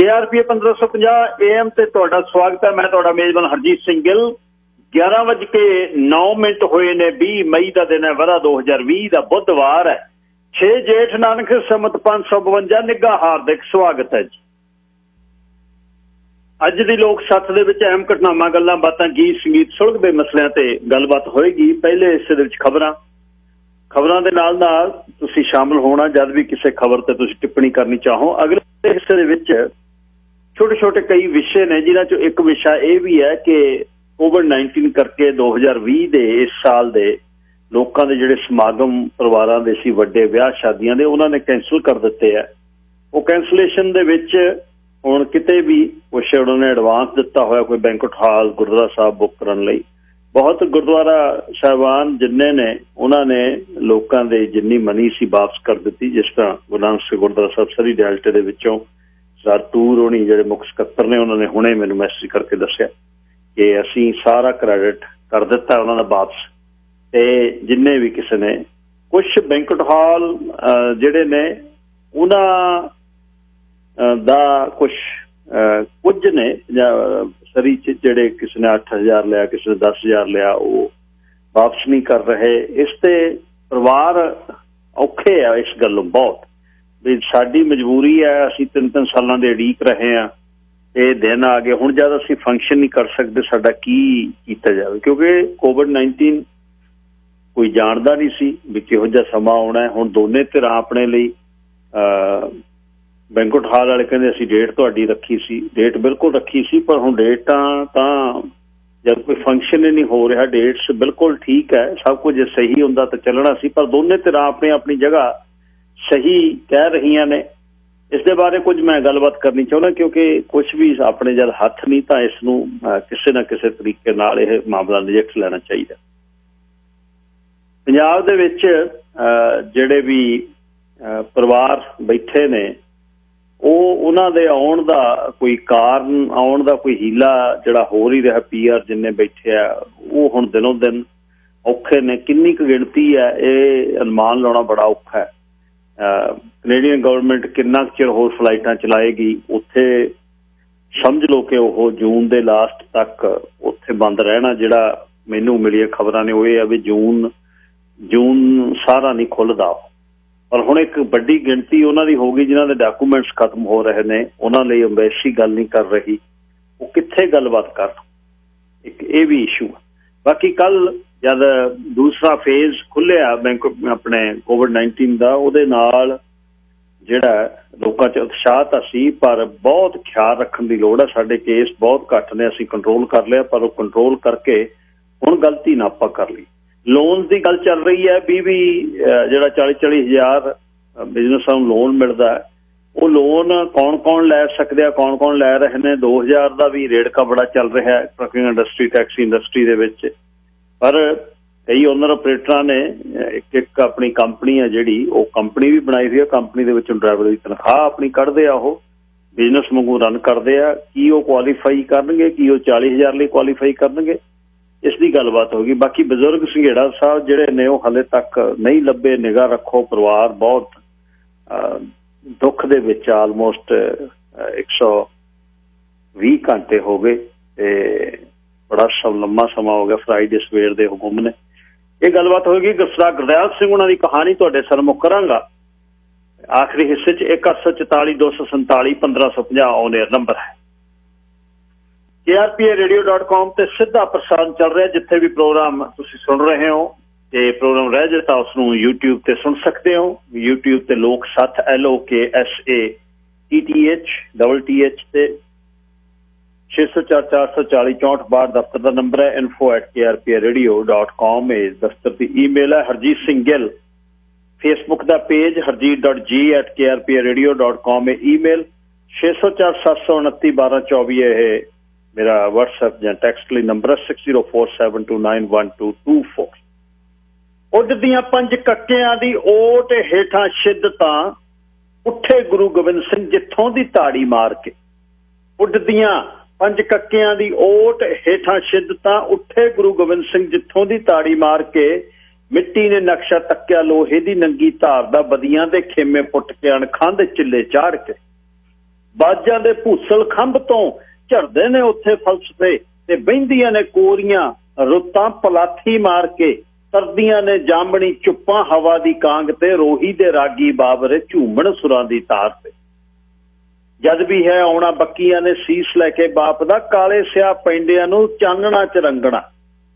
KRPA 1550 AM ਤੇ ਤੁਹਾਡਾ ਸਵਾਗਤ ਹੈ। ਮੈਂ ਤੁਹਾਡਾ ਮੇਜ਼ਬਾਨ ਹਰਜੀਤ ਸਿੰਘ ਗਿੱਲ। 11:09 ਹੋਏ ਨੇ। 20 ਮਈ ਦਾ ਦਿਨ ਹੈ, ਵਰਾ 2020 ਦਾ ਬੁੱਧਵਾਰ ਹੈ। 6 ਜੇਠ ਨਾਨਕ ਸੰਮਤ 552 ਨਿੱਘਾ ਹਾਰਦਿਕ ਸਵਾਗਤ ਹੈ ਜੀ। ਅੱਜ ਦੀ ਲੋਕ ਸੱਥ ਦੇ ਵਿੱਚ ਅਹਿਮ ਘਟਨਾਵਾਂ, ਗੱਲਾਂ ਬਾਤਾਂ, ਗੀਤ ਸੰਗੀਤ, ਸੁਲਝਦੇ ਮਸਲਿਆਂ ਤੇ ਗੱਲਬਾਤ ਹੋਏਗੀ। ਪਹਿਲੇ ਹਿੱਸੇ ਦੇ ਵਿੱਚ ਖਬਰਾਂ ਦੇ ਨਾਲ ਨਾਲ ਤੁਸੀਂ ਸ਼ਾਮਲ ਹੋਣਾ ਜਦ ਵੀ ਕਿਸੇ ਖਬਰ ਤੇ ਤੁਸੀਂ ਟਿੱਪਣੀ ਕਰਨੀ ਚਾਹੋ। ਅਗਲੇ ਹਿੱਸੇ ਦੇ ਵਿੱਚ ਛੋਟੇ ਛੋਟੇ ਕਈ ਵਿਸ਼ੇ ਨੇ, ਜਿਨ੍ਹਾਂ ਚੋਂ ਇੱਕ ਵਿਸ਼ਾ ਇਹ ਵੀ ਹੈ ਕਿ COVID-19 ਕਰਕੇ 2020 ਦੇ ਇਸ ਸਾਲ ਦੇ ਲੋਕਾਂ ਦੇ ਜਿਹੜੇ ਸਮਾਗਮ ਪਰਿਵਾਰਾਂ ਦੇ ਸੀ, ਵੱਡੇ ਵਿਆਹ ਸ਼ਾਦੀਆਂ ਦੇ, ਉਹਨਾਂ ਨੇ ਕੈਂਸਲ ਕਰ ਦਿੱਤੇ ਆ। ਉਹ ਕੈਂਸਲੇਸ਼ਨ ਦੇ ਵਿੱਚ ਹੁਣ ਕਿਤੇ ਵੀ ਕੁਛ ਉਹਨਾਂ ਨੇ ਐਡਵਾਂਸ ਦਿੱਤਾ ਹੋਇਆ, ਕੋਈ ਬੈਂਕਟ ਹਾਲ ਗੁਰਦੁਆਰਾ ਸਾਹਿਬ ਬੁੱਕ ਕਰਨ ਲਈ। ਬਹੁਤ ਗੁਰਦੁਆਰਾ ਸਾਹਿਬਾਨ ਜਿੰਨੇ ਨੇ ਉਹਨਾਂ ਨੇ ਲੋਕਾਂ ਦੇ ਜਿੰਨੀ ਮਨੀ ਸੀ ਵਾਪਸ ਕਰ ਦਿੱਤੀ। ਜਿਸ ਤਰ੍ਹਾਂ ਗੁਰੂ ਨਾਨਕ ਸਿੰਘ ਗੁਰਦੁਆਰਾ ਸਾਹਿਬ ਸਰੀ ਡੈਲਟੇ ਦੇ ਵਿੱਚੋਂ ਸਰ ਟੂਰ ਹੋਣੀ ਜਿਹੜੇ ਮੁੱਖ ਸਕੱਤਰ ਨੇ, ਉਹਨਾਂ ਨੇ ਹੁਣੇ ਮੈਨੂੰ ਮੈਸੇਜ ਕਰਕੇ ਦੱਸਿਆ ਕਿ ਅਸੀਂ ਸਾਰਾ ਕ੍ਰੈਡਿਟ ਕਰ ਦਿੱਤਾ ਉਹਨਾਂ ਦਾ ਵਾਪਸ। ਤੇ ਜਿੰਨੇ ਵੀ ਕਿਸੇ ਨੇ ਕੁਛ ਬੈਂਕਟ ਹਾਲ ਜਿਹੜੇ ਨੇ ਉਹਨਾਂ ਦਾ ਕੁਛ ਨੇ ਸਰੀ ਚ ਜਿਹੜੇ ਕਿਸੇ ਨੇ 8,000 ਲਿਆ, ਕਿਸੇ ਨੇ 10,000 ਲਿਆ, ਉਹ ਵਾਪਸ ਨਹੀਂ ਕਰ ਰਹੇ। ਇਸ ਤੇ ਪਰਿਵਾਰ ਔਖੇ ਆ ਇਸ ਗੱਲੋਂ ਬਹੁਤ, ਵੀ ਸਾਡੀ ਮਜਬੂਰੀ ਹੈ, ਅਸੀਂ 3-3 ਸਾਲਾਂ ਦੇ ਉਡੀਕ ਰਹੇ ਹਾਂ, ਇਹ ਦਿਨ ਆ ਗਏ ਹੁਣ ਜਦ ਅਸੀਂ ਫੰਕਸ਼ਨ ਨਹੀਂ ਕਰ ਸਕਦੇ, ਸਾਡਾ ਕੀ ਕੀਤਾ ਜਾਵੇ। ਕਿਉਂਕਿ COVID-19 ਕੋਈ ਜਾਣਦਾ ਨਹੀਂ ਸੀ ਵੀ ਕਿਹੋ ਜਿਹਾ ਸਮਾਂ ਆਉਣਾ ਹੈ। ਹੁਣ ਦੋਨੇ ਧਿਰਾਂ ਆਪਣੇ ਲਈ, ਬੈਂਕਟ ਹਾਲ ਵਾਲੇ ਕਹਿੰਦੇ ਅਸੀਂ ਡੇਟ ਤੁਹਾਡੀ ਰੱਖੀ ਸੀ, ਡੇਟ ਬਿਲਕੁਲ ਰੱਖੀ ਸੀ, ਪਰ ਹੁਣ ਡੇਟਾਂ ਤਾਂ ਜਦ ਕੋਈ ਫੰਕਸ਼ਨ ਹੀ ਨਹੀਂ ਹੋ ਰਿਹਾ, ਡੇਟਸ ਬਿਲਕੁਲ ਠੀਕ ਹੈ, ਸਭ ਕੁਝ ਸਹੀ ਹੁੰਦਾ ਤਾਂ ਚੱਲਣਾ ਸੀ। ਪਰ ਦੋਨੇ ਧਿਰਾਂ ਆਪਣੀ ਆਪਣੀ ਜਗ੍ਹਾ ਸਹੀ ਕਹਿ ਰਹੀਆਂ ਨੇ। ਇਸ ਦੇ ਬਾਰੇ ਕੁਝ ਮੈਂ ਗੱਲਬਾਤ ਕਰਨੀ ਚਾਹੁੰਦਾ, ਕਿਉਂਕਿ ਕੁਛ ਵੀ ਆਪਣੇ ਜਦ ਹੱਥ ਨਹੀਂ ਤਾਂ ਇਸ ਨੂੰ ਕਿਸੇ ਨਾ ਕਿਸੇ ਤਰੀਕੇ ਨਾਲ ਇਹ ਮਾਮਲਾ ਨਜਿੱਠ ਲੈਣਾ ਚਾਹੀਦਾ। ਪੰਜਾਬ ਦੇ ਵਿੱਚ ਜਿਹੜੇ ਵੀ ਪਰਿਵਾਰ ਬੈਠੇ ਨੇ, ਉਹਨਾਂ ਦੇ ਆਉਣ ਦਾ ਕੋਈ ਕਾਰਨ, ਆਉਣ ਦਾ ਕੋਈ ਹੀਲਾ ਜਿਹੜਾ ਹੋ ਹੀ ਰਿਹਾ। PR ਜਿੰਨੇ ਬੈਠੇ ਆ ਉਹ ਹੁਣ ਦਿਨੋਂ ਦਿਨ ਔਖੇ ਨੇ। ਕਿੰਨੀ ਕੁ ਗਿਣਤੀ ਹੈ ਇਹ ਅਨੁਮਾਨ ਲਾਉਣਾ ਬੜਾ ਔਖਾ ਹੈ। ਕੈਨੇਡੀਅਨ ਗਵਰਨਮੈਂਟ ਕਿੰਨਾ ਚਿਰ ਹੋਰ ਫਲਾਈਟਾਂ ਚਲਾਏਗੀ, ਉੱਥੇ ਸਮਝ ਲਓ ਕਿ ਉਹ ਜੂਨ ਦੇ ਲਾਸਟ ਤੱਕ ਉੱਥੇ ਬੰਦ ਰਹਿਣਾ। ਜਿਹੜਾ ਮੈਨੂੰ ਮਿਲੀਆਂ ਖਬਰਾਂ ਨੇ ਉਹ ਇਹ ਆ ਵੀ ਜੂਨ ਸਾਰਾ ਨਹੀਂ ਖੁੱਲ੍ਹਦਾ। ਪਰ ਹੁਣ ਇੱਕ ਵੱਡੀ ਗਿਣਤੀ ਉਹਨਾਂ ਦੀ ਹੋ ਗਈ ਜਿਨ੍ਹਾਂ ਦੇ ਡਾਕੂਮੈਂਟਸ ਖਤਮ ਹੋ ਰਹੇ ਨੇ, ਉਹਨਾਂ ਲਈ ਅੰਬੈਸੀ ਗੱਲ ਨਹੀਂ ਕਰ ਰਹੀ, ਉਹ ਕਿੱਥੇ ਗੱਲਬਾਤ ਕਰਨ। ਇੱਕ ਇਹ ਵੀ ਇਸ਼ੂ ਹੈ। ਬਾਕੀ ਕੱਲ੍ਹ ਜਦ ਦੂਸਰਾ ਫੇਜ਼ ਖੁੱਲ੍ਹਿਆ ਆਪਣੇ COVID-19 ਦਾ, ਉਹਦੇ ਨਾਲ ਜਿਹੜਾ ਲੋਕਾਂ 'ਚ ਉਤਸ਼ਾਹ ਤਾਂ ਸੀ, ਪਰ ਬਹੁਤ ਖਿਆਲ ਰੱਖਣ ਦੀ ਲੋੜ ਹੈ। ਸਾਡੇ ਕੇਸ ਬਹੁਤ ਘੱਟ ਨੇ, ਅਸੀਂ ਕੰਟਰੋਲ ਕਰ ਲਿਆ, ਪਰ ਉਹ ਕੰਟਰੋਲ ਕਰਕੇ ਹੁਣ ਗਲਤੀ ਨਾ ਆਪਾਂ ਕਰ ਲਈ। ਲੋਨ ਦੀ ਗੱਲ ਚੱਲ ਰਹੀ ਹੈ। ਜਿਹੜਾ 40-40 ਹਜ਼ਾਰ ਬਿਜ਼ਨਸਾਂ ਨੂੰ ਲੋਨ ਮਿਲਦਾ, ਉਹ ਲੋਨ ਕੌਣ ਲੈ ਸਕਦੇ ਆ, ਕੌਣ ਲੈ ਰਹੇ ਨੇ। 2,000 ਦਾ ਵੀ ਰੇੜਕਾ ਬੜਾ ਚੱਲ ਰਿਹਾ ਹੈ ਟਰੱਕਿੰਗ ਇੰਡਸਟਰੀ, ਟੈਕਸੀ ਇੰਡਸਟਰੀ ਦੇ ਵਿੱਚ। ਪਰ ਕਈ ਓਨਰ ਆਪਰੇਟਰਾਂ ਨੇ ਇੱਕ ਆਪਣੀ ਕੰਪਨੀ ਹੈ ਜਿਹੜੀ, ਉਹ ਕੰਪਨੀ ਵੀ ਬਣਾਈ ਹੋਈ ਹੈ। ਕੰਪਨੀ ਦੇ ਵਿੱਚੋਂ ਡਰਾਈਵਰ ਦੀ ਤਨਖਾਹ ਆਪਣੀ ਕੱਢਦੇ ਆ, ਉਹ ਬਿਜ਼ਨਸ ਵਾਂਗੂ ਰਨ ਕਰਦੇ ਆ। ਕੀ ਉਹ ਕੁਆਲੀਫਾਈ ਕਰਨਗੇ? ਕੀ ਉਹ 40,000 ਲਈ ਕੁਆਲੀਫਾਈ ਕਰਨਗੇ? ਇਸ ਦੀ ਗੱਲਬਾਤ ਹੋ ਗਈ। ਬਾਕੀ ਬਜ਼ੁਰਗ ਸੰਘੇੜਾ ਸਾਹਿਬ ਜਿਹੜੇ ਨੇ ਉਹ ਹਾਲੇ ਤੱਕ ਨਹੀਂ ਲੱਭੇ। ਨਿਗਾਹ ਰੱਖੋ, ਪਰਿਵਾਰ ਬਹੁਤ ਦੁੱਖ ਦੇ ਵਿੱਚ। ਆਲਮੋਸਟ 120 ਘੰਟੇ ਹੋ ਗਏ ਤੇ ਬੜਾ ਲੰਮਾ ਸਮਾਂ ਹੋ ਗਿਆ। ਫਰਾਈਡੇ ਸਵੇਰ ਦੇ ਹੁਕਮ ਨੇ। ਇਹ ਗੱਲਬਾਤ ਹੋਏਗੀ। ਗੁਰਦਿਆਲ ਸਿੰਘ ਉਹਨਾਂ ਦੀ ਕਹਾਣੀ ਤੁਹਾਡੇ ਸਨਮੁਖ ਕਰਾਂਗਾ ਆਖਰੀ ਹਿੱਸੇ 'ਚ। 1-847-247-1550 ਆਨ ਏਅਰ ਨੰਬਰ ਹੈ। KRPA-radio.com ਤੇ ਸਿੱਧਾ ਪ੍ਰਸਾਰਣ ਚੱਲ ਰਿਹਾ। ਜਿੱਥੇ ਵੀ ਪ੍ਰੋਗਰਾਮ ਤੁਸੀਂ ਸੁਣ ਰਹੇ ਹੋ ਤੇ ਪ੍ਰੋਗਰਾਮ ਰਹਿ ਜਾਏ ਤਾਂ ਉਸਨੂੰ YouTube ਤੇ ਸੁਣ ਸਕਦੇ ਹੋ। YouTube ਤੇ ਲੋਕ ਸੱਥ LOKSATTH ਤੇ 604-440-6462 ਦਫ਼ਤਰ ਦਾ ਨੰਬਰ ਹੈ। info@krpa-radio.com ਇਹ ਦਫ਼ਤਰ ਦੀ ਈਮੇਲ ਹੈ। ਹਰਜੀਤ ਸਿੰਘ ਗਿੱਲ ਫੇਸਬੁੱਕ ਦਾ ਪੇਜ, harjeet.g@krpa-radio.com ਇਹ ਈਮੇਲ। 604-729-1224 ਇਹ ਮੇਰਾ WhatsApp ਜਾਂ ਟੈਕਸਟ ਲਈ ਨੰਬਰ ਹੈ। 6047291224। ਉੱਡਦੀਆਂ 5 ਕੱਕਿਆਂ ਦੀ ਓਟ ਹੇਠਾਂ ਸ਼ਿੱਦਤਾਂ, ਉੱਠੇ ਗੁਰੂ ਗੋਬਿੰਦ ਸਿੰਘ ਜਿੱਥੋਂ ਦੀ ਤਾੜੀ ਮਾਰ ਕੇ। ਉੱਡਦੀਆਂ 5 ਕੱਕਿਆਂ ਦੀ ਓਟ ਹੇਠਾਂ ਸ਼ਿੱਦਤਾਂ, ਉੱਠੇ ਗੁਰੂ ਗੋਬਿੰਦ ਸਿੰਘ ਜਿੱਥੋਂ ਦੀ ਤਾੜੀ ਮਾਰ ਕੇ। ਮਿੱਟੀ ਨੇ ਨਕਸ਼ਾ ਤੱਕਿਆ ਲੋਹੇ ਦੀ ਨੰਗੀ ਧਾਰ ਦਾ, ਬਦੀਆਂ ਦੇ ਖੇਮੇ ਪੁੱਟ ਕੇ ਅਣਖਾਂ ਦੇ ਚਿੱਲੇ ਚਾੜ ਕੇ। ਬਾਜਾਂ ਦੇ ਭੂਸਲ ਖੰਭ ਤੋਂ ਝੜਦੇ ਨੇ ਉੱਥੇ ਫਲਸਫੇ ਤੇ ਬਹਿੰਦੀਆਂ ਨੇ ਕੋਰੀਆਂ ਰੁੱਤਾਂ ਪਲਾਥੀ ਮਾਰ ਕੇ ਤਰਦੀਆਂ ਨੇ ਜਾਮਣੀ ਚੁੱਪਾਂ ਹਵਾ ਦੀ ਕਾਂਗ ਤੇ ਰੋਹੀ ਦੇ ਰਾਗੀ ਬਾਬਰੇ ਝੂਮਣ ਸੁਰਾਂ ਦੀ ਤਾਰ ਤੇ ਜਦ ਵੀ ਹੈ ਆਉਣਾ ਬੱਕੀਆਂ ਨੇ ਸੀਸ ਲੈ ਕੇ ਬਾਪ ਦਾ ਕਾਲੇ ਸਿਆਹ ਪੈਂਡਿਆਂ ਨੂੰ ਚਾਨਣਾ ਚ ਰੰਗਣਾ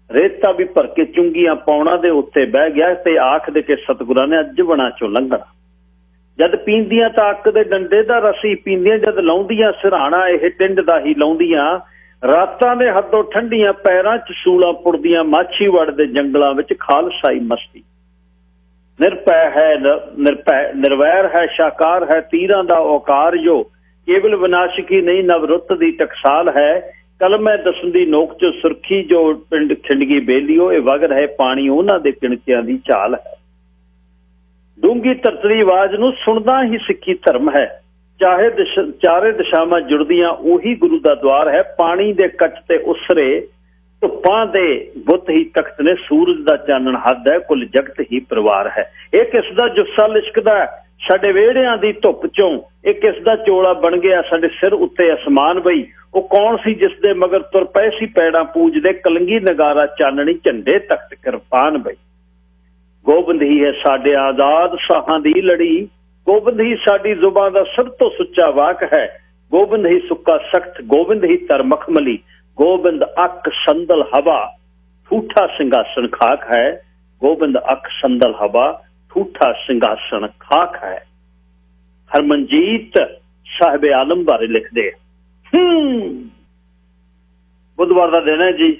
ਰੇਤਾ ਵੀ ਭਰ ਕੇ ਚੁੰਗੀਆਂ ਪਾਉਣਾ ਦੇ ਉੱਤੇ ਬਹਿ ਗਿਆ ਤੇ ਆਖ ਦੇ ਕੇ ਸਤਿਗੁਰਾਂ ਨੇ ਅੱਜ ਬਣਾ ਚੋਂ ਲੰਘਣਾ ਜਦ ਪੀਂਦੀਆਂ ਤਾਂ ਅੱਕ ਦੇ ਡੰਡੇ ਦਾ ਰਸੀ ਪੀਂਦੀਆਂ ਜਦ ਲਾਉਂਦੀਆਂ ਸਿਰਹਾਣਾ ਇਹ ਟਿੰਡ ਦਾ ਹੀ ਲਾਉਂਦੀਆਂ ਰਾਤਾਂ ਦੇ ਹੱਦੋਂ ਠੰਡੀਆਂ ਪੈਰਾਂ 'ਚ ਸੂਲਾਂ ਪੁੜਦੀਆਂ ਮਾਛੀਵਾੜ ਦੇ ਜੰਗਲਾਂ ਵਿੱਚ ਖਾਲਸਾਈ ਮਸਤੀ ਨਿਰਭੈ ਹੈ ਨਿਰਵੈਰ ਹੈ ਸ਼ਾਕਾਰ ਹੈ ਤੀਰਾਂ ਦਾ ਔਕਾਰ ਜੋ ਕੇਵਲ ਵਿਨਾਸ਼ਕੀ ਨਹੀਂ ਨਵਰੁੱਤ ਦੀ ਟਕਸਾਲ ਹੈ ਕਲਮੈ ਦਸੰਦੀ ਨੋਕ 'ਚ ਸੁਰਖੀ ਜੋ ਪਿੰਡ ਖਿੰਡਗੀ ਬੇਲੀਓ ਇਹ ਵਗ ਰਹੇ ਪਾਣੀ ਉਹਨਾਂ ਦੇ ਕਿਣਕਿਆਂ ਦੀ ਝਾਲ ਹੈ ਡੂੰਗੀ ਧਰਤੀ ਆਵਾਜ਼ ਨੂੰ ਸੁਣਦਾ ਹੀ ਸਿੱਖੀ ਧਰਮ ਹੈ ਚਾਹੇ ਚਾਰੇ ਦਿਸ਼ਾਵਾਂ ਜੁੜਦੀਆਂ ਉਹੀ ਗੁਰੂ ਦਾ ਦਵਾਰ ਹੈ ਪਾਣੀ ਦੇ ਕੱਚ ਤੇ ਉਸਰੇ ਧੁੱਪਾਂ ਦੇ ਬੁੱਤ ਹੀ ਤਖਤ ਨੇ ਸੂਰਜ ਦਾ ਚਾਨਣ ਹੱਦ ਹੈ ਕੁੱਲ ਜਗਤ ਹੀ ਪਰਿਵਾਰ ਹੈ ਇਹ ਕਿਸ ਦਾ ਜੁੱਸਾ ਲਿਸ਼ਕਦਾ ਸਾਡੇ ਵਿਹੜਿਆਂ ਦੀ ਧੁੱਪ ਚੋਂ ਇਹ ਕਿਸ ਦਾ ਚੋਲਾ ਬਣ ਗਿਆ ਸਾਡੇ ਸਿਰ ਉੱਤੇ ਅਸਮਾਨ ਬਈ ਉਹ ਕੌਣ ਸੀ ਜਿਸ ਦੇ ਮਗਰ ਤੁਰ ਪਏ ਸੀ ਪੈੜਾਂ ਪੂਜਦੇ ਕਲੰਗੀ ਨਗਾਰਾ ਚਾਨਣੀ ਝੰਡੇ ਤਖਤ ਕਿਰਪਾਨ ਬਈ ਗੋਬਿੰਦ ਹੀ ਹੈ ਸਾਡੇ ਆਜ਼ਾਦ ਸਾਹਾਂ ਦੀ ਲੜੀ ਗੋਬਿੰਦ ਹੀ ਸਾਡੀ ਜ਼ੁਬਾਨ ਦਾ ਸਭ ਤੋਂ ਸੁੱਚਾ ਵਾਕ ਹੈ ਗੋਬਿੰਦ ਹੀ ਸੁੱਕਾ ਸਖਤ ਗੋਬਿੰਦ ਹੀ ਤਰ ਮਖਮਲੀ ਗੋਬਿੰਦ ਅੱਖ ਸੰਦਲ ਹਵਾ ਠੂਠਾ ਸਿੰਘਾਸਣ ਖਾਕ ਹੈ ਗੋਬਿੰਦ ਅੱਖ ਸੰਦਲ ਹਵਾ ਠੂਠਾ ਸਿੰਘਾਸਣ ਖਾਕ ਹੈ ਹਰਮਨਜੀਤ ਸਾਹਿਬ ਆਲਮ ਬਾਰੇ ਲਿਖਦੇ ਬੁੱਧਵਾਰ ਦਾ ਦਿਨ ਹੈ ਜੀ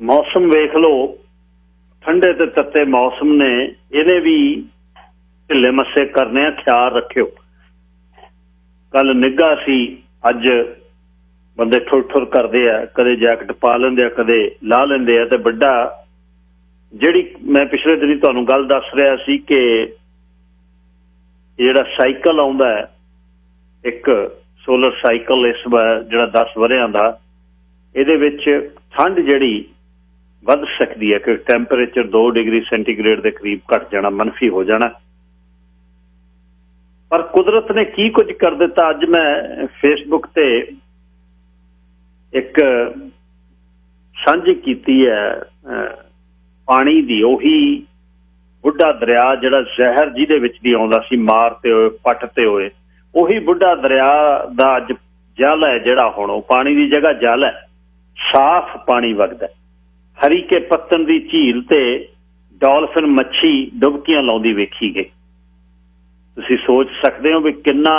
ਮੌਸਮ ਵੇਖ ਲਓ ਠੰਡੇ ਤੇ ਤੱਤੇ ਮੌਸਮ ਨੇ ਇਹਦੇ ਵੀ ਢਿੱਲੇ ਮੱਸੇ ਕਰਨੇ ਆ ਖਿਆਲ ਰੱਖਿਓ ਕੱਲ ਨਿੱਘਾ ਸੀ ਅੱਜ ਬੰਦੇ ਠੁਰ ਠੁਰ ਕਰਦੇ ਆ ਕਦੇ ਜੈਕਟ ਪਾ ਲੈਂਦੇ ਆ ਕਦੇ ਲਾ ਲੈਂਦੇ ਆ ਤੇ ਵੱਡਾ ਜਿਹੜੀ ਮੈਂ ਪਿਛਲੇ ਦਿਨੀ ਤੁਹਾਨੂੰ ਗੱਲ ਦੱਸ ਰਿਹਾ ਸੀ ਕਿ ਜਿਹੜਾ ਸਾਈਕਲ ਆਉਂਦਾ ਹੈ ਇੱਕ ਸੋਲਰ ਸਾਈਕਲ ਇਸ ਵਾਰ ਜਿਹੜਾ 10 ਵਰਿਆਂ ਦਾ ਇਹਦੇ ਵਿੱਚ ਠੰਡ ਜਿਹੜੀ ਵੱਧ ਸਕਦੀ ਹੈ ਕਿ ਟੈਂਪਰੇਚਰ 2 ਡਿਗਰੀ ਸੈਂਟੀਗ੍ਰੇਡ ਦੇ ਕਰੀਬ ਘਟ ਜਾਣਾ ਮਨਫੀ ਹੋ ਜਾਣਾ ਪਰ ਕੁਦਰਤ ਨੇ ਕੀ ਕੁਝ ਕਰ ਦਿੱਤਾ ਅੱਜ ਮੈਂ ਫੇਸਬੁੱਕ ਤੇ ਇੱਕ ਸਾਂਝੀ ਕੀਤੀ ਹੈ ਪਾਣੀ ਦੀ ਉਹੀ ਬੁੱਢਾ ਦਰਿਆ ਜਿਹੜਾ ਜ਼ਹਿਰ ਜਿਹਦੇ ਵਿੱਚ ਦੀ ਆਉਂਦਾ ਸੀ ਮਾਰਤੇ ਹੋਏ ਪੱਟਦੇ ਹੋਏ ਉਹੀ ਬੁੱਢਾ ਦਰਿਆ ਦਾ ਅੱਜ ਜਲ ਹੈ ਜਿਹੜਾ ਹੁਣ ਉਹ ਪਾਣੀ ਦੀ ਜਗ੍ਹਾ ਜਲ ਹੈ ਸਾਫ਼ ਪਾਣੀ ਵਗਦਾ ਹਰੀਕੇ ਪੱਤਨ ਦੀ ਝੀਲ ਤੇ ਡਾਲਫਿਨ ਮੱਛੀ ਡੁਬਕੀਆਂ ਲਾਉਂਦੀ ਵੇਖੀ ਗਈ ਤੁਸੀਂ ਸੋਚ ਸਕਦੇ ਹੋ ਵੀ ਕਿੰਨਾ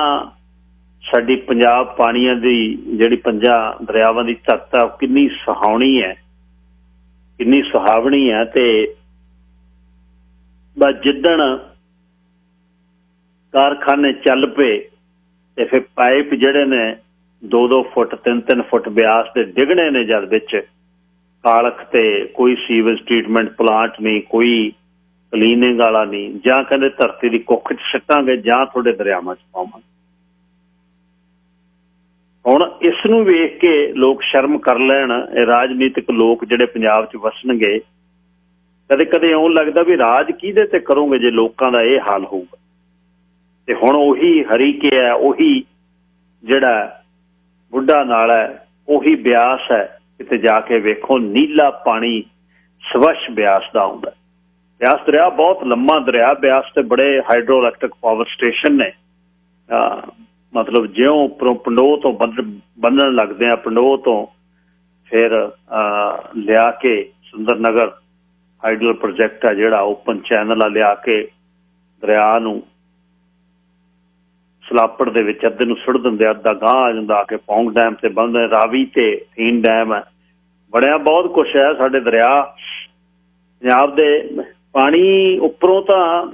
ਸਾਡੀ ਪੰਜਾਬ ਪਾਣੀਆਂ ਦੀ ਜਿਹੜੀ ਪੰਜਾਂ ਦਰਿਆਵਾਂ ਦੀ ਧਰਤ ਆ ਕਿੰਨੀ ਸੁਹਾਵਣੀ ਹੈ ਕਿੰਨੀ ਸੁਹਾਵਣੀ ਹੈ ਤੇ ਬਸ ਜਿੱਦਣ ਕਾਰਖਾਨੇ ਚੱਲ ਪਏ ਤੇ ਫਿਰ ਪਾਈਪ ਜਿਹੜੇ ਨੇ 2-2 ਫੁੱਟ 3-3 ਫੁੱਟ ਬਿਆਸ ਦੇ ਡਿੱਗਣੇ ਨੇ ਜਦ ਵਿੱਚ ਕਾਲਖ ਤੇ ਕੋਈ ਸੀਵੇਜ ਟ੍ਰੀਟਮੈਂਟ ਪਲਾਂਟ ਨਹੀਂ ਕੋਈ ਕਲੀਨਿੰਗ ਵਾਲਾ ਨਹੀਂ ਜਾਂ ਕਹਿੰਦੇ ਧਰਤੀ ਦੀ ਕੁੱਖ 'ਚ ਸਿੱਟਾਂਗੇ ਜਾਂ ਤੁਹਾਡੇ ਦਰਿਆਵਾਂ 'ਚ ਪਾਵਾਂਗੇ ਹੁਣ ਇਸ ਨੂੰ ਵੇਖ ਕੇ ਲੋਕ ਸ਼ਰਮ ਕਰ ਲੈਣ ਇਹ ਰਾਜਨੀਤਿਕ ਲੋਕ ਜਿਹੜੇ ਪੰਜਾਬ 'ਚ ਵਸਣਗੇ ਕਦੇ ਕਦੇ ਇਉਂ ਲੱਗਦਾ ਵੀ ਰਾਜ ਕਿਹਦੇ ਤੇ ਕਰੋਗੇ ਜੇ ਲੋਕਾਂ ਦਾ ਇਹ ਹਾਲ ਹੋਊਗਾ ਤੇ ਹੁਣ ਉਹੀ ਹਰੀਕੇ ਹੈ ਉਹੀ ਜਿਹੜਾ ਬੁੱਢਾ ਨਾਲਾ ਹੈ ਉਹੀ ਬਿਆਸ ਹੈ ਕਿਤੇ ਜਾ ਕੇ ਵੇਖੋ ਨੀਲਾ ਪਾਣੀ ਸਵੱਛ ਬਿਆਸ ਦਾ ਆਉਂਦਾ ਬਿਆਸ ਦਰਿਆ ਬਹੁਤ ਲੰਮਾ ਦਰਿਆ ਬਿਆਸ ਤੇ ਬੜੇ ਹਾਈਡਰੋ ਇਲੈਕਟ੍ਰਿਕ ਪਾਵਰ ਸਟੇਸ਼ਨ ਨੇ ਮਤਲਬ ਜਿਉਂ ਉੱਪਰੋਂ ਪੰਡੋਹ ਤੋਂ ਬੰਨਣ ਲੱਗਦੇ ਆ ਪੰਡੋਹ ਤੋਂ ਫਿਰ ਲਿਆ ਕੇ ਸੁੰਦਰ ਨਗਰ ਹਾਈਡਲ ਪ੍ਰੋਜੈਕਟ ਹੈ ਜਿਹੜਾ ਓਪਨ ਚੈਨਲ ਆ ਲਿਆ ਕੇ ਦਰਿਆ ਨੂੰ ਸਲਾਪੜ ਦੇ ਵਿੱਚ ਅੱਧੇ ਨੂੰ ਸੁੱਟ ਦਿੰਦੇ ਅੱਧਾ ਗਾਂਹ ਆ ਜਾਂਦਾ ਆ ਕੇ ਪੌਂਗ ਡੈਮ ਤੇ ਬੰਨ੍ਹਦੇ ਰਾਵੀ ਤੇ ਥੀਨ ਡੈਮ ਹੈ ਬਣਿਆ ਬਹੁਤ ਕੁਛ ਹੈ ਸਾਡੇ ਦਰਿਆ ਪੰਜਾਬ ਦੇ ਪਾਣੀ ਉੱਪਰੋਂ ਤਾਂ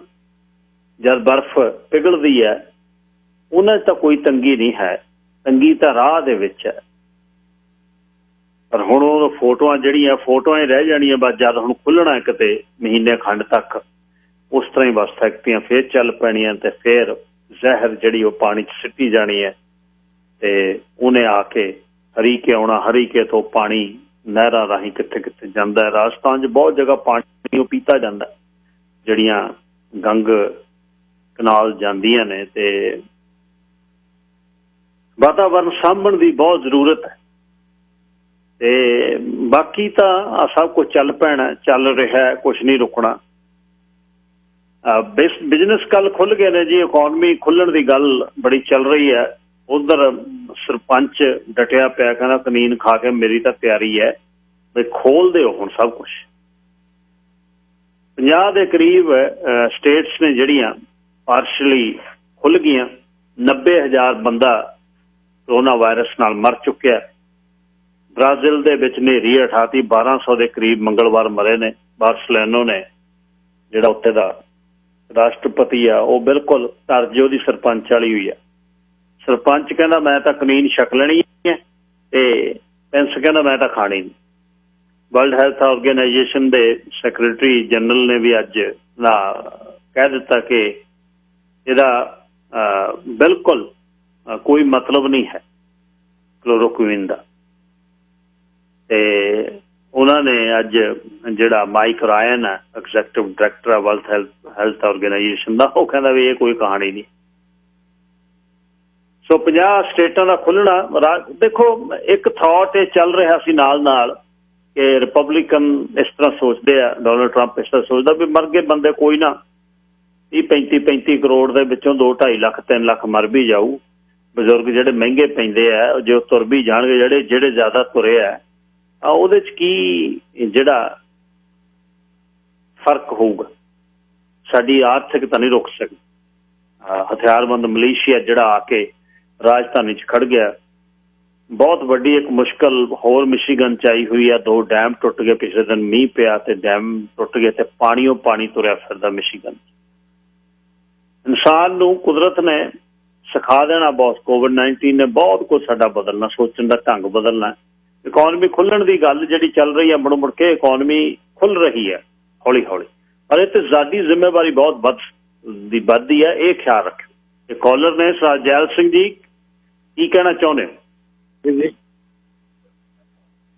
ਜਦ ਬਰਫ਼ ਪਿਘਲਦੀ ਹੈ ਉਹਨਾਂ 'ਚ ਤਾਂ ਕੋਈ ਤੰਗੀ ਨਹੀਂ ਹੈ ਤੰਗੀ ਤਾਂ ਰਾਹ ਦੇ ਵਿੱਚ ਹੈ ਪਰ ਹੁਣ ਉਹ ਫੋਟੋਆਂ ਜਿਹੜੀਆਂ ਫੋਟੋਆਂ ਹੀ ਰਹਿ ਜਾਣੀਆਂ ਬਸ ਜਦ ਹੁਣ ਖੁੱਲ੍ਹਣਾ ਕਿਤੇ ਮਹੀਨੇ ਖੰਡ ਤੱਕ ਉਸ ਤਰ੍ਹਾਂ ਹੀ ਬਸ ਫੈਕਟਰੀਆਂ ਫੇਰ ਚੱਲ ਪੈਣੀਆਂ ਤੇ ਫੇਰ ਜ਼ਹਿਰ ਜਿਹੜੀ ਉਹ ਪਾਣੀ 'ਚ ਸਿੱਟੀ ਜਾਣੀ ਹੈ ਤੇ ਉਹਨੇ ਆ ਕੇ ਹਰੀਕੇ ਆਉਣਾ ਹਰੀਕੇ ਤੋਂ ਪਾਣੀ ਨਹਿਰਾਂ ਰਾਹੀਂ ਕਿੱਥੇ ਕਿੱਥੇ ਜਾਂਦਾ ਹੈ ਰਾਜਸਥਾਨ 'ਚ ਬਹੁਤ ਜਗ੍ਹਾ ਪਾਣੀ ਉਹ ਪੀਤਾ ਜਾਂਦਾ ਜਿਹੜੀਆਂ ਗੰਗ ਕਨਾਲ ਜਾਂਦੀਆਂ ਨੇ ਤੇ ਵਾਤਾਵਰਨ ਸਾਂਭਣ ਦੀ ਬਹੁਤ ਜ਼ਰੂਰਤ ਹੈ। ਤੇ ਬਾਕੀ ਤਾਂ ਆ ਸਭ ਕੁਝ ਚੱਲ ਪੈਣਾ, ਚੱਲ ਰਿਹਾ, ਕੁਛ ਨਹੀਂ ਰੁਕਣਾ। ਬਿਜ਼ਨਸ ਕੱਲ ਖੁੱਲ ਗਏ ਨੇ ਜੀ, ਇਕੋਨਮੀ ਖੁੱਲਣ ਦੀ ਗੱਲ ਬੜੀ ਚੱਲ ਰਹੀ ਹੈ। ਉਧਰ ਸਰਪੰਚ ਡਟਿਆ ਪਿਆ, ਕਹਿੰਦਾ ਕਨੀਨ ਖਾ ਕੇ ਮੇਰੀ ਤਾਂ ਤਿਆਰੀ ਹੈ ਵੀ ਖੋਲ ਦਿਓ ਹੁਣ ਸਭ ਕੁਛ। 50 ਦੇ ਕਰੀਬ ਸਟੇਟਸ ਨੇ ਜਿਹੜੀਆਂ ਪਾਰਸ਼ਲੀ ਖੁੱਲ ਗਈਆਂ। 90,000 ਬੰਦਾ ਕੋਰੋਨਾ ਵਾਇਰਸ ਨਾਲ ਮਰ ਚੁੱਕਿਆ। ਬ੍ਰਾਜ਼ੀਲ ਦੇ ਵਿੱਚ ਹਨੇਰੀ ਉਠਾਤੀ, 1200 ਦੇ ਕਰੀਬ ਮੰਗਲਵਾਰ ਮਰੇ ਨੇ। ਬਾਰਸਲੈਨੋ ਨੇ ਜਿਹੜਾ ਉੱਥੇ ਦਾ ਰਾਸ਼ਟਰਪਤੀ ਆ, ਉਹ ਬਿਲਕੁਲ ਤਰਜ ਉਹਦੀ ਸਰਪੰਚ ਵਾਲੀ ਹੋਈ ਆ। ਸਰਪੰਚ ਕਹਿੰਦਾ ਮੈਂ ਤਾਂ ਕਨੀਨ ਛਕ ਲੈਣੀ ਹੈ ਤੇ ਪੈਂਸ ਕਹਿੰਦਾ ਮੈਂ ਤਾਂ ਖਾਣੀ ਨਹੀਂ। ਵਰਲਡ ਹੈਲਥ ਆਰਗੇਨਾਈਜੇਸ਼ਨ ਦੇ ਸੈਕਟਰੀ ਜਨਰਲ ਨੇ ਵੀ ਅੱਜ ਨਾ ਕਹਿ ਦਿੱਤਾ ਕਿ ਇਹਦਾ ਬਿਲਕੁਲ ਕੋਈ ਮਤਲਬ ਨਹੀਂ ਹੈ ਕਲੋਰੋਕੁਇਨ ਦਾ। ਤੇ ਉਹਨਾਂ ਨੇ ਅੱਜ ਜਿਹੜਾ ਮਾਈਕ ਰਾਇਨ ਹੈ, ਐਗਜ਼ੈਕਟਿਵ ਡਾਇਰੈਕਟਰ ਆ ਵਰਲਡ ਹੈਲਥ ਆਰਗੇਨਾਈਜੇਸ਼ਨ ਦਾ, ਉਹ ਕਹਿੰਦਾ ਵੀ ਇਹ ਕੋਈ ਕਹਾਣੀ ਨਹੀਂ। ਸੋ 50 ਸਟੇਟਾਂ ਦਾ ਖੁੱਲ੍ਹਣਾ, ਦੇਖੋ ਇੱਕ ਥਾਟ ਇਹ ਚੱਲ ਰਿਹਾ ਸੀ ਨਾਲ ਨਾਲ ਕਿ ਰਿਪਬਲਿਕਨ ਇਸ ਤਰ੍ਹਾਂ ਸੋਚਦੇ ਆ, ਡੋਨਲਡ ਟਰੰਪ ਇਸ ਤਰ੍ਹਾਂ ਸੋਚਦਾ ਵੀ ਮਰ ਗਏ ਬੰਦੇ ਕੋਈ ਨਾ, 35 ਕਰੋੜ ਦੇ ਵਿੱਚੋਂ 2-2.5 ਲੱਖ 3 ਲੱਖ ਮਰ ਵੀ ਜਾਊ। ਬਜ਼ੁਰਗ ਜਿਹੜੇ ਮਹਿੰਗੇ ਪੈਂਦੇ ਆ, ਜੇ ਉਹ ਤੁਰ ਵੀ ਜਾਣਗੇ, ਜਿਹੜੇ ਜ਼ਿਆਦਾ ਤੁਰੇ ਆ, ਉਹਦੇ 'ਚ ਕੀ ਜਿਹੜਾ ਫਰਕ ਹੋਊਗਾ? ਸਾਡੀ ਆਰਥਿਕਤਾ ਨਹੀਂ ਰੁਕ ਸਕਦੀ। ਹਥਿਆਰਬੰਦ ਮਲੇਸ਼ੀਆ ਜਿਹੜਾ ਆ ਕੇ ਰਾਜਧਾਨੀ 'ਚ ਖੜ ਗਿਆ, ਬਹੁਤ ਵੱਡੀ ਇੱਕ ਮੁਸ਼ਕਲ ਹੋਰ ਮਿਸ਼ੀਗਨ 'ਚ ਆਈ ਹੋਈ ਆ। 2 ਡੈਮ ਟੁੱਟ ਗਏ ਪਿਛਲੇ ਦਿਨ, ਮੀਂਹ ਪਿਆ ਤੇ ਡੈਮ ਟੁੱਟ ਗਏ ਤੇ ਪਾਣੀ ਤੁਰਿਆ ਫਿਰਦਾ ਮਿਸ਼ੀਗਨ। ਇਨਸਾਨ ਨੂੰ ਕੁਦਰਤ ਨੇ ਸਿਖਾ ਦੇਣਾ ਬਹੁਤ। ਕੋਵਿਡ-19 ਨੇ ਬਹੁਤ ਕੁਝ ਸਾਡਾ ਬਦਲਣਾ, ਸੋਚਣ ਦਾ ਢੰਗ ਬਦਲਣਾ। ਇਕੋਨਮੀ ਖੁੱਲਣ ਦੀ ਗੱਲ ਜਿਹੜੀ ਚੱਲ ਰਹੀ ਹੈ, ਮੁੜ ਕੇ ਇਕੋਨਮੀ ਖੁੱਲ ਰਹੀ ਹੈ ਹੌਲੀ ਹੌਲੀ, ਪਰ ਇਹ ਤੇ ਸਾਡੀ ਜ਼ਿੰਮੇਵਾਰੀ ਬਹੁਤ ਵੱਧਦੀ ਹੈ, ਇਹ ਖਿਆਲ ਰੱਖਿਓ। ਇਹ ਕਾਲਰ ਨੇ ਜੈਲ ਸਿੰਘ ਜੀ, ਕੀ ਕਹਿਣਾ ਚਾਹੁੰਦੇ ਹੋ?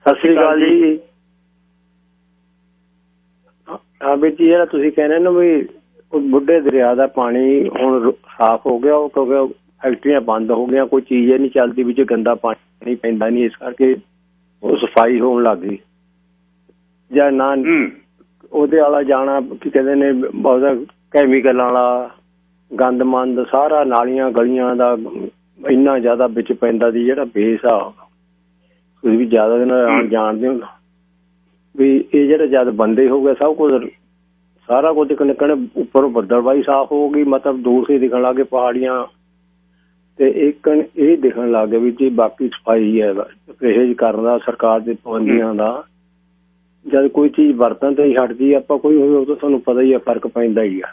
ਸਤਿ ਸ੍ਰੀ ਅਕਾਲ ਜੀ। ਹਾਂ ਵੀਰ ਜੀ, ਜਿਹੜਾ ਤੁਸੀਂ ਕਹਿੰਦੇ ਨਾ ਵੀ ਬੁੱਢੇ ਦਰਿਆ ਦਾ ਪਾਣੀ ਹੁਣ ਸਾਫ਼ ਹੋ ਗਿਆ, ਉਹ ਕਿਉਂਕਿ ਫੈਕਟਰੀਆਂ ਬੰਦ ਹੋ ਗਈਆਂ, ਕੋਈ ਚੀਜ਼ ਨਹੀਂ ਚੱਲਦੀ, ਵਿੱਚ ਗੰਦਾ ਪਾਣੀ ਪੈਂਦਾ ਨਹੀਂ, ਇਸ ਕਰਕੇ ਉਹ ਸਫਾਈ ਹੋਣ ਲੱਗ ਗਈ। ਜਾਂ ਨਾ ਉਹਦੇ ਵਾਲਾ ਜਾਣਾ, ਕੀ ਕਹਿੰਦੇ ਨੇ, ਬਹੁਤਾ ਕੈਮੀਕਲ ਵਾਲਾ ਗੰਦ ਮੰਦ ਸਾਰਾ ਨਾਲੀਆਂ ਗਲੀਆਂ ਦਾ ਇੰਨਾ ਜ਼ਿਆਦਾ ਵਿੱਚ ਪੈਂਦਾ ਸੀ, ਜਿਹੜਾ ਬੇਸ ਆ ਤੁਸੀਂ ਵੀ ਜ਼ਿਆਦਾ ਦਿਨ ਜਾਣਦੇ ਹੋ ਵੀ ਇਹ ਜਿਹੜਾ ਜਦ ਬੰਦੇ ਹੋ ਗਏ ਸਭ ਕੁਝ, ਸਾਰਾ ਕੁਝ ਨਿਕਲਣੇ ਉੱਪਰੋਂ ਬੱਦਲਬਾਈ ਸਾਫ਼ ਹੋ ਗਈ, ਮਤਲਬ ਦੂਰ ਸੇ ਦਿਖਣ ਲੱਗ ਗਏ ਪਹਾੜੀਆਂ, ਤੇ ਇੱਕ ਇਹ ਦਿਖਣ ਲੱਗ ਗਿਆ ਵੀ ਜੀ ਬਾਕੀ ਸਫਾਈ ਹੈ ਪਰਹੇਜ਼ ਕਰਨ ਦਾ, ਸਰਕਾਰ ਦੇ ਪਾਬੰਦੀਆਂ ਦਾ। ਜਦ ਕੋਈ ਚੀਜ਼ ਵਰਤਣ ਤੇ ਹੀ ਹਟਦੀ ਆਪਾਂ ਕੋਈ ਹੋਵੇ, ਉਹ ਤਾਂ ਤੁਹਾਨੂੰ ਪਤਾ ਹੀ ਆ, ਫਰਕ ਪੈਂਦਾ ਹੀ ਆ।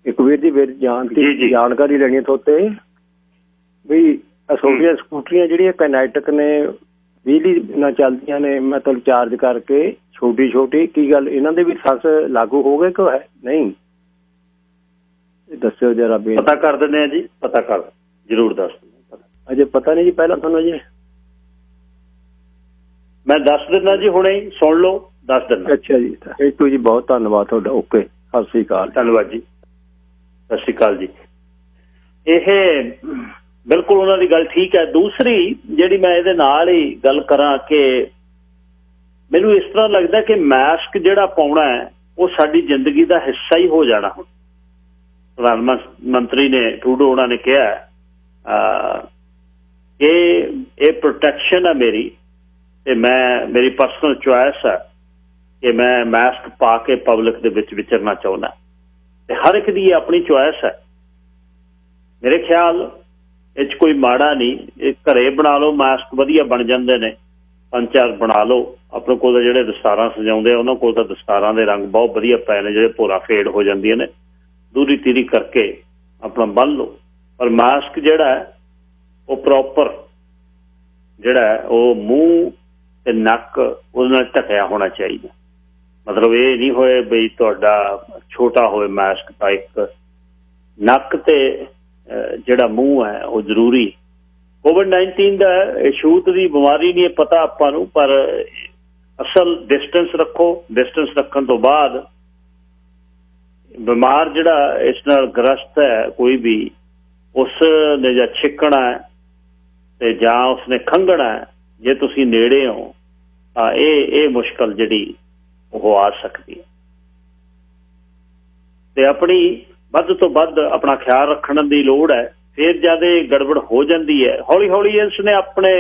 ਇੱਕ ਵੀਰ ਜੀ ਜਾਣਕਾਰੀ ਲੈਣੀ ਥੋਤੇ ਵੀ ਛੋਟੀਆਂ ਸਕੂਟਰੀਆਂ ਜਿਹੜੀਆਂ ਕਾਈਨੈਟਿਕ ਨੇ, ਬਿਜਲੀ ਨਾਲ ਚੱਲਦੀਆਂ ਨੇ, ਮਤਲਬ ਚਾਰਜ ਕਰਕੇ ਛੋਟੀ ਕੀ ਗੱਲ ਇਹਨਾਂ ਦੇ ਵੀ ਸੱਸ ਲਾਗੂ ਹੋ ਗਏ ਕਿ ਹੈ ਨਹੀਂ? ਦੱਸਿਓ ਜਰਾ। ਪਤਾ ਕਰ ਦਿੰਦੇ ਆ ਜੀ, ਪਤਾ ਕਰ ਜ਼ਰੂਰ ਦੱਸ ਦਿੰਦੇ। ਅਜੇ ਪਤਾ ਨਹੀਂ ਜੀ, ਪਹਿਲਾਂ ਤੁਹਾਨੂੰ ਅਜੇ ਮੈਂ ਦੱਸ ਦਿੰਦਾ ਜੀ, ਹੁਣੇ ਹੀ ਸੁਣ ਲਓ, ਦੱਸ ਦਿੰਦਾ। ਅੱਛਾ ਜੀ, ਥੈਂਕ ਯੂ ਜੀ, ਬਹੁਤ ਧੰਨਵਾਦ ਤੁਹਾਡਾ। ਓਕੇ, ਸਤਿ ਸ੍ਰੀ ਅਕਾਲ। ਧੰਨਵਾਦ ਜੀ, ਸਤਿ ਸ੍ਰੀ ਅਕਾਲ ਜੀ। ਇਹ ਬਿਲਕੁਲ ਉਹਨਾਂ ਦੀ ਗੱਲ ਠੀਕ ਹੈ। ਦੂਸਰੀ ਜਿਹੜੀ ਮੈਂ ਇਹਦੇ ਨਾਲ ਹੀ ਗੱਲ ਕਰਾਂ ਕਿ ਮੈਨੂੰ ਇਸ ਤਰ੍ਹਾਂ ਲੱਗਦਾ ਕਿ ਮਾਸਕ ਜਿਹੜਾ ਪਾਉਣਾ ਹੈ ਉਹ ਸਾਡੀ ਜ਼ਿੰਦਗੀ ਦਾ ਹਿੱਸਾ ਹੀ ਹੋ ਜਾਣਾ। ਹੁਣ ਪ੍ਰਧਾਨ ਮੰਤਰੀ ਨੇ ਟਰੂਡੋ ਉਹਨਾਂ ਨੇ ਕਿਹਾ ਕਿ ਇਹ ਪ੍ਰੋਟੈਕਸ਼ਨ ਹੈ ਮੇਰੀ, ਤੇ ਮੇਰੀ ਪਰਸਨਲ ਚੁਆਇਸ ਹੈ ਕਿ ਮੈਂ ਮਾਸਕ ਪਾ ਕੇ ਪਬਲਿਕ ਦੇ ਵਿੱਚ ਵਿਚਰਨਾ ਚਾਹੁੰਦਾ, ਤੇ ਹਰ ਇੱਕ ਦੀ ਆਪਣੀ ਚੁਆਇਸ ਹੈ। ਮੇਰੇ ਖਿਆਲ ਇਹ 'ਚ ਕੋਈ ਮਾੜਾ ਨਹੀਂ। ਇਹ ਘਰੇ ਬਣਾ ਲਓ ਮਾਸਕ, ਵਧੀਆ ਬਣ ਜਾਂਦੇ ਨੇ, 5-4 ਬਣਾ ਲਓ। ਆਪਣੇ ਕੋਲ ਜਿਹੜੇ ਦਸਤਾਰਾਂ ਸਜਾਉਂਦੇ ਆ, ਉਹਨਾਂ ਕੋਲ ਤਾਂ ਦਸਤਾਰਾਂ ਦੇ ਰੰਗ ਬਹੁਤ ਵਧੀਆ ਪਏ ਨੇ, ਜਿਹੜੇ ਭੋਰਾ ਫੇਡ ਹੋ ਜਾਂਦੀਆਂ ਨੇ, ਦੂਰੀ ਤੀਰੀ ਕਰਕੇ ਆਪਣਾ ਬੰਨ ਲਓ। ਪਰ ਮਾਸਕ ਜਿਹੜਾ ਹੈ ਉਹ ਪ੍ਰੋਪਰ ਜਿਹੜਾ ਉਹ ਮੂੰਹ ਤੇ ਨੱਕ ਉਹਦੇ ਨਾਲ ਢਕਿਆ ਹੋਣਾ ਚਾਹੀਦਾ। ਮਤਲਬ ਇਹ ਨਹੀਂ ਹੋਏ ਬਈ ਤੁਹਾਡਾ ਛੋਟਾ ਹੋਵੇ ਮਾਸਕ, ਤਾਂ ਇੱਕ ਨੱਕ ਤੇ ਜਿਹੜਾ ਮੂੰਹ ਹੈ ਉਹ ਜ਼ਰੂਰੀ। ਕੋਵਿਡ-19 ਦਾ ਇਹ ਛੂਤ ਦੀ ਬਿਮਾਰੀ ਨਹੀਂ, ਪਤਾ ਆਪਾਂ ਨੂੰ, ਪਰ ਅਸਲ ਡਿਸਟੈਂਸ ਰੱਖੋ। ਡਿਸਟੈਂਸ ਰੱਖਣ ਤੋਂ ਬਾਅਦ ਬਿਮਾਰ ਜਿਹੜਾ ਇਸ ਨਾਲ ਗ੍ਰਸਤ ਹੈ ਕੋਈ ਵੀ, ਉਸ ਨੇ ਜਾਂ ਛਿੱਕਣਾ ਤੇ ਜਾਂ ਉਸਨੇ ਖੰਘਣਾ, ਜੇ ਤੁਸੀਂ ਨੇੜੇ ਹੋ ਤਾਂ ਇਹ ਮੁਸ਼ਕਲ ਜਿਹੜੀ ਉਹ ਆ ਸਕਦੀ ਹੈ। ਤੇ ਆਪਣੀ ਵੱਧ ਤੋਂ ਵੱਧ ਆਪਣਾ ਖਿਆਲ ਰੱਖਣ ਦੀ ਲੋੜ ਹੈ। ਫਿਰ ਜਦ ਇਹ ਗੜਬੜ ਹੋ ਜਾਂਦੀ ਹੈ, ਹੌਲੀ ਹੌਲੀ ਇਸ ਨੇ ਆਪਣੇ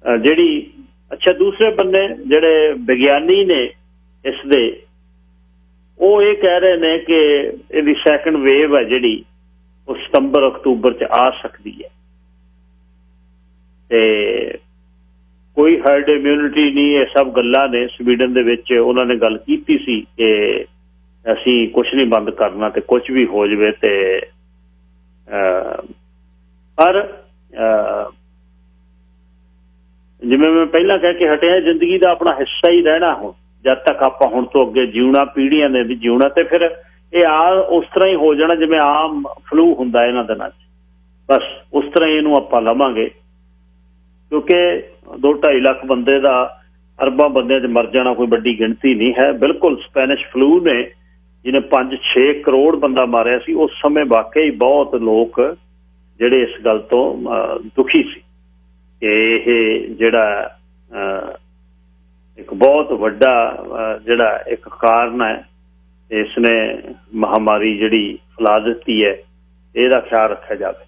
ਜਿਹੜੀ ਅੱਛਾ ਦੂਸਰੇ ਬੰਨੇ ਜਿਹੜੇ ਵਿਗਿਆਨੀ ਨੇ ਇਸ ਦੇ, ਉਹ ਇਹ ਕਹਿ ਰਹੇ ਨੇ ਕਿ ਇਹਦੀ ਸੈਕੰਡ ਵੇਵ ਹੈ ਜਿਹੜੀ ਉਹ ਸਤੰਬਰ ਅਕਤੂਬਰ 'ਚ ਆ ਸਕਦੀ ਹੈ। ਤੇ ਕੋਈ ਹਰਡ ਇਮਿਊਨਿਟੀ ਨਹੀਂ, ਇਹ ਸਭ ਗੱਲਾਂ ਨੇ। ਸਵੀਡਨ ਦੇ ਵਿੱਚ ਉਹਨਾਂ ਨੇ ਗੱਲ ਕੀਤੀ ਸੀ ਕਿ ਅਸੀਂ ਕੁਛ ਨਹੀਂ ਬੰਦ ਕਰਨਾ ਤੇ ਕੁਛ ਵੀ ਹੋ ਜਾਵੇ। ਤੇ ਪਰ ਜਿਵੇਂ ਮੈਂ ਪਹਿਲਾਂ ਕਹਿ ਕੇ ਹਟਿਆ, ਜ਼ਿੰਦਗੀ ਦਾ ਆਪਣਾ ਹਿੱਸਾ ਹੀ ਰਹਿਣਾ ਹੁਣ, ਜਦ ਤੱਕ ਆਪਾਂ ਹੁਣ ਤੋਂ ਅੱਗੇ ਜਿਉਣਾ, ਪੀੜ੍ਹੀਆਂ ਨੇ ਵੀ ਜਿਉਣਾ। ਤੇ ਫਿਰ ਇਹ ਉਸ ਤਰ੍ਹਾਂ ਹੀ ਹੋ ਜਾਣਾ ਜਿਵੇਂ ਆਮ ਫਲੂ ਹੁੰਦਾ ਇਹਨਾਂ ਦਿਨਾਂ 'ਚ, ਬਸ ਉਸ ਤਰ੍ਹਾਂ ਹੀ ਇਹਨੂੰ ਆਪਾਂ ਲਵਾਂਗੇ। ਕਿਉਂਕਿ 2-2.5 ਲੱਖ ਬੰਦੇ ਦਾ ਅਰਬਾਂ ਬੰਦਿਆਂ 'ਚ ਮਰ ਜਾਣਾ ਕੋਈ ਵੱਡੀ ਗਿਣਤੀ ਨਹੀਂ ਹੈ। ਬਿਲਕੁਲ ਸਪੈਨਿਸ਼ ਫਲੂ ਨੇ ਜਿਹਨੇ 5-6 ਕਰੋੜ ਬੰਦਾ ਮਾਰਿਆ ਸੀ, ਉਸ ਸਮੇਂ ਵਾਕਈ ਬਹੁਤ ਲੋਕ ਜਿਹੜੇ ਇਸ ਗੱਲ ਤੋਂ ਦੁਖੀ ਸੀ ਕਿ ਇਹ ਜਿਹੜਾ ਇੱਕ ਬਹੁਤ ਵੱਡਾ ਜਿਹੜਾ ਇੱਕ ਕਾਰਨ ਹੈ, ਇਸ ਨੇ ਮਹਾਮਾਰੀ ਜਿਹੜੀ ਫੈਲਾ ਦਿੱਤੀ ਹੈ, ਇਹਦਾ ਖਿਆਲ ਰੱਖਿਆ ਜਾਵੇ।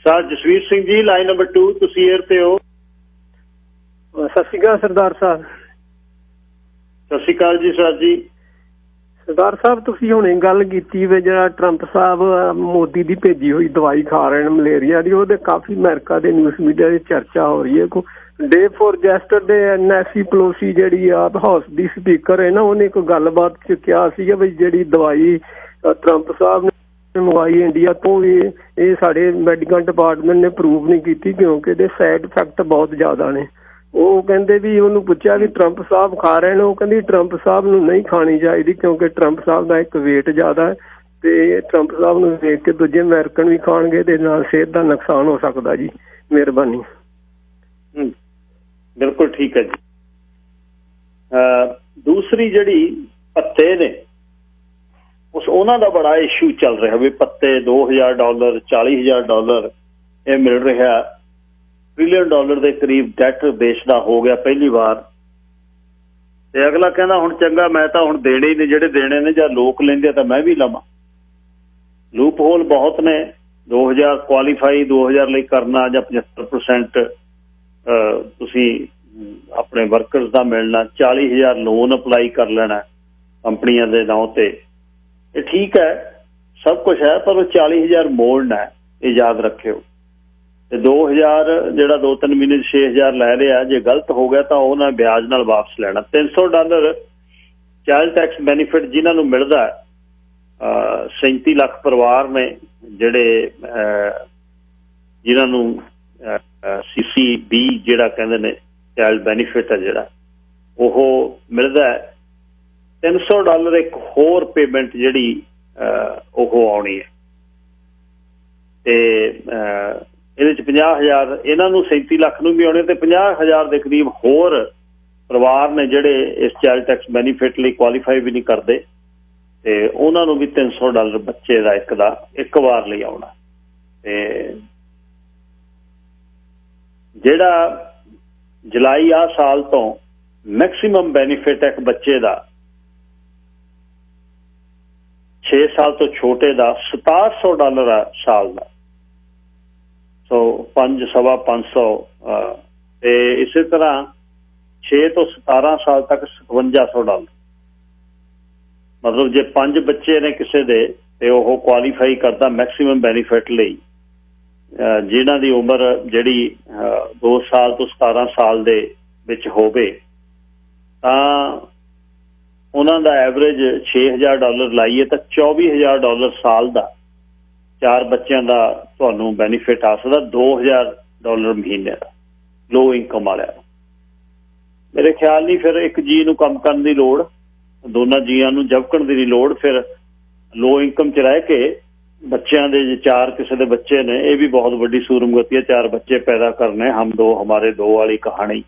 Sir Jasvir Singh ji, line number 2, ਤੁਸੀਂ ਏਅਰ ਤੇ ਹੋ। ਸਤਿ ਸ਼੍ਰੀ ਅਕਾਲ ਸਰਦਾਰ ਸਾਹਿਬ। ਸਤਿ ਸ਼੍ਰੀ ਅਕਾਲ ਜੀ ਸਰ ਜੀ। ਸਰਦਾਰ ਸਾਹਿਬ, ਤੁਸੀਂ ਹੁਣੇ ਗੱਲ ਕੀਤੀ ਵੀ ਜਿਹੜਾ ਟਰੰਪ ਸਾਹਿਬ ਮੋਦੀ ਦੀ ਭੇਜੀ ਹੋਈ ਦਵਾਈ ਖਾ ਰਹੇ ਨੇ ਮਲੇਰੀਆ ਦੀ, ਉਹਦੇ ਕਾਫੀ ਅਮਰੀਕਾ ਦੇ ਨਿਊਜ਼ ਮੀਡੀਆ ਦੀ ਚਰਚਾ ਹੋ ਰਹੀ ਹੈ। ਡੇ ਫੋਰ ਜੈਸਟਰ ਦੇ ਨੈਂਸੀ ਪਲੋਸੀ ਜਿਹੜੀ ਆ ਹਾਊਸ ਦੀ ਸਪੀਕਰ ਹੈ ਨਾ, ਉਹਨੇ ਇੱਕ ਗੱਲਬਾਤ 'ਚ ਕਿਹਾ ਸੀਗਾ ਵੀ ਜਿਹੜੀ ਦਵਾਈ ਟਰੰਪ ਸਾਹਿਬ ਨੇ ਮੰਗਵਾਈ ਇੰਡੀਆ ਤੋਂ, ਇਹ ਸਾਡੇ ਮੈਡੀਕਲ ਡਿਪਾਰਟਮੈਂਟ ਨੇ ਪ੍ਰੂਵ ਨਹੀਂ ਕੀਤੀ ਕਿਉਂਕਿ ਇਹਦੇ ਸਾਈਡ ਇਫੈਕਟ ਬਹੁਤ ਜ਼ਿਆਦਾ ਨੇ। ਉਹ ਕਹਿੰਦੇ ਵੀ ਉਹਨੂੰ ਪੁੱਛਿਆ ਵੀ ਟਰੰਪ ਸਾਹਿਬ ਖਾ ਰਹੇ ਨੇ, ਉਹ ਕਹਿੰਦੀ ਟਰੰਪ ਸਾਹਿਬ ਨੂੰ ਨਹੀਂ ਖਾਣੀ ਚਾਹੀਦੀ ਕਿਉਂਕਿ ਟਰੰਪ ਸਾਹਿਬ ਦਾ ਇੱਕ ਵੇਟ ਜ਼ਿਆਦਾ ਹੈ ਤੇ ਟਰੰਪ ਸਾਹਿਬ ਨੂੰ ਦੇਖ ਕੇ ਦੂਜੇ ਅਮਰੀਕਨ ਵੀ ਖਾਣਗੇ ਤੇ ਨਾਲ ਸਿਹਤ ਦਾ ਨੁਕਸਾਨ ਹੋ ਸਕਦਾ ਜੀ। ਮਿਹਰਬਾਨੀ। ਬਿਲਕੁਲ ਠੀਕ ਹੈ ਜੀ। ਦੂਸਰੀ ਜਿਹੜੀ ਪੱਤੇ ਨੇ, ਉਹਨਾਂ ਦਾ ਬੜਾ ਇਸ਼ੂ ਚੱਲ ਰਿਹਾ ਵੀ ਪੱਤੇ $2,000 $40,000 ਇਹ ਮਿਲ ਰਿਹਾ। $1 ਟ੍ਰਿਲੀਅਨ ਦੇ ਕਰੀਬ ਡੈਟ ਦੇਸ਼ ਦਾ ਹੋ ਗਿਆ ਪਹਿਲੀ ਵਾਰ। ਤੇ ਅਗਲਾ ਕਹਿੰਦਾ ਹੁਣ ਚੰਗਾ, ਮੈਂ ਤਾਂ ਹੁਣ ਦੇਣੇ ਹੀ ਨੇ, ਜਿਹੜੇ ਦੇਣੇ ਨੇ ਜਾਂ ਲੋਕ ਲੈਂਦੇ ਤਾਂ ਮੈਂ ਵੀ ਲਵਾਂ। ਲੂਪ ਹੋਲ ਬਹੁਤ ਨੇ। 2000 ਕੁਆਲੀਫਾਈ 2000 ਲਈ ਕਰਨਾ ਜਾਂ 75% ਤੁਸੀਂ ਆਪਣੇ ਵਰਕਰਸ ਦਾ ਮਿਲਣਾ, 40,000 ਲੋਨ ਅਪਲਾਈ ਕਰ ਲੈਣਾ ਕੰਪਨੀਆਂ ਦੇ ਨਾਂ ਤੇ। ਇਹ ਠੀਕ ਹੈ, ਸਭ ਕੁਛ ਹੈ, ਪਰ ਉਹ 40,000 ਮੋੜਨਾ ਹੈ, ਇਹ ਯਾਦ ਰੱਖਿਓ। ਤੇ 2000 ਜਿਹੜਾ 2-3 ਮਹੀਨੇ 6,000 ਲੈ ਰਿਹਾ, ਜੇ ਗਲਤ ਹੋ ਗਿਆ ਤਾਂ ਉਹਨਾਂ ਵਿਆਜ ਨਾਲ ਵਾਪਸ ਲੈਣਾ। $300 ਚਾਈਲਡ ਟੈਕਸ ਬੈਨੀਫਿਟ ਜਿਨ੍ਹਾਂ ਨੂੰ ਮਿਲਦਾ, 37 ਲੱਖ ਪਰਿਵਾਰ ਨੇ ਜਿਹੜੇ ਜਿਨ੍ਹਾਂ ਨੂੰ CCB ਜਿਹੜਾ ਕਹਿੰਦੇ ਨੇ ਚਾਈਲਡ ਬੈਨੀਫਿਟ ਹੈ ਜਿਹੜਾ, ਉਹ ਮਿਲਦਾ। $300 ਇੱਕ ਹੋਰ ਪੇਮੈਂਟ ਜਿਹੜੀ ਉਹ ਆਉਣੀ ਹੈ। ਤੇ ਇਹਦੇ 'ਚ 50,000 ਇਹਨਾਂ ਨੂੰ, 37 ਲੱਖ ਨੂੰ ਵੀ ਆਉਣੇ ਤੇ 50,000 ਦੇ ਕਰੀਬ ਹੋਰ ਪਰਿਵਾਰ ਨੇ ਜਿਹੜੇ ਇਸ ਚਾਈਲਡ ਟੈਕਸ ਬੈਨੀਫਿਟ ਲਈ ਕੁਆਲੀਫਾਈ ਵੀ ਨਹੀਂ ਕਰਦੇ ਤੇ ਉਹਨਾਂ ਨੂੰ ਵੀ $300 ਬੱਚੇ ਦਾ ਇੱਕ ਵਾਰ ਲਈ ਆਉਣਾ। ਤੇ ਜਿਹੜਾ ਜੁਲਾਈ ਆਹ ਸਾਲ ਤੋਂ ਮੈਕਸੀਮਮ ਬੈਨੀਫਿਟ ਹੈ ਇੱਕ ਬੱਚੇ ਦਾ 6 ਸਾਲ ਤੋਂ ਛੋਟੇ ਦਾ $6700 ਆ ਸਾਲ ਦਾ। ਸੋ 500 ਤੇ ਇਸੇ ਤਰ੍ਹਾਂ 6 ਤੋਂ 17 ਸਾਲ ਤੱਕ $5700। ਮਤਲਬ ਜੇ 5 ਬੱਚੇ ਨੇ ਕਿਸੇ ਦੇ ਤੇ ਉਹ ਕੁਆਲੀਫਾਈ ਕਰਦਾ ਮੈਕਸੀਮਮ ਬੈਨੀਫਿਟ ਲਈ। ਜਿਨ੍ਹਾਂ ਦੀ ਉਮਰ ਜਿਹੜੀ 2 ਸਾਲ ਤੋਂ 17 ਸਾਲ ਦੇ ਵਿੱਚ ਹੋਵੇ ਤਾਂ ਉਹਨਾਂ ਦਾ ਐਵਰੇਜ $6,000 ਲਾਈਏ ਤਾਂ $24,000 ਸਾਲ ਦਾ 4 ਬੱਚਿਆਂ ਦਾ ਤੁਹਾਨੂੰ ਬੈਨੀਫਿਟ ਆ ਸਕਦਾ। $2,000 ਮਹੀਨੇ ਦਾ ਲੋ ਇਨਕਮ ਵਾਲਿਆਂ ਨੂੰ। ਮੇਰੇ ਖਿਆਲ ਨਹੀਂ ਫਿਰ ਇੱਕ ਜੀ ਨੂੰ ਕੰਮ ਕਰਨ ਦੀ ਲੋੜ, ਦੋਨਾਂ ਜੀਆਂ ਨੂੰ ਜਵਕਣ ਦੀ ਨਹੀਂ ਲੋੜ। ਫਿਰ ਲੋ ਇਨਕਮ 'ਚ ਰਹਿ ਕੇ ਬੱਚਿਆਂ ਦੇ ਜੇ 4 ਕਿਸੇ ਦੇ ਬੱਚੇ ਨੇ, ਇਹ ਵੀ ਬਹੁਤ ਵੱਡੀ ਸੂਰਮਗਤੀ ਹੈ। 4 ਬੱਚੇ ਪੈਦਾ ਕਰਨੇ, ਹਮ ਦੋ ਹਮਾਰੇ ਦੋ ਵਾਲੀ ਕਹਾਣੀ।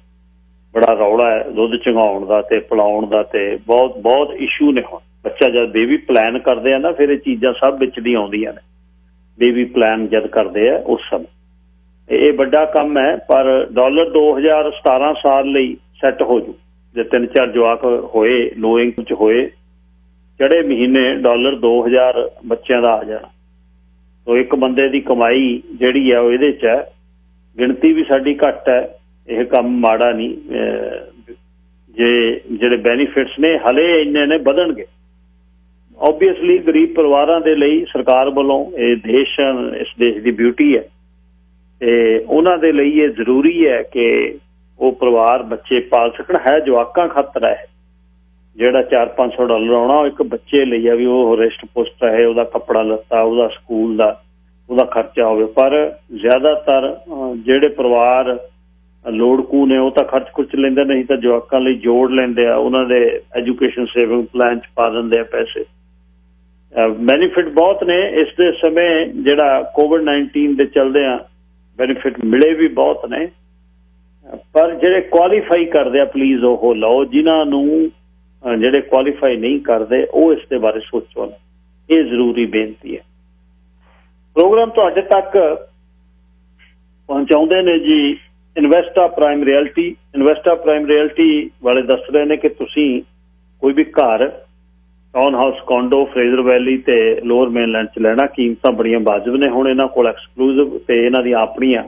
बड़ा रौला है दुध चंगाउण का ते पिलाउण का, ते बहुत बहुत इशू ने। हुण बच्चा जब बेबी प्लान करते हैं ना, फिर ये चीज़ां सब विच दी आउंदियां ने। बेबी प्लान जद करते हैं उस समय ये बड़ा काम है। पर डॉलर 2017 साल लई सैट हो जू, जे 3-4 जवाक होए लो इनकम च होए, चढ़े महीने डॉलर 2000 बच्चों का आ जाना। तो एक बंदे की कमाई जिहड़ी है वो इहदे च है। गिणती भी साडी घट है, यह काम माड़ा नहीं। जे जिहड़े बेनीफिट्स ने हले इन्ने ने वधणगे। ओबीअसली गरीब परिवारों के लिए सरकार वालों ये देश, इस देश की ब्यूटी है, ते उन्हां दे लई ये जरूरी है कि वो परिवार बच्चे पाल सकण। है जवाकां खातर है, जिहड़ा 400-500 डॉलर आउणा एक बच्चे लई है, भी वो रिस्ट पुस्ट रहे, उहदा कपड़ा लत्ता, उहदा स्कूल दा उहदा खर्चा होवे। पर ज़्यादातर जिहड़े परिवार लोड़कू ने वो तो खर्च खुर्च लेंदे, नहीं तो जवाकां लई जोड़ लेंदे आ, उन्हां दे एजुकेशन सेविंग प्लान च पा दिंदे आ पैसे। बेनीफिट बहुत ने इस दे समय, जिहड़ा कोविड-19 दे चलदे आ बेनीफिट मिले भी बहुत ने। पर जिहड़े क्वालीफाई करदे आ प्लीज़ वो लो, जिन्हां नूं जिहड़े क्वालीफाई नहीं करते वो इस दे बारे सोचो ना, ये जरूरी बेनती है। प्रोग्राम तुहाडे तक पहुंचाउंदे ने जी इन्वेस्टा प्राइम रियल्टी। इन्वेस्टा प्राइम रियल्टी वाले दस रहे हैं कि तुसीं कोई भी घर town house condor Fraser valley ते लोअर मेनलैंड च लेना, कीमतां बड़ियां वाजिब ने। हुण इन्हां कोल एक्सक्लूसिव ते इन्हां दी अपणियां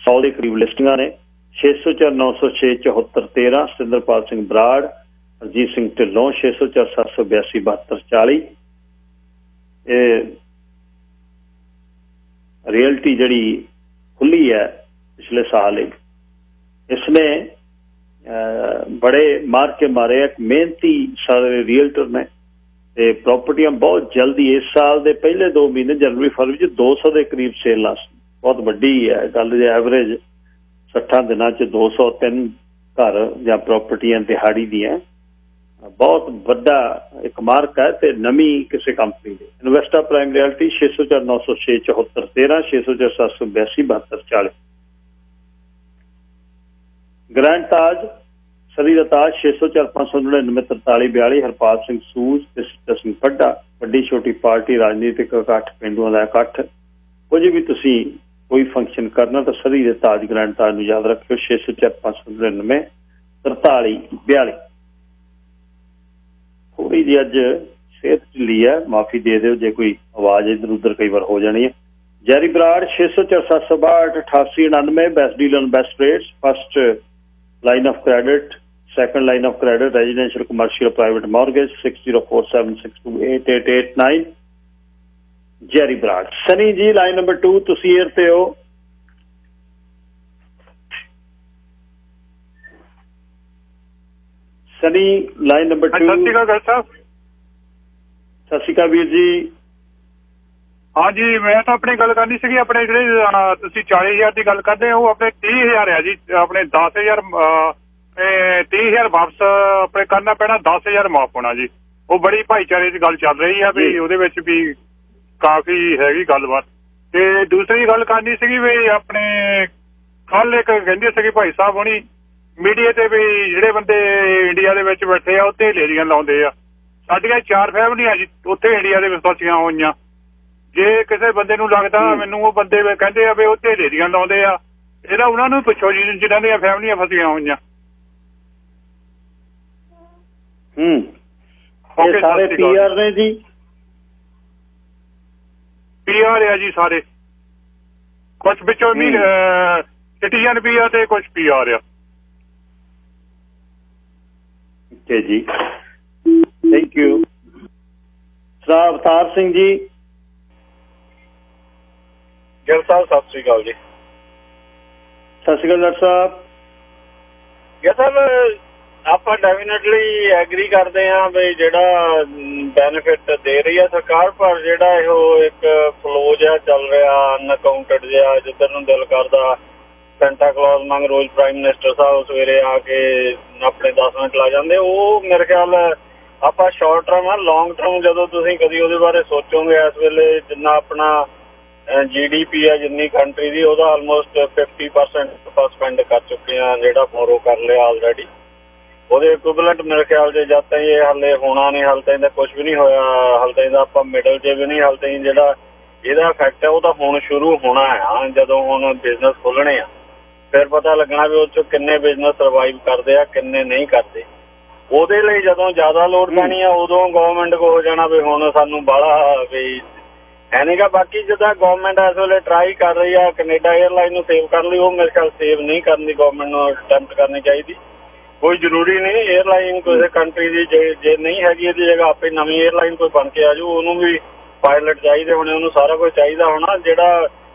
100 ਦੇ करीब लिस्टिंगां ने। 604 906 74 13 ਸਤਿੰਦਰਪਾਲ ਸਿੰਘ ਬਰਾੜ, ਹਰਜੀਤ ਸਿੰਘ ਢਿੱਲੋਂ 604 782 72 40। रियल्टी जड़ी खुली है पिछले साल ही, इसने बड़े मार के मारे, एक मेहनती सारे रियल्टर ने। प्रॉपर्टियां बहुत जल्दी इस साल के पहले 2 महीने जनवरी फरवरी 200 के करीब सेल बहुत वड्डी है गल। एवरेज 60 दिनों च 203 घर या प्रॉपर्टियां दिहाड़ी दियां, बहुत बड़ा एक मार्क है। तो नवी किसी कंपनी की इन्वेस्टा प्राइम रियल्टी 604 906 74 13 604 782 72 40। ग्रैंड ताज सरी दा ताज 604 599 43 42 हरपाल सिंह सूज ते सिद्धा सिंह पड्डा। वड्डी छोटी पार्टी राजनीतिक इकट्ठ पिंडुआं दा इकट्ठ, कुछ भी तुसीं कोई फंक्शन करना तो सरी दे ताज ग्रैंड ताज नूं याद रखियो 604 599 43 42। थोड़ी जी अज सेहत ढिली है, माफी दे दो जे कोई आवाज इधर उधर कई बार हो जानी है। Jerry Brar 604 762 88 99 best deal on best rates. First line of credit, second line of credit, residential commercial private mortgage 6047628889। Jerry Brar. Sunny ji line number 2 तुसी एयर ते हो। Sunny line number 2। Sat Shri अकाल साहब। सत श्री अकाल वीर जी। हाँ जी, मैं तो अपनी गल करनी सी, अपने जिहड़े तुसीं 40,000 की गल करदे हो, अपने 30,000 है जी। अपने 10,000 30,000 वापस अपने करना पैना, 10,000 माफ होना जी। वो बड़ी भाईचारे की गल चल रही है भी, ਉਹਦੇ ਵਿੱਚ भी काफी हैगी गलबात। ते दूसरी गल करनी सी भी अपने कल एक कहंदे सी भाई साहब होनी मीडिया ते भी ਜਿਹੜੇ ਬੰਦੇ ਇੰਡੀਆ ਦੇ ਵਿੱਚ ਬੈਠੇ ਆ ਉੱਥੇ ਲੇਰੀਆਂ ਲਾਉਂਦੇ ਆ। ਸਾਡੀਆਂ 4 ਫੈਮਲੀਆਂ ਜੀ ਉੱਥੇ ਇੰਡੀਆ ਦੇ ਵਿੱਚ ਫਸੀਆਂ ਹੋਈਆਂ। ਜੇ ਕਿਸੇ ਬੰਦੇ ਨੂੰ ਲੱਗਦਾ ਮੈਨੂੰ ਉਹ ਬੰਦੇ ਕਹਿੰਦੇ ਆ ਵੀ ਉੱਥੇ ਲੇਰੀਆਂ ਲਾਉਂਦੇ ਆ, ਇਹਦਾ ਉਹਨਾਂ ਨੂੰ ਪੁੱਛੋ ਜੀ ਜਿਨ੍ਹਾਂ ਦੀਆਂ ਫੈਮਲੀਆਂ ਫਸੀਆਂ ਹੋਈਆਂ। ਇਹ ਸਾਰੇ ਪੀਆਰ ਨੇ ਜੀ? ਪੀਆਰ ਆ ਜੀ ਸਾਰੇ, ਕੁਛ ਵਿੱਚੋਂ ਵੀ ਸਿਟੀਜ਼ਨ ਵੀ ਆ ਤੇ ਕੁਛ ਪੀਆਰ ਆ। ओके जी, thank you. Sir Avtar Singh जी। ਗਿੱਲ ਸਾਹਿਬ ਸਤਿ ਸ੍ਰੀ ਅਕਾਲ ਜੀ। ਸਤਿ ਸ਼੍ਰੀ ਅਕਾਲ ਡਾਕਟਰ ਸਾਹਿਬ। ਗਿੱਲ ਸਾਹਿਬ ਆਪਾਂ ਡੈਫੀਨੇਟਲੀ ਐਗਰੀ ਕਰਦੇ ਹਾਂ ਵੀ ਜਿਹੜਾ ਬੈਨੀਫਿਟ ਦੇ ਰਹੀ ਹੈ ਸਰਕਾਰ, ਪਰ ਜਿਹੜਾ ਇਹੋ ਇੱਕ ਫਲੋ ਜਿਹਾ ਚੱਲ ਰਿਹਾ ਅਨਅਕਾਊਂਟਡ ਜਿਹਾ, ਜਿੱਧਰ ਨੂੰ ਦਿਲ ਕਰਦਾ ਸੈਂਟਾ ਕਲੌਜ਼ ਮੰਗ ਰੋਜ਼ ਪ੍ਰਾਈਮ ਮਿਨਿਸਟਰ ਸਾਹਿਬ ਸਵੇਰੇ ਆ ਕੇ ਆਪਣੇ 10 ਮਿੰਟ ਲਾ ਜਾਂਦੇ, ਉਹ ਮੇਰੇ ਖਿਆਲ ਆਪਾਂ ਸ਼ਾਰਟ ਟਰਮ ਆ। ਲੌਂਗ ਟਰਮ ਜਦੋਂ ਤੁਸੀਂ ਕਦੀ ਉਹਦੇ ਬਾਰੇ ਸੋਚੋਗੇ ਇਸ ਵੇਲੇ ਜਿੰਨਾ ਆਪਣਾ GDP ਆ ਜਿੰਨੀ ਕੰਟਰੀ ਦੀ ਉਹਦਾ ਆਲਮੋਸਟ 50% ਆਪਾਂ ਸਪੈਂਡ ਕਰ ਚੁੱਕੇ ਹਾਂ, ਜਿਹੜਾ ਬੋਰੋ ਕਰ ਲਿਆ ਆਲਰੇਡੀ। ਉਹਦੇ ਇਕੁਇਵਲੈਂਟ ਮੇਰੇ ਖਿਆਲ 'ਚ ਜਦ ਤਾਈਂ ਇਹ ਹਾਲੇ ਹੋਣਾ ਨਹੀਂ, ਹਾਲੇ ਤਾਈਂ ਦਾ ਕੁਛ ਵੀ ਨਹੀਂ ਹੋਇਆ, ਹਾਲੇ ਤਾਈਂ ਦਾ ਆਪਾਂ ਮਿਡਲ 'ਚ ਵੀ ਨਹੀਂ, ਹਾਲੇ ਤਾਈਂ ਜਿਹੜਾ ਇਹਦਾ ਇਫੈਕਟ ਹੈ ਉਹ ਤਾਂ ਹੁਣ ਸ਼ੁਰੂ ਹੋਣਾ ਆ। ਜਦੋਂ ਹੁਣ ਬਿਜ਼ਨਸ ਖੋਲ੍ਹਣੇ ਆ ਫਿਰ ਪਤਾ ਲੱਗਣਾ ਵੀ ਉਹ 'ਚੋਂ ਕਿੰਨੇ ਬਿਜ਼ਨਸ ਸਰਵਾਈਵ ਕਰਦੇ ਆ, ਕਿੰਨੇ ਨਹੀਂ ਕਰਦੇ। ਉਹਦੇ ਲਈ ਜਦੋਂ ਜ਼ਿਆਦਾ ਲੋੜ ਪੈਣੀ ਆ ਉਦੋਂ ਗਵਰਨਮੈਂਟ ਕੋ ਹੋ ਜਾਣਾ ਵੀ ਹੁਣ ਸਾਨੂੰ ਬਾਹਲਾ ਵੀ ਹੈ ਨੀ ਗਾ। ਬਾਕੀ ਜਿੱਦਾਂ ਗਵਰਨਮੈਂਟ ਇਸ ਵੇਲੇ ਟਰਾਈ ਕਰ ਰਹੀ ਆ ਕੈਨੇਡਾ ਏਅਰਲਾਈਨ ਨੂੰ ਸੇਵ ਕਰਨ ਲਈ, ਉਹ ਮੇਰੇ ਖਿਆਲ ਸੇਵ ਨਹੀਂ ਕਰਨੀ, ਗਵਰਨਮੈਂਟ ਨੂੰ ਅਟੈਂਪਟ ਕਰਨੀ ਚਾਹੀਦੀ। ਕੋਈ ਜ਼ਰੂਰੀ ਨਹੀਂ ਏਅਰਲਾਈਨ ਕਿਸੇ ਕੰਟਰੀ ਦੀ ਜੇ ਨਹੀਂ ਹੈਗੀ ਇਹਦੀ ਜਗ੍ਹਾ ਆਪੇ ਨਵੀਂ ਏਅਰਲਾਈਨ ਕੋਈ ਬਣ ਕੇ ਆ ਜਾਊ। ਉਹਨੂੰ ਵੀ ਪਾਇਲਟ ਚਾਹੀਦੇ ਹੋਣੇ, ਉਹਨੂੰ ਸਾਰਾ ਕੁਝ ਚਾਹੀਦਾ ਹੋਣਾ। ਜਿਹੜਾ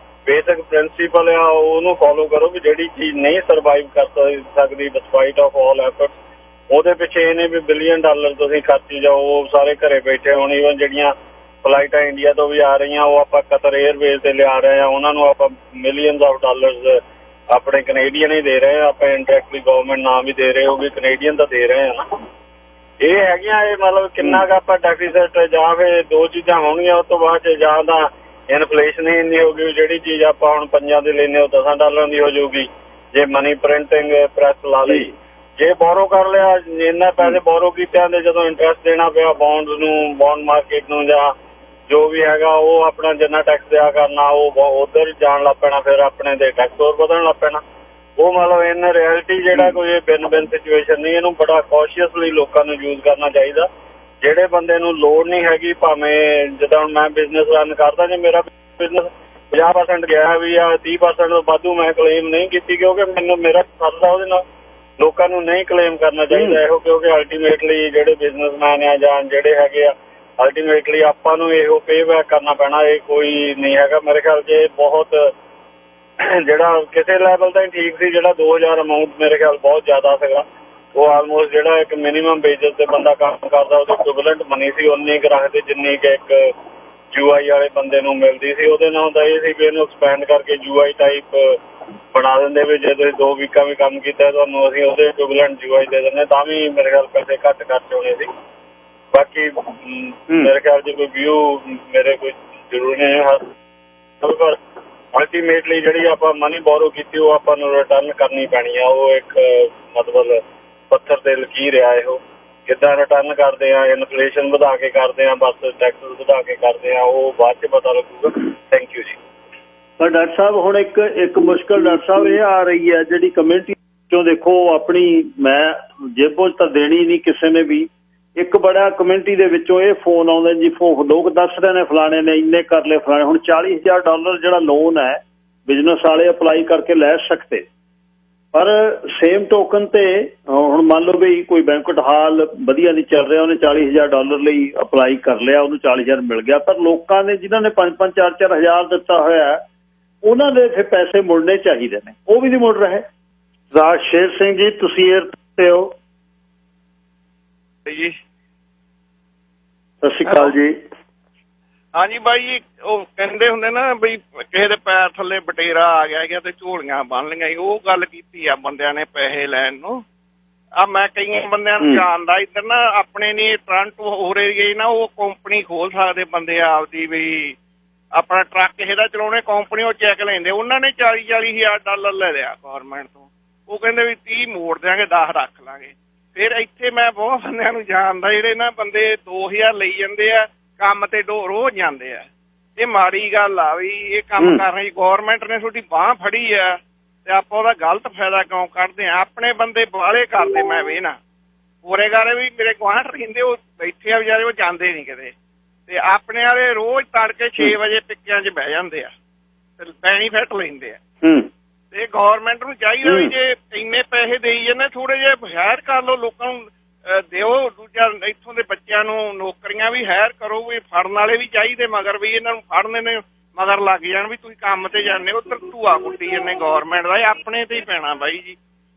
ਬੇਸਿਕ ਪ੍ਰਿੰਸੀਪਲ ਆ ਉਹਨੂੰ ਫੋਲੋ ਕਰੋ ਵੀ ਜਿਹੜੀ ਚੀਜ਼ ਨਹੀਂ ਸਰਵਾਈਵ ਕਰ ਸਕਦੀ ਡਿਸਪਾਈਟ ਆਫ ਆਲ ਐਫਰਟ, ਉਹਦੇ ਪਿੱਛੇ ਇਹਨੇ ਵੀ $1 ਬਿਲੀਅਨ ਤੁਸੀਂ ਖਰਚੀ ਜਾਓ। ਉਹ ਸਾਰੇ ਘਰੇ ਬੈਠੇ ਹੋਣ। ਈਵਨ ਜਿਹੜੀਆਂ ਫਲਾਈਟਾਂ ਇੰਡੀਆ ਤੋਂ ਵੀ ਆ ਰਹੀਆਂ ਉਹ ਆਪਾਂ ਕਤਰ ਏਅਰਵੇਜ਼ 'ਤੇ ਲਿਆ ਰਹੇ ਹਾਂ, ਉਹਨਾਂ ਨੂੰ ਆਪਾਂ ਮਿਲੀਅਨਸ ਆਫ ਡਾਲਰਸ ਆਪਣੇ ਕੈਨੇਡੀਅਨ ਹੀ ਦੇ ਰਹੇ ਹਾਂ। ਆਪਾਂ ਇੰਡਾਇਰੈਕਟਲੀ ਗਵਰਨਮੈਂਟ ਨਾਮ ਵੀ ਦੇ ਰਹੇ, ਉਹ ਵੀ ਕੈਨੇਡੀਅਨ ਤਾਂ ਦੇ ਰਹੇ ਹਾਂ ਨਾ। ਇਹ ਹੈਗੀਆਂ ਇਹ ਮਤਲਬ ਕਿੰਨਾ ਕੁ ਆਪਾਂ ਡੈਫੀਸਿਟ ਜਾਂ ਫਿਰ ਦੋ ਚੀਜ਼ਾਂ ਹੋਣਗੀਆਂ। ਉਸ ਤੋਂ ਬਾਅਦ 'ਚ ਜਾਂ ਤਾਂ ਇਨਫਲੇਸ਼ਨ ਹੀ ਇੰਨੀ ਹੋ ਗਈ, ਜਿਹੜੀ ਚੀਜ਼ ਆਪਾਂ ਹੁਣ ਪੰਜਾਂ ਦੇ ਲੈਂਦੇ ਉਹ $10 ਦੀ ਹੋ ਜਾਊਗੀ ਜੇ ਮਨੀ ਪ੍ਰਿੰਟਿੰਗ ਪ੍ਰੈਸ ਲਾ ਲਈ। ਜੇ ਬੋਰੋ ਕਰ ਲਿਆ, ਇੰਨਾ ਪੈਸੇ ਬੋਰੋ ਕੀਤਿਆਂ ਦੇ ਜਦੋਂ ਇੰਟਰਸਟ ਦੇਣਾ ਪਿਆ ਬੌਂਡਸ ਨੂੰ, ਬੌਂਡ ਮਾਰਕੀਟ ਨੂੰ, ਜਾਂ ਜੋ ਵੀ ਹੈਗਾ ਉਹ ਆਪਣਾ ਜਿੰਨਾ ਟੈਕਸ ਦਿਆ ਕਰਨਾ ਉਹ ਉੱਧਰ ਜਾਣ ਲੱਗ ਪੈਣਾ। ਫਿਰ ਆਪਣੇ ਦੇ ਟੈਕਸ ਹੋਰ ਵਧਣ ਲੱਗ ਪੈਣਾ। ਉਹ ਮਤਲਬ ਇਨ ਰਿਐਲਿਟੀ ਜਿਹੜਾ ਕੋਈ ਬਿਨ ਸਿਚੁਏਸ਼ਨ ਨਹੀਂ, ਇਹਨੂੰ ਬੜਾ ਕੌਸ਼ੀਅਸਲੀ ਲੋਕਾਂ ਨੂੰ ਯੂਜ਼ ਕਰਨਾ ਚਾਹੀਦਾ। ਜਿਹੜੇ ਬੰਦੇ ਨੂੰ ਲੋੜ ਨਹੀਂ ਹੈਗੀ, ਭਾਵੇਂ ਜਿੱਦਾਂ ਹੁਣ ਮੈਂ ਬਿਜ਼ਨਸ ਰਨ ਕਰਦਾ, ਜੇ ਮੇਰਾ ਬਿਜ਼ਨਸ 50% ਗਿਆ ਵੀ ਆ 30% ਤੋਂ ਵਾਧੂ ਮੈਂ ਕਲੇਮ ਨਹੀਂ ਕੀਤੀ ਕਿਉਂਕਿ ਮੈਨੂੰ ਮੇਰਾ ਸਰਦਾ ਉਹਦੇ ਨਾਲ। ਲੋਕਾਂ ਨੂੰ ਨਹੀਂ ਕਲੇਮ ਕਰਨਾ ਚਾਹੀਦਾ ਇਹੋ, ਕਿਉਂਕਿ ਅਲਟੀਮੇਟਲੀ ਜਿਹੜੇ ਬਿਜ਼ਨਸਮੈਨ ਆ ਜਾਂ ਜਿਹੜੇ ਹੈਗੇ ਆ ਅਲਟੀਮੇਟਲੀ ਆਪਾਂ ਨੂੰ ਇਹੋ ਪੇ ਬੈਕ ਕਰਨਾ ਪੈਣਾ। ਇਹ ਕੋਈ ਨਹੀਂ ਹੈਗਾ ਮੇਰੇ ਖਿਆਲ 'ਚ। ਇਹ ਬਹੁਤ ਜਿਹੜਾ ਕਿਸੇ ਲੈਵਲ ਤਾਂ ਠੀਕ ਸੀ, ਜਿਹੜਾ 2000 ਅਮਾਊਂਟ ਮੇਰੇ ਖਿਆਲ ਬਹੁਤ ਜ਼ਿਆਦਾ ਸੀਗਾ। ਉਹ ਆਲਮੋਸਟ ਜਿਹੜਾ ਇੱਕ ਮਿਨੀਮਮ ਵੇਜਸ 'ਤੇ ਬੰਦਾ ਕੰਮ ਕਰਦਾ ਉਹਦੇ ਇਕੁਇਵਲੈਂਟ ਮਨੀ ਸੀ, ਉਨੀ ਕੁ ਰੱਖਦੇ ਜਿੰਨੀ ਕਿ ਇੱਕ UI ਵਾਲੇ ਬੰਦੇ ਨੂੰ ਮਿਲਦੀ ਸੀ। ਉਹਦੇ ਨਾਲ ਤਾਂ ਇਹ ਸੀ ਵੀ ਇਹਨੂੰ ਐਕਸਪੈਂਡ ਕਰਕੇ UI ਟਾਈਪ ਬਣਾ ਦਿੰਦੇ ਵੀ ਜੇ ਤੁਸੀਂ 2 ਵੀਕਾਂ ਵੀ ਕੰਮ ਕੀਤਾ ਤੁਹਾਨੂੰ ਅਸੀਂ ਉਹਦੇ ਇਕੁਇਵਲੈਂਟ UI ਦੇ ਦਿੰਦੇ, ਤਾਂ ਵੀ ਮੇਰੇ ਖਿਆਲ ਪੈਸੇ ਘੱਟ ਖਰਚ ਹੋਣੇ ਸੀ। ਬਾਕੀ ਮੇਰੇ ਖਿਆਲ 'ਚ ਕੋਈ ਵਿਊ ਮੇਰੇ ਕੋਈ ਜ਼ਰੂਰੀ ਨਹੀਂ ਹੈ, ਪਰ ਅਲਟੀਮੇਟਲੀ ਜਿਹੜੀ ਆਪਾਂ ਮਨੀ ਬੋਰੋ ਕੀਤੀ ਉਹ ਆਪਾਂ ਨੂੰ ਰਿਟਰਨ ਕਰਨੀ ਪੈਣੀ ਆ। ਉਹ ਇੱਕ ਮਤਲਬ ਪੱਥਰ 'ਤੇ ਲਕੀਰ ਆ। ਇਹੋ ਕਿੱਦਾਂ ਰਿਟਰਨ ਕਰਦੇ ਆ, ਇਨਫਲੇਸ਼ਨ ਵਧਾ ਕੇ ਕਰਦੇ ਆ, ਬਸ ਟੈਕਸ ਵਧਾ ਕੇ ਕਰਦੇ ਆ, ਉਹ ਬਾਅਦ 'ਚ ਪਤਾ ਲੱਗੂਗਾ। ਥੈਂਕ ਯੂ ਜੀ। ਪਰ ਡਾਕਟਰ ਸਾਹਿਬ ਹੁਣ ਇੱਕ ਮੁਸ਼ਕਲ ਡਾਕਟਰ ਸਾਹਿਬ ਇਹ ਆ ਰਹੀ ਹੈ ਜਿਹੜੀ ਕਮਿਊਨਿਟੀ 'ਚੋਂ ਦੇਖੋ ਆਪਣੀ ਮੈਂ ਜੇਬੋਂ 'ਚ ਤਾਂ ਦੇਣੀ ਨਹੀਂ ਕਿਸੇ ਨੇ ਵੀ। ਇੱਕ ਬੜਾ ਕਮਿਊਨਿਟੀ ਦੇ ਵਿੱਚੋਂ ਇਹ ਫੋਨ ਆਉਂਦੇ ਜੀ, ਲੋਕ ਦੱਸ ਰਹੇ ਨੇ ਫਲਾਣੇ ਨੇ ਇੰਨੇ ਕਰ ਲਏ ਫਲਾਣੇ। ਹੁਣ $40,000 ਜਿਹੜਾ ਲੋਨ ਹੈ ਬਿਜ਼ਨਸ ਵਾਲੇ ਅਪਲਾਈ ਕਰਕੇ ਲੈ ਸਕਦੇ, ਪਰ ਸੇਮ ਟੋਕਨ ਤੇ ਹੁਣ ਮੰਨ ਲਓ ਵੀ ਕੋਈ ਬੈਂਕਟ ਹਾਲ ਵਧੀਆ ਨਹੀਂ ਚੱਲ ਰਿਹਾ, ਉਹਨੇ $40,000 ਲਈ ਅਪਲਾਈ ਕਰ ਲਿਆ, ਉਹਨੂੰ 40,000 ਮਿਲ ਗਿਆ। ਪਰ ਲੋਕਾਂ ਨੇ ਜਿਨ੍ਹਾਂ ਨੇ 5-5, 4-4 ਹਜ਼ਾਰ ਦਿੱਤਾ ਹੋਇਆ ਉਹਨਾਂ ਦੇ ਫਿਰ ਪੈਸੇ ਮੁੜਨੇ ਚਾਹੀਦੇ ਨੇ, ਉਹ ਵੀ ਨਹੀਂ ਮੁੜ ਰਹੇ। ਰਾਜ ਸ਼ੇਰ ਸਿੰਘ ਜੀ ਤੁਸੀਂ ਏਅਰ ਤੇ ਹੋ ਜੀ। ਸਤਿ ਸ਼੍ਰੀ ਅਕਾਲ ਜੀ। ਹਾਂਜੀ ਬਾਈ ਜੀ, ਉਹ ਕਹਿੰਦੇ ਹੁੰਦੇ ਨਾ ਬਈ ਕਿਸੇ ਦੇ ਪੈਰ ਥੱਲੇ ਬਟੇਰਾ ਆ ਗਿਆ ਤੇ ਝੋਲੀਆਂ ਬੰਨ ਲਈਆਂ। ਉਹ ਗੱਲ ਕੀਤੀ ਆ ਬੰਦਿਆਂ ਨੇ ਪੈਸੇ ਲੈਣ ਨੂੰ। ਆ ਮੈਂ ਕਈਆਂ ਬੰਦਿਆਂ ਨੂੰ ਜਾਣਦਾ ਇੱਧਰ ਨਾ, ਆਪਣੇ ਨਹੀਂ ਟੋਰਾਂਟੋ ਹੋਰ ਏਰੀਏ ਨਾ, ਉਹ ਕੰਪਨੀ ਖੋਲ ਸਕਦੇ ਬੰਦੇ ਆਪਦੀ ਵੀ ਆਪਣਾ ਟਰੱਕ ਕਿਸੇ ਦਾ ਚਲਾਉਣੇ, ਕੰਪਨੀ ਉਹ ਚੈੱਕ ਲੈਂਦੇ। ਉਹਨਾਂ ਨੇ $40,000 ਲੈ ਲਿਆ ਗੌਰਮੈਂਟ ਤੋਂ। ਉਹ ਕਹਿੰਦੇ ਵੀ 30 ਮੋੜ ਦਿਆਂਗੇ, 10 ਰੱਖ ਲਾਂਗੇ। ਫਿਰ ਇੱਥੇ ਮੈਂ ਬਹੁਤ ਬੰਦਿਆਂ ਨੂੰ ਜਾਣਦਾ ਜਿਹੜੇ ਨਾ ਬੰਦੇ 2000 ਲਈ ਜਾਂਦੇ ਆ, ਕੰਮ ਤੇ ਰੋਜ਼ ਜਾਂਦੇ ਆ। ਇਹ ਮਾੜੀ ਗੱਲ ਆ ਵੀ ਇਹ ਕੰਮ ਕਰ ਰਹੀ ਗੌਰਮੈਂਟ ਨੇ ਤੁਹਾਡੀ ਬਾਂਹ ਫੜੀ ਆ ਤੇ ਆਪਾਂ ਉਹਦਾ ਗਲਤ ਫਾਇਦਾ ਕਿਉਂ ਕੱਢਦੇ ਆ। ਆਪਣੇ ਬੰਦੇ ਬਾਹਲੇ ਕਰਦੇ, ਮੈਂ ਵੀ ਨਾ ਪੂਰੇ ਗਾਰੇ ਵੀ ਮੇਰੇ ਗੁਆਂਢ ਰਹਿੰਦੇ ਉਹ ਬੈਠੇ ਆ ਵਿਚਾਰੇ, ਉਹ ਜਾਂਦੇ ਨਹੀਂ ਕਿਤੇ। ਤੇ ਆਪਣੇ ਵਾਲੇ ਰੋਜ਼ ਤੜਕੇ 6 ਵਜੇ ਪਿੱਕਿਆਂ 'ਚ ਬਹਿ ਜਾਂਦੇ ਆ ਤੇ ਬੈਨੀਫਿਟ ਲੈਂਦੇ ਆ। ਤੇ ਗੌਰਮੈਂਟ ਨੂੰ ਚਾਹੀਦਾ ਵੀ ਜੇ ਇੰਨੇ ਪੈਸੇ ਦੇਈ ਜਾਂਦੇ ਥੋੜੇ ਜਿਹੇ ਹਾਇਰ ਕਰ ਲਓ, ਲੋਕਾਂ ਨੂੰ ਦਿਓ। ਦੂਜਾ ਇੱਥੋਂ ਦੇ ਬੱਚਿਆਂ ਨੂੰ ਨੌਕਰੀਆਂ ਵੀ ਹਾਇਰ ਕਰੋ। ਵੀ ਫੜਨ ਵਾਲੇ ਵੀ ਚਾਹੀਦੇ ਮਗਰ ਵੀ ਇਹਨਾਂ ਨੂੰ ਫੜਨੇ ਨੇ ਮਗਰ ਲੱਗ ਜਾਣ ਵੀ ਤੁਸੀਂ ਕੰਮ ਤੇ ਜਾਂਦੇ ਹੋ, ਉੱਧਰ ਧੂਆ ਕੁੱਟੀ ਜਾਂਦੇ ਗੌਰਮੈਂਟ ਦਾ। ਇਹ ਆਪਣੇ ਤੇ ਹੀ ਪੈਣਾ ਬਾਈ ਜੀ।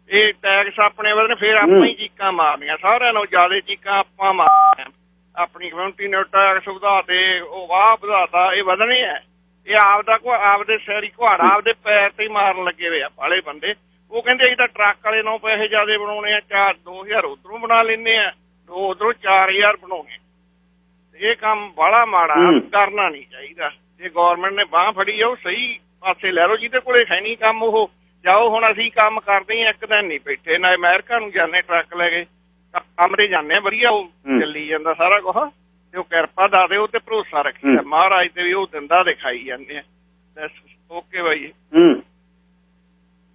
ਇਹ ਟੈਕਸ ਆਪਣੇ ਵਧਣੇ, ਫਿਰ ਆਪਾਂ ਹੀ ਚੀਕਾਂ ਮਾਰਨੀਆਂ। ਸਾਰਿਆਂ ਨਾਲੋਂ ਜ਼ਿਆਦਾ ਚੀਕਾਂ ਆਪਾਂ ਮਾਰਨੀਆਂ। ਆਪਣੀ ਕਮਿਊਨਿਟੀ ਨੇ ਟੈਕਸ ਵਧਾ ਤੇ ਉਹ ਵਾਹ ਵਧਾਤਾ, ਇਹ ਵਧਣੇ ਹੈ। ਇਹ ਆਪਦੇ ਸ਼ਹਿਰੀ ਘੁਆੜਾ ਆਪਦੇ ਪੈਰ ਤੇ ਹੀ ਮਾਰਨ ਲੱਗੇ ਹੋਏ ਆ ਬਾਹਲੇ ਬੰਦੇ। ਉਹ ਕਹਿੰਦੇ ਅਸੀਂ ਤਾਂ ਟਰੱਕ ਵਾਲੇ ਨੂੰ ਪੈਸੇ ਜ਼ਿਆਦਾ ਬਣਾਉਣੇ ਆ, 2,000 ਉੱਧਰੋਂ ਬਣਾ ਲੈਂਦੇ ਆ, ਉੱਧਰੋਂ 4,000 ਬਣਾਉਣੇ। ਇਹ ਕੰਮ ਬਾਹਲਾ ਮਾੜਾ, ਕਰਨਾ ਨਹੀਂ ਚਾਹੀਦਾ। ਜੇ ਗੌਰਮੈਂਟ ਨੇ ਬਾਂਹ ਫੜੀ ਆ ਉਹ ਸਹੀ ਪਾਸੇ ਲੈ ਲਓ। ਜਿਹਦੇ ਕੋਲੇ ਹੈ ਨਹੀਂ ਕੰਮ ਉਹ ਜਾਓ। ਹੁਣ ਅਸੀਂ ਕੰਮ ਕਰਦੇ ਹਾਂ, ਇੱਕ ਦਿਨ ਨਹੀਂ ਬੈਠੇ ਨਾ ਅਮਰੀਕਾ ਨੂੰ ਜਾਂਦੇ ਟਰੱਕ ਲੈ ਕੇ, ਕੰਮ ਤੇ ਜਾਂਦੇ ਹਾਂ, ਵਧੀਆ ਉਹ ਚੱਲੀ ਜਾਂਦਾ ਸਾਰਾ ਕੁਛ। ਤੇ ਉਹ ਕਿਰਪਾ ਦੱਸਦੇ ਉਹ ਤੇ ਭਰੋਸਾ ਰੱਖੀਦਾ ਮਹਾਰਾਜ ਤੇ ਵੀ, ਉਹ ਦਿੰਦਾ ਦਿਖਾਈ ਜਾਂਦੇ ਆ। ਓਕੇ ਬਾਈ ਜੀ।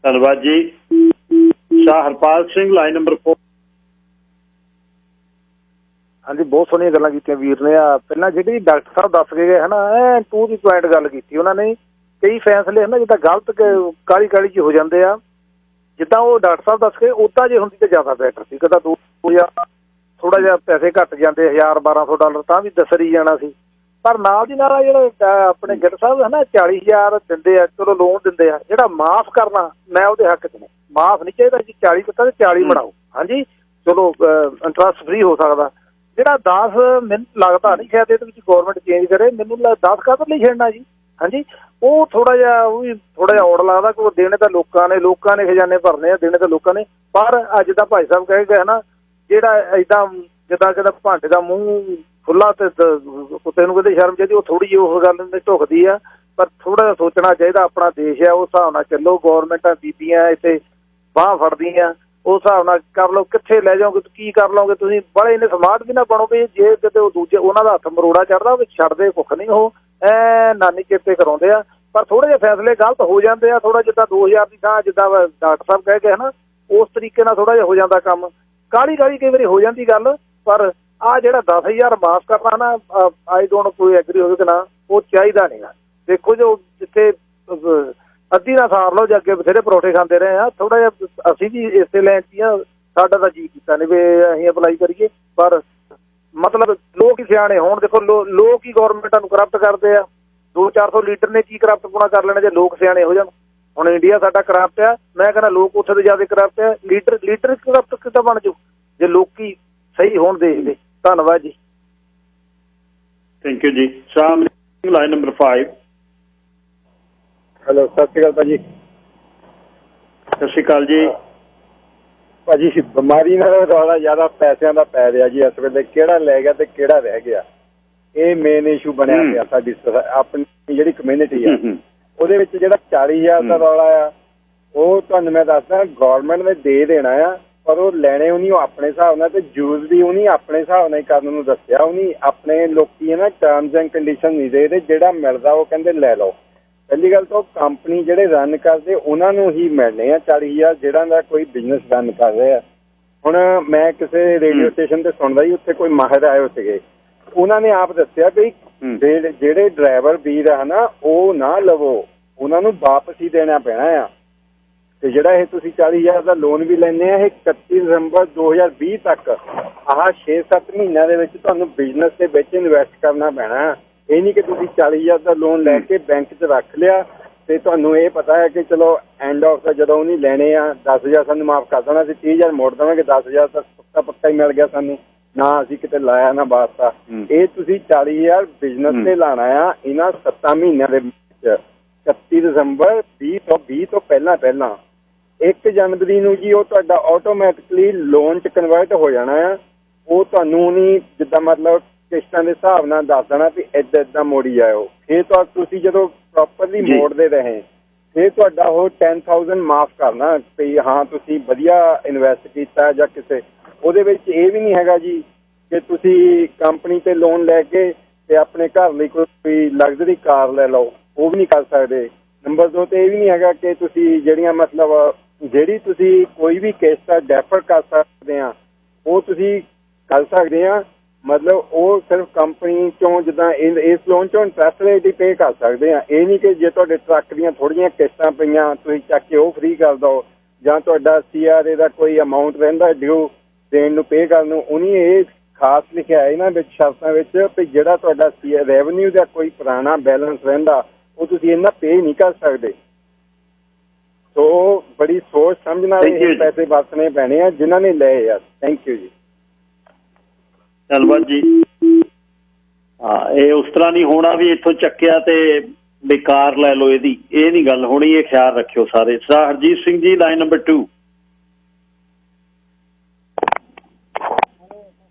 ਧੰਨਵਾਦ ਜੀ। ਸ਼ਾਹ ਹਰਪਾਲ ਸਿੰਘ ਲਾਈਨ ਨੰਬਰ 4। ਹਾਂਜੀ, ਬਹੁਤ ਸੋਹਣੀਆਂ ਗੱਲਾਂ ਕੀਤੀਆਂ ਵੀਰ ਨੇ। ਆ ਪਹਿਲਾਂ ਜਿਹੜੀ ਡਾਕਟਰ ਸਾਹਿਬ ਦੱਸ ਕੇ ਗਏ ਹੈ ਨਾ, ਐ ਟੂ ਦੀ ਪੁਆਇੰਟ ਗੱਲ ਕੀਤੀ ਉਹਨਾਂ ਨੇ। ਕਈ ਫੈਸਲੇ ਹੈ ਨਾ ਜਿੱਦਾਂ ਗਲਤ ਕਾਹਲੀ ਕਾਹਲੀ 'ਚ ਹੋ ਜਾਂਦੇ ਆ, ਜਿੱਦਾਂ ਉਹ ਡਾਕਟਰ ਸਾਹਿਬ ਦੱਸ ਕੇ ਉੱਦਾਂ ਜੇ ਹੁੰਦੀ ਤਾਂ ਜ਼ਿਆਦਾ ਬੈਟਰ ਸੀ। ਕਦਾ 2000 ਥੋੜ੍ਹਾ ਜਿਹਾ ਪੈਸੇ ਘੱਟ ਜਾਂਦੇ, $1000-1200 ਤਾਂ ਵੀ ਦਸਰੀ ਜਾਣਾ ਸੀ। ਪਰ ਨਾਲ ਦੀ ਨਾਲ ਜਿਹੜੇ ਆਪਣੇ ਗਿੱਲ ਸਾਹਿਬ ਹੈ ਨਾ 40000 ਦਿੰਦੇ ਆ, ਚਲੋ ਲੋਨ ਦਿੰਦੇ ਆ, ਜਿਹੜਾ ਮਾਫ਼ ਕਰਨਾ ਮੈਂ ਉਹਦੇ ਹੱਕ 'ਚ ਨਹੀਂ। ਮਾਫ਼ ਨਹੀਂ ਚਾਹੀਦਾ ਜੀ, 40 ਕੀਤਾ ਤੇ 40 ਬਣਾਓ। ਹਾਂਜੀ ਚਲੋ ਇੰਟਰਸਟ ਫਰੀ ਹੋ ਸਕਦਾ। ਜਿਹੜਾ 10 ਮੈਨੂੰ ਲੱਗਦਾ ਨਹੀਂ ਸ਼ਾਇਦ ਇਹਦੇ ਵਿੱਚ ਗੌਰਮੈਂਟ ਚੇਂਜ ਕਰੇ, ਮੈਨੂੰ 10 ਕਾਹਦੇ ਲਈ ਛੱਡਣਾ ਜੀ। ਹਾਂਜੀ ਉਹ ਥੋੜ੍ਹਾ ਜਿਹਾ ਉਹ ਵੀ ਥੋੜ੍ਹਾ ਜਿਹਾ ਔੜ ਲੱਗਦਾ ਕਿ ਉਹ ਦੇਣੇ ਤਾਂ ਲੋਕਾਂ ਨੇ ਖਜ਼ਾਨੇ ਭਰਨੇ ਆ, ਦੇਣੇ ਤਾਂ ਲੋਕਾਂ ਨੇ। ਪਰ ਅੱਜ ਦਾ ਭਾਈ ਸਾਹਿਬ ਕਹਿ ਗਏ ਨਾ, ਜਿਹੜਾ ਏਦਾਂ ਜਿੱਦਾਂ ਕਿਤੇ ਭਾਂਡੇ ਦਾ ਮੂੰਹ ਖੁੱਲ੍ਹਾ ਤੇ ਕੁੱਤੇ ਨੂੰ ਕਿਤੇ ਸ਼ਰਮ ਚਾਹੀਦੀ, ਉਹ ਥੋੜ੍ਹੀ ਜਿਹੀ ਉਹ ਗੱਲ ਢੁਕਦੀ ਆ। ਪਰ ਥੋੜ੍ਹਾ ਜਿਹਾ ਸੋਚਣਾ ਚਾਹੀਦਾ, ਆਪਣਾ ਦੇਸ਼ ਆ ਉਸ ਹਿਸਾਬ ਨਾਲ ਚੱਲੋ। ਗੌਰਮੈਂਟਾਂ ਬੀਬੀਆਂ ਇੱਥੇ ਬਾਂਹ ਫੜਦੀਆਂ, ਉਸ ਹਿਸਾਬ ਨਾਲ ਕਰ ਲਓ। ਕਿੱਥੇ ਲੈ ਜਾਓਗੇ, ਕੀ ਕਰ ਲਓਗੇ ਤੁਸੀਂ? ਬੜੇ ਇੰਨੇ ਸਮਾਰਟ ਵੀ ਨਾ ਬਣੋ ਵੀ ਜੇ ਕਿਤੇ ਉਹ ਦੂਜੇ ਉਹਨਾਂ ਦਾ ਹੱਥ ਮਰੋੜਾ ਚੜ੍ਹਦਾ ਵੀ ਛੱਡਦੇ ਕੁੱਖ ਨਹੀਂ, ਉਹ ਨਾਨੀ ਚੇਤੇ ਕਰਾਉਂਦੇ ਆ। ਪਰ ਥੋੜ੍ਹੇ ਜਿਹੇ ਫੈਸਲੇ ਗਲਤ ਹੋ ਜਾਂਦੇ ਆ। ਥੋੜ੍ਹਾ ਜਿੱਦਾਂ 2000 ਦੀ ਥਾਂ ਜਿੱਦਾਂ ਡਾਕਟਰ ਸਾਹਿਬ ਕਹਿ ਗਏ ਨਾ, ਉਸ ਤਰੀਕੇ ਨਾਲ ਥੋੜ੍ਹਾ ਜਿਹਾ ਹੋ ਜਾਂਦਾ ਕੰਮ। ਕਾਹਲੀ ਕਈ ਵਾਰੀ ਹੋ ਜਾਂਦੀ ਗੱਲ। ਪਰ ਆਹ ਜਿਹੜਾ 10000 ਮਾਫ਼ ਕਰਨਾ ਨਾ, ਆਈ ਡੋਂਟ ਕੋਈ ਐਗਰੀ ਹੋਵੇ ਕਿ ਨਾ, ਉਹ ਚਾਹੀਦਾ ਨਹੀਂ ਗਾ। ਦੇਖੋ ਜੋ ਜਿੱਥੇ ਅੱਧੀ ਨਾ ਸਾਰ ਲਓ, ਜੇ ਅੱਗੇ ਬਥੇਰੇ ਪਰੌਠੇ ਖਾਂਦੇ ਰਹੇ ਆ। ਥੋੜ੍ਹਾ ਜਿਹਾ ਅਸੀਂ ਵੀ ਇਸੇ ਲਾਈਨ 'ਚ ਆ, ਸਾਡਾ ਤਾਂ ਜੀਅ ਕੀਤਾ ਨਹੀਂ ਵੀ ਅਸੀਂ ਅਪਲਾਈ ਕਰੀਏ। ਪਰ ਮਤਲਬ ਲੋਕ ਹੀ ਸਿਆਣੇ ਹੋਣ। ਦੇਖੋ ਲੋਕ ਹੀ ਗੌਰਮੈਂਟਾਂ ਨੂੰ ਕਰਪਟ ਕਰਦੇ ਆ। 200-400 ਲੀਡਰ ਨੇ ਕੀ ਕਰਪਟ ਪੁਣਾ ਕਰ ਲੈਣਾ ਜੇ ਲੋਕ ਸਿਆਣੇ ਹੋ ਜਾਣ। ਹੁਣ ਇੰਡੀਆ ਸਾਡਾ ਕਰਪਟ ਆ, ਮੈਂ ਕਹਿੰਦਾ ਲੋਕ ਉੱਥੇ ਤੋਂ ਜ਼ਿਆਦਾ ਕਰਪਟ ਆ। ਲੀਡਰ ਕਰਪਟ ਕਿੱਦਾਂ ਬਣ ਜਾਊ ਜੇ ਲੋਕੀ ਸਹੀ ਹੋਣ ਦੇਖਦੇ। ਧੰਨਵਾਦ ਜੀ। ਥੈਂਕ ਯੂ ਜੀ। ਸ਼ਾਮ line number 5। Hello, Sat Shri ਅਕਾਲ ਭਾਜੀ। ਸਤਿ ਸ਼੍ਰੀ ਅਕਾਲ ਜੀ। ਭਾਜੀ ਬਿਮਾਰੀ ਨਾਲ ਰੌਲਾ ਜ਼ਿਆਦਾ ਪੈਸਿਆਂ ਦਾ ਪੈ ਰਿਹਾ ਜੀ ਇਸ ਵੇਲੇ। ਕਿਹੜਾ ਲੈ ਗਿਆ ਤੇ ਕਿਹੜਾ ਰਹਿ ਗਿਆ, ਇਹ ਮੇਨ ਇਸ਼ੂ ਬਣਿਆ ਪਿਆ ਸਾਡੀ ਆਪਣੀ ਜਿਹੜੀ ਕਮਿਊਨਿਟੀ ਆ ਉਹਦੇ ਵਿੱਚ। ਜਿਹੜਾ 40000 ਦਾ ਰੌਲਾ ਆ, ਉਹ ਤੁਹਾਨੂੰ ਮੈਂ ਦੱਸਦਾ ਗੌਰਮੈਂਟ ਨੇ ਦੇ ਦੇਣਾ ਆ, ਪਰ ਉਹ ਲੈਣੇ ਉਹਨੀ ਉਹ ਆਪਣੇ ਹਿਸਾਬ ਨਾਲ ਤੇ ਯੂਜ਼ ਵੀ ਉਹਨੀ ਆਪਣੇ ਹਿਸਾਬ ਨਾਲ ਹੀ ਕਰਨ ਨੂੰ ਦੱਸਿਆ। ਉਹਨੀ ਆਪਣੇ ਲੋਕੀ ਹੈ ਨਾ ਟਰਮਸ ਐਂਡ ਕੰਡੀਸ਼ਨ ਨਹੀਂ ਦੇ ਰਹੇ। ਜਿਹੜਾ ਮਿਲਦਾ ਉਹ ਕਹਿੰਦੇ ਲੈ ਲਓ। ਪਹਿਲੀ ਗੱਲ ਤਾਂ ਉਹ ਕੰਪਨੀ ਜਿਹੜੇ ਰਨ ਕਰਦੇ ਉਹਨਾਂ ਨੂੰ ਹੀ ਮਿਲਣੇ ਆ 40000, ਜਿਹੜਾ ਦਾ ਕੋਈ ਬਿਜ਼ਨਸ ਰਨ ਕਰ ਰਿਹਾ। ਹੁਣ ਮੈਂ ਕਿਸੇ ਰੇਡੀਓ ਸਟੇਸ਼ਨ ਤੇ ਸੁਣਦਾ ਜੀ, ਉੱਥੇ ਕੋਈ ਮਾਹਿਰ ਆਏ ਸੀਗੇ, ਉਹਨਾਂ ਨੇ ਆਪ ਦੱਸਿਆ ਵੀ ਜਿਹੜੇ ਡਰਾਈਵਰ ਵੀਰ ਆ ਨਾ ਉਹ ਨਾ ਲਵੋ, ਉਹਨਾਂ ਨੂੰ ਵਾਪਸ ਹੀ ਦੇਣਾ ਪੈਣਾ ਆ। ਤੇ ਜਿਹੜਾ ਇਹ ਤੁਸੀਂ 40000 ਦਾ ਲੋਨ ਵੀ ਲੈਂਦੇ ਆ, ਇਹ 31 ਦਸੰਬਰ 2020 ਤੱਕ ਆਹ 6-7 ਮਹੀਨਿਆਂ ਦੇ ਵਿੱਚ ਤੁਹਾਨੂੰ ਬਿਜ਼ਨਸ ਦੇ ਵਿੱਚ ਇਨਵੈਸਟ ਕਰਨਾ ਪੈਣਾ। ਇਹ ਨਹੀਂ ਕਿ ਤੁਸੀਂ 40000 ਦਾ ਲੋਨ ਲੈ ਕੇ ਬੈਂਕ 'ਚ ਰੱਖ ਲਿਆ ਤੇ ਤੁਹਾਨੂੰ ਇਹ ਪਤਾ ਹੈ ਕਿ ਚਲੋ ਐਂਡ ਆਫ ਦਾ ਜਦੋਂ ਉਹਨੇ ਲੈਣੇ ਆ 10000 ਸਾਨੂੰ ਮਾਫ਼ ਕਰ ਦੇਣਾ, ਅਸੀਂ 30000 ਮੋੜ ਦੇਵਾਂਗੇ, 10000 ਤਾਂ ਪੱਕਾ ਹੀ ਮਿਲ ਗਿਆ ਸਾਨੂੰ, ਨਾ ਅਸੀਂ ਕਿਤੇ ਲਾਇਆ ਨਾ ਵਾਸਤਾ। ਇਹ ਤੁਸੀਂ 40000 ਬਿਜ਼ਨਸ ਤੇ ਲਾਣਾ ਆ ਇਹਨਾਂ 7 ਮਹੀਨਿਆਂ ਦੇ ਵਿੱਚ। 31 ਦਸੰਬਰ 2020 ਤੋਂ ਪਹਿਲਾਂ 1 ਜਨਵਰੀ ਨੂੰ ਜੀ ਉਹ ਤੁਹਾਡਾ ਆਟੋਮੈਟਿਕਲੀ ਲੋਨ 'ਚ ਕਨਵਰਟ ਹੋ ਜਾਣਾ ਆ। ਉਹ ਤੁਹਾਨੂੰ ਨਹੀਂ ਜਿੱਦਾਂ ਮਤਲਬ ਕਿਸ਼ਤਾਂ ਦੇ ਹਿਸਾਬ ਨਾਲ ਦੱਸ ਦੇਣਾ ਵੀ ਇੱਦਾਂ ਮੋੜੀ ਜਾਇਓ। ਫਿਰ ਤਾਂ ਤੁਸੀਂ ਜਦੋਂ ਪ੍ਰੋਪਰਲੀ ਮੋੜਦੇ ਰਹੇ ਫਿਰ ਤੁਹਾਡਾ ਉਹ 10000 ਮਾਫ਼ ਕਰਨਾ ਵੀ ਹਾਂ ਤੁਸੀਂ ਵਧੀਆ ਇਨਵੈਸਟ ਕੀਤਾ ਜਾਂ ਕਿਸੇ। ਉਹਦੇ ਵਿੱਚ ਇਹ ਵੀ ਨਹੀਂ ਹੈਗਾ ਜੀ ਕਿ ਤੁਸੀਂ ਕੰਪਨੀ ਤੇ ਲੋਨ ਲੈ ਕੇ ਤੇ ਆਪਣੇ ਘਰ ਲਈ ਕੋਈ ਲਗਜ਼ਰੀ ਕਾਰ ਲੈ ਲਓ, ਉਹ ਵੀ ਨਹੀਂ ਕਰ ਸਕਦੇ। ਨੰਬਰ 2 ਤੇ ਇਹ ਵੀ ਨਹੀਂ ਹੈਗਾ ਕਿ ਤੁਸੀਂ ਜਿਹੜੀਆਂ ਮਤਲਬ ਜਿਹੜੀ ਤੁਸੀਂ ਕੋਈ ਵੀ ਕਿਸ਼ਤ ਡੈਫਰ ਕਰ ਸਕਦੇ ਆ ਉਹ ਤੁਸੀਂ ਕਰ ਸਕਦੇ ਆ। ਮਤਲਬ ਉਹ ਸਿਰਫ ਕੰਪਨੀ 'ਚੋਂ ਜਿੱਦਾਂ ਇਸ ਲੋਨ 'ਚੋਂ ਇੰਟਰਸਟ ਰੇਟ ਹੀ ਪੇ ਕਰ ਸਕਦੇ ਆ। ਇਹ ਨਹੀਂ ਕਿ ਜੇ ਤੁਹਾਡੇ ਟਰੱਕ ਦੀਆਂ ਥੋੜ੍ਹੀਆਂ ਕਿਸ਼ਤਾਂ ਪਈਆਂ ਤੁਸੀਂ ਚੱਕ ਕੇ ਉਹ ਫਰੀ ਕਰ ਦਿਓ, ਜਾਂ ਤੁਹਾਡਾ CRA ਦਾ ਕੋਈ ਅਮਾਊਂਟ ਰਹਿੰਦਾ ਡਿਊ ਦੇਣ ਨੂੰ ਪੇ ਕਰਨ ਨੂੰ, ਉਹਨੇ ਇਹ ਖਾਸ ਲਿਖਿਆ ਇਹਨਾਂ ਵਿੱਚ ਸ਼ਰਤਾਂ ਵਿੱਚ ਵੀ ਜਿਹੜਾ ਤੁਹਾਡਾ ਰੈਵਨਿਊ ਦਾ ਕੋਈ ਪੁਰਾਣਾ ਬੈਲੈਂਸ ਰਹਿੰਦਾ ਉਹ ਤੁਸੀਂ ਇਹਨਾਂ ਪੇ ਨਹੀਂ ਕਰ ਸਕਦੇ। ਸੋ ਬੜੀ ਸੋਚ ਸਮਝ ਨਾਲ ਇਹ ਪੈਸੇ ਵਰਤਣੇ ਪੈਣੇ ਆ ਜਿਨ੍ਹਾਂ ਨੇ ਲਏ ਆ। ਥੈਂਕ ਯੂ ਜੀ। ਧੰਨਵਾਦ ਜੀ। ਹਾਂ, ਇਹ ਉਸ ਤਰ੍ਹਾਂ ਨਹੀਂ ਹੋਣਾ ਵੀ ਇੱਥੋਂ ਚੱਕਿਆ ਤੇ ਬੇਕਾਰ ਲੈ ਲਓ, ਇਹਦੀ ਇਹ ਨਹੀਂ ਗੱਲ ਹੋਣੀ। ਇਹ ਖਿਆਲ ਰੱਖਿਓ ਸਾਰੇ। Sir Harjeet Singh ji line number 2।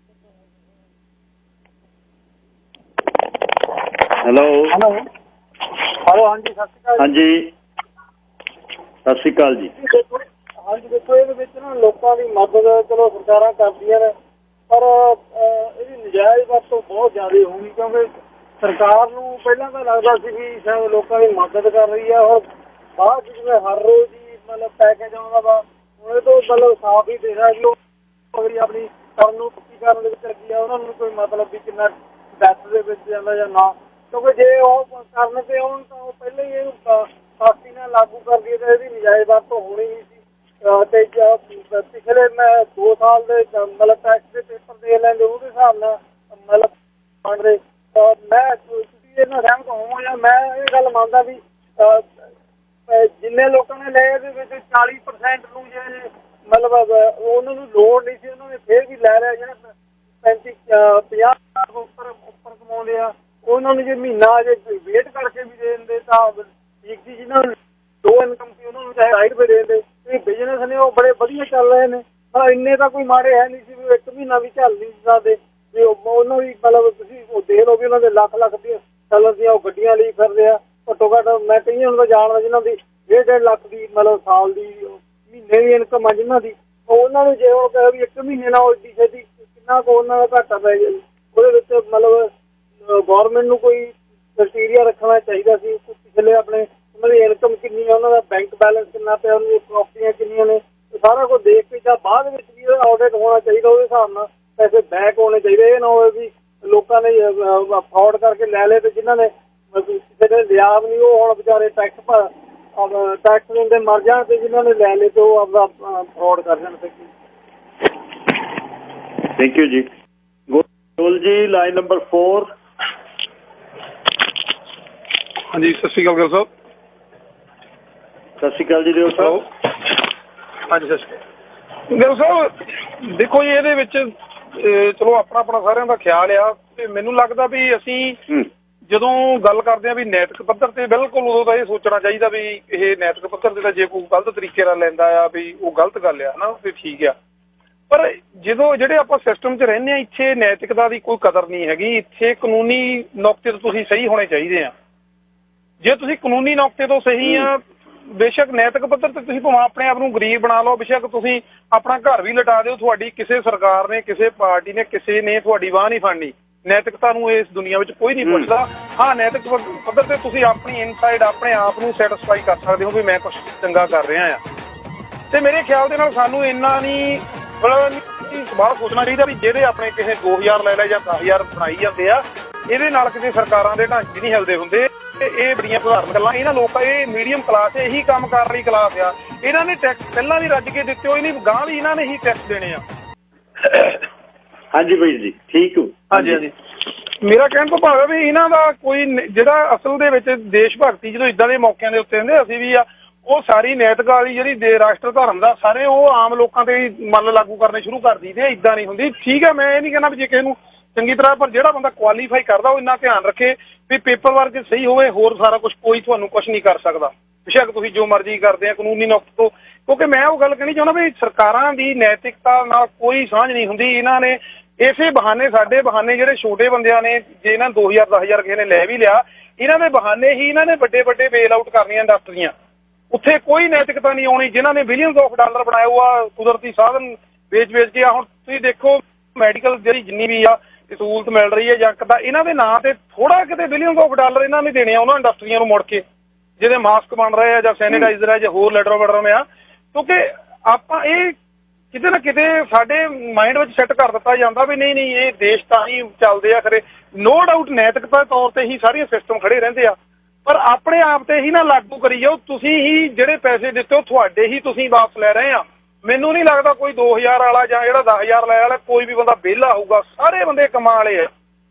Hello hello, ਹਾਂਜੀ ਸਤਿ ਸ਼੍ਰੀ ਅਕਾਲ। ਹਾਂਜੀ ਸਤਿ ਸ਼੍ਰੀ ਅਕਾਲ ਜੀ। ਹਾਂਜੀ ਦੇਖੋ, ਇਹਦੇ ਵਿੱਚ ਨਾ ਲੋਕਾਂ ਦੀ ਮਦਦ ਚਲੋ ਸਰਕਾਰਾਂ ਕਰਦੀਆਂ ਨੇ, ਪਰ ਇਹਦੀ ਨਜਾਇਜ਼ ਵਰਤੋਂ ਬਹੁਤ ਜ਼ਿਆਦਾ ਹੋਣੀ, ਕਿਉਂਕਿ ਸਰਕਾਰ ਨੂੰ ਪਹਿਲਾਂ ਤਾਂ ਲੱਗਦਾ ਸੀ ਵੀ ਸ਼ਾਇਦ ਲੋਕਾਂ ਦੀ ਮਦਦ ਕਰ ਰਹੀ ਆ, ਹੁਣ ਬਾਅਦ 'ਚ ਜਿਵੇਂ ਹਰ ਰੋਜ਼ ਹੀ ਮਤਲਬ ਪੈਕੇਜ ਆਉਂਦਾ ਵਾ, ਹੁਣ ਇਹ ਤੋਂ ਮਤਲਬ ਸਾਫ਼ ਹੀ ਦੇ ਰਿਹਾ ਕਿ ਉਹ ਅਗਲੀ ਆਪਣੀ ਕਰਨ ਨੂੰ ਪੱਕੀ ਕਰਨ ਦੇ ਵਿੱਚ ਲੱਗੀ ਆ, ਉਹਨਾਂ ਨੂੰ ਕੋਈ ਮਤਲਬ ਵੀ ਕਿੰਨਾ ਡੈਥ ਦੇ ਵਿੱਚ ਜਾਂਦਾ ਜਾਂ ਨਾ, ਕਿਉਂਕਿ ਜੇ ਉਹ ਕਰਨ ਤੇ ਆਉਣ ਤਾਂ ਉਹ ਪਹਿਲਾਂ ਹੀ ਇਹਨੂੰ ਸਖਤੀ ਨਾਲ ਲਾਗੂ ਕਰ ਦਈਏ ਤਾਂ ਇਹਦੀ ਨਜਾਇਜ਼ ਵਰਤੋਂ ਹੋਣੀ ਨਹੀਂ ਸੀ। ਤੇ ਪਿਛਲੇ ਮੈਂ 2 ਸਾਲ ਦੇ ਮਤਲਬ ਟੈਕਸ ਦੇ ਪੇਪਰ ਦੇ ਲੈਂਦੇ, ਉਹਦੇ ਹਿਸਾਬ ਨਾਲ ਮਤਲਬ ਬਣ ਰਹੇ, ਮੈਂ ਤੁਸੀਂ ਇਹਨਾਂ ਸਹਿਮਤ ਹੋਵੋ ਜਾਂ ਮੈਂ ਇਹ ਗੱਲ ਮੰਨਦਾ ਵੀ ਜਿੰਨੇ ਲੋਕਾਂ ਨੇ ਲਏ ਇਹਦੇ ਵਿੱਚ 40% ਨੂੰ ਜੇ ਮਤਲਬ ਉਹਨਾਂ ਨੂੰ ਲੋੜ ਨਹੀਂ ਸੀ, ਉਹਨਾਂ ਨੇ ਫਿਰ ਵੀ ਲੈ ਲਿਆ। ਜਿਹੜੇ 35-50 ਉੱਪਰ ਕਮਾਉਂਦੇ ਆ, ਉਹਨਾਂ ਨੂੰ ਜੇ ਮਹੀਨਾ ਜੇ ਵੇਟ ਕਰਕੇ ਵੀ ਦੇ ਦਿੰਦੇ ਤਾਂ ਠੀਕ ਸੀ। ਜਿਹਨਾਂ ਨੂੰ ਲੋ ਇਨਕਮ ਸੀ ਉਹਨਾਂ ਨੂੰ ਚਾਹੇ ਸਾਈਡ ਤੇ ਦੇ ਦਿੰਦੇ। ਇਹ ਬਿਜ਼ਨਸ ਨੇ ਉਹ ਬੜੇ ਵਧੀਆ ਚੱਲ ਰਹੇ ਨੇ, ਪਰ ਇੰਨੇ ਤਾਂ ਕੋਈ ਮਾੜੇ ਹੈ ਨਹੀਂ ਸੀ ਵੀ 1 ਮਹੀਨਾ ਵੀ ਚੱਲ ਨਹੀਂ ਸਕਦੇ ਵੀ ਉਹਨਾਂ ਦੀ ਮਤਲਬ ਤੁਸੀਂ ਉਹ ਦੇਖ ਲਓ ਵੀ ਉਹਨਾਂ ਦੇ ਲੱਖ ਦੀਆਂ ਚੱਲਣ ਦੀਆਂ ਉਹ ਗੱਡੀਆਂ ਲਈ ਫਿਰਦੇ ਆ। ਘੱਟੋ ਘੱਟ ਮੈਂ ਕਈਆਂ ਨੂੰ ਤਾਂ ਜਾਣਦਾ ਜਿਹਨਾਂ ਦੀ 1.5 ਲੱਖ ਦੀ ਮਤਲਬ ਸਾਲ ਦੀ ਮਹੀਨੇ ਦੀ ਇਨਕਮ ਆ ਜਿਹਨਾਂ ਦੀ, ਉਹਨਾਂ ਨੂੰ ਜੇ ਉਹ ਕਹੇ ਵੀ 1 ਮਹੀਨੇ ਨਾਲ ਇੱਡੀ ਛੇਤੀ ਕਿੰਨਾ ਕੁ ਉਹਨਾਂ ਦਾ ਘਾਟਾ ਪੈ ਗਿਆ ਜੀ। ਉਹਦੇ ਵਿੱਚ ਮਤਲਬ ਗੌਰਮੈਂਟ ਨੂੰ ਕੋਈ ਕ੍ਰਾਈਟੀਰੀਆ ਰੱਖਣਾ ਚਾਹੀਦਾ ਸੀ। ਪਿਛਲੇ ਆਪਣੇ ਉਹਨਾਂ ਦੀ ਇਨਕਮ ਕਿੰਨੀ ਹੈ, ਉਹਨਾਂ ਦਾ ਬੈਂਕ ਬੈਲੈਂਸ ਕਿੰਨਾ ਪਿਆ, ਉਹਨਾਂ ਦੀਆਂ ਪ੍ਰੋਪਰਟੀਆਂ ਕਿੰਨੀਆਂ ਨੇ, ਸਾਰਾ ਕੁਝ ਦੇਖ ਕੇ ਜਾਂ ਬਾਅਦ ਵਿੱਚ ਵੀ ਇਹਦਾ ਆਡਿਟ ਹੋਣਾ ਚਾਹੀਦਾ। ਉਹਦੇ ਹਿਸਾਬ ਨਾਲ ਪੈਸੇ ਬੈਕ ਹੋਣੇ ਚਾਹੀਦੇ। ਇਹ ਨਾ ਹੋਵੇ ਵੀ ਲੋਕਾਂ ਨੇ ਫਰਾਡ ਕਰਕੇ ਲੈ ਲਏ ਤੇ ਜਿਨ੍ਹਾਂ ਨੇ ਕਿਸੇ ਨੇ ਲਿਆ ਵੀ ਨਹੀਂ ਉਹ ਹੁਣ ਵਿਚਾਰੇ ਟੈਕਸ ਦਿੰਦੇ ਮਰ ਜਾਣ, ਤੇ ਜਿਨ੍ਹਾਂ ਨੇ ਲੈ ਲਏ ਤੇ ਉਹ ਆਪਦਾ ਫਰਾਡ ਕਰ ਜਾਣ। ਥੈਂਕ ਯੂ ਜੀ। ਗੋਲ ਜੀ ਲਾਈਨ ਨੰਬਰ 4। ਹਾਂਜੀ ਸਤਿ ਸ਼੍ਰੀ ਅਕਾਲ ਗਿਲ ਸਾਹਿਬ। ਸਤਿ ਸ਼੍ਰੀ ਅਕਾਲ ਜੀ ਦਿਓ ਸਾਹਿਬ। ਹਾਂਜੀ ਸਤਿ ਸ਼੍ਰੀ ਅਕਾਲ ਗਿਲ ਸਾਹਿਬ। ਦੇਖੋ ਜੀ ਇਹਦੇ ਵਿੱਚ ਚਲੋ ਆਪਣਾ ਸਾਰਿਆਂ ਦਾ ਖਿਆਲ ਆ, ਤੇ ਮੈਨੂੰ ਲੱਗਦਾ ਵੀ ਅਸੀਂ ਜਦੋਂ ਗੱਲ ਕਰਦੇ ਹਾਂ ਵੀ ਨੈਤਿਕ ਪੱਧਰ ਤੇ, ਬਿਲਕੁਲ ਉਦੋਂ ਤਾਂ ਇਹ ਸੋਚਣਾ ਚਾਹੀਦਾ ਵੀ ਇਹ ਨੈਤਿਕ ਪੱਧਰ ਤੇ ਤਾਂ ਜੇ ਕੋਈ ਗਲਤ ਤਰੀਕੇ ਨਾਲ ਲੈਂਦਾ ਆ ਵੀ ਉਹ ਗਲਤ ਗੱਲ ਆ ਨਾ, ਵੀ ਠੀਕ ਆ। ਪਰ ਜਦੋਂ ਜਿਹੜੇ ਆਪਾਂ ਸਿਸਟਮ 'ਚ ਰਹਿੰਦੇ ਹਾਂ ਇੱਥੇ ਨੈਤਿਕਤਾ ਦੀ ਕੋਈ ਕਦਰ ਨਹੀਂ ਹੈਗੀ। ਇੱਥੇ ਕਾਨੂੰਨੀ ਨੁਕਤੇ ਤੋਂ ਤੁਸੀਂ ਸਹੀ ਹੋਣੇ ਚਾਹੀਦੇ ਆ। ਜੇ ਤੁਸੀਂ ਕਾਨੂੰਨੀ ਨੁਕਤੇ ਤੋਂ ਸਹੀ ਆ, ਬੇਸ਼ੱਕ ਨੈਤਿਕ ਪੱਧਰ ਤੇ ਤੁਸੀਂ ਭਾਵੇਂ ਆਪਣੇ ਆਪ ਨੂੰ ਗਰੀਬ ਬਣਾ ਲਓ, ਬੇਸ਼ੱਕ ਤੁਸੀਂ ਆਪਣਾ ਘਰ ਵੀ ਲਟਾ ਦਿਓ, ਤੁਹਾਡੀ ਕਿਸੇ ਸਰਕਾਰ ਨੇ, ਕਿਸੇ ਪਾਰਟੀ ਨੇ, ਕਿਸੇ ਨੇ ਤੁਹਾਡੀ ਬਾਂਹ ਨਹੀਂ ਫੜਨੀ। ਨੈਤਿਕਤਾ ਨੂੰ ਇਸ ਦੁਨੀਆ ਵਿੱਚ ਕੋਈ ਨਹੀਂ ਪੁੱਛਦਾ। ਹਾਂ, ਨੈਤਿਕ ਪੱਧਰ ਤੇ ਤੁਸੀਂ ਆਪਣੀ ਇਨਸਾਈਡ ਆਪਣੇ ਆਪ ਨੂੰ ਸੈਟਿਸਫਾਈ ਕਰ ਸਕਦੇ ਹੋ ਵੀ ਮੈਂ ਕੁਛ ਚੰਗਾ ਕਰ ਰਿਹਾ ਆ। ਤੇ ਮੇਰੇ ਖਿਆਲ ਦੇ ਨਾਲ ਸਾਨੂੰ ਇੰਨਾ ਨਹੀਂ ਸਵਾਲ ਸੋਚਣਾ ਚਾਹੀਦਾ ਵੀ ਜਿਹੜੇ ਆਪਣੇ ਕਿਸੇ 2000 ਲੈ ਲੈ ਜਾਂ 10000 ਬਣਾਈ ਜਾਂਦੇ ਆ, ਇਹਦੇ ਨਾਲ ਕਿਸੇ ਸਰਕਾਰਾਂ ਦੇ ਢਾਂਚੇ ਨਹੀਂ ਹਿਲਦੇ ਹੁੰਦੇ। ਇਹ ਬੜੀਆਂ ਸਧਾਰਨ ਗੱਲਾਂ। ਇਹਨਾਂ ਲੋਕਾਂ, ਇਹ ਮੀਡੀਅਮ ਕਲਾਸ, ਇਹੀ ਕੰਮ ਕਰਨ ਵਾਲੀ ਕਲਾਸ ਆ। ਇਹਨਾਂ ਨੇ ਟੈਕਸ ਪਹਿਲਾਂ ਵੀ ਰੱਜ ਕੇ ਦਿੱਤੇ ਹੋਏ, ਨਹੀਂ ਗਾਂ ਵੀ ਇਹਨਾਂ ਨੇ ਹੀ ਟੈਕਸ ਦੇਣੇ ਆ। ਹਾਂਜੀ ਬਾਈ ਜੀ, ਠੀਕ ਹੋ। ਹਾਂਜੀ। ਮੇਰਾ ਕਹਿਣ ਤੋਂ ਭਾਵ ਹੈ ਵੀ ਇਹਨਾਂ ਦਾ ਕੋਈ ਜਿਹੜਾ ਅਸਲ ਦੇ ਵਿੱਚ ਦੇਸ਼ ਭਗਤੀ ਜਦੋਂ ਇੱਦਾਂ ਦੇ ਮੌਕਿਆਂ ਦੇ ਉੱਤੇ ਹੁੰਦੇ ਅਸੀਂ ਵੀ ਆ, ਉਹ ਸਾਰੀ ਨੈਤਿਕ ਵਾਲੀ ਜਿਹੜੀ ਰਾਸ਼ਟਰ ਧਰਮ ਦਾ ਸਾਰੇ ਉਹ ਆਮ ਲੋਕਾਂ ਤੇ ਮੱਲ ਲਾਗੂ ਕਰਨੇ ਸ਼ੁਰੂ ਕਰ ਦਈਦੇ। ਇੱਦਾਂ ਨਹੀਂ ਹੁੰਦੀ। ਠੀਕ ਹੈ, ਮੈਂ ਇਹ ਨਹੀਂ ਕਹਿੰਦਾ ਵੀ ਜੇ ਕਿਸੇ ਨੂੰ ਚੰਗੀ ਤਰ੍ਹਾਂ, ਪਰ ਜਿਹੜਾ ਬੰਦਾ ਕੁਆਲੀਫਾਈ ਕਰਦਾ ਉਹ ਇੰਨਾ ਧਿਆਨ ਰੱਖੇ ਵੀ ਪੇਪਰ ਵਰਕ ਸਹੀ ਹੋਵੇ, ਹੋਰ ਸਾਰਾ ਕੁਝ ਕੋਈ ਤੁਹਾਨੂੰ ਕੁਝ ਨਹੀਂ ਕਰ ਸਕਦਾ। ਬੇਸ਼ੱਕ ਤੁਸੀਂ ਜੋ ਮਰਜ਼ੀ ਕਰਦੇ ਆ ਕਾਨੂੰਨੀ ਨੁਕਤੇ ਤੋਂ। ਕਿਉਂਕਿ ਮੈਂ ਉਹ ਗੱਲ ਕਹਿਣੀ ਚਾਹੁੰਦਾ ਵੀ ਸਰਕਾਰਾਂ ਦੀ ਨੈਤਿਕਤਾ ਨਾਲ ਕੋਈ ਸਾਂਝ ਨਹੀਂ ਹੁੰਦੀ। ਇਹਨਾਂ ਨੇ ਇਸੇ ਬਹਾਨੇ, ਸਾਡੇ ਬਹਾਨੇ ਜਿਹੜੇ ਛੋਟੇ ਬੰਦਿਆਂ ਨੇ, ਜੇ ਇਹਨਾਂ 2000 10,000 ਕਿਸੇ ਨੇ ਲੈ ਵੀ ਲਿਆ, ਇਹਨਾਂ ਦੇ ਬਹਾਨੇ ਹੀ ਇਹਨਾਂ ਨੇ ਵੱਡੇ ਬੇਲ ਆਊਟ ਕਰਨੀਆਂ ਇੰਡਸਟਰੀਆਂ। ਉੱਥੇ ਕੋਈ ਨੈਤਿਕਤਾ ਨਹੀਂ ਆਉਣੀ। ਜਿਨ੍ਹਾਂ ਨੇ ਬਿਲੀਅਨਸ ਆਫ ਡਾਲਰ ਬਣਾਏ ਉਹ ਆ ਕੁਦਰਤੀ ਸਾਧਨ ਵੇਚ ਕੇ। ਹੁਣ ਤੁਸੀਂ ਦੇਖੋ ਮੈਡੀਕਲ ਜਿਹੜੀ ਜਿੰਨੀ ਵੀ ਆ ਸਹੂਲਤ ਮਿਲ ਰਹੀ ਹੈ ਜੰਕ ਦਾ, ਇਹਨਾਂ ਦੇ ਨਾਂ ਤੇ ਥੋੜਾ ਕਿਤੇ ਬਿਲੀਅਨਸ ਆਫ ਡਾਲਰ ਇਹਨਾਂ ਨੇ ਦੇਣੇ ਆ ਉਹਨਾਂ ਇੰਡਸਟਰੀਆਂ ਨੂੰ ਮੁੜ ਕੇ, ਜਿਹਦੇ ਮਾਸਕ ਬਣ ਰਹੇ ਆ ਜਾਂ ਸੈਨੀਟਾਈਜ਼ਰ ਹੈ ਜਾਂ ਹੋਰ ਲੈਟਰ ਵਟਰਮ ਆ। ਕਿਉਂਕਿ ਆਪਾਂ ਇਹ ਕਿਤੇ ਨਾ ਕਿਤੇ ਸਾਡੇ ਮਾਈਂਡ ਵਿੱਚ ਸੈੱਟ ਕਰ ਦਿੱਤਾ ਜਾਂਦਾ ਵੀ ਨਹੀਂ ਇਹ ਦੇਸ਼ ਤਾਂ ਹੀ ਚੱਲਦੇ ਆ ਖਰੇ। ਨੋ ਡਾਊਟ ਨੈਤਿਕਤਾ ਤੌਰ ਤੇ ਹੀ ਸਾਰੀਆਂ ਸਿਸਟਮ ਖੜੇ ਰਹਿੰਦੇ ਆ, ਪਰ ਆਪਣੇ ਆਪ ਤੇ ਹੀ ਨਾ ਲਾਗੂ ਕਰੀ ਜਾਓ। ਤੁਸੀਂ ਹੀ ਜਿਹੜੇ ਪੈਸੇ ਦਿੱਤੇ ਉਹ ਤੁਹਾਡੇ ਹੀ ਤੁਸੀਂ ਵਾਪਸ ਲੈ ਰਹੇ ਆ। ਮੈਨੂੰ ਨਹੀਂ ਲੱਗਦਾ ਕੋਈ 2000 ਵਾਲਾ ਜਾਂ ਜਿਹੜਾ 10,000 ਲੈ ਵਾਲਾ ਕੋਈ ਵੀ ਬੰਦਾ ਵਿਹਲਾ ਹੋਊਗਾ। ਸਾਰੇ ਬੰਦੇ ਕਮਾ ਵਾਲੇ ਆ।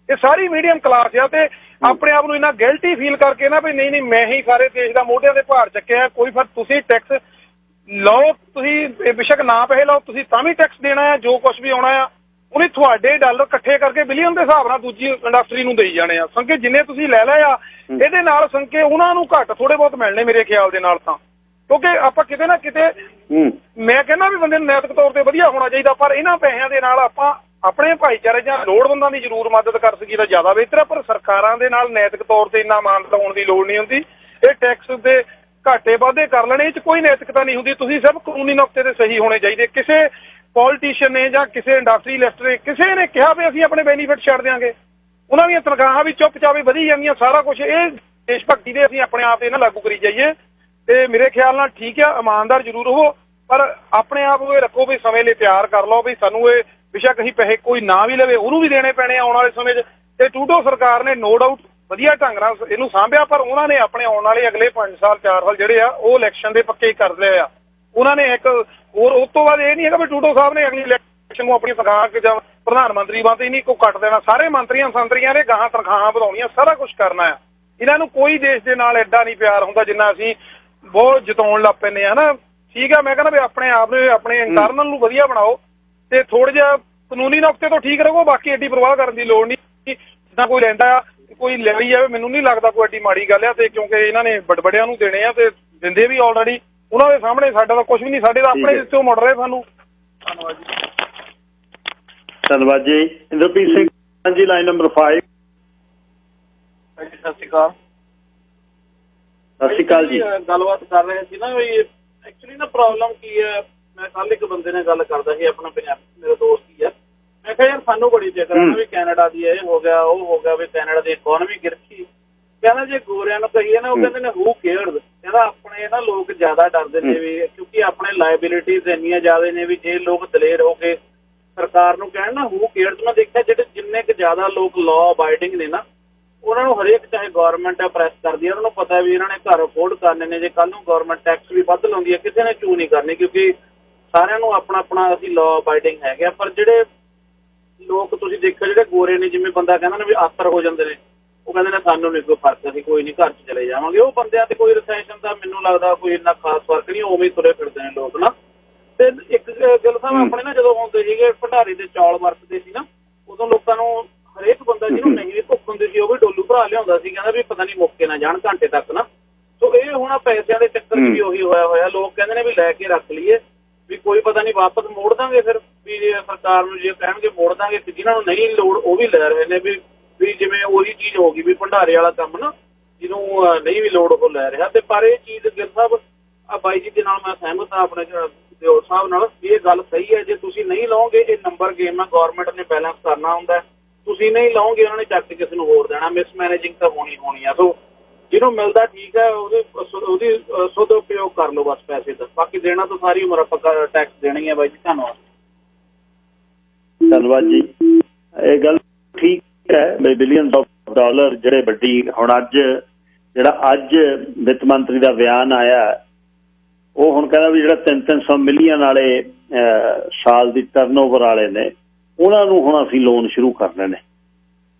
ਇਹ ਸਾਰੀ ਮੀਡੀਅਮ ਕਲਾਸ ਆ ਤੇ ਆਪਣੇ ਆਪ ਨੂੰ ਇੰਨਾ ਗਿਲਟੀ ਫੀਲ ਕਰਕੇ ਨਾ ਵੀ ਨਹੀਂ ਮੈਂ ਹੀ ਸਾਰੇ ਦੇਸ਼ ਦਾ ਮੋਢਿਆਂ ਦੇ ਭਾਰ ਚੱਕਿਆ ਕੋਈ। ਫਿਰ ਤੁਸੀਂ ਟੈਕਸ ਲਓ, ਤੁਸੀਂ ਬੇਸ਼ੱਕ ਨਾ ਪੈਸੇ ਲਓ, ਤੁਸੀਂ ਤਾਂ ਵੀ ਟੈਕਸ ਦੇਣਾ ਆ। ਜੋ ਕੁਛ ਵੀ ਆਉਣਾ ਆ ਉਹਨੇ ਤੁਹਾਡੇ ਡਾਲਰ ਇਕੱਠੇ ਕਰਕੇ ਬਿਲੀਅਨ ਦੇ ਹਿਸਾਬ ਨਾਲ ਦੂਜੀ ਇੰਡਸਟਰੀ ਨੂੰ ਦੇਈ ਜਾਣੇ ਆ। ਸੰਕੇ ਜਿੰਨੇ ਤੁਸੀਂ ਲੈ ਲਏ ਆ ਇਹਦੇ ਨਾਲ ਸੰਕੇ ਉਹਨਾਂ ਨੂੰ ਘੱਟ ਥੋੜੇ ਬਹੁਤ ਮਿਲਣੇ ਮੇਰੇ ਖਿਆਲ ਦੇ ਨਾਲ ਤਾਂ। ਕਿਉਂਕਿ ਆਪਾਂ ਕਿਤੇ ਨਾ ਕਿਤੇ, ਮੈਂ ਕਹਿੰਦਾ ਵੀ ਬੰਦੇ ਨੂੰ ਨੈਤਿਕ ਤੌਰ ਤੇ ਵਧੀਆ ਹੋਣਾ ਚਾਹੀਦਾ, ਪਰ ਇਹਨਾਂ ਪੈਸਿਆਂ ਦੇ ਨਾਲ ਆਪਾਂ ਆਪਣੇ ਭਾਈਚਾਰੇ ਜਾਂ ਲੋੜਵੰਦਾਂ ਦੀ ਜ਼ਰੂਰ ਮਦਦ ਕਰ ਸਕੀਏ ਤਾਂ ਜ਼ਿਆਦਾ ਬਿਹਤਰ ਹੈ। ਪਰ ਸਰਕਾਰਾਂ ਦੇ ਨਾਲ ਨੈਤਿਕ ਤੌਰ ਤੇ ਇੰਨਾ ਮਾਨਤਾ ਹੋਣ ਦੀ ਲੋੜ ਨਹੀਂ ਹੁੰਦੀ। ਇਹ ਟੈਕਸ ਦੇ ਘਾਟੇ ਵਾਧੇ ਕਰ ਲੈਣੇ, ਇਹ 'ਚ ਕੋਈ ਨੈਤਿਕਤਾ ਨਹੀਂ ਹੁੰਦੀ। ਤੁਸੀਂ ਸਿਰਫ ਕਾਨੂੰਨੀ ਨੁਕਤੇ ਤੇ ਸਹੀ ਹੋਣੇ ਚਾਹੀਦੇ। ਕਿਸੇ ਪੋਲੀਟੀਸ਼ੀਅਨ ਨੇ ਜਾਂ ਕਿਸੇ ਇੰਡਸਟਰੀਲਿਸਟ ਨੇ ਕਿਸੇ ਨੇ ਕਿਹਾ ਵੀ ਅਸੀਂ ਆਪਣੇ ਬੈਨੀਫਿਟ ਛੱਡ ਦਿਆਂਗੇ? ਉਹਨਾਂ ਦੀਆਂ ਤਨਖਾਹਾਂ ਵੀ ਚੁੱਪ-ਚਾਪੇ ਵਧੀ ਜਾਂਦੀਆਂ, ਸਾਰਾ ਕੁਝ। ਇਹ ਦੇਸ਼ ਭਗਤੀ ਦੇ ਅਸੀਂ ਆਪਣੇ ਆਪ ਤੇ ਨਾ ਲਾਗੂ ਕਰੀ ਜਾਈਏ ਤੇ ਮੇਰੇ ਖਿਆਲ ਨਾਲ ਠੀਕ ਆ, ਇਮਾਨਦਾਰ ਜ਼ਰੂਰ ਹੋ, ਪਰ ਆਪਣੇ ਆਪ ਨੂੰ ਇਹ ਰੱਖੋ ਵੀ ਸਮੇਂ ਲਈ ਤਿਆਰ ਕਰ ਲਓ ਵੀ ਸਾਨੂੰ ਇਹ ਬੇਸ਼ੱਕ ਅਸੀਂ ਪੈਸੇ ਕੋਈ ਨਾ ਵੀ ਲਵੇ ਉਹਨੂੰ ਵੀ ਦੇਣੇ ਪੈਣੇ ਆਉਣ ਵਾਲੇ ਸਮੇਂ 'ਚ। ਤੇ ਟਰੂਡੋ ਸਰਕਾਰ ਨੇ ਨੋ ਡਾਊਟ ਵਧੀਆ ਢੰਗ ਨਾਲ ਇਹਨੂੰ ਸਾਂਭਿਆ, ਪਰ ਉਹਨਾਂ ਨੇ ਆਪਣੇ ਆਉਣ ਵਾਲੇ ਅਗਲੇ 5 ਸਾਲ 4 ਸਾਲ ਜਿਹੜੇ ਆ ਉਹ ਇਲੈਕਸ਼ਨ ਦੇ ਪੱਕੇ ਹੀ ਕਰ ਲਏ ਆ। ਉਹਨਾਂ ਨੇ ਇੱਕ ਹੋਰ ਉਸ ਤੋਂ ਬਾਅਦ ਇਹ ਨਹੀਂ ਹੈਗਾ ਵੀ ਟਰੂਡੋ ਸਾਹਿਬ ਨੇ ਅਗਲੀ ਇਲੈਕਸ਼ਨ ਨੂੰ ਆਪਣੀ ਤਨਖਾਹ ਜਾਂ ਪ੍ਰਧਾਨ ਮੰਤਰੀ ਬੰਦ ਹੀ ਨਹੀਂ ਕੋ ਕੱਟ ਦੇਣਾ। ਸਾਰੇ ਮੰਤਰੀਆਂ ਸੰਤਰੀਆਂ ਨੇ ਗਾਹਾਂ ਤਨਖਾਹਾਂ ਵਧਾਉਣੀਆਂ, ਸਾਰਾ ਕੁਝ ਕਰਨਾ ਆ। ਇਹਨਾਂ ਨੂੰ ਕੋਈ ਦੇਸ਼ ਦੇ ਨਾਲ ਐਡਾ ਨਹੀਂ ਪਿਆਰ ਹੁੰਦਾ ਜਿੰਨਾ ਅਸੀਂ ਬਹੁਤ ਜਿਤਾਉਣ ਲੱਗ ਪੈਂਦੇ ਆ ਨਾ। ਠੀਕ ਆ, ਮੈਂ ਕਹਿੰਦਾ ਵੀ ਆਪਣੇ ਆਪ ਨੂੰ ਆਪਣੇ ਇੰਟਰਨਲ ਨੂੰ ਵਧੀਆ ਬਣਾਓ ਤੇ ਥੋੜਾ ਜਿਹਾ ਕਾਨੂੰਨੀ ਨੁਕਤੇ ਤੋਂ ਠੀਕ ਰਹੋ, ਬਾਕੀ ਐਡੀ ਪਰਵਾਹ ਕਰਨ ਦੀ ਲੋੜ ਨਹੀਂ। ਜਿੱਦਾਂ ਕੋਈ ਲੈਂਦਾ ਕੋਈ ਲੈ ਲਈ ਜਾਵੇ, ਮੈਨੂੰ ਨਹੀਂ ਲੱਗਦਾ ਕੋਈ ਐਡੀ ਮਾੜੀ ਗੱਲ ਆ। ਤੇ ਕਿਉਂਕਿ ਇਹਨਾਂ ਨੇ ਵੱਡਿਆਂ ਨੂੰ ਦੇਣੇ ਆ ਤੇ ਦਿੰਦੇ ਵੀ ਆਲਰੇਡੀ, ਉਹਨਾਂ ਦੇ ਸਾਹਮਣੇ ਸਾਡਾ ਤਾਂ ਕੁਝ ਵੀ ਨਹੀਂ, ਸਾਡੇ ਤਾਂ ਆਪਣੇ ਦਿੱਤੇ ਮੁੜ ਰਹੇ ਸਾਨੂੰ। ਧੰਨਵਾਦ ਜੀ। ਧੰਨਵਾਦ ਜੀ। Inderpreet Singh ji, line number 5। ਸਤਿ ਸ਼੍ਰੀ ਅਕਾਲ। ਸਤਿ ਸ਼੍ਰੀ ਅਕਾਲ ਜੀ। ਗੱਲਬਾਤ ਕਰ ਰਹੇ ਸੀ ਨਾ ਵੀ ਐਕਚੁਅਲੀ ਨਾ ਪ੍ਰੋਬਲਮ ਕੀ ਹੈ। ਮੈਂ ਕੱਲ ਇੱਕ ਬੰਦੇ ਨਾਲ ਗੱਲ ਕਰਦਾ ਸੀ, ਆਪਣਾ ਪੰਜਾਬੀ ਮੇਰਾ ਦੋਸਤ ਹੀ ਹੈ। ਮੈਂ ਕਿਹਾ ਯਾਰ ਸਾਨੂੰ ਬੜੀ ਫਿਕਰ ਹੈ ਵੀ ਕੈਨੇਡਾ ਦੀ ਇਹ ਹੋ ਗਿਆ ਉਹ ਹੋ ਗਿਆ, ਵੀ ਕੈਨੇਡਾ ਦੀ ਇਕਨੋਮੀ ਗਿਰਖੀ। ਕਹਿੰਦਾ ਜੇ ਗੋਰਿਆਂ ਨੂੰ ਕਹੀਏ ਨਾ, ਉਹ ਕਹਿੰਦੇ ਨੇ ਹੂ ਕੇਅਰਡ। ਕਹਿੰਦਾ ਆਪਣੇ ਨਾ ਲੋਕ ਜ਼ਿਆਦਾ ਡਰਦੇ ਨੇ ਵੀ, ਕਿਉਂਕਿ ਆਪਣੇ ਲਾਇਬਿਲਿਟੀਜ਼ ਇੰਨੀਆਂ ਜ਼ਿਆਦਾ ਨੇ ਵੀ ਜੇ ਲੋਕ ਦਲੇਰ ਹੋ ਕੇ ਸਰਕਾਰ ਨੂੰ ਕਹਿਣ ਨਾ ਹੂ ਕੇਅਰਡ। ਮੈਂ ਦੇਖਿਆ ਜਿਹੜੇ ਜਿੰਨੇ ਕੁ ਜ਼ਿਆਦਾ ਲੋਕ ਲਾਅ ਅਬਾਈਡਿੰਗ ਨੇ ਨਾ, ਉਹਨਾਂ ਨੂੰ ਹਰੇਕ ਚਾਹੇ ਗਵਰਨਮੈਂਟ ਆ ਪ੍ਰੈਸ ਕਰਦੀ ਹੈ, ਉਹਨਾਂ ਨੂੰ ਪਤਾ ਵੀ ਇਹਨਾਂ ਨੇ ਘਰ ਅਫੋਰਡ ਕਰਨੇ ਨੇ। ਜੇ ਕੱਲ੍ਹ ਨੂੰ ਗਵਰਨਮੈਂਟ ਟੈਕਸ ਵੀ ਵੱਧ ਲਾਉਂਦੀ ਹੈ, ਕਿਸੇ ਨੇ ਚੂ ਨਹੀਂ ਕਰਨੀ, ਕਿਉਂਕਿ ਸਾਰਿਆਂ ਨੂੰ ਆਪਣਾ ਆਪਣਾ ਅਸੀਂ ਲਾਅ ਅਬਾਈਡਿੰਗ ਹੈਗੇ ਆ। ਪਰ ਜਿਹੜੇ ਲੋਕ ਤੁਸੀਂ ਦੇਖੋ ਜਿਹੜੇ ਗੋਰੇ ਨੇ, ਜਿਵੇਂ ਬੰਦਾ ਕਹਿੰਦਾ ਨਾ ਵੀ ਆਸਰ ਹੋ ਜਾਂਦੇ ਨੇ, ਉਹ ਕਹਿੰਦੇ ਨੇ ਸਾਨੂੰ ਨਹੀਂ ਕੋਈ ਫਰਕ, ਅਸੀਂ ਕੋਈ ਨਹੀਂ ਘਰ 'ਚ ਚਲੇ ਜਾਵਾਂਗੇ। ਉਹ ਬੰਦਿਆਂ ਤੇ ਕੋਈ ਰਿਸੈਸ਼ਨ ਦਾ ਮੈਨੂੰ ਲੱਗਦਾ ਕੋਈ ਇੰਨਾ ਖਾਸ ਫਰਕ ਨਹੀਂ, ਉਵੇਂ ਹੀ ਤੁਰੇ ਫਿਰਦੇ ਨੇ ਲੋਕ ਨਾ। ਤੇ ਇੱਕ ਗੱਲ ਸਾਹਿਬ ਆਪਣੇ ਨਾ ਜਦੋਂ ਹੁੰਦੇ ਸੀਗੇ ਭੰਡਾਰੇ ਦੇ ਚੌਲ ਵਰਤਦੇ ਸੀ ਨਾ, ਉਦੋਂ ਲੋਕਾਂ ਨੂੰ ਹਰੇਕ ਬੰਦਾ ਜਿਹਨੂੰ ਨਹੀਂ ਵੀ ਭੁੱਖ ਹੁੰਦੀ ਸੀ ਉਹ ਵੀ ਡੋਲੂ ਭਰਾ ਲਿਆਉਂਦਾ ਸੀ, ਕਹਿੰਦਾ ਵੀ ਪਤਾ ਨਹੀਂ ਮੁੱਕੇ ਨਾ ਜਾਣ ਘੰਟੇ ਤੱਕ ਨਾ। ਸੋ ਇਹ ਹੁਣ ਪੈਸਿਆਂ ਦੇ ਚੱਕਰ 'ਚ ਵੀ ਉਹੀ ਹੋਇਆ। ਲੋਕ ਕਹਿੰਦੇ ਨੇ ਵੀ ਲੈ ਕੇ ਰੱਖ ਲਈਏ, ਵੀ ਕੋਈ ਪਤਾ ਨਹੀਂ ਵਾਪਸ ਮੋੜ ਦਾਂਗੇ। ਫਿਰ ਵੀ ਸਰਕਾਰ ਨੂੰ ਜੇ ਕਹਿਣਗੇ ਮੋੜ ਦਾਂਗੇ, ਜਿਹਨਾਂ ਨੂੰ ਨਹੀਂ ਲੋੜ ਉਹ ਵੀ ਲੈ ਰਹੇ ਨੇ। ਵੀ ਜਿਵੇਂ ਉਹੀ ਚੀਜ਼ ਹੋ ਗਈ ਵੀ ਭੰਡਾਰੇ ਵਾਲਾ ਕੰਮ ਨਾ, ਜਿਹਨੂੰ ਨਹੀਂ ਵੀ ਲੋੜ ਉਹ ਲੈ ਰਿਹਾ। ਤੇ ਪਰ ਇਹ ਚੀਜ਼ ਗਿੱਲ ਸਾਹਿਬ ਆ ਬਾਈ ਜੀ ਦੇ ਨਾਲ ਮੈਂ ਸਹਿਮਤ ਹਾਂ, ਆਪਣੇ ਦਿਓਲ ਸਾਹਿਬ ਨਾਲ। ਇਹ ਗੱਲ ਸਹੀ ਹੈ, ਜੇ ਤੁਸੀਂ ਨਹੀਂ ਲਓਗੇ ਇਹ ਨੰਬਰ ਗੇਮ ਆ, ਗੌਰਮੈਂਟ ਨੇ ਬੈਲੈਂਸ ਕਰਨਾ ਹੁੰਦਾ। ਤੁਸੀਂ ਨਹੀਂ ਲਾਓਗੇ ਉਹਨਾਂ ਨੇ ਚੱਕ ਕੇ ਕਿਸੇ ਨੂੰ ਹੋਰ ਦੇਣਾ, ਮਿਸਮੈਨੇਜਿੰਗ ਤਾਂ ਹੋਣੀ ਆ। ਸੋ ਜਿਹਨੂੰ ਮਿਲਦਾ ਠੀਕ ਹੈ, ਉਹਦੀ ਸੁਧ ਉਪਯੋਗ ਕਰ ਲਓ ਬਸ ਪੈਸੇ ਦਾ। ਬਾਕੀ ਦੇਣਾ ਤਾਂ ਸਾਰੀ ਉਮਰ ਆਪਾਂ ਟੈਕਸ ਦੇਣੀ ਹੈ ਬਾਈ ਜੀ। ਧੰਨਵਾਦ। ਧੰਨਵਾਦ ਜੀ। ਇਹ ਗੱਲ ਠੀਕ ਹੈ ਵੀ ਬਿਲੀਅਨਸ ਆਫ ਡਾਲਰ ਜਿਹੜੇ ਵੱਡੀ ਹੁਣ ਅੱਜ ਵਿੱਤ ਮੰਤਰੀ ਦਾ ਬਿਆਨ ਆਇਆ, ਉਹ ਹੁਣ ਕਹਿੰਦਾ ਵੀ ਜਿਹੜਾ 300 ਮਿਲੀਅਨ ਵਾਲੇ ਸਾਲ ਦੀ ਟਰਨਓਵਰ ਵਾਲੇ ਨੇ, ਉਹਨਾਂ ਨੂੰ ਹੁਣ ਅਸੀਂ ਲੋਨ ਸ਼ੁਰੂ ਕਰਨੇ ਨੇ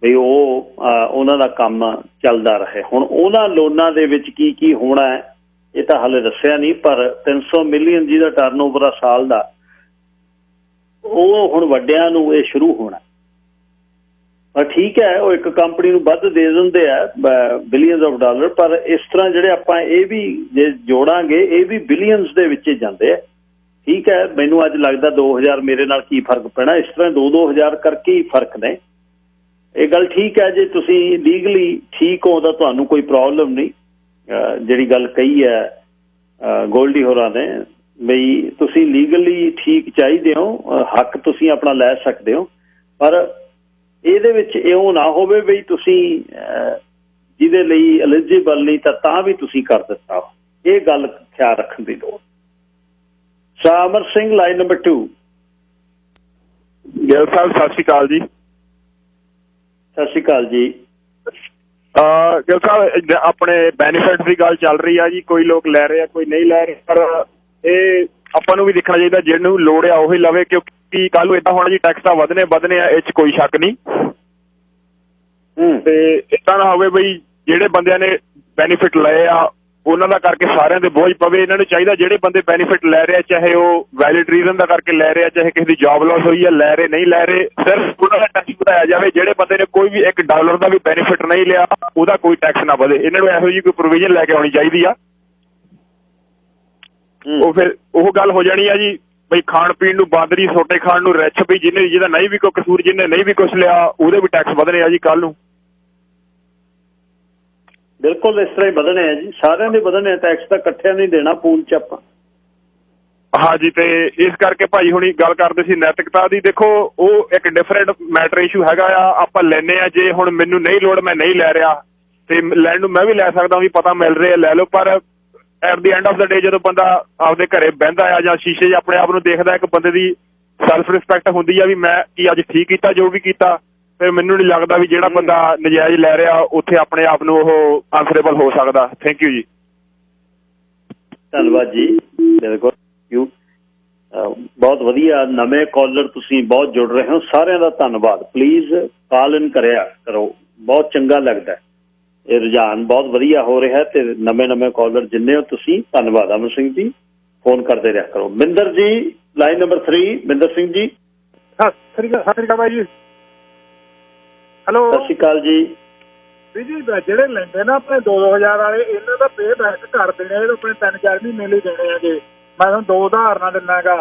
ਵੀ ਉਹ ਉਹਨਾਂ ਦਾ ਕੰਮ ਚੱਲਦਾ ਰਹੇ। ਹੁਣ ਉਹਨਾਂ ਲੋਨਾਂ ਦੇ ਵਿੱਚ ਕੀ ਕੀ ਹੋਣਾ ਇਹ ਤਾਂ ਹਾਲੇ ਦੱਸਿਆ ਨਹੀਂ, ਪਰ 300 ਮਿਲੀਅਨ ਜਿਹਦਾ ਟਰਨਓਵਰ ਆ ਸਾਲ ਦਾ, ਉਹ ਹੁਣ ਵੱਡਿਆਂ ਨੂੰ ਇਹ ਸ਼ੁਰੂ ਹੋਣਾ। ਪਰ ਠੀਕ ਹੈ, ਉਹ ਇੱਕ ਕੰਪਨੀ ਨੂੰ ਵੱਧ ਦੇ ਦਿੰਦੇ ਆ ਬਿਲੀਅਨਸ ਆਫ ਡਾਲਰ, ਪਰ ਇਸ ਤਰ੍ਹਾਂ ਜਿਹੜੇ ਆਪਾਂ ਇਹ ਵੀ ਜੇ ਜੋੜਾਂਗੇ ਇਹ ਵੀ ਬਿਲੀਅਨਸ ਦੇ ਵਿੱਚ ਜਾਂਦੇ ਆ। ਠੀਕ ਹੈ, ਮੈਨੂੰ ਅੱਜ ਲੱਗਦਾ 2000 ਮੇਰੇ ਨਾਲ ਕੀ ਫਰਕ ਪੈਣਾ, ਇਸ ਤਰ੍ਹਾਂ 2-2000 ਕਰਕੇ ਹੀ ਫਰਕ ਨੇ। ਇਹ ਗੱਲ ਠੀਕ ਹੈ, ਜੇ ਤੁਸੀਂ ਲੀਗਲੀ ਠੀਕ ਹੋ ਤਾਂ ਤੁਹਾਨੂੰ ਕੋਈ ਪ੍ਰੋਬਲਮ ਨਹੀਂ। ਜਿਹੜੀ ਗੱਲ ਕਹੀ ਹੈ ਗੋਲਡੀ ਹੋਰਾਂ ਨੇ ਬਈ ਤੁਸੀਂ ਲੀਗਲੀ ਠੀਕ ਚਾਹੀਦੇ ਹੋ, ਹੱਕ ਤੁਸੀਂ ਆਪਣਾ ਲੈ ਸਕਦੇ ਹੋ, ਪਰ ਇਹਦੇ ਵਿੱਚ ਇਉਂ ਨਾ ਹੋਵੇ ਬਈ ਤੁਸੀਂ ਜਿਹਦੇ ਲਈ ਐਲੀਜੀਬਲ ਨਹੀਂ ਤਾਂ ਵੀ ਤੁਸੀਂ ਕਰ ਦਿੱਤਾ। ਇਹ ਗੱਲ ਖਿਆਲ ਰੱਖਣ ਦੀ ਲੋੜ। ਸਾਮਰ ਸਿੰਘ, ਲਾਈਨ ਨੰਬਰ 2। ਗਿੱਲ ਸਾਹਿਬ ਸਤਿ ਸ਼੍ਰੀ ਅਕਾਲ ਜੀ। ਸਤਿ ਸ਼੍ਰੀ ਅਕਾਲ ਜੀ। ਗਿੱਲ ਸਾਹਿਬ ਆਪਣੇ ਬੈਨੀਫਿਟ ਦੀ ਗੱਲ ਚੱਲ ਰਹੀ ਆ ਜੀ, ਕੋਈ ਲੋਕ ਲੈ ਰਹੇ ਆ ਕੋਈ ਨਹੀਂ ਲੈ ਰਹੇ, ਪਰ ਇਹ ਆਪਾਂ ਨੂੰ ਵੀ ਦੇਖਣਾ ਚਾਹੀਦਾ ਜਿਹਨੂੰ ਲੋੜ ਆ ਉਹੀ ਲਵੇ, ਕਿਉਂਕਿ ਕੱਲ ਨੂੰ ਏਦਾਂ ਹੋਣਾ ਜੀ ਟੈਕਸ ਤਾਂ ਵਧਣੇ ਆ, ਇਹ 'ਚ ਕੋਈ ਸ਼ੱਕ ਨਹੀਂ। ਤੇ ਏਦਾਂ ਨਾ ਹੋਵੇ ਬਈ ਜਿਹੜੇ ਬੰਦਿਆਂ ਨੇ ਬੈਨੀਫਿਟ ਲਏ ਆ ਉਹਨਾਂ ਦਾ ਕਰਕੇ ਸਾਰਿਆਂ ਦੇ ਬੋਝ ਪਵੇ। ਇਹਨਾਂ ਨੂੰ ਚਾਹੀਦਾ ਜਿਹੜੇ ਬੰਦੇ ਬੈਨੀਫਿਟ ਲੈ ਰਹੇ ਆ, ਚਾਹੇ ਉਹ ਵੈਲਿਡ ਰੀਜ਼ਨ ਦਾ ਕਰਕੇ ਲੈ ਰਹੇ ਆ, ਚਾਹੇ ਕਿਸੇ ਦੀ ਜੌਬ ਲਾਸ ਹੋਈ ਆ, ਲੈ ਰਹੇ ਨਹੀਂ ਲੈ ਰਹੇ, ਸਿਰਫ ਉਹਨਾਂ ਦਾ ਟੈਕਸ ਵਧਾਇਆ ਜਾਵੇ। ਜਿਹੜੇ ਬੰਦੇ ਨੇ ਕੋਈ ਵੀ $1 ਦਾ ਵੀ ਬੈਨੀਫਿਟ ਨਹੀਂ ਲਿਆ ਉਹਦਾ ਕੋਈ ਟੈਕਸ ਨਾ ਵਧੇ। ਇਹਨਾਂ ਨੂੰ ਇਹੋ ਜਿਹੀ ਕੋਈ ਪ੍ਰੋਵੀਜ਼ਨ ਲੈ ਕੇ ਆਉਣੀ ਚਾਹੀਦੀ ਆ। ਉਹ ਫਿਰ ਉਹ ਗੱਲ ਹੋ ਜਾਣੀ ਆ ਜੀ ਬਈ ਖਾਣ ਪੀਣ ਨੂੰ ਬਾਂਦਰੀ, ਸੋਟੇ ਖਾਣ ਨੂੰ ਰਿੱਛ, ਵੀ ਜਿਹਦਾ ਨਹੀਂ ਵੀ ਕੋਈ ਕਸੂਰ, ਜਿਹਨੇ ਨਹੀਂ ਵੀ ਕੁਛ ਲਿਆ ਉਹਦੇ ਵੀ ਟੈਕਸ ਵਧਣੇ ਆ ਜੀ ਕੱਲ ਨੂੰ। ਬਿਲਕੁਲ ਇਸ ਤਰ੍ਹਾਂ ਹੀ ਵਧਣੇ ਆ ਜੀ, ਸਾਰਿਆਂ ਦੇ ਵਧਣੇ ਟੈਕਸ ਤਾਂ ਇਕੱਠਿਆਂ ਨਹੀਂ ਦੇਣਾ ਪੂਲ 'ਚ ਆਪਾਂ। ਹਾਂਜੀ, ਤੇ ਇਸ ਕਰਕੇ ਭਾਈ ਹੁਣੀ ਗੱਲ ਕਰਦੇ ਸੀ ਨੈਤਿਕਤਾ ਦੀ। ਦੇਖੋ ਉਹ ਇੱਕ ਡਿਫਰੈਂਟ ਮੈਟਰ ਇਸ਼ੂ ਹੈਗਾ ਆ, ਆਪਾਂ ਲੈਨੇ ਆ। ਜੇ ਹੁਣ ਮੈਨੂੰ ਨਹੀਂ ਲੋੜ, ਮੈਂ ਨਹੀਂ ਲੈ ਰਿਹਾ, ਤੇ ਲੈਣ ਨੂੰ ਮੈਂ ਵੀ ਲੈ ਸਕਦਾ ਵੀ, ਪਤਾ ਮਿਲ ਰਿਹਾ ਲੈ ਲਓ। ਪਰ ਐਟ ਦੀ ਐਂਡ ਆਫ ਦਾ ਡੇ ਜਦੋਂ ਬੰਦਾ ਆਪਦੇ ਘਰੇ ਬਹਿੰਦਾ ਆ ਜਾਂ ਸ਼ੀਸ਼ੇ 'ਚ ਆਪਣੇ ਆਪ ਨੂੰ ਦੇਖਦਾ, ਇੱਕ ਬੰਦੇ ਦੀ ਸੈਲਫ ਰਿਸਪੈਕਟ ਹੁੰਦੀ ਆ ਵੀ ਮੈਂ ਕੀ ਅੱਜ ਠੀਕ ਕੀਤਾ ਜੋ ਵੀ ਕੀਤਾ। ਫਿਰ ਮੈਨੂੰ ਨਹੀਂ ਲੱਗਦਾ ਵੀ ਜਿਹੜਾ ਬੰਦਾ ਨਜਾਇਜ਼ ਲੈ ਰਿਹਾ ਉੱਥੇ ਆਪਣੇ ਆਪ ਨੂੰ ਉਹ ਆਨਸਰੇਬਲ ਹੋ ਸਕਦਾ। ਥੈਂਕ ਯੂ ਜੀ। ਧੰਨਵਾਦ ਜੀ, ਬਿਲਕੁਲ ਬਹੁਤ ਵਧੀਆ। ਨਵੇਂ ਕਾਲਰ ਤੁਸੀਂ ਬਹੁਤ ਜੁੜ ਰਹੇ ਹੋ, ਸਾਰਿਆਂ ਦਾ ਧੰਨਵਾਦ। ਪਲੀਜ਼ ਕਾਲ ਇਨ ਕਰਿਆ ਕਰੋ, ਬਹੁਤ ਚੰਗਾ ਲੱਗਦਾ। ਇਹ ਰੁਝਾਨ ਬਹੁਤ ਵਧੀਆ ਹੋ ਰਿਹਾ ਤੇ ਨਵੇਂ ਕਾਲਰ ਜਿੰਨੇ ਹੋ ਤੁਸੀਂ, ਧੰਨਵਾਦ। ਅਮਰ ਸਿੰਘ ਜੀ ਫੋਨ ਕਰਦੇ ਰਿਹਾ ਕਰੋ। ਮਿੰਦਰ ਜੀ ਲਾਈਨ ਨੰਬਰ 3, ਮਿੰਦਰ ਸਿੰਘ ਜੀ। ਸਤਿ ਸ੍ਰੀ ਅਕਾਲ ਬਾਈ ਜੀ। ਹੈਲੋ, ਸਤਿ ਸ਼੍ਰੀ ਅਕਾਲ ਜੀ। ਵੀ ਜੀ ਜਿਹੜੇ ਲੈਂਦੇ ਨਾ ਆਪਣੇ 2-2000 ਵਾਲੇ, ਇਹਨਾਂ ਦਾ ਪੇ ਬੈਕ ਕਰ ਦੇਣੇ, ਆਪਣੇ 3-4 ਮਹੀਨੇ ਲਈ ਦੇਣੇ ਹੈਗੇ। ਮੈਂ ਤੁਹਾਨੂੰ 2 ਉਦਾਹਰਨਾਂ ਦਿੰਦਾ ਹੈਗਾ।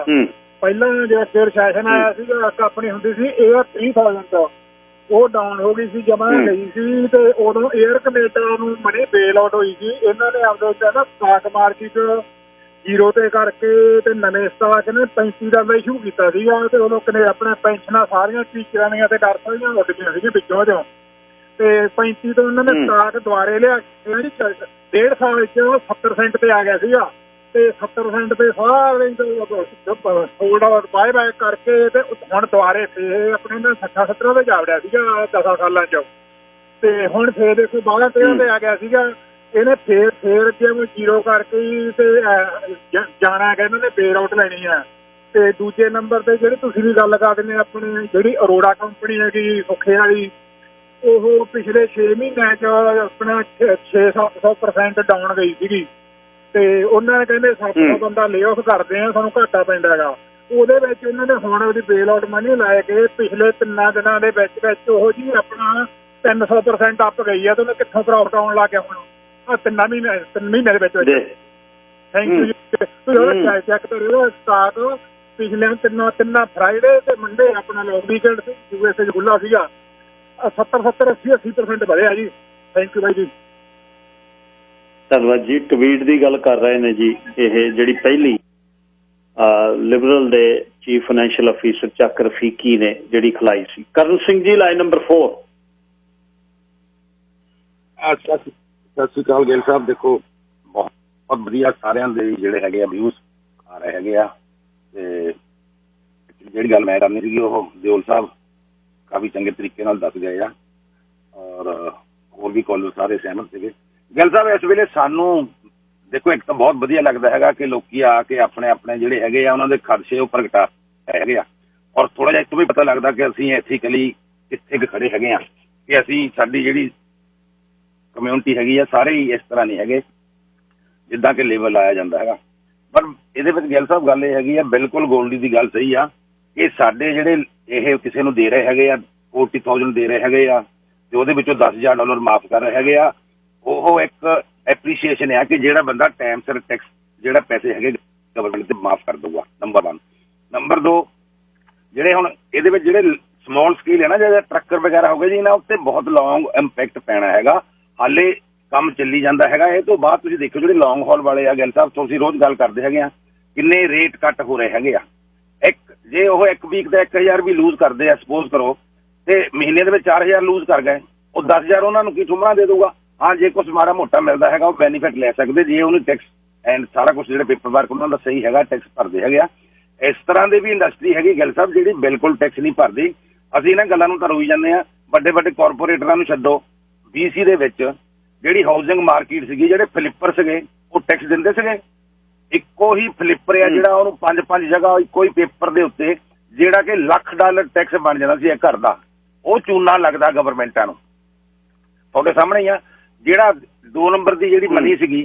ਪਹਿਲਾਂ ਜਿਹੜਾ ਫਿਰ ਸੈਸ਼ਨ ਆਇਆ ਸੀਗਾ, ਕੰਪਨੀ ਹੁੰਦੀ ਸੀ 에ਅਰ 3000, ਉਹ ਡਾਊਨ ਹੋ ਗਈ ਸੀ, ਜਮਾ ਗਈ ਸੀ, ਤੇ ਉਦੋਂ 에ਅਰ ਕਨੇਡਾ ਨੂੰ ਮਨੀ ਬੇਲ ਆਊਟ ਹੋਈ ਸੀ। ਇਹਨਾਂ ਨੇ ਆਪਦੇ ਕਹਿੰਦਾ ਸਟਾਕ ਮਾਰਕੀਟ 0 ਤੇ ਕਰਕੇ ਤੇ ਨਵੇਂ ਸਟਾਕ ਨੇ 35 ਦਾ ਇਸ਼ੂ ਕੀਤਾ ਸੀਗਾ, ਤੇ ਉਦੋਂ ਕਨੇ ਆਪਣੇ ਪੈਨਸ਼ਨਾਂ ਸਾਰੀਆਂ ਟੀਚਰਾਂ ਦੀਆਂ ਤੇ ਡਾਕਟਰਾਂ ਉੱਡ ਗਈਆਂ ਸੀਗੀਆਂ ਵਿੱਚੋਂ ਚੋਂ। ਤੇ 35 ਤੋਂ ਉਹਨਾਂ ਨੇ ਸਟਾਕ ਦੁਬਾਰੇ ਲਿਆ, 1.5 ਸਾਲ 'ਚ 70% ਤੇ ਆ ਗਿਆ ਸੀਗਾ, ਤੇ 70% ਤੇ ਸਾਰੇ ਹੋਲਡ ਬਾਏ ਬਾਏ ਕਰਕੇ ਤੇ ਹੁਣ ਦੁਬਾਰੇ ਫੇਰ ਆਪਣੇ ਨਾਲ 60-70 ਤੇ ਜਾ ਵੜਿਆ ਸੀਗਾ 10 ਸਾਲਾਂ 'ਚ। ਤੇ ਹੁਣ ਫੇਰ ਦੇਖੋ 12-13 ਤੇ ਆ ਗਿਆ ਸੀਗਾ। ਇਹਨੇ ਫੇਰ ਜਿਵੇਂ 0 ਕਰਕੇ ਤੇ ਜਾਣਾ ਹੈਗਾ, ਇਹਨਾਂ ਨੇ ਬੇਲ ਆਊਟ ਲੈਣੀ ਹੈ। ਤੇ ਦੂਜੇ ਨੰਬਰ ਤੇ ਜਿਹੜੀ ਤੁਸੀਂ ਵੀ ਗੱਲ ਕਰਦੇ ਨੇ, ਆਪਣੀ ਜਿਹੜੀ ਅਰੋੜਾ ਕੰਪਨੀ ਹੈਗੀ ਸੁੱਖੇ ਵਾਲੀ, ਉਹ ਪਿਛਲੇ 6 ਮਹੀਨਿਆਂ 'ਚ ਆਪਣਾ 600-700% ਡਾਊਨ ਗਈ ਸੀਗੀ। ਤੇ ਉਹਨਾਂ ਨੇ ਕਹਿੰਦੇ 700 ਬੰਦਾ ਲੇ ਆਫ ਕਰਦੇ ਆ, ਸਾਨੂੰ ਘਾਟਾ ਪੈਂਦਾ ਹੈਗਾ। ਉਹਦੇ ਵਿੱਚ ਉਹਨਾਂ ਨੇ ਹੁਣ ਉਹਦੀ ਬੇਲ ਆਊਟ ਮਨੀ ਲੈ ਕੇ ਪਿਛਲੇ 3 ਦਿਨਾਂ ਦੇ ਵਿੱਚ ਉਹ ਜੀ ਆਪਣਾ 300% ਅੱਪ ਗਈ ਆ। ਤੇ ਉਹਨੇ ਕਿੱਥੋਂ ਪ੍ਰੋਫਿਟ ਆਉਣ ਲੱਗ ਗਿਆ ਹੁਣ 3 ਮਹੀਨੇ ਦੇ ਵਿੱਚ। ਥੈਂਕ ਯੂ ਜੀ। ਤੁਸੀਂ ਚੈੱਕ ਕਰਿਓ ਸਟਾਕ ਪਿਛਲੇ ਤਿੰਨਾਂ ਫਰਾਈਡੇ ਤੇ ਮੰਡੇ ਆਪਣਾ ਲੌਂਗ ਵੀਕਐਂਡ ਸੀ, USA 'ਚ ਖੁੱਲ੍ਹਾ ਸੀਗਾ। 70-80% ਵਧਿਆ ਜੀ। ਥੈਂਕ ਯੂ ਬਾਈ ਜੀ। ਧੰਨਵਾਦ ਜੀ। ਟਵੀਟ ਦੀ ਗੱਲ ਕਰ ਰਹੇ ਨੇ ਜੀ, ਇਹ ਜਿਹੜੀ ਪਹਿਲੀ ਲਿਬਰਲ ਦੇ ਚੀਫ ਫਾਈਨੈਂਸ਼ੀਅਲ ਅਫੀਸਰ ਚੱਕ ਰਫੀਕੀ ਨੇ ਜਿਹੜੀ ਖਿਲਾਈ ਸੀ। ਕਰਨ ਸਿੰਘ ਜੀ ਲਾਈਨ ਨੰਬਰ 4। ਸਤਿ ਸ਼੍ਰੀ ਅਕਾਲ ਗਿੱਲ ਸਾਹਿਬ। ਦੇਖੋ ਬਹੁਤ ਵਧੀਆ ਸਾਰਿਆਂ ਦੇ ਜਿਹੜੇ ਹੈਗੇ ਆ ਵਿਊਜ਼ ਆ ਰਹੇ ਹੈਗੇ ਆ, ਤੇ ਜਿਹੜੀ ਗੱਲ ਮੈਂ ਕਰਨੀ ਸੀਗੀ ਉਹ ਦਿਓਲ ਸਾਹਿਬ ਕਾਫੀ ਚੰਗੇ ਤਰੀਕੇ ਨਾਲ ਦੱਸ ਗਏ ਆ, ਔਰ ਹੋਰ ਵੀ ਕਾਲਰ ਸਾਰੇ ਸਹਿਮਤ ਸੀਗੇ। ਗਿੱਲ ਸਾਹਿਬ ਇਸ ਵੇਲੇ ਸਾਨੂੰ ਦੇਖੋ ਇੱਕ ਤਾਂ ਬਹੁਤ ਵਧੀਆ ਲੱਗਦਾ ਹੈਗਾ ਕਿ ਲੋਕੀ ਆ ਕੇ ਆਪਣੇ ਜਿਹੜੇ ਹੈਗੇ ਆ ਉਹਨਾਂ ਦੇ ਖਦਸ਼ੇ ਉਹ ਪ੍ਰਗਟਾ ਹੈਗੇ ਆ, ਔਰ ਥੋੜਾ ਜਿਹਾ ਇੱਕ ਵੀ ਪਤਾ ਲੱਗਦਾ ਕਿ ਅਸੀਂ ਐਥੀਕਲੀ ਕਿੱਥੇ ਖੜੇ ਹੈਗੇ ਆ, ਕਿ ਅਸੀਂ ਸਾਡੀ ਜਿਹੜੀ ਕਮਿਊਨਿਟੀ ਹੈਗੀ ਆ ਸਾਰੇ ਹੀ ਇਸ ਤਰ੍ਹਾਂ ਨਹੀਂ ਹੈਗੇ ਜਿੱਦਾਂ ਕਿ ਲੇਬਲ ਲਾਇਆ ਜਾਂਦਾ ਹੈਗਾ। ਪਰ ਇਹਦੇ ਵਿੱਚ ਗਿੱਲ ਸਾਹਿਬ ਗੱਲ ਇਹ ਹੈਗੀ ਆ, ਬਿਲਕੁਲ ਗੋਲਡੀ ਦੀ ਗੱਲ ਸਹੀ ਆ ਕਿ ਸਾਡੇ ਜਿਹੜੇ ਇਹ ਕਿਸੇ ਨੂੰ ਦੇ ਰਹੇ ਹੈਗੇ ਆ 40,000 ਦੇ ਰਹੇ ਹੈਗੇ ਆ, ਤੇ ਉਹਦੇ ਵਿੱਚੋਂ $10,000 ਮਾਫ ਕਰ ਰਹੇ ਹੈਗੇ ਆ। ਉਹ ਇੱਕ ਐਪਰੀਸ਼ੀਏਸ਼ਨ ਆ ਕਿ ਜਿਹੜਾ ਬੰਦਾ ਟਾਈਮ ਸਿਰ ਟੈਕਸ ਜਿਹੜਾ ਪੈਸੇ ਹੈਗੇ ਗਵਰਨਮੈਂਟ ਤੇ ਮਾਫ ਕਰ ਦਊਗਾ, ਨੰਬਰ 1। ਨੰਬਰ 2, ਜਿਹੜੇ ਹੁਣ ਇਹਦੇ ਵਿੱਚ ਜਿਹੜੇ ਸਮੋਲ ਸਕੇਲ ਹੈ ਨਾ, ਜਿਹੜੇ ਟਰੱਕਰ ਵਗੈਰਾ ਹੋ ਗਏ ਜੀ, ਇਹਨਾਂ ਉੱਤੇ ਬਹੁਤ ਲੌਂਗ ਇੰਪੈਕਟ ਪੈਣਾ ਹੈਗਾ। ਹਾਲੇ ਕੰਮ ਚੱਲੀ ਜਾਂਦਾ ਹੈਗਾ। ਇਹ ਤੋਂ ਬਾਅਦ ਤੁਸੀਂ ਦੇਖੋ ਜਿਹੜੇ ਲੌਂਗ ਹਾਲ ਵਾਲੇ ਆ, ਗਿੱਲ ਸਾਹਿਬ ਤੁਸੀਂ ਰੋਜ਼ ਗੱਲ ਕਰਦੇ ਹੈਗੇ ਆ, ਕਿੰਨੇ ਰੇਟ ਕੱਟ ਹੋ ਰਹੇ ਹੈਗੇ ਆ। ਜੇ ਉਹ 1 ਵੀਕ ਦਾ 1,000 ਵੀ ਲੂਜ਼ ਕਰਦੇ ਆ ਸਪੋਜ਼ ਕਰੋ, ਤੇ ਮਹੀਨੇ ਦੇ ਵਿੱਚ 4,000 ਲੂਜ਼ ਕਰ ਗਏ, ਉਹ 10,000 ਉਹਨਾਂ ਨੂੰ ਕੀ ਠੁਮਣਾ ਦੇ ਦਊਗਾ। ਹਾਂ, ਜੇ ਕੁਛ ਮਾੜਾ ਮੋਟਾ ਮਿਲਦਾ ਹੈਗਾ ਉਹ ਬੈਨੀਫਿਟ ਲੈ ਸਕਦੇ, ਜੇ ਉਹਨੂੰ ਟੈਕਸ ਐਂਡ ਸਾਰਾ ਕੁਛ ਜਿਹੜੇ ਪੇਪਰ ਵਰਕ ਉਹਨਾਂ ਦਾ ਸਹੀ ਹੈਗਾ, ਟੈਕਸ ਭਰਦੇ ਹੈਗੇ ਆ। ਇਸ ਤਰ੍ਹਾਂ ਦੀ ਵੀ ਇੰਡਸਟਰੀ ਹੈਗੀ ਗਿੱਲ ਸਾਹਿਬ ਜਿਹੜੀ ਬਿਲਕੁਲ ਟੈਕਸ ਨਹੀਂ ਭਰਦੀ। ਅਸੀਂ ਇਹਨਾਂ ਗੱਲਾਂ ਨੂੰ ਤਾਂ ਰੋਈ ਜਾਂਦੇ ਹਾਂ। ਵੱਡੇ ਕਾਰਪੋਰੇਟਰਾਂ ਨੂੰ ਛੱਡੋ, BC ਦੇ ਵਿੱਚ ਜਿਹੜੀ ਹਾਊਸਿੰਗ ਮਾਰਕੀਟ ਸੀਗੀ, ਜਿਹੜੇ ਫਲਿੱਪਰ ਸੀਗੇ ਉਹ ਟੈਕਸ ਦਿੰਦੇ ਸੀਗੇ। ਇੱਕੋ ਹੀ ਫਲਿੱਪਰ ਆ ਜਿਹੜਾ ਉਹਨੂੰ 5 ਜਗ੍ਹਾ ਇੱਕੋ ਹੀ ਪੇਪਰ ਦੇ ਉੱਤੇ ਜਿਹੜਾ ਕਿ $1,00,000 ਟੈਕਸ ਬਣ ਜਾਂਦਾ ਸੀ ਇੱਕ ਘਰ ਦਾ, ਉਹ ਚੂਨਾ ਲੱਗਦਾ ਗਵਰਨਮੈਂਟਾਂ ਨੂੰ। ਤੁਹਾਡੇ ਸਾਹਮਣੇ ਹੀ ਆ। ਜਿਹੜਾ 2 ਨੰਬਰ ਦੀ ਜਿਹੜੀ ਮਨੀ ਸੀਗੀ,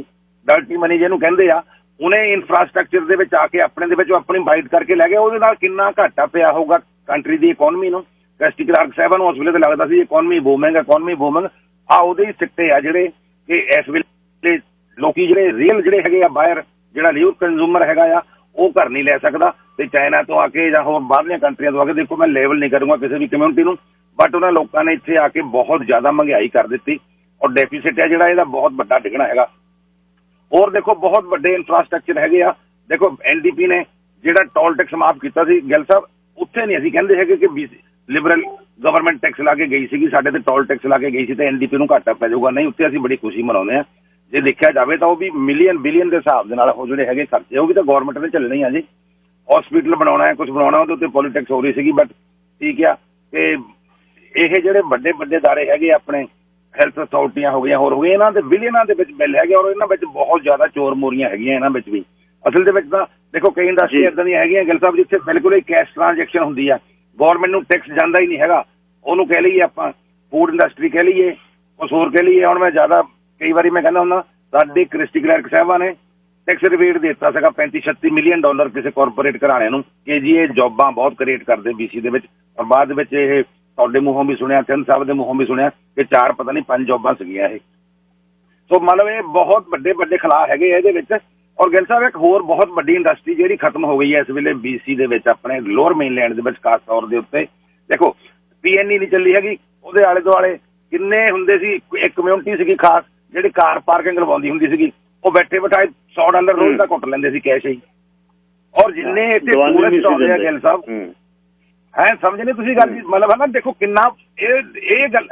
ਡਰਟੀ ਮਨੀ ਜਿਹਨੂੰ ਕਹਿੰਦੇ ਆ, ਉਹਨੇ ਇਨਫਰਾਸਟਰਕਚਰ ਦੇ ਵਿੱਚ ਆ ਕੇ ਆਪਣੇ ਦੇ ਵਿੱਚ ਆਪਣੀ ਬਾਈਟ ਕਰਕੇ ਲੈ ਗਿਆ। ਉਹਦੇ ਨਾਲ ਕਿੰਨਾ ਘਾਟਾ ਪਿਆ ਹੋਊਗਾ ਕੰਟਰੀ ਦੀ ਇਕੋਨਮੀ ਨੂੰ। ਕ੍ਰਿਸਟੀ ਕਲਾਰਕ ਸਾਹਿਬਾਂ ਨੂੰ ਉਸ ਵੇਲੇ ਤੇ ਲੱਗਦਾ ਸੀ ਇਕੋਨਮੀ ਬੂਮਿੰਗ ਆ, ਉਹਦੇ ਹੀ ਸਿੱਟੇ ਆ ਜਿਹੜੇ ਕਿ ਇਸ ਵੇਲੇ ਲੋਕੀ ਜਿਹੜੇ ਰੀਅਲ ਜਿਹੜੇ ਹੈਗੇ ਆ ਬਾਇਰ, ਜਿਹੜਾ ਰੀਅਲ ਕੰਜ਼ੂਮਰ ਹੈਗਾ ਆ, ਉਹ ਘਰ ਨਹੀਂ ਲੈ ਸਕਦਾ। ਤੇ ਚਾਈਨਾ ਤੋਂ ਆ ਕੇ ਜਾਂ ਹੋਰ ਬਾਹਰਲੀਆਂ ਕੰਟਰੀਆਂ ਤੋਂ ਆ ਕੇ, ਦੇਖੋ ਮੈਂ ਲੈਵਲ ਨਹੀਂ ਕਰੂੰਗਾ ਕਿਸੇ ਵੀ ਕਮਿਊਨਿਟੀ ਨੂੰ, ਬਟ ਉਹਨਾਂ ਲੋਕਾਂ ਨੇ ਇੱਥੇ ਆ ਕੇ ਬਹੁਤ ਜ਼ਿਆਦਾ ਮਹਿੰਗਾਈ ਕਰ ਦਿੱਤੀ। ਔਰ ਡੈਫੀਸਿਟ ਹੈ ਜਿਹੜਾ ਇਹਦਾ ਬਹੁਤ ਵੱਡਾ ਡਿੱਗਣਾ ਹੈਗਾ। ਹੋਰ ਦੇਖੋ ਬਹੁਤ ਵੱਡੇ ਇਨਫਰਾਸਟ੍ਰਕਚਰ ਹੈਗੇ ਆ। ਦੇਖੋ NDP ਨੇ ਜਿਹੜਾ ਟੋਲ ਟੈਕਸ ਮਾਫ ਕੀਤਾ ਸੀ ਗਿੱਲ ਸਾਹਿਬ, ਉੱਥੇ ਨਹੀਂ ਅਸੀਂ ਕਹਿੰਦੇ ਹੈਗੇ ਕਿ ਲਿਬਰਲ ਗਵਰਨਮੈਂਟ ਟੈਕਸ ਲਾ ਕੇ ਗਈ ਸੀਗੀ, ਸਾਡੇ ਤੇ ਟੋਲ ਟੈਕਸ ਲਾ ਕੇ ਗਈ ਸੀ ਤੇ NDP ਨੂੰ ਘਾਟਾ ਪੈ ਜਾਊਗਾ, ਨਹੀਂ, ਉੱਥੇ ਅਸੀਂ ਬੜੀ ਖੁਸ਼ੀ ਮਨਾਉਂਦੇ ਹਾਂ। ਜੇ ਦੇਖਿਆ ਜਾਵੇ ਤਾਂ ਉਹ ਵੀ ਮਿਲੀਅਨ ਬਿਲੀਅਨ ਦੇ ਹਿਸਾਬ ਦੇ ਨਾਲ ਉਹ ਜਿਹੜੇ ਹੈਗੇ ਖਰਚੇ ਉਹ ਵੀ ਤਾਂ ਗਵਰਨਮੈਂਟ ਨੇ ਚੱਲਣੇ ਆ ਜੀ। ਹਸਪੀਟਲ ਬਣਾਉਣਾ ਹੈ, ਕੁਝ ਬਣਾਉਣਾ, ਉਹਦੇ ਉੱਤੇ ਪੋਲੀਟਿਕਸ ਹੋ ਰਹੀ ਸੀਗੀ, ਬਟ ਠੀਕ ਆ ਕਿ ਇਹ ਜਿਹੜੇ ਵੱਡੇ ਵੱਡੇ ਅਦਾਰੇ ਹੈਗੇ ਆਪਣੇ ਹੈਲਥ ਅਥਾਰਟੀਆਂ ਹੋ ਗਈਆਂ, ਹੋਰ ਹੋ ਗਈਆਂ, ਇਹਨਾਂ ਦੇ ਬਿਲੀਅਨਾਂ ਦੇ ਵਿੱਚ ਬਿੱਲ ਹੈਗੇ ਔਰ ਇਹਨਾਂ ਵਿੱਚ ਬਹੁਤ ਜ਼ਿਆਦਾ ਚੋਰ ਮੋਰੀਆਂ ਹੈਗੀਆਂ ਇਹਨਾਂ ਵਿੱਚ ਵੀ। ਅਸਲ ਦੇ ਵਿੱਚ ਤਾਂ ਦੇਖੋ ਕਈ ਇੰਡਸਟਰੀ ਇੱਦਾਂ ਦੀਆਂ ਹੈਗੀਆਂ ਗਿੱਲ ਸਾਹਿਬ ਜਿੱਥੇ ਬਿਲਕੁਲ ਹੀ ਕੈਸ਼ ਟ੍ਰਾਂਜੈਕਸ਼ਨ ਹੁੰਦੀ ਆ, ਗਵਰਨਮੈਂਟ ਨੂੰ ਟੈਕਸ ਜਾਂਦਾ ਹੀ ਨਹੀਂ ਹੈਗਾ। ਉਹਨੂੰ ਕਹਿ ਲਈਏ ਆਪਾਂ ਫੂਡ ਇੰਡਸਟਰੀ ਕਹਿ ਲਈਏ, ਕੁਛ ਹੋਰ ਕਹਿ ਲਈਏ। ਹੁਣ ਮੈਂ ਜ਼ਿਆਦਾ ਕਈ ਵਾਰੀ ਮੈਂ ਕਹਿੰਦਾ ਹੁੰਦਾ ਸਾਡੇ ਕ੍ਰਿਸਟੀ ਕਲਰਕ ਸਾਹਿਬਾਂ ਨੇ ਟੈਕਸ ਰਿਬੇਟ ਦੇ ਦਿੱਤਾ ਸੀਗਾ $35-36 ਮਿਲੀਅਨ ਕਿਸੇ ਕਾਰਪੋਰੇਟ ਘਰਾਣੇ ਨੂੰ ਕਿ ਜੀ ਇਹ ਜੌਬਾਂ ਬਹੁਤ ਕ੍ਰੀਏਟ ਕਰਦੇ BC ਦੇ ਵਿੱਚ। ਔਰ ਬਾਅਦ ਵਿੱਚ ਇਹ ਤੁਹਾਡੇ ਮੂੰਹੋਂ ਵੀ ਸੁਣਿਆ, ਚੰਦ ਸਾਹਿਬ ਦੇ ਮੂੰਹੋਂ ਵੀ ਸੁਣਿਆ ਕਿ 4 ਪਤਾ ਨਹੀਂ 5 ਜੌਬਾਂ ਸੀਗੀਆਂ ਇਹ। ਸੋ ਮਤਲਬ ਇਹ ਬਹੁਤ ਵੱਡੇ ਵੱਡੇ ਖਿਲਾ ਹੈਗੇ ਇਹਦੇ ਵਿੱਚ। ਔਰ ਗਿੱਲ ਸਾਹਿਬ ਇੱਕ ਹੋਰ ਬਹੁਤ ਵੱਡੀ ਇੰਡਸਟਰੀ ਜਿਹੜੀ ਖਤਮ ਹੋ ਗਈ ਹੈ ਇਸ ਵੇਲੇ BC ਦੇ ਵਿੱਚ, ਆਪਣੇ ਲੋਅਰ ਮੇਨਲੈਂਡ ਦੇ ਵਿੱਚ ਖਾਸ ਤੌਰ ਦੇ ਉੱਤੇ। ਦੇਖੋ PNE ਨਹੀਂ ਚੱਲੀ ਹੈਗੀ, ਉਹਦੇ ਆਲੇ ਦੁਆਲੇ ਕਿੰਨੇ ਹੁੰਦੇ ਸੀ, ਇੱਕ ਕਮਿਊਨਿਟੀ ਸੀਗੀ ਖਾਸ ਜਿਹੜੀ ਕਾਰ ਪਾਰਕਿੰਗ ਲਵਾਉਂਦੀ ਹੁੰਦੀ ਸੀਗੀ, ਉਹ ਬੈਠੇ ਬਿਠਾਏ $100 ਰੋਜ਼ ਦਾ ਕੁੱਟ ਲੈਂਦੇ ਸੀ ਕੈਸ਼ ਹੀ। ਔਰ ਜਿੰਨੇ ਇੱਥੇ ਟੂਰਿਸਟ ਆਉਂਦੇ ਆ ਗਿੱਲ ਸਾਹਿਬ ਹੈ, ਸਮਝ ਨਹੀਂ ਤੁਸੀਂ ਗੱਲ, ਮਤਲਬ ਹੈ ਨਾ, ਦੇਖੋ ਕਿੰਨਾ ਇਹ ਗੱਲ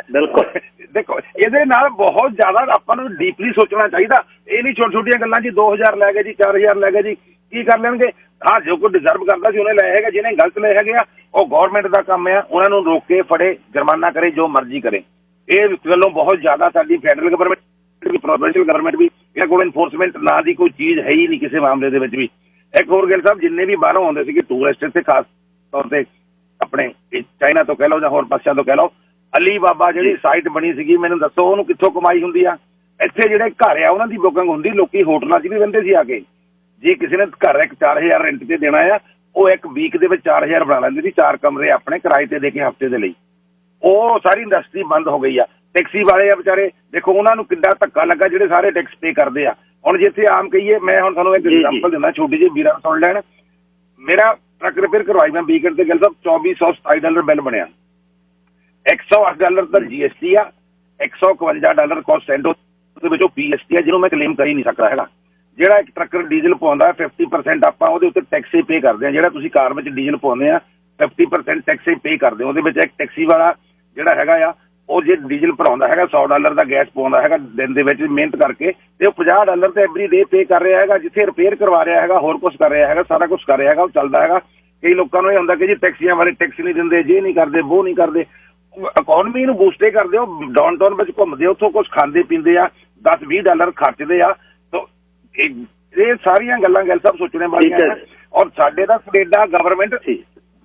ਦੇਖੋ ਇਹਦੇ ਨਾਲ ਬਹੁਤ ਜ਼ਿਆਦਾ ਆਪਾਂ ਨੂੰ ਡੀਪਲੀ ਸੋਚਣਾ ਚਾਹੀਦਾ। ਇਹ ਨਹੀਂ ਛੋਟੀ ਛੋਟੀਆਂ ਗੱਲਾਂ ਜੀ 2000 ਲੈ ਗਏ ਜੀ, 4000 ਲੈ ਗਏ ਜੀ, ਕੀ ਕਰ ਲੈਣਗੇ? ਹਾਂ, ਜੋ ਕੋਈ ਡਿਜ਼ਰਵ ਕਰਦਾ ਸੀ ਉਹਨੇ ਲਏ ਹੈਗੇ, ਜਿਹਨੇ ਗਲਤ ਲਏ ਹੈਗੇ ਆ ਉਹ ਗਵਰਨਮੈਂਟ ਦਾ ਕੰਮ ਆ ਉਹਨਾਂ ਨੂੰ ਰੋਕ ਕੇ ਫੜੇ, ਜੁਰਮਾਨਾ ਕਰੇ, ਜੋ ਮਰਜ਼ੀ ਕਰੇ। ਇਹ ਗੱਲੋਂ ਬਹੁਤ ਜ਼ਿਆਦਾ ਸਾਡੀ ਫੈਡਰਲ ਗਵਰਨਮੈਂਟ ਵੀ ਪ੍ਰੋਵਿੰਸ਼ੀਅਲ ਗਵਰਨਮੈਂਟ ਵੀ ਇਹਨਾਂ ਕੋਲ ਇਨਫੋਰਸਮੈਂਟ ਨਾਂ ਦੀ ਕੋਈ ਚੀਜ਼ ਹੈ ਹੀ ਨਹੀਂ ਕਿਸੇ ਮਾਮਲੇ ਦੇ ਵਿੱਚ ਵੀ। ਇੱਕ ਹੋਰ ਗਿੱਲ ਸਾਹਿਬ, ਜਿੰਨੇ ਵੀ ਬਾਹਰੋਂ ਆਉਂਦੇ ਸੀਗੇ ਟੂਰਿਸਟ ਇੱਥੇ ਖਾਸ ਤੌਰ ਤੇ ਆਪਣੇ ਚਾਈਨਾ ਤੋਂ ਕਹਿ ਲਓ ਜਾਂ ਹੋਰ ਪਾਸਿਆਂ ਤੋਂ ਕਹਿ ਲਓ, ਅਲੀ ਬਾਬਾ ਜਿਹੜੀ ਸਾਈਟ ਬਣੀ ਸੀਗੀ, ਮੈਨੂੰ ਦੱਸੋ ਉਹਨੂੰ ਕਿੱਥੋਂ ਕਮਾਈ ਹੁੰਦੀ ਆ? ਇੱਥੇ ਜਿਹੜੇ ਘਰ ਆ ਉਹਨਾਂ ਦੀ ਬੁਕਿੰਗ ਹੁੰਦੀ, ਲੋਕੀ ਹੋਟਲਾਂ 'ਚ ਵੀ ਰਹਿੰਦੇ ਸੀ ਆ ਕੇ। ਜੇ ਕਿਸੇ ਨੇ ਘਰ ਇੱਕ 4000 ਰੈਂਟ ਤੇ ਦੇਣਾ ਆ, ਉਹ ਇੱਕ ਵੀਕ ਦੇ ਵਿੱਚ 4000 ਬਣਾ ਲੈਂਦੇ ਸੀ, 4 ਕਮਰੇ ਆਪਣੇ ਕਿਰਾਏ ਤੇ ਦੇ ਕੇ ਹਫ਼ਤੇ ਦੇ ਲਈ। ਉਹ ਸਾਰੀ ਇੰਡਸਟਰੀ ਬੰਦ ਹੋ ਗਈ ਆ। ਟੈਕਸੀ ਵਾਲੇ ਆ ਵਿਚਾਰੇ, ਦੇਖੋ ਉਹਨਾਂ ਨੂੰ ਕਿੰਨਾ ਧੱਕਾ ਲੱਗਾ ਜਿਹੜੇ ਸਾਰੇ ਟੈਕਸ ਪੇ ਕਰਦੇ ਆ। ਹੁਣ ਜਿੱਥੇ ਆਮ ਕਹੀਏ, ਮੈਂ ਹੁਣ ਤੁਹਾਨੂੰ ਇੱਕ ਐਗਜ਼ਾਮਪਲ ਦਿੰਦਾ ਛੋਟੀ ਜਿਹੀ, ਵੀਰਾਂ ਸੁਣ ਲੈਣ। ਮੇਰਾ ਟਰੱਕ ਰਿਪੇਅਰ ਕਰਵਾਈ ਮੈਂ ਵੀਕਐਂਡ ਤੇ ਗਿੱਲ ਸਾਹਿਬ, $2427 ਬਿੱਲ ਬਣਿਆ। $108 ਤਾਂ GST ਆ, $151 ਕੋਸਟ ਸੈਂਟੋ ਦੇ ਵਿੱਚੋਂ PST ਆ ਜਿਹਨੂੰ ਮੈਂ ਕਲੇਮ ਕਰ ਹੀ ਨਹੀਂ ਸਕਦਾ ਹੈਗਾ। ਜਿਹੜਾ ਇੱਕ ਟਰੱਕਰ ਡੀਜ਼ਲ ਪਾਉਂਦਾ 50% ਆਪਾਂ ਉਹਦੇ ਉੱਤੇ ਟੈਕਸ ਹੀ ਪੇ ਕਰਦੇ ਹਾਂ। ਜਿਹੜਾ ਤੁਸੀਂ ਕਾਰ ਵਿੱਚ ਡੀਜ਼ਲ ਪਾਉਂਦੇ ਆ 50% ਟੈਕਸ ਹੀ ਪੇ ਕਰਦੇ ਹੋ। ਉਹਦੇ ਵਿੱਚ ਇੱਕ ਟੈਕਸੀ ਵਾਲਾ ਜਿਹੜਾ ਹੈਗਾ ਆ, ਉਹ ਜੇ ਡੀਜ਼ਲ ਭਰਾਉਂਦਾ ਹੈਗਾ $100 ਦਾ ਗੈਸ ਪਾਉਂਦਾ ਹੈਗਾ ਦਿਨ ਦੇ ਵਿੱਚ ਮਿਹਨਤ ਕਰਕੇ, ਤੇ ਉਹ $50 ਤੇ ਐਵਰੀ ਡੇ ਪੇ ਕਰ ਰਿਹਾ ਹੈਗਾ। ਜਿੱਥੇ ਰਿਪੇਅਰ ਕਰਵਾ ਰਿਹਾ ਹੈਗਾ, ਹੋਰ ਕੁਛ ਕਰ ਰਿਹਾ ਹੈਗਾ, ਸਾਰਾ ਕੁਛ ਕਰ ਰਿਹਾ ਹੈਗਾ, ਉਹ ਚੱਲਦਾ ਹੈਗਾ। ਕਈ ਲੋਕਾਂ ਨੂੰ ਇਹ ਹੁੰਦਾ ਕਿ ਜੀ ਟੈਕਸੀਆਂ ਬਾਰੇ ਟੈਕਸ ਨਹੀਂ ਦਿੰਦੇ, ਜੇ ਨਹੀਂ ਕਰਦੇ, ਉਹ ਨਹੀਂ ਕਰਦੇ। ਇਕੋਨਮੀ ਨੂੰ ਬੂਸਟੇ ਕਰਦੇ ਹੋ, ਡਾਊਨਟਾਊਨ ਵਿੱਚ ਘੁੰਮਦੇ, ਉੱਥੋਂ ਕੁਛ ਖਾਂਦੇ ਪੀਂਦੇ ਆ, $10-20 ਖਰਚਦੇ ਆ। ਇਹ ਸਾਰੀਆਂ ਗੱਲਾਂ ਗੱਲ ਸਾਹਿਬ ਸੋਚਣੇ ਵਾਲੀਆਂ ਹੈ। ਔਰ ਸਾਡੇ ਦਾ ਕੈਨੇਡਾ ਗਵਰਨਮੈਂਟ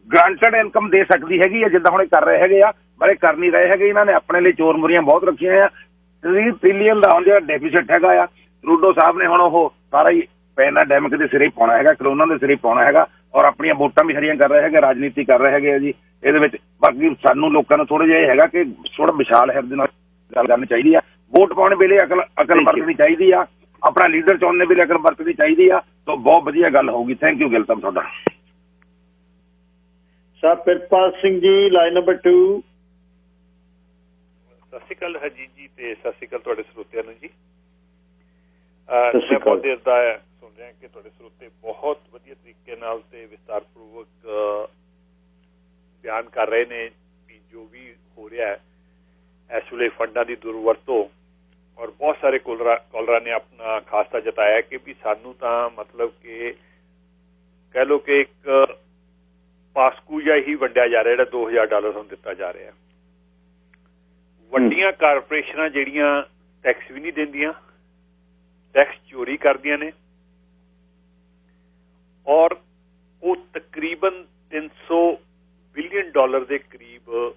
ਗ੍ਰਾਂਟਡ ਇਨਕਮ ਦੇ ਸਕਦੀ ਹੈਗੀ ਆ, ਜਿੱਦਾਂ ਹੁਣ ਕਰ ਰਹੇ ਹੈਗੇ ਆ, ਪਰ ਇਹ ਕਰ ਨਹੀਂ ਰਹੇ ਹੈਗੇ। ਇਹਨਾਂ ਨੇ ਆਪਣੇ ਲਈ ਚੋਰ ਮੁਰੀਆਂ ਬਹੁਤ ਰੱਖੀਆਂ ਆ। 3 ਟ੍ਰਿਲੀਅਨ ਦਾ ਹੁਣ ਜਿਹੜਾ ਡੈਫੀਸਿਟ ਹੈਗਾ ਆ, ਟਰੂਡੋ ਸਾਹਿਬ ਨੇ ਹੁਣ ਉਹ ਸਾਰਾ ਹੀ ਪੈਂਡੈਮਿਕ ਦੇ ਸਿਰੇ ਪਾਉਣਾ ਹੈਗਾ, ਕਰੋਨਾ ਦੇ ਸਿਰੇ ਪਾਉਣਾ ਹੈਗਾ, ਔਰ ਆਪਣੀਆਂ ਵੋਟਾਂ ਵੀ ਹਰੀਆਂ ਕਰ ਰਹੇ ਹੈਗੇ, ਰਾਜਨੀਤੀ ਕਰ ਰਹੇ ਹੈਗੇ ਆ ਜੀ ਇਹਦੇ ਵਿੱਚ। ਬਾਕੀ ਸਾਨੂੰ ਲੋਕਾਂ ਨੂੰ ਥੋੜ੍ਹਾ ਜਿਹਾ ਇਹ ਹੈਗਾ ਕਿ ਥੋੜਾ ਵਿਸ਼ਾਲ ਹਿਰਦੇ ਨਾਲ ਗੱਲ ਕਰਨੀ ਚਾਹੀਦੀ ਆ। ਵੋਟ ਪਾਉਣ ਵੇਲੇ ਅਕਲ ਵਰਤਣੀ ਚਾਹੀਦੀ ਆ, ਆਪਣਾ ਲੀਡਰ ਚੁਣਨੇ ਵੇਲੇ ਅਕਲ ਵਰਤਣੀ ਚਾਹੀਦੀ ਆ। ਤਾਂ ਬਹੁਤ ਵਧੀਆ ਗੱਲ ਹੋਊਗੀ। ਥੈਂਕ ਯੂ ਗਿੱਲ ਸਾਹਿਬ ਤੁਹਾਡਾ। Sir Pritpal Singh ji, line number 2। ਸਤਿ ਸ਼੍ਰੀ ਅਕਾਲ ਹਰਜੀਤ ਜੀ, ਤੇ ਸਤਿ ਸ਼੍ਰੀ ਅਕਾਲ ਤੁਹਾਡੇ ਸਰੋਤਿਆਂ ਨੂੰ ਜੀ। ਮੈਂ ਬਹੁਤ ਦੇਰ ਦਾ ਸੁਣ ਰਿਹਾ ਕਿ ਤੁਹਾਡੇ ਸਰੋਤੇ ਬਹੁਤ ਵਧੀਆ ਤਰੀਕੇ ਨਾਲ ਤੇ ਵਿਸਤਾਰਪੂਰਵਕ ਬਿਆਨ ਕਰ ਰਹੇ ਨੇ ਵੀ ਜੋ ਵੀ ਹੋ ਰਿਹਾ ਹੈ ਇਸ ਵੇਲੇ ਫੰਡਾਂ ਦੀ ਦੁਰਵਰਤੋਂ। ਔਰ ਬਹੁਤ ਸਾਰੇ ਕਾਲਰਾਂ ਨੇ ਆਪਣਾ ਖਾਸਤਾ ਜਤਾਇਆ ਕਿ ਵੀ ਸਾਨੂੰ ਤਾਂ ਮਤਲਬ ਕਿ ਕਹਿ ਲਓ ਕਿ ਇੱਕ ਪਾਸਕੂ ਜਿਹਾ ਹੀ ਵੰਡਿਆ ਜਾ ਰਿਹਾ, ਜਿਹੜਾ $2000 ਨੂੰ ਦਿੱਤਾ ਜਾ ਰਿਹਾ। ਵੱਡੀਆਂ ਕਾਰਪੋਰੇਸ਼ਨਾਂ ਜਿਹੜੀਆਂ ਟੈਕਸ ਵੀ ਨਹੀਂ ਦਿੰਦੀਆਂ, ਟੈਕਸ ਚੋਰੀ ਕਰਦੀਆਂ ਨੇ, ਔਰ ਉਹ ਤਕਰੀਬਨ $300 ਬਿਲੀਅਨ ਦੇ ਕਰੀਬ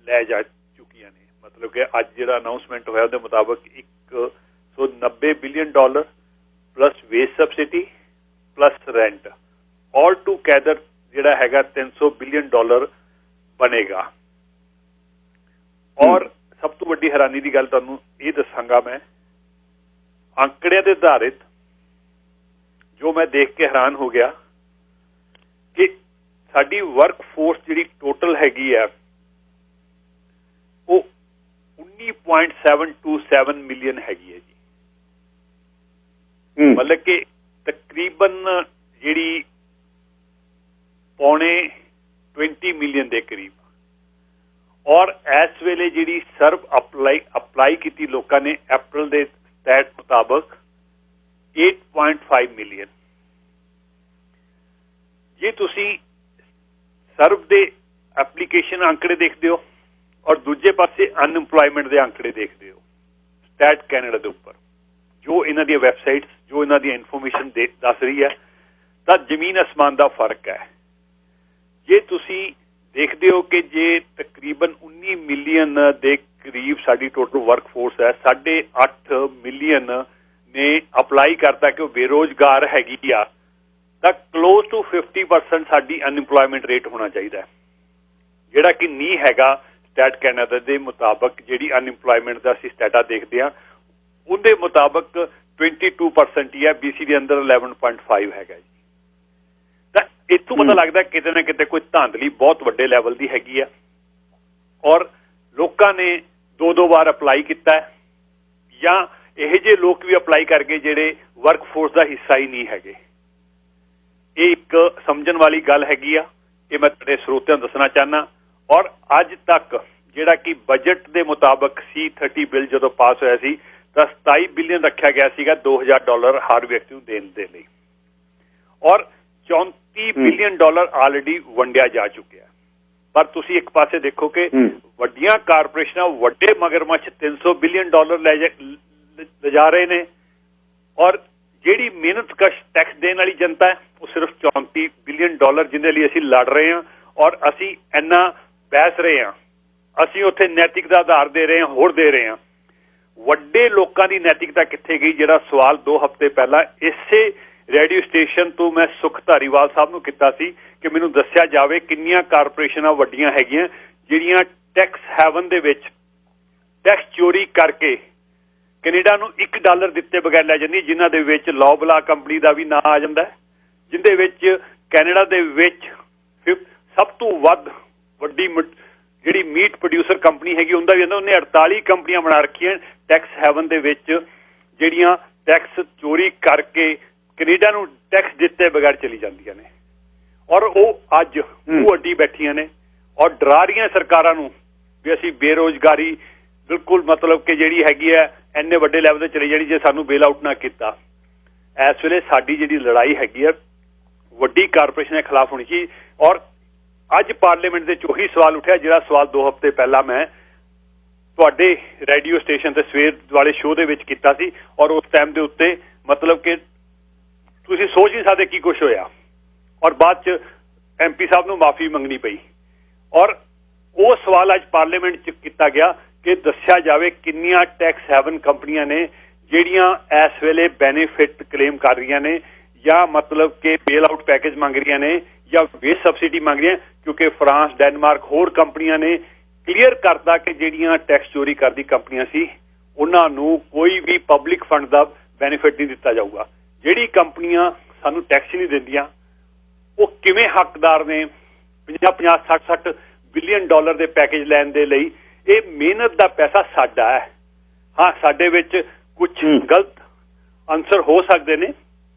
ਲੈ ਜਾ ਚੁੱਕੀਆਂ ਨੇ। ਮਤਲਬ ਕਿ ਅੱਜ ਜਿਹੜਾ ਅਨਾਊਂਸਮੈਂਟ ਹੋਇਆ ਉਹਦੇ ਮੁਤਾਬਕ $190 billion plus wage subsidy plus rent, all together ਜਿਹੜਾ ਹੈਗਾ $300 ਬਿਲੀਅਨ ਬਣੇਗਾ। ਔਰ ਸਭ ਤੋਂ ਵੱਡੀ ਹੈਰਾਨੀ ਦੀ ਗੱਲ ਤੁਹਾਨੂੰ ਇਹ ਦੱਸਾਂਗਾ ਮੈਂ, ਅੰਕੜਿਆਂ ਦੇ ਆਧਾਰਿਤ ਜੋ ਮੈਂ ਦੇਖ ਕੇ ਹੈਰਾਨ ਹੋ ਗਿਆ ਕਿ ਸਾਡੀ ਵਰਕ ਫੋਰਸ ਜਿਹੜੀ ਟੋਟਲ ਹੈਗੀ ਆ ਉਹ 8.727 ਮਿਲੀਅਨ ਹੈਗੀ ਹੈ ਜੀ। ਮਤਲਬ ਕਿ ਤਕਰੀਬਨ ਜਿਹੜੀ ਪੌਣੇ 20 ਮਿਲੀਅਨ ਦੇ ਕਰੀਬ। ਔਰ ਇਸ ਵੇਲੇ ਜਿਹੜੀ ਸਰਵ ਅਪਲਾਈ ਕੀਤੀ ਲੋਕਾਂ ਨੇ ਅਪ੍ਰੈਲ ਦੇ ਸਟੈਟ ਮੁਤਾਬਕ 8.5 ਮਿਲੀਅਨ। ਜੇ ਤੁਸੀਂ ਸਰਵ ਦੇ ਐਪਲੀਕੇਸ਼ਨ ਅੰਕੜੇ ਦੇਖਦੇ ਹੋ ਔਰ ਦੂਜੇ ਪਾਸੇ ਅਨਐਮਪਲੋਇਮੈਂਟ ਦੇ ਅੰਕੜੇ ਦੇਖਦੇ ਹੋ ਸਟੈਟ ਕੈਨੇਡਾ ਦੇ ਉੱਪਰ, ਜੋ ਇਹਨਾਂ ਦੀਆਂ ਵੈਬਸਾਈਟਸ ਜੋ ਇਹਨਾਂ ਦੀ ਇਨਫੋਰਮੇਸ਼ਨ ਦੱਸ ਰਹੀ ਹੈ, ਤਾਂ ਜ਼ਮੀਨ ਅਸਮਾਨ ਦਾ ਫਰਕ ਹੈ। ਜੇ ਤੁਸੀਂ ਦੇਖਦੇ ਹੋ ਕਿ ਜੇ ਤਕਰੀਬਨ 19 ਮਿਲੀਅਨ ਦੇ ਕਰੀਬ ਸਾਡੀ ਟੋਟਲ ਵਰਕਫੋਰਸ ਹੈ, 8.5 ਮਿਲੀਅਨ ਨੇ ਅਪਲਾਈ ਕਰਤਾ ਕਿ ਉਹ ਬੇਰੁਜ਼ਗਾਰ ਹੈਗੀ ਆ, ਤਾਂ ਕਲੋਜ਼ ਟੂ 50% ਸਾਡੀ ਅਨਇੰਪਲੋਇਮੈਂਟ ਰੇਟ ਹੋਣਾ ਚਾਹੀਦਾ, ਜਿਹੜਾ ਕਿ ਨਹੀਂ ਹੈਗਾ ਸਟੈਟ ਕੈਨੇਡਾ ਦੇ ਮੁਤਾਬਕ। ਜਿਹੜੀ ਅਨਇੰਪਲੋਇਮੈਂਟ ਦਾ ਅਸੀਂ ਸਟੈਟਾ ਦੇਖਦੇ ਹਾਂ ਉਹਦੇ ਮੁਤਾਬਕ 22% ਹੀ ਹੈ, BC ਦੇ ਅੰਦਰ 11.5 ਹੈਗਾ ਜੀ। ਤਾਂ ਇੱਥੋਂ ਪਤਾ ਲੱਗਦਾ ਕਿਤੇ ਨਾ ਕਿਤੇ ਕੋਈ ਧਾਂਦਲੀ ਬਹੁਤ ਵੱਡੇ ਲੈਵਲ ਦੀ ਹੈਗੀ ਆ, ਔਰ ਲੋਕਾਂ ਨੇ ਦੋ ਵਾਰ ਅਪਲਾਈ ਕੀਤਾ, ਜਾਂ ਇਹੋ ਜਿਹੇ ਲੋਕ ਵੀ ਅਪਲਾਈ ਕਰ ਗਏ ਜਿਹੜੇ ਵਰਕਫੋਰਸ ਦਾ ਹਿੱਸਾ ਹੀ ਨਹੀਂ ਹੈਗੇ। ਇਹ ਇੱਕ ਸਮਝਣ ਵਾਲੀ ਗੱਲ ਹੈਗੀ ਆ, ਇਹ ਮੈਂ ਤੁਹਾਡੇ ਸਰੋਤਿਆਂ ਨੂੰ ਦੱਸਣਾ ਚਾਹੁੰਦਾ। ਔਰ ਅੱਜ ਤੱਕ ਜਿਹੜਾ ਕਿ ਬਜਟ ਦੇ ਮੁਤਾਬਕ C30 ਬਿੱਲ ਜਦੋਂ ਪਾਸ ਹੋਇਆ ਸੀ ਤਾਂ 27 ਬਿਲੀਅਨ ਰੱਖਿਆ ਗਿਆ ਸੀਗਾ $2,000 ਹਰ ਵਿਅਕਤੀ ਨੂੰ ਦੇਣ ਦੇ ਲਈ, ਔਰ 34 ਬਿਲੀਅਨ ਡਾਲਰ ਆਲਰੇਡੀ ਵੰਡਿਆ ਜਾ ਚੁੱਕਿਆ। ਪਰ ਤੁਸੀਂ ਇੱਕ ਪਾਸੇ ਦੇਖੋ ਕਿ ਵੱਡੀਆਂ ਕਾਰਪੋਰੇਸ਼ਨਾਂ ਵੱਡੇ ਮਗਰਮੱਛ $300 ਬਿਲੀਅਨ ਲਿਜਾ ਰਹੇ ਨੇ, ਔਰ ਜਿਹੜੀ ਮਿਹਨਤਕਸ਼ ਟੈਕਸ ਦੇਣ ਵਾਲੀ ਜਨਤਾ ਹੈ ਉਹ ਸਿਰਫ 34 ਬਿਲੀਅਨ ਡਾਲਰ ਜਿਹਦੇ ਲਈ ਅਸੀਂ ਲੜ ਰਹੇ ਹਾਂ, ਔਰ ਅਸੀਂ ਇੰਨਾ ਬਹਿਸ ਰਹੇ ਹਾਂ। ਅਸੀਂ ਉੱਥੇ ਨੈਤਿਕ ਦਾ ਆਧਾਰ ਦੇ ਰਹੇ ਹਾਂ, ਹੋਰ ਦੇ ਰਹੇ ਹਾਂ। ਵੱਡੇ ਲੋਕਾਂ ਦੀ ਨੈਤਿਕਤਾ ਕਿੱਥੇ ਗਈ? ਜਿਹੜਾ ਸਵਾਲ 2 ਹਫ਼ਤੇ ਪਹਿਲਾਂ ਇਸੇ ਰੇਡੀਓ ਸਟੇਸ਼ਨ ਤੋਂ ਮੈਂ ਸੁਖ ਧਾਰੀਵਾਲ ਸਾਹਿਬ ਨੂੰ ਕੀਤਾ ਸੀ ਕਿ ਮੈਨੂੰ ਦੱਸਿਆ ਜਾਵੇ ਕਿੰਨੀਆਂ ਕਾਰਪੋਰੇਸ਼ਨਾਂ ਵੱਡੀਆਂ ਹੈਗੀਆਂ ਜਿਹੜੀਆਂ ਟੈਕਸ ਹੈਵਨ ਦੇ ਵਿੱਚ ਟੈਕਸ ਚੋਰੀ ਕਰਕੇ ਕੈਨੇਡਾ ਨੂੰ $1 ਦਿੱਤੇ ਬਗੈਰ ਲੈ ਜਾਂਦੀ, ਜਿਨ੍ਹਾਂ ਦੇ ਵਿੱਚ ਲੌਬਲਾ ਕੰਪਨੀ ਦਾ ਵੀ ਨਾਂ ਆ ਜਾਂਦਾ, ਜਿਹਦੇ ਵਿੱਚ ਕੈਨੇਡਾ ਦੇ ਵਿੱਚ ਸਭ ਤੋਂ ਵੱਡੀ ਜਿਹੜੀ ਮੀਟ ਪ੍ਰੋਡਿਊਸਰ ਕੰਪਨੀ ਹੈਗੀ ਉਹਦਾ ਵੀ ਉਹਨੇ 48 ਕੰਪਨੀਆਂ ਬਣਾ ਰੱਖੀਆਂ ਟੈਕਸ ਹੈਵਨ ਦੇ ਵਿੱਚ, ਜਿਹੜੀਆਂ ਟੈਕਸ ਚੋਰੀ ਕਰਕੇ ਕੈਨੇਡਾ ਨੂੰ ਟੈਕਸ ਦਿੱਤੇ ਬਗੈਰ ਚਲੀ ਜਾਂਦੀਆਂ ਨੇ, ਔਰ ਉਹ ਅੱਜ ਅੱਡੀ ਬੈਠੀਆਂ ਨੇ ਔਰ ਡਰਾ ਰਹੀਆਂ ਸਰਕਾਰਾਂ ਨੂੰ ਵੀ ਅਸੀਂ ਬੇਰੁਜ਼ਗਾਰੀ ਬਿਲਕੁਲ ਮਤਲਬ ਕਿ ਜਿਹੜੀ ਹੈਗੀ ਹੈ ਇੰਨੇ ਵੱਡੇ ਲੈਵਲ ਤੇ ਚਲੀ ਜਾਣੀ ਜੇ ਸਾਨੂੰ ਬੇਲ ਆਊਟ ਨਾ ਕੀਤਾ। ਇਸ ਵੇਲੇ ਸਾਡੀ ਜਿਹੜੀ ਲੜਾਈ ਹੈਗੀ ਹੈ ਵੱਡੀ ਕਾਰਪੋਰੇਸ਼ਨ ਦੇ ਖਿਲਾਫ ਹੋਣੀ ਚਾਹੀਦੀ। ਔਰ ਅੱਜ ਪਾਰਲੀਮੈਂਟ ਦੇ 'ਚ ਉਹੀ ਸਵਾਲ ਉੱਠਿਆ ਜਿਹੜਾ ਸਵਾਲ 2 ਹਫ਼ਤੇ ਪਹਿਲਾਂ ਮੈਂ ਤੁਹਾਡੇ ਰੇਡੀਓ ਸਟੇਸ਼ਨ ਤੇ ਸਵੇਰ ਵਾਲੇ ਸ਼ੋਅ ਦੇ ਵਿੱਚ ਕੀਤਾ ਸੀ, ਔਰ ਉਸ ਟਾਈਮ ਦੇ ਉੱਤੇ ਮਤਲਬ ਕਿ ਤੁਸੀਂ ਸੋਚ ਨਹੀਂ ਸਕਦੇ ਕੀ ਕੁਛ ਹੋਇਆ, ਔਰ ਬਾਅਦ 'ਚ MP ਸਾਹਿਬ ਨੂੰ ਮਾਫੀ ਮੰਗਣੀ ਪਈ। ਔਰ ਉਹ ਸਵਾਲ ਅੱਜ ਪਾਰਲੀਮੈਂਟ 'ਚ ਕੀਤਾ ਗਿਆ ਕਿ ਦੱਸਿਆ ਜਾਵੇ ਕਿੰਨੀਆਂ ਟੈਕਸ ਹੈਵਨ ਕੰਪਨੀਆਂ ਨੇ ਜਿਹੜੀਆਂ ਇਸ ਵੇਲੇ ਬੈਨੀਫਿਟ ਕਲੇਮ ਕਰ ਰਹੀਆਂ ਨੇ, ਜਾਂ ਮਤਲਬ ਕਿ ਬੇਲ ਆਊਟ ਪੈਕੇਜ ਮੰਗ ਰਹੀਆਂ ਨੇ, ਜਾਂ ਵੇਸ ਸਬਸਿਡੀ ਮੰਗ ਰਹੀਆਂ, ਕਿਉਂਕਿ ਫਰਾਂਸ, ਡੈਨਮਾਰਕ ਹੋਰ ਕੰਪਨੀਆਂ ਨੇ ਕਲੀਅਰ ਕਰਤਾ ਕਿ ਜਿਹੜੀਆਂ ਟੈਕਸ ਚੋਰੀ ਕਰਦੀ ਕੰਪਨੀਆਂ ਸੀ ਉਹਨਾਂ ਨੂੰ ਕੋਈ ਵੀ ਪਬਲਿਕ ਫੰਡ ਦਾ ਬੈਨੀਫਿਟ ਨਹੀਂ ਦਿੱਤਾ ਜਾਊਗਾ। ਜਿਹੜੀ ਕੰਪਨੀਆਂ ਸਾਨੂੰ ਟੈਕਸ ਨਹੀਂ ਦਿੰਦੀਆਂ ਉਹ ਕਿਵੇਂ ਹੱਕਦਾਰ ਨੇ 50, 60 ਬਿਲੀਅਨ ਡਾਲਰ ਦੇ ਪੈਕੇਜ ਲੈਣ ਦੇ ਲਈ? ਇਹ ਮਿਹਨਤ ਦਾ ਪੈਸਾ ਸਾਡਾ ਹੈ। ਹਾਂ, ਸਾਡੇ ਵਿੱਚ ਕੁਝ ਗਲਤ ਅਨਸਰ ਹੋ ਸਕਦੇ ਨੇ,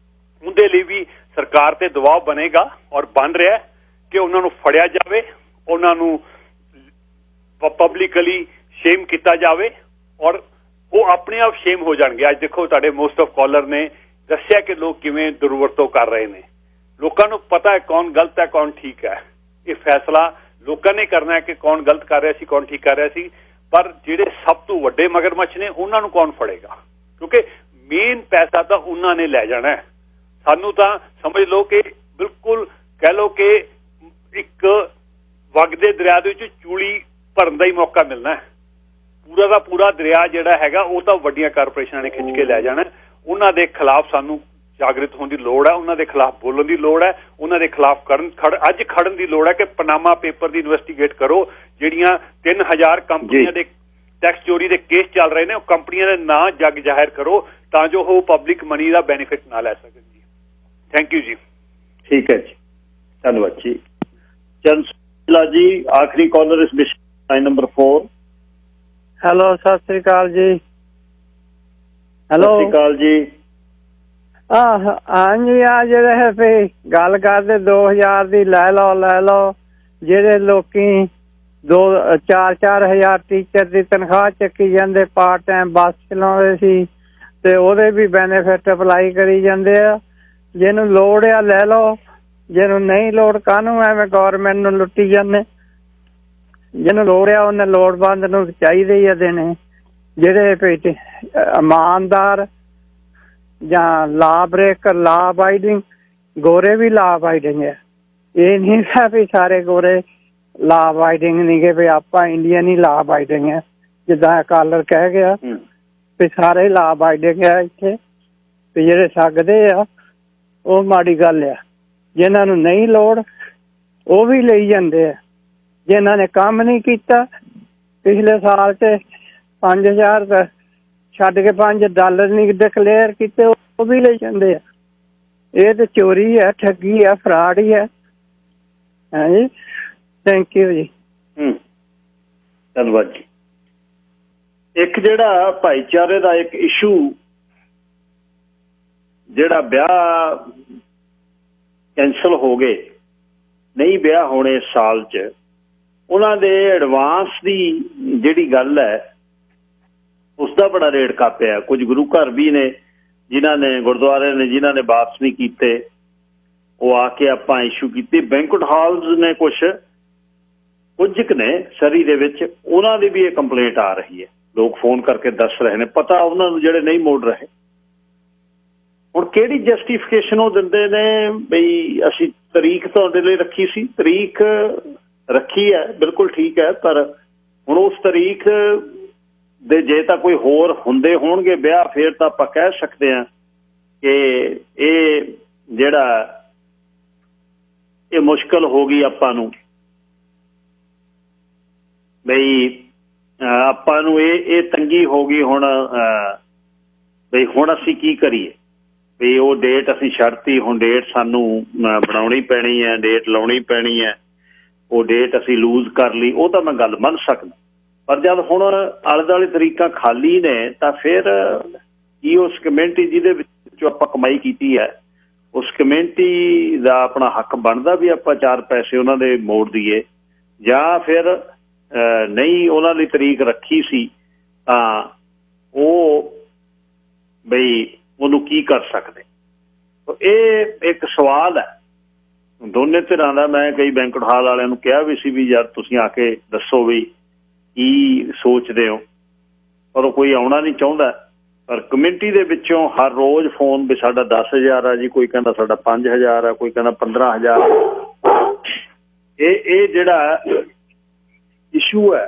ਉਹਦੇ ਲਈ ਵੀ ਸਰਕਾਰ ਤੇ ਦਬਾਅ ਬਣੇਗਾ ਔਰ ਬਣ ਰਿਹਾ ਕਿ ਉਹਨਾਂ ਨੂੰ ਫੜਿਆ ਜਾਵੇ, ਉਹਨਾਂ ਨੂੰ ਪਬਲਿਕਲੀ ਸ਼ੇਮ ਕੀਤਾ ਜਾਵੇ, ਔਰ ਉਹ ਆਪਣੇ ਆਪ ਸ਼ੇਮ ਹੋ ਜਾਣਗੇ। ਅੱਜ ਦੇਖੋ ਤੁਹਾਡੇ ਮੋਸਟ ਆਫ ਕਾਲਰ ਨੇ ਦੱਸਿਆ ਕਿ ਲੋਕ ਕਿਵੇਂ ਦੁਰਵਰਤੋਂ ਕਰ ਰਹੇ ਨੇ। ਲੋਕਾਂ ਨੂੰ ਪਤਾ ਹੈ ਕੌਣ ਗਲਤ ਹੈ ਕੌਣ ਠੀਕ ਹੈ। ਇਹ ਫੈਸਲਾ ਲੋਕਾਂ ਨੇ ਕਰਨਾ ਹੈ ਕਿ ਕੌਣ ਗਲਤ ਕਰ ਰਿਹਾ ਸੀ ਕੌਣ ਠੀਕ ਕਰ ਰਿਹਾ ਸੀ, ਪਰ ਜਿਹੜੇ ਸਭ ਤੋਂ ਵੱਡੇ ਮਗਰਮੱਛ ਨੇ ਉਹਨਾਂ ਨੂੰ ਕੌਣ ਫੜੇਗਾ? ਕਿਉਂਕਿ ਮੇਨ ਪੈਸਾ ਤਾਂ ਉਹਨਾਂ ਨੇ ਲੈ ਜਾਣਾ ਹੈ। ਸਾਨੂੰ ਤਾਂ ਸਮਝ ਲਓ ਕਿ ਬਿਲਕੁਲ ਕਹਿ ਲਓ ਕਿ ਇੱਕ ਵਗਦੇ ਦਰਿਆ ਦੇ ਵਿੱਚ ਚੂਲੀ ਭਰਨ ਦਾ ਹੀ ਮੌਕਾ ਮਿਲਣਾ ਹੈ। ਪੂਰਾ ਦਾ ਪੂਰਾ ਦਰਿਆ ਜਿਹੜਾ ਹੈਗਾ ਉਹ ਤਾਂ ਵੱਡੀਆਂ ਕਾਰਪੋਰੇਸ਼ਨਾਂ ਨੇ ਖਿੱਚ ਕੇ ਲੈ ਜਾਣਾ। ਉਹਨਾਂ ਦੇ ਖਿਲਾਫ ਸਾਨੂੰ ਜਾਗਰੂਕ ਹੋਣ ਦੀ ਲੋੜ ਹੈ, ਉਹਨਾਂ ਦੇ ਖਿਲਾਫ ਬੋਲਣ ਦੀ ਲੋੜ ਹੈ, ਉਹਨਾਂ ਦੇ ਖਿਲਾਫ ਅੱਜ ਖੜਨ ਦੀ ਲੋੜ ਹੈ ਕਿ ਪਨਾਮਾ ਪੇਪਰ ਦੀ ਇਨਵੈਸਟੀਗੇਟ ਕਰੋ। ਜਿਹੜੀਆਂ 3000 ਕੰਪਨੀਆਂ ਦੇ ਟੈਕਸ ਚੋਰੀ ਦੇ ਕੇਸ ਚੱਲ ਰਹੇ ਨੇ ਉਹ ਕੰਪਨੀਆਂ ਦੇ ਨਾਂ ਜੱਗ ਜ਼ਾਹਿਰ ਕਰੋ ਤਾਂ ਜੋ ਉਹ ਪਬਲਿਕ ਮਨੀ ਦਾ ਬੈਨੀਫਿਟ ਨਾ ਲੈ ਸਕਣ ਜੀ। ਥੈਂਕ ਯੂ ਜੀ। ਠੀਕ ਹੈ ਜੀ, ਧੰਨਵਾਦ ਜੀ। ਚੰਦ ਜੀ, ਆਖਰੀ ਕਾਲਰ ਇਸ ਲਾइन नंबर 4। ਹੈਲੋ, ਸਤਿ ਸ੍ਰੀ ਅਕਾਲ ਜੀ। ਹੈਲੋ, ਸਤਿ ਸ਼੍ਰੀ ਅਕਾਲ ਜੀ। ਹਾਂਜੀ, ਆ ਜਿਹੜੇ ਵੀ ਗੱਲ ਕਰਦੇ 2000 ਦੀ ਲੈ ਲਓ। ਜਿਹੜੇ ਲੋਕੀ 4-4 ਹਜ਼ਾਰ ਟੀਚਰ ਦੀ ਤਨਖਾਹ ਚੱਕੀ ਜਾਂਦੇ, ਪਾਰਟ ਟਾਈਮ ਬੱਸ ਚਲਾਉਂਦੇ ਸੀ, ਤੇ ਉਹਦੇ ਵੀ ਬੈਨੀਫਿਟ ਅਪਲਾਈ ਕਰੀ ਜਾਂਦੇ ਆ। ਜਿਹਨੂੰ ਲੋੜ ਆ ਲੈ ਲਓ, ਜਿਹਨੂੰ ਨਹੀਂ ਲੋੜ ਕਾਹਨੂੰ ਐਵੇਂ ਗੌਰਮੈਂਟ ਨੂੰ ਲੁੱਟੀ ਜਾਂਦੇ। ਜਿਹਨੂੰ ਲੋੜ ਆ ਉਹਨੇ ਲੋੜਵੰਦ ਨੂੰ ਚਾਹੀਦੇ ਹੀ ਆ ਦੇਣੇ। ਜਿਹੜੇ ਇਮਾਨਦਾਰ ਜਾਂ ਲਾ ਬ੍ਰੇਕਰ, ਲਾ ਅਬਾਈਡਿੰਗ, ਗੋਰੇ ਵੀ ਲਾ ਅਬਾਈਡਿੰਗ ਹੈ। ਇਹ ਨਹੀਂ ਹੈ ਵੀ ਸਾਰੇ ਗੋਰੇ ਲਾ ਅਬਾਈਡਿੰਗ ਨਹੀਂ ਗੇ, ਵੀ ਆਪਾਂ ਇੰਡੀਅਨ ਹੀ ਲਾ ਅਬਾਈਡਿੰਗ ਹੈ। ਜਿੱਦਾਂ ਕਾਲਰ ਕਹਿ ਗਿਆ ਵੀ ਸਾਰੇ ਲਾ ਅਬਾਈਡਿੰਗ ਹੈ ਇੱਥੇ, ਵੀ ਜਿਹੜੇ ਛੱਗਦੇ ਆ ਉਹ ਮਾੜੀ ਗੱਲ ਆ। ਜਿਹਨਾਂ ਨੂੰ ਨਹੀਂ ਲੋੜ ਉਹ ਵੀ ਲਈ ਜਾਂਦੇ ਆ। ਜਿਨ੍ਹਾਂ ਨੇ ਕੰਮ ਨਹੀਂ ਕੀਤਾ ਪਿਛਲੇ ਸਾਲ 'ਚ 5000 ਛੱਡ ਕੇ $5 ਨਹੀਂ ਡਿਕਲੇਅਰ ਕੀਤੇ, ਉਹ ਵੀ ਲਈ ਜਾਂਦੇ ਆ। ਇਹ ਤਾਂ ਚੋਰੀ ਹੈ, ਠੱਗੀ ਹੈ, ਫਰਾਡ ਹੀ ਹੈ। ਹਾਂਜੀ, ਥੈਂਕ ਯੂ ਜੀ। ਧੰਨਵਾਦ ਜੀ। ਇੱਕ ਜਿਹੜਾ ਭਾਈਚਾਰੇ ਦਾ ਇੱਕ ਇਸ਼ੂ, ਜਿਹੜਾ ਵਿਆਹ ਕੈਂਸਲ ਹੋ ਗਏ, ਨਹੀਂ ਵਿਆਹ ਹੋਣੇ ਇਸ ਸਾਲ 'ਚ, ਉਹਨਾਂ ਦੇ ਐਡਵਾਂਸ ਦੀ ਜਿਹੜੀ ਗੱਲ ਹੈ ਉਸ ਦਾ ਬੜਾ ਰੇਟ ਕਾਪਿਆ। ਕੁਝ ਗੁਰੂ ਘਰ ਵੀ ਨੇ ਜਿਨ੍ਹਾਂ ਨੇ, ਗੁਰਦੁਆਰੇ ਨੇ ਜਿਨ੍ਹਾਂ ਨੇ ਵਾਪਸ ਨਹੀਂ ਕੀਤੇ, ਉਹ ਆ ਕੇ ਆਪਾਂ ਇਸ਼ੂ ਕੀਤੀ। ਬੈਂਕੁਟ ਹਾਲਸ ਨੇ ਕੁਝ ਕੁ ਨੇ ਸਰੀ ਦੇ ਵਿੱਚ, ਉਹਨਾਂ ਦੀ ਵੀ ਇਹ ਕੰਪਲੇਂਟ ਆ ਰਹੀ ਹੈ। ਲੋਕ ਫੋਨ ਕਰਕੇ ਦੱਸ ਰਹੇ ਨੇ, ਪਤਾ ਉਹਨਾਂ ਨੂੰ ਜਿਹੜੇ ਨਹੀਂ ਮੋੜ ਰਹੇ। ਹੁਣ ਕਿਹੜੀ ਜਸਟੀਫਿਕੇਸ਼ਨ ਉਹ ਦਿੰਦੇ ਨੇ ਬਈ ਅਸੀਂ ਤਰੀਕ ਤੁਹਾਡੇ ਲਈ ਰੱਖੀ ਸੀ, ਤਰੀਕ ਰੱਖੀ ਹੈ, ਬਿਲਕੁਲ ਠੀਕ ਹੈ, ਪਰ ਹੁਣ ਉਸ ਤਰੀਕ ਦੇ ਜੇ ਤਾਂ ਕੋਈ ਹੋਰ ਹੁੰਦੇ ਹੋਣਗੇ ਵਿਆਹ, ਫਿਰ ਤਾਂ ਆਪਾਂ ਕਹਿ ਸਕਦੇ ਹਾਂ ਕਿ ਇਹ ਜਿਹੜਾ ਇਹ ਮੁਸ਼ਕਲ ਹੋ ਗਈ ਆਪਾਂ ਨੂੰ, ਬਈ ਆਪਾਂ ਨੂੰ ਇਹ ਤੰਗੀ ਹੋ ਗਈ ਹੁਣ, ਬਈ ਹੁਣ ਅਸੀਂ ਕੀ ਕਰੀਏ। ਵੀ ਉਹ ਡੇਟ ਅਸੀਂ ਛੱਡਤੀ, ਹੁਣ ਡੇਟ ਸਾਨੂੰ ਬਣਾਉਣੀ ਪੈਣੀ ਹੈ, ਡੇਟ ਲਾਉਣੀ ਪੈਣੀ ਹੈ। ਉਹ ਡੇਟ ਅਸੀਂ ਲੂਜ਼ ਕਰ ਲਈ, ਉਹ ਤਾਂ ਮੈਂ ਗੱਲ ਮੰਨ ਸਕਦਾ। ਪਰ ਜਦ ਹੁਣ ਆਲੇ ਦੁਆਲੇ ਤਰੀਕਾਂ ਖਾਲੀ ਨੇ ਤਾਂ ਫਿਰ ਕੀ ਉਸ ਕਮਿਊਨਿਟੀ ਜਿਹਦੇ ਵਿੱਚੋਂ ਆਪਾਂ ਕਮਾਈ ਕੀਤੀ ਹੈ, ਉਸ ਕਮਿਊਨਿਟੀ ਦਾ ਆਪਣਾ ਹੱਕ ਬਣਦਾ ਵੀ ਆਪਾਂ 4 ਪੈਸੇ ਉਹਨਾਂ ਦੇ ਮੋੜ ਦਈਏ, ਜਾਂ ਫਿਰ ਨਹੀਂ ਉਹਨਾਂ ਦੀ ਤਰੀਕ ਰੱਖੀ ਸੀ ਤਾਂ ਉਹ ਬਈ ਉਹਨੂੰ ਕੀ ਕਰ ਸਕਦੇ। ਇਹ ਇੱਕ ਸਵਾਲ ਹੈ ਦੋਨੇ ਧਿਰਾਂ ਦਾ। ਮੈਂ ਕਈ ਬੈਂਕਟ ਹਾਲ ਵਾਲਿਆਂ ਨੂੰ ਕਿਹਾ ਵੀ ਸੀ ਵੀ ਯਾਰ ਤੁਸੀਂ ਆ ਕੇ ਦੱਸੋ ਵੀ ਕੀ ਸੋਚਦੇ ਹੋ, ਪਰ ਉਹ ਕੋਈ ਆਉਣਾ ਨਹੀਂ ਚਾਹੁੰਦਾ। ਪਰ ਕਮਿਊਨਿਟੀ ਦੇ ਵਿੱਚੋਂ ਹਰ ਰੋਜ਼ ਫੋਨ ਵੀ ਸਾਡਾ 10,000 ਆ ਜੀ, ਕੋਈ ਕਹਿੰਦਾ ਸਾਡਾ 5,000 ਆ, ਕੋਈ ਕਹਿੰਦਾ 15,000। ਇਹ ਜਿਹੜਾ ਇਸ਼ੂ ਹੈ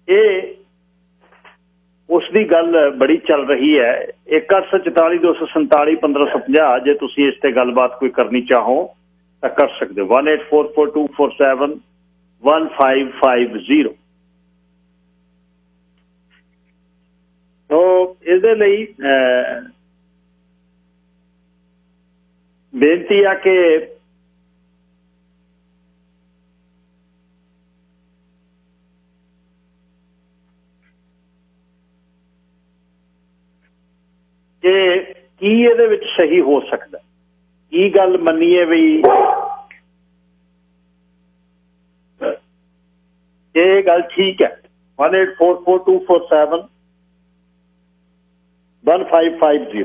ਇਹ ਉਸ ਦੀ ਗੱਲ ਬੜੀ ਚੱਲ ਰਹੀ ਹੈ। 1844 247 1550 ਜੇ ਤੁਸੀਂ ਇਸ ਤੇ ਗੱਲਬਾਤ ਕੋਈ ਕਰਨੀ ਚਾਹੋ ਤਾਂ ਕਰ ਸਕਦੇ ਹੋ। 18442471 1550। ਸੋ ਇਹਦੇ ਲਈ ਬੇਨਤੀ ਆ ਕਿ ਕੀ ਇਹਦੇ ਵਿੱਚ ਸਹੀ ਹੋ ਸਕਦਾ, ਕੀ ਗੱਲ ਮੰਨੀਏ ਵੀ ਇਹ ਗੱਲ ਠੀਕ ਹੈ। 18442471 1550।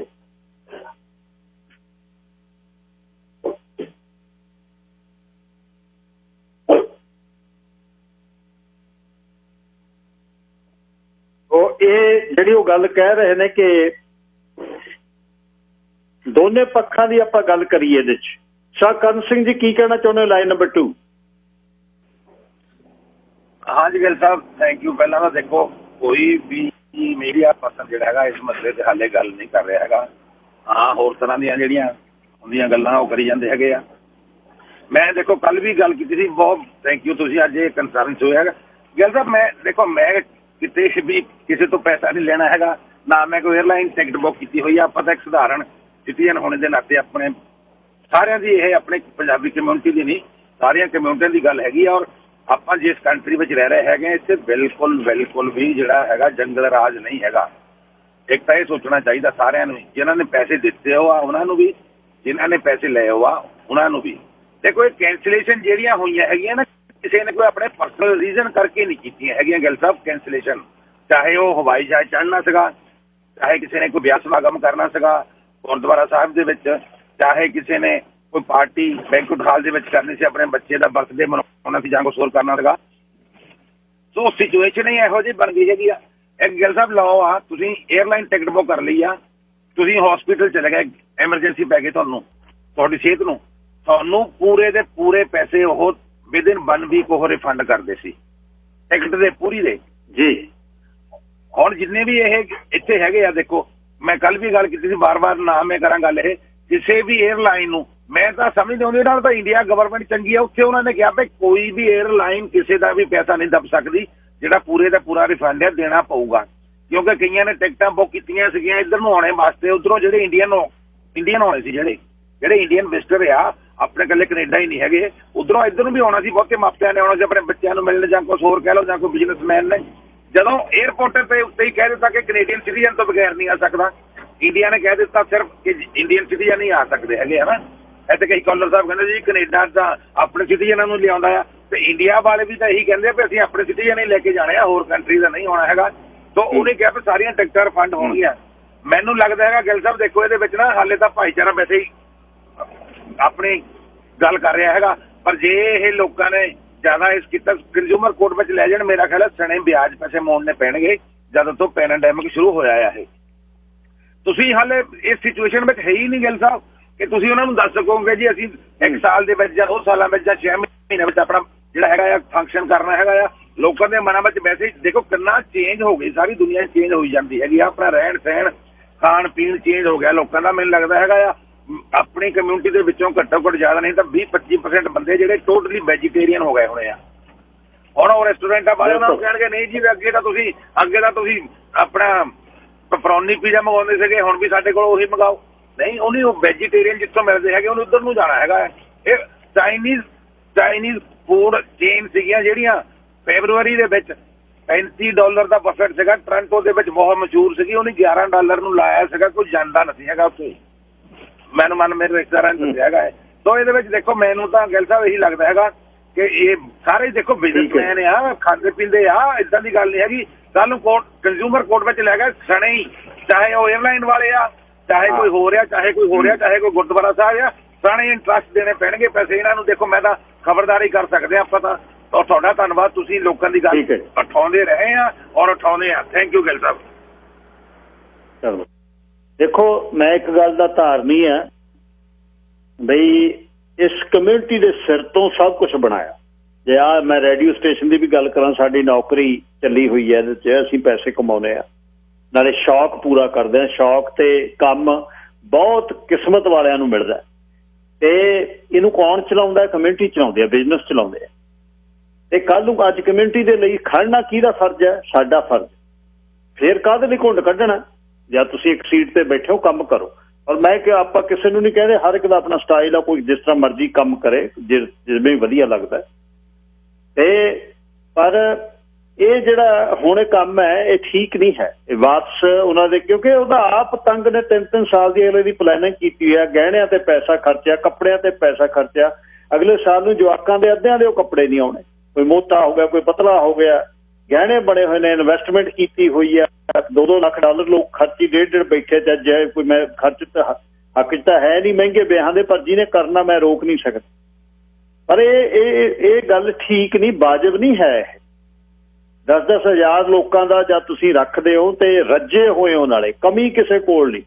ਇਹ ਜਿਹੜੀ ਉਹ ਗੱਲ ਕਹਿ ਰਹੇ ਨੇ ਕਿ ਦੋਨੇ ਪੱਖਾਂ ਦੀ ਆਪਾਂ ਗੱਲ ਕਰੀਏ ਇਹਦੇ 'ਚ। ਸ਼ਾਹ ਕਰਨ ਸਿੰਘ ਜੀ ਕੀ ਕਹਿਣਾ ਚਾਹੁੰਦੇ ਹੋ ਲਾਈਨ ਨੰਬਰ 2? ਹਾਂਜੀ ਗਿੱਲ ਸਾਹਿਬ, ਥੈਂਕ ਯੂ। ਪਹਿਲਾਂ ਤਾਂ ਦੇਖੋ ਕੋਈ ਵੀ ਮੀਡੀਆ ਪਰਸਨ ਜਿਹੜਾ ਹੈਗਾ ਇਸ ਮਸਲੇ 'ਤੇ ਹਾਲੇ ਗੱਲ ਨਹੀਂ ਕਰ ਰਿਹਾ ਹੈਗਾ। ਹਾਂ, ਹੋਰ ਤਰ੍ਹਾਂ ਦੀਆਂ ਜਿਹੜੀਆਂ ਹੁੰਦੀਆਂ ਗੱਲਾਂ ਉਹ ਕਰੀ ਜਾਂਦੇ ਹੈਗੇ ਆ। ਮੈਂ ਦੇਖੋ ਕੱਲ ਵੀ ਗੱਲ ਕੀਤੀ ਸੀ, ਬਹੁਤ ਥੈਂਕ ਯੂ ਤੁਸੀਂ ਅੱਜ ਇਹ ਕੰਸਰਨਸ ਹੋਇਆ ਹੈਗਾ। ਗਿੱਲ ਸਾਹਿਬ ਮੈਂ ਦੇਖੋ ਮੈਂ ਕਿਤੇ ਵੀ ਕਿਸੇ ਤੋਂ ਪੈਸਾ ਨਹੀਂ ਲੈਣਾ ਹੈਗਾ, ਨਾ ਮੈਂ ਕੋਈ 에ਅਰਲਾਈਨ ਟਿਕਟ ਬੁੱਕ ਕੀਤੀ ਹੋਈ ਆ। ਆਪਾਂ ਤਾਂ ਇੱਕ ਸਧਾਰਨ ਸਿਟੀਜ਼ਨ ਹੋਣੇ ਦੇ ਨਾਤੇ ਆਪਣੇ ਸਾਰਿਆਂ ਦੀ ਇਹ ਆਪਣੇ ਪੰਜਾਬੀ ਕਮਿਊਨਿਟੀ ਦੀ ਨਹੀਂ, ਸਾਰੀਆਂ ਕਮਿਊਨਿਟੀਆਂ ਦੀ ਗੱਲ ਹੈਗੀ ਆ। ਔਰ ਆਪਾਂ ਜਿਸ ਕੰਟਰੀ ਵਿੱਚ ਰਹਿ ਰਹੇ ਹੈਗੇ ਇੱਥੇ ਬਿਲਕੁਲ ਵੀ ਜਿਹੜਾ ਹੈਗਾ ਜੰਗਲ ਰਾਜ ਨਹੀਂ ਹੈਗਾ। ਇੱਕ ਤਾਂ ਇਹ ਸੋਚਣਾ ਚਾਹੀਦਾ ਸਾਰਿਆਂ ਨੂੰ, ਜਿਨ੍ਹਾਂ ਨੇ ਪੈਸੇ ਦਿੱਤੇ ਹੋ ਆ ਉਹਨਾਂ ਨੂੰ ਵੀ, ਜਿਨ੍ਹਾਂ ਨੇ ਪੈਸੇ ਲਏ ਹੋ ਆ ਉਹਨਾਂ ਨੂੰ ਵੀ। ਦੇਖੋ ਇਹ ਕੈਂਸਲੇਸ਼ਨ ਜਿਹੜੀਆਂ ਹੋਈਆਂ ਹੈਗੀਆਂ ਨਾ, ਕਿਸੇ ਨੇ ਕੋਈ ਆਪਣੇ ਪਰਸਨਲ ਰੀਜ਼ਨ ਕਰਕੇ ਨਹੀਂ ਕੀਤੀਆਂ ਹੈਗੀਆਂ ਗੱਲ ਸਾਹਿਬ ਕੈਂਸਲੇਸ਼ਨ। ਚਾਹੇ ਉਹ ਹਵਾਈ ਜਹਾਜ਼ ਚੜ੍ਹਨਾ ਸੀਗਾ, ਚਾਹੇ ਕਿਸੇ ਨੇ ਕੋਈ ਵਿਆਹ ਸਮਾਗਮ ਕਰਨਾ ਸੀਗਾ ਗੁਰਦੁਆਰਾ ਸਾਹਿਬ ਦੇ ਵਿੱਚ, ਚਾਹੇ ਕਿਸੇ ਨੇ ਕੋਈ ਪਾਰਟੀ ਬੈਂਕੁਟ ਹਾਲ ਦੇ ਵਿੱਚ ਕਰਨੀ ਸੀ, ਆਪਣੇ ਬੱਚੇ ਦਾ ਬਰਥਡੇ ਮਨਾਉਣਾ ਸੀ ਜਾਂ ਕੁਛ ਹੋਰ ਕਰਨਾ ਸੀਗਾ। ਸੋ ਸਿਚੁਏਸ਼ਨ ਹੀ ਇਹੋ ਜਿਹੀ ਬਣ ਗਈ ਹੈਗੀ ਆ। ਇੱਕ ਗੱਲ ਸਾਹਿਬ ਲਾਓ ਆ, ਤੁਸੀਂ 에ਅਰਲਾਈਨ ਟਿਕਟ ਬੁੱਕ ਕਰ ਲਈ ਆ, ਤੁਸੀਂ ਹਸਪੀਟਲ ਚਲੇ ਗਏ, ਐਮਰਜੈਂਸੀ ਪੈ ਗਈ ਤੁਹਾਨੂੰ, ਤੁਹਾਡੀ ਸਿਹਤ ਨੂੰ, ਤੁਹਾਨੂੰ ਪੂਰੇ ਦੇ ਪੂਰੇ ਪੈਸੇ ਉਹ ਵਿਦਿਨ 1 ਵੀਕ ਉਹ ਰਿਫੰਡ ਕਰਦੇ ਸੀ ਟਿਕਟ ਦੇ ਪੂਰੀ ਦੇ ਜੀ। ਹੁਣ ਜਿੰਨੇ ਵੀ ਇਹ ਇੱਥੇ ਹੈਗੇ ਆ, ਦੇਖੋ ਮੈਂ ਕੱਲ ਵੀ ਗੱਲ ਕੀਤੀ ਸੀ, ਬਾਰ-ਬਾਰ ਨਾ ਮੈਂ ਕਰਾਂ ਗੱਲ, ਇਹ ਕਿਸੇ ਵੀ 에ਅਰਲਾਈਨ ਨੂੰ ਮੈਂ ਤਾਂ ਸਮਝ ਨਹੀਂ ਆਉਂਦੀ, ਨਾਲ ਤਾਂ ਇੰਡੀਆ ਗਵਰਨਮੈਂਟ ਚੰਗੀ ਆ। ਉੱਥੇ ਉਹਨਾਂ ਨੇ ਕਿਹਾ ਵੀ ਕੋਈ ਵੀ 에ਅਰਲਾਈਨ ਕਿਸੇ ਦਾ ਵੀ ਪੈਸਾ ਨਹੀਂ ਦੱਬ ਸਕਦੀ, ਜਿਹੜਾ ਪੂਰੇ ਦਾ ਪੂਰਾ ਰਿਫੰਡ ਹੈ ਦੇਣਾ ਪਊਗਾ। ਕਿਉਂਕਿ ਕਈਆਂ ਨੇ ਟਿਕਟਾਂ ਬੁੱਕ ਕੀਤੀਆਂ ਸੀਗੀਆਂ ਇੱਧਰ ਨੂੰ ਆਉਣੇ ਵਾਸਤੇ, ਉੱਧਰੋਂ ਜਿਹੜੇ ਇੰਡੀਅਨ ਆਉਣੇ ਸੀ, ਜਿਹੜੇ ਇੰਡੀਅਨ ਵਿਜ਼ਟਰ ਆ, ਆਪਣੇ ਇਕੱਲੇ ਕੈਨੇਡਾ ਹੀ ਨਹੀਂ ਹੈਗੇ, ਉੱਧਰੋਂ ਇੱਧਰ ਨੂੰ ਵੀ ਆਉਣਾ ਸੀ, ਬਹੁਤੇ ਮਾਪਿਆਂ ਨੇ ਆਉਣਾ ਸੀ ਆਪਣੇ ਬੱਚਿਆਂ ਨੂੰ ਮਿਲਣ, ਜਾਂ ਕੁਛ ਹੋਰ ਕਹਿ ਲਓ, ਜਾਂ ਕੋਈ ਬਿਜ਼ਨਸਮੈਨ ਨੇ। ਜਦੋਂ 에ਅਰਪੋਰਟ ਤੇ ਉੱਤੇ ਹੀ ਕਹਿ ਦਿੱਤਾ ਕਿ ਕੈਨੇਡੀਅਨ ਸਿਟੀਜ਼ਨ ਤੋਂ ਬਗੈਰ ਨਹੀਂ ਆ ਸਕਦਾ, ਇੰਡੀਆ ਨੇ ਕਹਿ ਦਿੱਤਾ ਸਿਰਫ ਕਿ ਇੰਡੀਅਨ ਸਿਟੀਜ਼ਨ ਹੀ ਆ ਸਕਦੇ ਹੈਗੇ, ਹੈ ਨਾ। ਇੱਥੇ ਕਈ ਕਾਲਰ ਸਾਹਿਬ ਕਹਿੰਦੇ ਜੀ ਕੈਨੇਡਾ ਤਾਂ ਆਪਣੇ ਸਿਟੀਜ਼ਨਾਂ ਨੂੰ ਲਿਆਉਂਦਾ ਆ, ਤੇ ਇੰਡੀਆ ਵਾਲੇ ਵੀ ਤਾਂ ਇਹੀ ਕਹਿੰਦੇ ਵੀ ਅਸੀਂ ਆਪਣੇ ਸਿਟੀਜ਼ਨ ਹੀ ਲੈ ਕੇ ਜਾਣੇ ਆ, ਹੋਰ ਕੰਟਰੀ ਦਾ ਨਹੀਂ ਆਉਣਾ ਹੈਗਾ। ਤਾਂ ਉਹਨੇ ਕਿਹਾ ਵੀ ਸਾਰੀਆਂ ਟਿਕਟਾਂ ਰਿਫੰਡ ਹੋਣਗੀਆਂ। ਮੈਨੂੰ ਲੱਗਦਾ ਹੈਗਾ ਗਿੱਲ ਸਾਹਿਬ, ਦੇਖੋ ਇਹਦੇ ਵਿੱਚ ਨਾ ਹਾਲੇ ਤਾਂ ਭਾਈਚਾਰਾ ਵੈਸੇ ਹੀ ਆਪਣੀ ਗੱਲ ਕਰ ਰਿਹਾ ਹੈਗਾ, ਪਰ ਜੇ ਇਹ ਲੋਕਾਂ ਨੇ ਜ਼ਿਆਦਾ ਇਸ ਕੀਤਾ ਕੰਜ਼ਿਊਮਰ ਕੋਰਟ ਵਿੱਚ ਲੈ ਜਾਣ, ਮੇਰਾ ਖਿਆਲ ਹੈ ਸਣੇ ਵਿਆਜ ਪੈਸੇ ਮੋੜਨੇ ਪੈਣਗੇ ਜਦੋਂ ਤੋਂ ਪੈਂਡੈਮਿਕ ਸ਼ੁਰੂ ਹੋਇਆ ਆ। ਇਹ ਤੁਸੀਂ ਹਾਲੇ ਇਸ ਸਿਚੁਏਸ਼ਨ ਵਿੱਚ ਹੈ ਹੀ ਨਹੀਂ ਗਿੱਲ ਸਾਹਿਬ ਕਿ ਤੁਸੀਂ ਉਹਨਾਂ ਨੂੰ ਦੱਸ ਸਕੋਗੇ ਜੀ ਅਸੀਂ 1 ਸਾਲ ਦੇ ਵਿੱਚ ਜਾਂ 2 ਸਾਲਾਂ ਵਿੱਚ ਜਾਂ 6 ਮਹੀਨੇ ਵਿੱਚ ਆਪਣਾ ਜਿਹੜਾ ਹੈਗਾ ਆ ਫੰਕਸ਼ਨ ਕਰਨਾ ਹੈਗਾ ਆ। ਲੋਕਾਂ ਦੇ ਮਨਾਂ ਵਿੱਚ ਵੈਸੇ ਹੀ ਦੇਖੋ ਕਿੰਨਾ ਚੇਂਜ ਹੋ ਗਈ, ਸਾਰੀ ਦੁਨੀਆ ਚੇਂਜ ਹੋਈ ਜਾਂਦੀ ਹੈਗੀ ਆ, ਆਪਣਾ ਰਹਿਣ ਸਹਿਣ ਖਾਣ ਪੀਣ ਚੇਂਜ ਹੋ ਗਿਆ ਲੋਕਾਂ ਦਾ। ਮੈਨੂੰ ਲੱਗਦਾ ਹੈਗਾ ਆ ਆਪਣੀ ਕਮਿਊਨਿਟੀ ਦੇ ਵਿੱਚੋਂ ਘੱਟੋ ਘੱਟ ਜ਼ਿਆਦਾ ਨਹੀਂ ਤਾਂ 20-25% ਬੰਦੇ ਜਿਹੜੇ ਟੋਟਲੀ ਵੈਜੀਟੇਰੀਅਨ ਹੋ ਗਏ ਹੋਣੇ ਆ। ਹੁਣ ਉਹ ਰੈਸਟੋਰੈਂਟਾਂ ਵਾਲੇ ਉਹਨਾਂ ਨੂੰ ਕਹਿਣਗੇ ਨਹੀਂ ਜੀ ਅੱਗੇ ਤਾਂ ਤੁਸੀਂ ਆਪਣਾ ਪਪਰੋਨੀ ਪੀਜ਼ਾ ਮੰਗਵਾਉਂਦੇ ਸੀਗੇ, ਹੁਣ ਵੀ ਸਾਡੇ ਕੋਲ ਉਹੀ ਮੰਗਾਓ। ਨਹੀਂ, ਉਹਨੇ ਉਹ ਵੈਜੀਟੇਰੀਅਨ ਜਿੱਥੋਂ ਮਿਲਦੇ ਹੈਗੇ ਉਹਨੂੰ ਉੱਧਰ ਨੂੰ ਜਾਣਾ ਹੈਗਾ। ਇਹ ਚਾਈਨੀਜ਼ ਫੂਡ ਚੇਨ ਸੀਗੀਆਂ ਜਿਹੜੀਆਂ ਫੈਬਰੂਅਰੀ ਦੇ ਵਿੱਚ $35 ਦਾ ਬਫਟ ਸੀਗਾ, ਟੋਰਾਂਟੋ ਦੇ ਵਿੱਚ ਬਹੁਤ ਮਸ਼ਹੂਰ ਸੀਗੀ, ਉਹਨੇ $11 ਨੂੰ ਲਾਇਆ ਸੀਗਾ, ਕੋਈ ਜਾਂਦਾ ਨਹੀਂ ਹੈਗਾ ਉੱਥੇ। ਮੈਨੂੰ ਮੇਰੇ ਰਿਸ਼ਤੇਦਾਰਾਂ ਨੇ ਦੱਸਿਆ ਹੈਗਾ। ਸੋ ਇਹਦੇ ਵਿੱਚ ਦੇਖੋ ਮੈਨੂੰ ਤਾਂ ਗਿੱਲ ਸਾਹਿਬ ਇਹੀ ਲੱਗਦਾ ਹੈਗਾ ਕਿ ਇਹ ਸਾਰੇ ਦੇਖੋ ਬਿਜ਼ਨਸਮੈਨ ਆ, ਖਾਂਦੇ ਪੀਂਦੇ ਆ, ਏਦਾਂ ਦੀ ਗੱਲ ਨਹੀਂ ਹੈਗੀ। ਕੱਲ ਨੂੰ ਕੰਜ਼ਿਊਮਰ ਕੋਰਟ ਵਿੱਚ ਲੈ ਗਏ ਸਣੇ ਹੀ, ਚਾਹੇ ਉਹ 에ਅਰਲਾਈਨ ਵਾਲੇ ਆ, ਚਾਹੇ ਕੋਈ ਹੋ ਰਿਹਾ, ਚਾਹੇ ਕੋਈ ਗੁਰਦੁਆਰਾ ਸਾਹਿਬ ਆ, ਸਾਰੇ ਇੰਟਰਸਟ ਦੇਣੇ ਪੈਣਗੇ ਪੈਸੇ ਇਹਨਾਂ ਨੂੰ। ਦੇਖੋ ਮੈਂ ਤਾਂ ਖਬਰਦਾਰੀ ਕਰ ਸਕਦੇ ਆਪਾਂ ਤਾਂ। ਤੁਹਾਡਾ ਧੰਨਵਾਦ, ਤੁਸੀਂ ਲੋਕਾਂ ਦੀ ਗੱਲ ਉਠਾਉਂਦੇ ਰਹੇ ਆ ਔਰ ਉਠਾਉਂਦੇ ਆ। ਥੈਂਕ ਯੂ ਗਿੱਲ ਸਾਹਿਬ। ਚਲੋ ਦੇਖੋ, ਮੈਂ ਇੱਕ ਗੱਲ ਦਾ ਧਾਰਨੀ ਆ ਬਈ ਇਸ ਕਮਿਊਨਿਟੀ ਦੇ ਸਿਰ ਤੋਂ ਸਭ ਕੁਝ ਬਣਾਇਆ। ਜੇ ਆ ਮੈਂ ਰੇਡੀਓ ਸਟੇਸ਼ਨ ਦੀ ਵੀ ਗੱਲ ਕਰਾਂ, ਸਾਡੀ ਨੌਕਰੀ ਚੱਲੀ ਹੋਈ ਹੈ, ਇਹਦੇ 'ਚ ਅਸੀਂ ਪੈਸੇ ਕਮਾਉਂਦੇ ਆ, ਨਾਲੇ ਸ਼ੌਕ ਪੂਰਾ ਕਰਦੇ ਆ। ਸ਼ੌਕ ਤੇ ਕੰਮ ਬਹੁਤ ਕਿਸਮਤ ਵਾਲਿਆਂ ਨੂੰ ਮਿਲਦਾ, ਤੇ ਇਹਨੂੰ ਕੌਣ ਚਲਾਉਂਦਾ? ਕਮਿਊਨਿਟੀ ਚਲਾਉਂਦੀ ਆ, ਬਿਜ਼ਨਸ ਚਲਾਉਂਦੇ ਆ। ਤੇ ਕੱਲ ਨੂੰ ਅੱਜ ਕਮਿਊਨਿਟੀ ਦੇ ਲਈ ਖੜਨਾ ਕਿਹਦਾ ਫਰਜ਼ ਹੈ? ਸਾਡਾ ਫਰਜ਼। ਫਿਰ ਕਾਹਦੇ ਲਈ ਘੁੰਡ ਕੱਢਣਾ? ਜਾਂ ਤੁਸੀਂ ਇੱਕ ਸੀਟ ਤੇ ਬੈਠੇ ਹੋ, ਕੰਮ ਕਰੋ। ਔਰ ਮੈਂ ਕਿ ਆਪਾਂ ਕਿਸੇ ਨੂੰ ਨਹੀਂ ਕਹਿੰਦੇ, ਹਰ ਇੱਕ ਦਾ ਆਪਣਾ ਸਟਾਈਲ ਆ, ਕੋਈ ਜਿਸ ਤਰ੍ਹਾਂ ਮਰਜ਼ੀ ਕੰਮ ਕਰੇ, ਜਿਵੇਂ ਵਧੀਆ ਲੱਗਦਾ। ਤੇ ਪਰ ਇਹ ਜਿਹੜਾ ਹੁਣ ਇਹ ਕੰਮ ਹੈ ਇਹ ਠੀਕ ਨਹੀਂ ਹੈ, ਇਹ ਵਾਪਸ ਉਹਨਾਂ ਦੇ, ਕਿਉਂਕਿ ਉਹਦਾ ਆਪ ਤੰਗ ਨੇ 3-3 ਸਾਲ ਦੀ ਅਗਲੇ ਦੀ ਪਲੈਨਿੰਗ ਕੀਤੀ ਹੋਈ ਹੈ। ਗਹਿਣਿਆਂ ਤੇ ਪੈਸਾ ਖਰਚਿਆ, ਕੱਪੜਿਆਂ ਤੇ ਪੈਸਾ ਖਰਚਿਆ। ਅਗਲੇ ਸਾਲ ਨੂੰ ਜਵਾਕਾਂ ਦੇ ਅੱਧਿਆਂ ਦੇ ਉਹ ਕੱਪੜੇ ਨਹੀਂ ਆਉਣੇ, ਕੋਈ ਮੋਟਾ ਹੋ ਗਿਆ, ਕੋਈ ਪਤਲਾ ਹੋ ਗਿਆ। ਗਹਿਣੇ ਬਣੇ ਹੋਏ ਨੇ, ਇਨਵੈਸਟਮੈਂਟ ਕੀਤੀ ਹੋਈ ਆ, $2-2 ਲੱਖ ਲੋਕ ਖਰਚੀ ਡੇਢ ਬੈਠੇ। ਤੇ ਜੇ ਕੋਈ ਮੈਂ ਖਰਚ ਤਾਂ ਹੱਕ 'ਚ ਤਾਂ ਹੈ ਨਹੀਂ ਮਹਿੰਗੇ ਵਿਆਹਾਂ ਦੇ, ਪਰ ਜਿਹਨੇ ਕਰਨਾ ਮੈਂ ਰੋਕ ਨਹੀਂ ਸਕਦਾ। ਪਰ ਇਹ ਗੱਲ ਠੀਕ ਨਹੀਂ, ਵਾਜਬ ਨਹੀਂ ਹੈ। ਇਹ 10-10 ਹਜ਼ਾਰ ਲੋਕਾਂ ਦਾ ਜਦ ਤੁਸੀਂ ਰੱਖਦੇ ਹੋ ਤੇ ਰੱਜੇ ਹੋਏ ਹੋ, ਨਾਲੇ ਕਮੀ ਕਿਸੇ ਕੋਲ ਨਹੀਂ,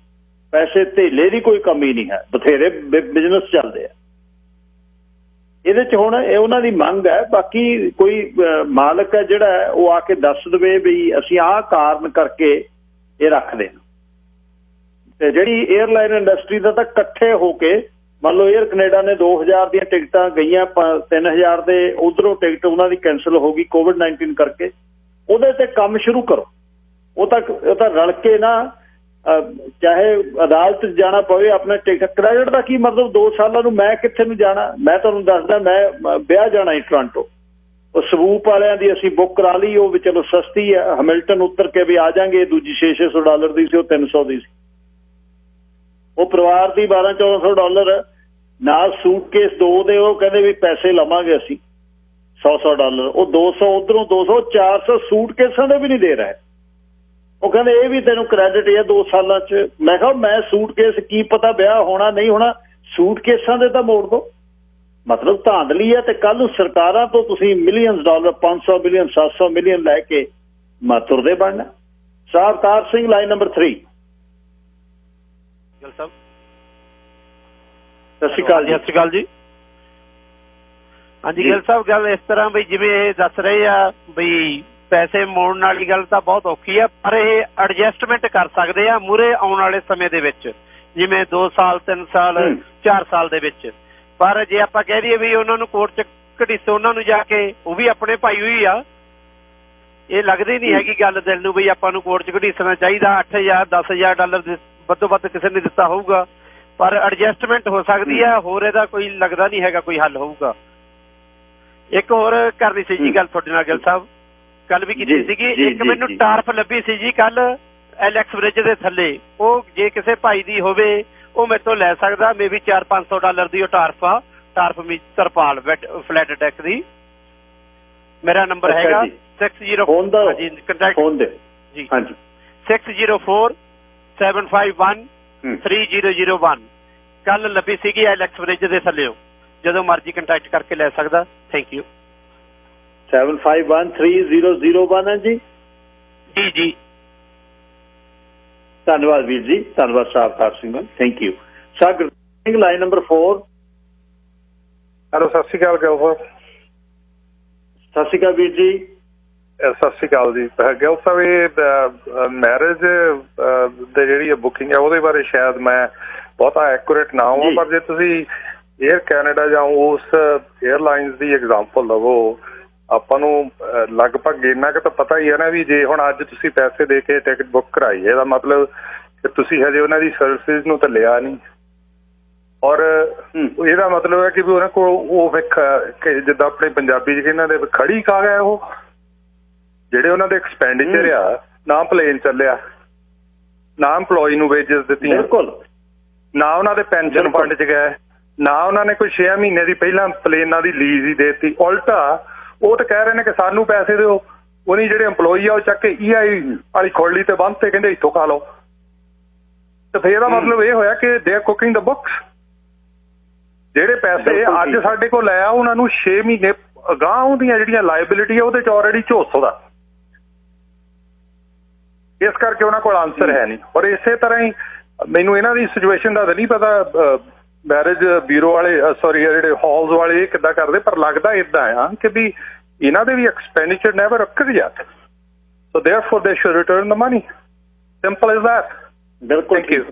ਪੈਸੇ ਧੇਲੇ ਦੀ ਕੋਈ ਕਮੀ ਨਹੀਂ ਹੈ, ਬਥੇਰੇ ਬਿਜ਼ਨਸ ਚੱਲਦੇ ਆ। ਇਹਦੇ 'ਚ ਹੁਣ ਇਹ ਉਹਨਾਂ ਦੀ ਮੰਗ ਹੈ। ਬਾਕੀ ਕੋਈ ਮਾਲਕ ਹੈ ਜਿਹੜਾ ਉਹ ਆ ਕੇ ਦੱਸ ਦੇਵੇ ਵੀ ਅਸੀਂ ਆਹ ਕਾਰਨ ਕਰਕੇ ਇਹ ਰੱਖਦੇ ਹਾਂ। ਤੇ ਜਿਹੜੀ 에ਅਰਲਾਈਨ ਇੰਡਸਟਰੀ ਦਾ ਤਾਂ ਇਕੱਠੇ ਹੋ ਕੇ, ਮੰਨ ਲਓ 에ਅਰ ਕੈਨੇਡਾ ਨੇ 2000 ਦੀਆਂ ਟਿਕਟਾਂ ਗਈਆਂ, 3000 ਦੇ ਉਧਰੋਂ ਟਿਕਟ ਉਹਨਾਂ ਦੀ ਕੈਂਸਲ ਹੋ ਗਈ COVID-19 ਕਰਕੇ। ਉਹਦੇ ਤੇ ਕੰਮ ਸ਼ੁਰੂ ਕਰੋ। ਉਹ ਤਾਂ ਰਲ ਕੇ ਨਾ ਚਾਹੇ ਅਦਾਲਤ 'ਚ ਜਾਣਾ ਪਵੇ ਆਪਣਾ ਟਿਕਟ। ਕ੍ਰੈਡਿਟ ਦਾ ਕੀ ਮਤਲਬ 2 ਸਾਲਾਂ ਨੂੰ ਮੈਂ ਕਿੱਥੇ ਨੂੰ ਜਾਣਾ? ਮੈਂ ਤੁਹਾਨੂੰ ਦੱਸਦਾ, ਮੈਂ ਵਿਆਹ ਜਾਣਾ ਸੀ ਟੋਰਾਂਟੋ, ਉਹ ਸਵੂਪ ਵਾਲਿਆਂ ਦੀ ਅਸੀਂ ਬੁੱਕ ਕਰਾ ਲਈ, ਉਹ ਵੀ ਚਲੋ ਸਸਤੀ ਹੈ, ਹੈਮਿਲਟਨ ਉਤਰ ਕੇ ਵੀ ਆ ਜਾਾਂਗੇ, ਦੂਜੀ $600 ਦੀ ਸੀ, ਉਹ 300 ਦੀ ਸੀ। ਉਹ ਪਰਿਵਾਰ ਦੀ $1200-1400 ਨਾਲ ਸੂਟਕੇਸ 2 ਦੇ, ਉਹ ਕਹਿੰਦੇ ਵੀ ਪੈਸੇ ਲਵਾਂਗੇ ਅਸੀਂ $100 ਉਹ 200 ਉਧਰੋਂ 200 400 ਸੂਟਕੇਸਾਂ ਦੇ ਵੀ ਨਹੀਂ ਦੇ ਰਹੇ। ਉਹ ਕਹਿੰਦੇ ਇਹ ਵੀ ਤੈਨੂੰ ਕ੍ਰੈਡਿਟ ਹੈ 2 ਸਾਲਾਂ 'ਚ। ਮੈਂ ਕਿਹਾ ਮੈਂ ਸੂਟਕੇਸ ਕੀ ਪਤਾ ਵਿਆਹ ਹੋਣਾ ਨਹੀਂ ਹੋਣਾ, ਸੂਟਕੇਸਾਂ ਦੇ ਤਾਂ ਮੋੜ ਦੋ। ਮਤਲਬ ਧਾਂਦਲੀ ਹੈ। ਤੇ ਕੱਲ ਨੂੰ ਸਰਕਾਰਾਂ ਤੋਂ ਤੁਸੀਂ ਮਿਲੀਅਨ ਡਾਲਰ, 500 ਮਿਲੀਅਨ 700 ਮਿਲੀਅਨ ਲੈ ਕੇ ਤੁਰਦੇ ਬਣਨਾ। Sardar Singh line number 3। ਗਿੱਲ ਸਾਹਿਬ ਸਤਿ ਸ਼੍ਰੀ ਅਕਾਲ ਜੀ। ਸਤਿ ਸ਼੍ਰੀ ਅਕਾਲ ਜੀ। ਹਾਂਜੀ ਗਿੱਲ ਸਾਹਿਬ, ਗੱਲ ਇਸ ਤਰ੍ਹਾਂ ਬਈ ਜਿਵੇਂ ਇਹ ਦੱਸ ਰਹੇ ਆ ਬਈ ਪੈਸੇ ਮੋੜਨ ਵਾਲੀ ਗੱਲ ਤਾਂ ਬਹੁਤ ਔਖੀ ਆ, ਪਰ ਇਹ ਐਡਜਸਟਮੈਂਟ ਕਰ ਸਕਦੇ ਆ ਮੂਹਰੇ ਆਉਣ ਵਾਲੇ ਸਮੇਂ ਦੇ ਵਿੱਚ, ਜਿਵੇਂ 2 ਸਾਲ 3 ਸਾਲ 4 ਸਾਲ ਦੇ ਵਿੱਚ। ਪਰ ਜੇ ਆਪਾਂ ਕਹਿ ਦਈਏ ਵੀ ਉਹਨਾਂ ਨੂੰ ਕੋਰਟ 'ਚ ਘੜੀਸੋ, ਉਹਨਾਂ ਨੂੰ ਜਾ ਕੇ, ਉਹ ਵੀ ਆਪਣੇ ਭਾਈ ਹੋਈ ਆ, ਇਹ ਲੱਗਦੀ ਨਹੀਂ ਹੈਗੀ ਗੱਲ ਦਿਲ ਨੂੰ ਵੀ ਆਪਾਂ ਨੂੰ ਕੋਰਟ 'ਚ ਘੜੀਸਣਾ ਚਾਹੀਦਾ। $8000-10,000 ਵੱਧੋ ਵੱਧ ਕਿਸੇ ਨੇ ਦਿੱਤਾ ਹੋਊਗਾ, ਪਰ ਐਡਜਸਟਮੈਂਟ ਹੋ ਸਕਦੀ ਹੈ, ਹੋਰ ਇਹਦਾ ਕੋਈ ਲੱਗਦਾ ਨਹੀਂ ਹੈਗਾ ਕੋਈ ਹੱਲ ਹੋਊਗਾ। ਇੱਕ ਹੋਰ ਕਰਨੀ ਸੀ ਜੀ ਗੱਲ ਤੁਹਾਡੇ ਨਾਲ ਗਿੱਲ ਸਾਹਿਬ, ਕੱਲ ਵੀ ਕੀਤੀ ਸੀਗੀ। ਇੱਕ ਮੈਨੂੰ ਟਾਰਫ ਲੱਭੀ ਸੀ ਜੀ ਕੱਲ LX ਬ੍ਰਿਜ ਦੇ ਥੱਲੇ, ਉਹ ਜੇ ਕਿਸੇ ਭਾਈ ਦੀ ਹੋਵੇ ਉਹ ਮੇਰੇ ਤੋਂ ਲੈ ਸਕਦਾ, ਮੇਬੀ $400-500 ਦੀ ਉਹ ਟਾਰਫ ਆ, ਟਾਰਫ ਮੀ ਤਰਪਾਲ ਫਲੈਟ ਡੈਕ ਦੀ। ਮੇਰਾ ਨੰਬਰ ਹੈਗਾ 60 ਜੀ ਕੰਟੈਕਟ ਜੀ 6047513001। ਕੱਲ ਲੱਭੀ ਸੀਗੀ LX ਬ੍ਰਿਜ ਦੇ ਥੱਲੇ, ਜਦੋਂ ਮਰਜ਼ੀ ਕੰਟੈਕਟ ਕਰਕੇ ਲੈ ਸਕਦਾ। Thank you. 7513001 ਹੈ ਜੀ। ਜੀ ਜੀ ਧੰਨਵਾਦ ਵੀਰ ਜੀ, ਧੰਨਵਾਦ Sardar Singh, thank you. Sagar Singh line number 4। Hello, Sat Shri ਅਕਾਲ ਗਿੱਲ ਸਾਹਿਬ। ਸਤਿ ਸ਼੍ਰੀ ਅਕਾਲ ਵੀਰ ਜੀ। ਸਤਿ ਸ਼੍ਰੀ ਅਕਾਲ ਜੀ। ਗਿੱਲ ਸਾਹਿਬ, ਇਹ ਮੈਰਿਜ ਦੇ ਜਿਹੜੀ ਬੁਕਿੰਗ ਹੈ ਉਹਦੇ ਬਾਰੇ ਸ਼ਾਇਦ ਮੈਂ ਬਹੁਤਾ ਐਕੂਰੇਟ ਨਾ ਹੋਵਾਂ, ਪਰ ਜੇ ਤੁਸੀਂ ਏਅਰ ਕੈਨੇਡਾ ਜਾਂ ਉਸ ਏਅਰਲਾਈਨਸ ਦੀ ਐਗਜ਼ਾਮਪਲ ਲਵੋ, ਆਪਾਂ ਨੂੰ ਲਗਭਗ ਇੰਨਾ ਕੁ ਤਾਂ ਪਤਾ ਹੀ ਹੈ ਨਾ ਵੀ ਜੇ ਹੁਣ ਅੱਜ ਤੁਸੀਂ ਪੈਸੇ ਦੇ ਕੇ ਟਿਕਟ ਬੁੱਕ ਕਰਾਈ, ਇਹਦਾ ਮਤਲਬ ਕਿ ਤੁਸੀਂ ਹਜੇ ਉਹਨਾਂ ਦੀ ਸਰਵਿਸਿਜ਼ ਨੂੰ ਤਾਂ ਲਿਆ ਨਹੀਂ, ਔਰ ਇਹਦਾ ਮਤਲਬ ਹੈ ਕਿ ਵੀ ਉਹਨਾਂ ਕੋਲ ਉਹ ਜਿੱਦਾਂ ਆਪਣੇ ਪੰਜਾਬੀ 'ਚ ਇਹਨਾਂ ਦੇ ਖੜੀ ਖਾ ਗਏ, ਉਹ ਜਿਹੜੇ ਉਹਨਾਂ ਦੇ ਐਕਸਪੈਂਡੀਚਰ ਆ, ਨਾ ਪਲੇਨ ਚੱਲਿਆ, ਨਾ EMPLOYEE ਨੂੰ ਵੇਜਸ ਦਿੱਤੀਆਂ, ਨਾ ਉਹਨਾਂ ਦੇ ਪੈਨਸ਼ਨ ਫੰਡ 'ਚ ਗਏ, ਨਾ ਉਹਨਾਂ ਨੇ ਕੋਈ 6 ਮਹੀਨੇ ਦੀ ਪਹਿਲਾਂ ਪਲੇਨਾਂ ਦੀ ਲੀਜ਼ ਹੀ ਦੇ ਦਿੱਤੀ। ਉਲਟਾ ਉਹ ਤਾਂ ਕਹਿ ਰਹੇ ਨੇ ਕਿ ਸਾਨੂੰ ਪੈਸੇ ਦਿਓ, ਉਹਨੀ ਜਿਹੜੇ EMPLOYEE ਆ ਉਹ ਚੱਕ ਕੇ EI ਵਾਲੀ ਖੋਲੀ ਤੇ ਬੰਦ ਤੇ ਕਹਿੰਦੇ ਇੱਥੋਂ ਖਾ ਲਓ। ਤੇ ਫਿਰ ਇਹਦਾ ਮਤਲਬ ਇਹ ਹੋਇਆ ਕਿ they are cooking the books. ਜਿਹੜੇ ਪੈਸੇ ਅੱਜ ਸਾਡੇ ਕੋਲ ਲੈ ਆ, ਉਹਨਾਂ ਨੂੰ 6 ਮਹੀਨੇ ਅਗਾਂਹ ਉਹਦੀਆਂ ਜਿਹੜੀਆਂ ਲਾਇਬਿਲਿਟੀ ਆ ਉਹਦੇ 'ਚ ਆਲਰੇਡੀ ਝੋਸੋ ਦਾ, ਇਸ ਕਰਕੇ ਉਹਨਾਂ ਕੋਲ ਆਨਸਰ ਹੈ ਨਹੀਂ। ਔਰ ਇਸੇ ਤਰ੍ਹਾਂ ਹੀ ਮੈਨੂੰ ਇਹਨਾਂ ਦੀ ਸਿਚੁਏਸ਼ਨ ਦਾ ਤਾਂ ਨਹੀਂ ਪਤਾ, ਮੈਰਿਜ ਬਿਊਰੋ ਵਾਲੇ ਜਿਹੜੇ ਹਾਲਸ ਵਾਲੇ ਇਹ ਕਿੱਦਾਂ ਕਰਦੇ, ਪਰ ਲੱਗਦਾ ਇੱਦਾਂ ਆ ਕਿ ਵੀ ਇਹਨਾਂ ਦੇ ਵੀ expenditure never occur yet, so therefore they should return the money, simple as that. ਬਿਲਕੁਲ, ਥੈਂਕ ਯੂ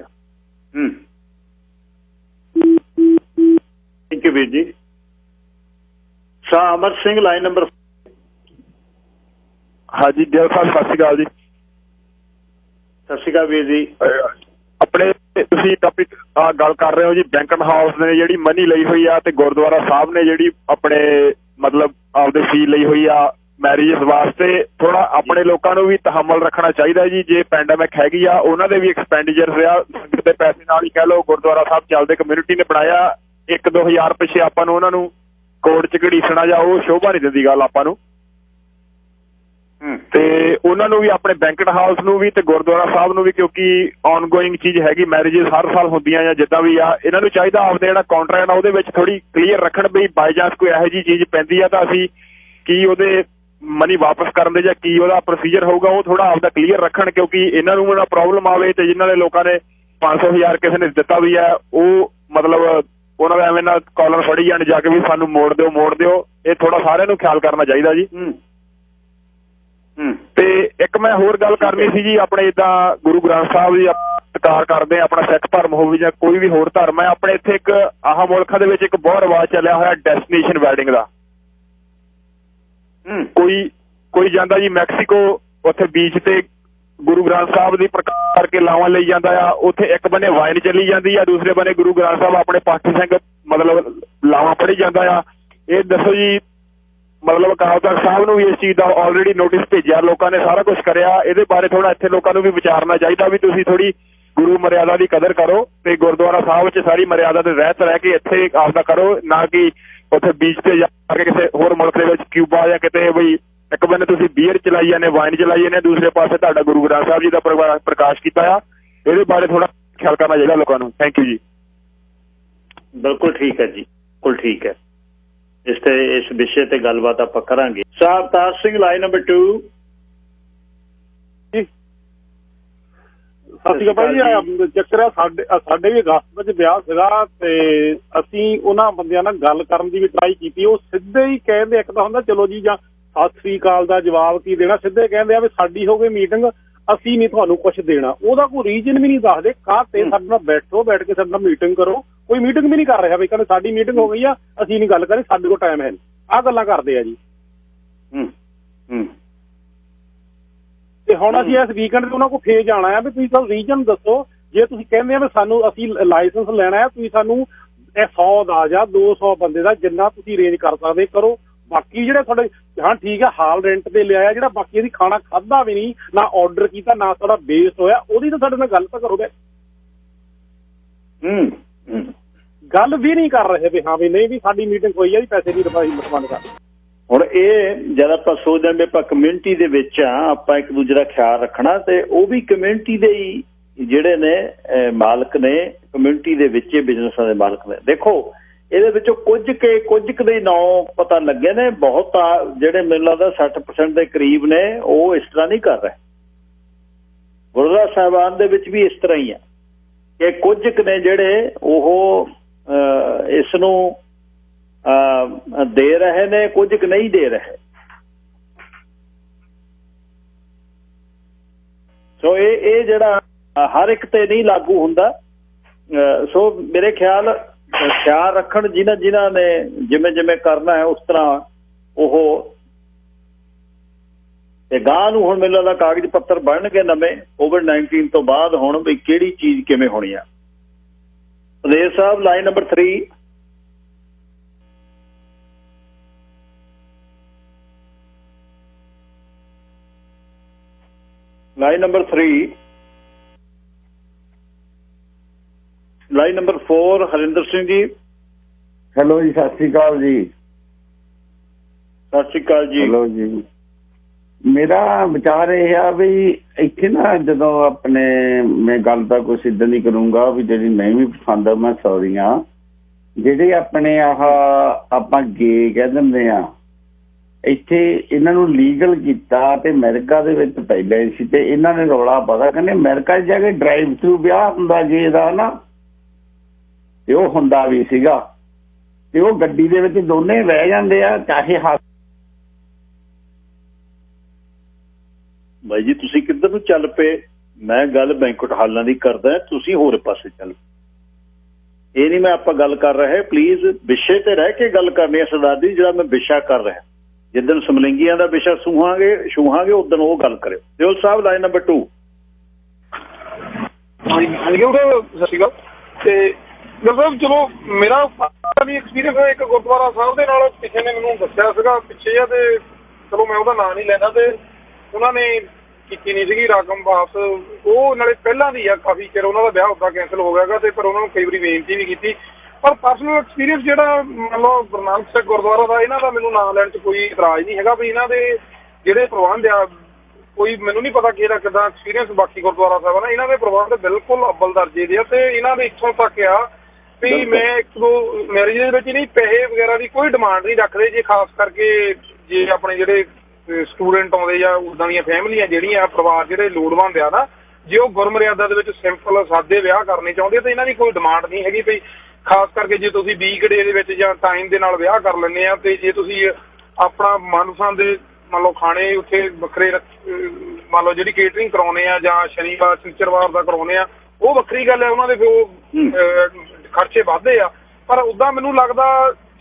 ਵੀਰ ਜੀ। Shah Amar Singh line number. ਹਾਂਜੀ ਗਿੱਲ ਸਾਹਿਬ, ਸਤਿ ਸ਼੍ਰੀ ਅਕਾਲ ਜੀ। ਸਤਿ ਸ਼੍ਰੀ ਅਕਾਲ ਵੀਰ ਜੀ। ਆਪਣੇ ਤੁਸੀਂ ਟੌਪਿਕ ਗੱਲ ਕਰ ਰਹੇ ਹੋ ਜੀ, ਬੈਂਕਟ ਹਾਊਸ ਨੇ ਜਿਹੜੀ ਮਨੀ ਲਈ ਹੋਈ ਆ, ਤੇ ਗੁਰਦੁਆਰਾ ਸਾਹਿਬ ਨੇ ਜਿਹੜੀ ਆਪਣੇ ਮਤਲਬ ਆਪਦੇ ਫੀ ਲਈ ਹੋਈ ਆ ਮੈਰਿਜ ਵਾਸਤੇ। ਥੋੜਾ ਆਪਣੇ ਲੋਕਾਂ ਨੂੰ ਵੀ ਤਹਮਲ ਰੱਖਣਾ ਚਾਹੀਦਾ ਜੀ। ਜੇ ਪੈਂਡੈਮਿਕ ਹੈਗੀ ਆ, ਉਹਨਾਂ ਦੇ ਵੀ ਐਕਸਪੈਂਡੀਚਰ ਰਿਹਾ, ਸੰਗਤ ਦੇ ਪੈਸੇ ਨਾਲ ਹੀ ਕਹਿ ਲਓ। ਗੁਰਦੁਆਰਾ ਸਾਹਿਬ ਚੱਲਦੇ, ਕਮਿਊਨਿਟੀ ਨੇ ਬਣਾਇਆ, 1-2 ਹਜ਼ਾਰ ਪਿੱਛੇ ਆਪਾਂ ਨੂੰ ਉਹਨਾਂ ਨੂੰ ਕੋਰਟ 'ਚ ਘੜੀਸਣਾ ਜਾਂ ਉਹ ਸ਼ੋਭਾ ਨਹੀਂ ਦਿੰਦੀ ਗੱਲ ਆਪਾਂ ਨੂੰ। ਤੇ ਉਹਨਾਂ ਨੂੰ ਵੀ, ਆਪਣੇ ਬੈਂਕਟ ਹਾਊਸ ਨੂੰ ਵੀ ਤੇ ਗੁਰਦੁਆਰਾ ਸਾਹਿਬ ਨੂੰ ਵੀ, ਕਿਉਂਕਿ ਔਨ ਗੋਇੰਗ ਚੀਜ਼ ਹੈਗੀ, ਮੈਰਿਜਿਸ ਹਰ ਸਾਲ ਹੁੰਦੀਆਂ ਜਾਂ ਜਿੱਦਾਂ ਵੀ ਆ, ਇਹਨਾਂ ਨੂੰ ਚਾਹੀਦਾ ਆਪਦੇ ਜਿਹੜਾ ਕੌਂਟਰੈਕਟ ਆ ਉਹਦੇ ਵਿੱਚ ਥੋੜੀ ਕਲੀਅਰ ਰੱਖਣ ਵੀ ਬਾਈ ਚਾਂਸ ਕੋਈ ਇਹੋ ਜਿਹੀ ਚੀਜ਼ ਪੈਂਦੀ ਆ ਤਾਂ ਅਸੀਂ ਕੀ ਉਹਦੇ ਮਨੀ ਵਾਪਸ ਕਰਨ ਦੇ ਜਾਂ ਕੀ ਉਹਦਾ ਪ੍ਰੋਸੀਜਰ ਹੋਊਗਾ, ਉਹ ਥੋੜਾ ਆਪਦਾ ਕਲੀਅਰ ਰੱਖਣ, ਕਿਉਂਕਿ ਇਹਨਾਂ ਨੂੰ ਨਾ ਪ੍ਰੋਬਲਮ ਆਵੇ। ਤੇ ਜਿਨ੍ਹਾਂ ਦੇ ਲੋਕਾਂ ਨੇ 500,000 ਕਿਸੇ ਨੇ ਦਿੱਤਾ ਵੀ ਹੈ, ਉਹ ਮਤਲਬ ਉਹਨਾਂ ਦਾ ਐਵੇਂ ਨਾਲ ਕਾਲਰ ਫੜੀ ਜਾਣ ਜਾ ਕੇ ਵੀ ਸਾਨੂੰ ਮੋੜ ਦਿਓ। ਇਹ ਥੋੜਾ ਸਾਰਿਆਂ ਨੂੰ ਖਿਆਲ ਕਰਨਾ ਚਾਹੀਦਾ ਜੀ। ਤੇ ਇੱਕ ਮੈਂ ਹੋਰ ਗੱਲ ਕਰਨੀ ਸੀ ਜੀ, ਆਪਣੇ ਜਿੱਦਾਂ ਗੁਰੂ ਗ੍ਰੰਥ ਸਾਹਿਬ ਜੀ ਸਤਿਕਾਰ ਕਰਦੇ ਆ, ਆਪਣਾ ਸਿੱਖ ਧਰਮ ਹੋਵੇ ਜਾਂ ਕੋਈ ਵੀ ਹੋਰ ਧਰਮ ਹੈ, ਆਪਣੇ ਇੱਥੇ ਇੱਕ ਆਹ ਮੁਲਕਾਂ ਦੇ ਵਿੱਚ ਇੱਕ ਬਹੁਤ ਰਿਵਾਜ ਚੱਲਿਆ ਹੋਇਆ ਡੈਸਟੀਨੇਸ਼ਨ ਵੈਡਿੰਗ ਦਾ। ਕੋਈ ਜਾਂਦਾ ਜੀ ਮੈਕਸੀਕੋ, ਉੱਥੇ ਬੀਚ ਤੇ ਗੁਰੂ ਗ੍ਰੰਥ ਸਾਹਿਬ ਦੀ ਪ੍ਰਕਾਸ਼ ਕਰਕੇ ਲਾਵਾਂ ਲਈ ਜਾਂਦਾ ਆ, ਉੱਥੇ ਇੱਕ ਬੰਨੇ ਵਾਈਨ ਚੱਲੀ ਜਾਂਦੀ ਆ, ਦੂਸਰੇ ਬੰਨੇ ਗੁਰੂ ਗ੍ਰੰਥ ਸਾਹਿਬ ਆਪਣੇ ਪਾਠੀ ਸਿੰਘ ਮਤਲਬ ਲਾਵਾਂ ਪੜ੍ਹੀ ਜਾਂਦਾ ਆ। ਇਹ ਦੱਸੋ ਜੀ, ਮਤਲਬ ਅਕਾਲ ਤਖ਼ਤ ਸਾਹਿਬ ਨੂੰ ਵੀ ਇਸ ਚੀਜ਼ ਦਾ ਆਲਰੇਡੀ ਨੋਟਿਸ ਭੇਜਿਆ, ਲੋਕਾਂ ਨੇ ਸਾਰਾ ਕੁਝ ਕਰਿਆ। ਇਹਦੇ ਬਾਰੇ ਥੋੜਾ ਇੱਥੇ ਲੋਕਾਂ ਨੂੰ ਵੀ ਵਿਚਾਰਨਾ ਚਾਹੀਦਾ ਵੀ ਤੁਸੀਂ ਥੋੜੀ ਗੁਰੂ ਮਰਿਆਦਾ ਦੀ ਕਦਰ ਕਰੋ ਤੇ ਗੁਰਦੁਆਰਾ ਸਾਹਿਬ 'ਚ ਸਾਰੀ ਮਰਿਆਦਾ ਦੇ ਰਹਿਤ ਰਹਿ ਕੇ ਇੱਥੇ ਆਪਦਾ ਕਰੋ, ਨਾ ਕਿ ਉੱਥੇ ਬੀਚ ਤੇ ਜਾ ਕੇ ਕਿਸੇ ਹੋਰ ਮੁਲਕ ਦੇ ਵਿੱਚ ਕਿਊਬਾ ਜਾਂ ਕਿਤੇ ਬਈ ਇੱਕ ਬੰਨੇ ਤੁਸੀਂ ਬੀਅਰ ਚਲਾਈ ਜਾਂਦੇ, ਵਾਈਨ ਚਲਾਈ ਜਾਂਦੇ, ਦੂਸਰੇ ਪਾਸੇ ਤੁਹਾਡਾ ਗੁਰੂ ਗ੍ਰੰਥ ਸਾਹਿਬ ਜੀ ਦਾ ਪ੍ਰਕਾਸ਼ ਕੀਤਾ ਆ। ਇਹਦੇ ਬਾਰੇ ਥੋੜਾ ਖਿਆਲ ਕਰਨਾ ਚਾਹੀਦਾ ਲੋਕਾਂ ਨੂੰ। ਥੈਂਕ ਯੂ ਜੀ। ਬਿਲਕੁਲ ਠੀਕ ਹੈ ਜੀ, ਬਿਲਕੁਲ ਠੀਕ ਹੈ। ਇਸ ਵਿਸ਼ੇ ਤੇ ਗੱਲਬਾਤ ਆਪਾਂ ਕਰਾਂਗੇ। ਸਾਹਿਬ ਤਾਰ ਸਿੰਘ ਲਾਈਨ ਨੰਬਰ 2। ਸਤਿ ਸ਼੍ਰੀ ਅਕਾਲ ਜੀ। ਚੱਕਰ ਆ ਸਾਡੇ ਵੀ ਅਗਸਤ ਵਿੱਚ ਵਿਆਹ ਸੀਗਾ ਤੇ ਅਸੀਂ ਉਹਨਾਂ ਬੰਦਿਆਂ ਨਾਲ ਗੱਲ ਕਰਨ ਦੀ ਵੀ ਟਰਾਈ ਕੀਤੀ। ਉਹ ਸਿੱਧੇ ਹੀ ਕਹਿੰਦੇ, ਇੱਕ ਤਾਂ ਹੁੰਦਾ ਚਲੋ ਜੀ ਜਾਂ ਸਤਿ ਸ੍ਰੀ ਅਕਾਲ ਦਾ ਜਵਾਬ ਕੀ ਦੇਣਾ, ਸਿੱਧੇ ਕਹਿੰਦੇ ਆ ਵੀ ਸਾਡੀ ਹੋ ਗਈ ਮੀਟਿੰਗ, ਅਸੀਂ ਨਹੀਂ ਤੁਹਾਨੂੰ ਕੁਝ ਦੇਣਾ। ਉਹਦਾ ਕੋਈ ਰੀਜ਼ਨ ਵੀ ਨਹੀਂ ਦੱਸਦੇ। ਕਾਹਤੇ ਸਾਡੇ ਨਾਲ ਬੈਠੋ, ਬੈਠ ਕੇ ਸਾਡੇ ਨਾਲ ਮੀਟਿੰਗ ਕਰੋ। ਕੋਈ ਮੀਟਿੰਗ ਵੀ ਨਹੀਂ ਕਰ ਰਿਹਾ ਵੀ ਕਹਿੰਦੇ ਸਾਡੀ ਮੀਟਿੰਗ ਹੋ ਗਈ ਆ, ਅਸੀਂ ਨਹੀਂ ਗੱਲ ਕਰਨੀ, ਸਾਡੇ ਕੋਲ ਟਾਈਮ ਹੈ ਨਹੀਂ। ਆਹ ਗੱਲਾਂ ਕਰਦੇ ਆ ਜੀ। ਤੇ ਹੁਣ ਅਸੀਂ ਇਸ ਵੀਕਐਂਡ ਤੇ ਉਹਨਾਂ ਕੋਲ ਫੇਰ ਜਾਣਾ ਆ ਵੀ ਤੁਸੀਂ ਸਾਨੂੰ ਰੀਜਨ ਦੱਸੋ। ਜੇ ਤੁਸੀਂ ਕਹਿੰਦੇ ਆ ਵੀ ਸਾਨੂੰ ਅਸੀਂ ਲਾਇਸੈਂਸ ਲੈਣਾ ਹੈ, ਤੁਸੀਂ ਸਾਨੂੰ ਇਹ 100 ਦਾ ਜਾਂ 200 ਬੰਦੇ ਦਾ ਜਿੰਨਾ ਤੁਸੀਂ ਅਰੇਂਜ ਕਰ ਸਕਦੇ ਕਰੋ। ਬਾਕੀ ਜਿਹੜੇ ਤੁਹਾਡੇ ਹਾਂ ਠੀਕ ਹੈ ਹਾਲ ਰੈਂਟ ਤੇ ਲਿਆਇਆ, ਜਿਹੜਾ ਬਾਕੀ ਇਹਦੀ ਖਾਣਾ ਖਾਧਾ ਵੀ ਨਹੀਂ, ਨਾ ਆਰਡਰ ਕੀਤਾ, ਨਾ ਸਾਡਾ ਵੇਸਟ ਹੋਇਆ, ਉਹਦੀ ਤਾਂ ਸਾਡੇ ਨਾਲ ਗੱਲ ਤਾਂ ਕਰੋ। ਗੱਲ ਵੀ ਨਹੀਂ ਕਰ ਰਹੇ ਵੀ ਹਾਂ ਵੀ ਨਹੀਂ ਵੀ ਸਾਡੀ ਮੀਟਿੰਗ ਹੋਈ ਆ ਜੀ, ਪੈਸੇ ਨਹੀਂ ਰਿਫੰਡ ਕਰ। ਹੁਣ ਇਹ ਜਦ ਆਪਾਂ ਸੋਚਦੇ ਹਾਂ ਵੀ ਆਪਾਂ ਕਮਿਊਨਿਟੀ ਦੇ ਵਿੱਚ ਆ, ਆਪਾਂ ਇੱਕ ਦੂਜੇ ਦਾ ਖਿਆਲ ਰੱਖਣਾ, ਤੇ ਉਹ ਵੀ ਕਮਿਊਨਿਟੀ ਦੇ ਹੀ ਜਿਹੜੇ ਨੇ ਮਾਲਕ ਨੇ, ਕਮਿਊਨਿਟੀ ਦੇ ਵਿੱਚ ਬਿਜ਼ਨਸਾਂ ਦੇ ਮਾਲਕ ਨੇ। ਦੇਖੋ ਇਹਦੇ ਵਿੱਚੋਂ ਕੁਝ ਕੁ ਦੇ ਨਾਂ ਪਤਾ ਲੱਗੇ ਨੇ, ਬਹੁਤ ਜਿਹੜੇ ਮੈਨੂੰ ਲੱਗਦਾ 60% ਦੇ ਕਰੀਬ ਨੇ ਉਹ ਇਸ ਤਰ੍ਹਾਂ ਨਹੀਂ ਕਰ ਰਹੇ। ਗੁਰਦੁਆਰਾ ਸਾਹਿਬਾਨ ਦੇ ਵਿੱਚ ਵੀ ਇਸ ਤਰ੍ਹਾਂ ਹੀ ਆ ਕਿ ਕੁਝ ਕੁ ਨੇ ਜਿਹੜੇ ਉਹ ਇਸ ਨੂੰ ਦੇ ਰਹੇ ਨੇ, ਕੁਝ ਕੁ ਨਹੀਂ ਦੇ ਰਹੇ। ਸੋ ਇਹ ਜਿਹੜਾ ਹਰ ਇੱਕ ਤੇ ਨਹੀਂ ਲਾਗੂ ਹੁੰਦਾ। ਸੋ ਮੇਰੇ ਖਿਆਲ ਰੱਖਣ ਜਿਨ੍ਹਾਂ ਨੇ ਜਿਵੇਂ ਕਰਨਾ ਹੈ ਉਸ ਤਰ੍ਹਾਂ ਉਹ। ਤੇ ਗਾਂ ਨੂੰ ਹੁਣ ਮੈਨੂੰ ਲੱਗਦਾ ਕਾਗਜ਼ ਪੱਤਰ ਬਣਨਗੇ ਨਵੇਂ COVID-19 ਤੋਂ ਬਾਅਦ, ਹੁਣ ਵੀ ਕਿਹੜੀ ਚੀਜ਼ ਕਿਵੇਂ ਹੋਣੀ ਆ। ਪ੍ਰਦੇਸ਼ ਸਾਹਿਬ line number 3। Line number 3। Line number 4 Harinder Singh ji. Hello ਜੀ, ਸਤਿ ਸ਼੍ਰੀ ਅਕਾਲ ਜੀ। ਸਤਿ ਸ਼੍ਰੀ ਅਕਾਲ ਜੀ। ਹੈਲੋ ਜੀ। ਮੇਰਾ ਵਿਚਾਰ ਇਹ ਆ ਵੀ ਇੱਥੇ ਨਾ ਜਦੋਂ ਆਪਣੇ ਮੈਂ ਗੱਲ ਤਾਂ ਕੁਛ ਇੱਦਾਂ ਦੀ ਕਰੂੰਗਾ ਵੀ ਜਿਹੜੀ ਨਹੀਂ ਵੀ ਪਸੰਦ ਆ, ਮੈਂ ਸੌਰੀ ਆ। ਜਿਹੜੇ ਆਪਣੇ ਆਪਾਂ ਗੇ ਕਹਿ ਦਿੰਦੇ ਆ, ਇੱਥੇ ਇਹਨਾਂ ਨੂੰ ਲੀਗਲ ਕੀਤਾ ਤੇ ਅਮਰੀਕਾ ਦੇ ਵਿੱਚ ਪਹਿਲਾਂ ਹੀ ਸੀ, ਤੇ ਇਹਨਾਂ ਨੇ ਰੌਲਾ ਪਤਾ ਕਹਿੰਦੇ ਅਮਰੀਕਾ 'ਚ ਜਾ ਕੇ ਡਰਾਈਵ ਥਰੂ ਵਿਆਹ ਹੁੰਦਾ ਗੇ ਦਾ ਨਾ, ਤੇ ਉਹ ਹੁੰਦਾ ਵੀ ਸੀਗਾ, ਤੇ ਉਹ ਗੱਡੀ ਦੇ ਵਿੱਚ ਦੋਨੇ ਬਹਿ ਜਾਂਦੇ ਆ, ਚਾਹੇ ਬਾਈ ਜੀ ਤੁਸੀਂ ਕਿੱਧਰ ਨੂੰ ਚੱਲ ਪਏ। ਮੈਂ ਗੱਲ ਬੈਂਕਟ ਹਾਲਾਂ ਦੀ ਕਰਦਾ, ਤੁਸੀਂ ਹੋਰ ਪਾਸੇ ਚੱਲ। ਇਹ ਨਹੀਂ ਮੈਂ ਆਪਾਂ ਗੱਲ ਕਰ ਰਹੇ, ਪਲੀਜ਼ ਵਿਸ਼ੇ ਤੇ ਰਹਿ ਕੇ ਗੱਲ ਕਰਨੀ ਹੈ ਸਰਦਾਰ ਜੀ। ਜਿਹੜਾ ਮੈਂ ਵਿਸ਼ਾ ਕਰ ਰਿਹਾ, ਜਿੱਦਣ ਸਮਲਿੰਗੀਆਂ ਦਾ ਵਿਸ਼ਾ ਛੂਹਾਂਗੇ ਉਦੋਂ ਉਹ ਗੱਲ ਕਰਿਓ। ਦਿਓਲ ਸਾਹਿਬ ਲਾਈਨ ਨੰਬਰ 2। ਸਤਿ ਸ਼੍ਰੀ ਅਕਾਲ। ਤੇ ਸਾਹਿਬ ਚਲੋ ਮੇਰਾ ਵੀ ਐਕਸਪੀਰੀਅੰਸ ਹੈ ਇੱਕ ਗੁਰਦੁਆਰਾ ਸਾਹਿਬ ਦੇ ਨਾਲ, ਕਿਸੇ ਨੇ ਮੈਨੂੰ ਦੱਸਿਆ ਸੀਗਾ ਪਿੱਛੇ ਆ, ਤੇ ਚਲੋ ਮੈਂ ਉਹਦਾ ਨਾਂ ਨਹੀਂ ਲੈਂਦਾ, ਤੇ ਉਹਨਾਂ ਨੇ ਕੀਤੀ ਨਹੀਂ ਸੀਗੀ ਰਕਮ ਵਾਪਸ। ਉਹ ਨਾਲੇ ਪਹਿਲਾਂ ਦੀ ਆ, ਕਾਫੀ ਚਿਰ ਉਹਨਾਂ ਦਾ ਵਿਆਹ ਉੱਦਾਂ ਕੈਂਸਲ ਹੋ ਗਿਆ ਤੇ ਪਰ ਉਹਨਾਂ ਨੂੰ ਕਈ ਵਾਰੀ ਬੇਨਤੀ ਵੀ ਕੀਤੀ। ਪਰ ਪਰਸਨਲ ਐਕਸਪੀਰੀਅੰਸ ਜਿਹੜਾ ਮੰਨ ਲਓ ਗੁਰੂ ਨਾਨਕ ਸਾਹਿਬ ਗੁਰਦੁਆਰਾ ਦਾ, ਇਹਨਾਂ ਦਾ ਮੈਨੂੰ ਨਾਂ ਲੈਣ 'ਚ ਕੋਈ ਇਤਰਾਜ਼ ਨਹੀਂ ਹੈਗਾ ਵੀ ਇਹਨਾਂ ਦੇ ਜਿਹੜੇ ਪ੍ਰਬੰਧ ਆ, ਕੋਈ ਮੈਨੂੰ ਨਹੀਂ ਪਤਾ ਕਿ ਇਹਦਾ ਕਿੱਦਾਂ ਐਕਸਪੀਰੀਅੰਸ ਬਾਕੀ ਗੁਰਦੁਆਰਾ ਸਾਹਿਬ ਨਾ, ਇਹਨਾਂ ਦੇ ਪ੍ਰਬੰਧ ਬਿਲਕੁਲ ਅੱਵਲ ਦਰਜੇ ਦੇ ਆ। ਤੇ ਇਹਨਾਂ ਦੇ ਇੱਥੋਂ ਤੱਕ ਆ ਵੀ ਮੈਂ 1-2 ਮੈਰਿਜ ਦੇ ਵਿੱਚ ਨਹੀਂ ਪੈਸੇ ਵਗੈਰਾ ਦੀ ਕੋਈ ਡਿਮਾਂਡ ਨਹੀਂ ਰੱਖਦੇ ਜੇ, ਖਾਸ ਕਰਕੇ ਜੇ ਆਪਣੇ ਜਿਹੜੇ ਸਟੂਡੈਂਟ ਆਉਂਦੇ ਜਾਂ ਉੱਦਾਂ ਦੀਆਂ ਫੈਮਲੀਆਂ ਜਿਹੜੀਆਂ ਪਰਿਵਾਰ ਜਿਹੜੇ ਲੋੜਵੰਦ ਆ ਨਾ, ਜੇ ਉਹ ਗੁਰਮਰਿਆਦਾ ਦੇ ਵਿੱਚ ਸਿੰਪਲ ਸਾਦੇ ਵਿਆਹ ਕਰਨੇ ਚਾਹੁੰਦੇ ਤਾਂ ਇਹਨਾਂ ਦੀ ਕੋਈ ਡਿਮਾਂਡ ਨਹੀਂ ਹੈਗੀ ਵੀ ਖਾਸ ਕਰਕੇ ਜੇ ਤੁਸੀਂ 20 ਡੇ ਦੇ ਵਿੱਚ ਜਾਂ ਟਾਈਮ ਦੇ ਨਾਲ ਵਿਆਹ ਕਰ ਲੈਂਦੇ ਆ, ਤੇ ਜੇ ਤੁਸੀਂ ਆਪਣਾ ਮਨਪਸੰਦ ਦੇ ਮੰਨ ਲਓ ਖਾਣੇ ਉੱਥੇ ਵੱਖਰੇ ਮੰਨ ਲਓ ਜਿਹੜੀ ਕੇਟਰਿੰਗ ਕਰਾਉਂਦੇ ਆ ਜਾਂ ਸ਼ਨੀਵਾਰ ਸ਼ਨੀਚਰਵਾਰ ਦਾ ਕਰਾਉਂਦੇ ਆ, ਉਹ ਵੱਖਰੀ ਗੱਲ ਹੈ, ਉਹਨਾਂ ਦੇ ਉਹ ਖਰਚੇ ਵੱਧਦੇ ਆ। ਪਰ ਉੱਦਾਂ ਮੈਨੂੰ ਲੱਗਦਾ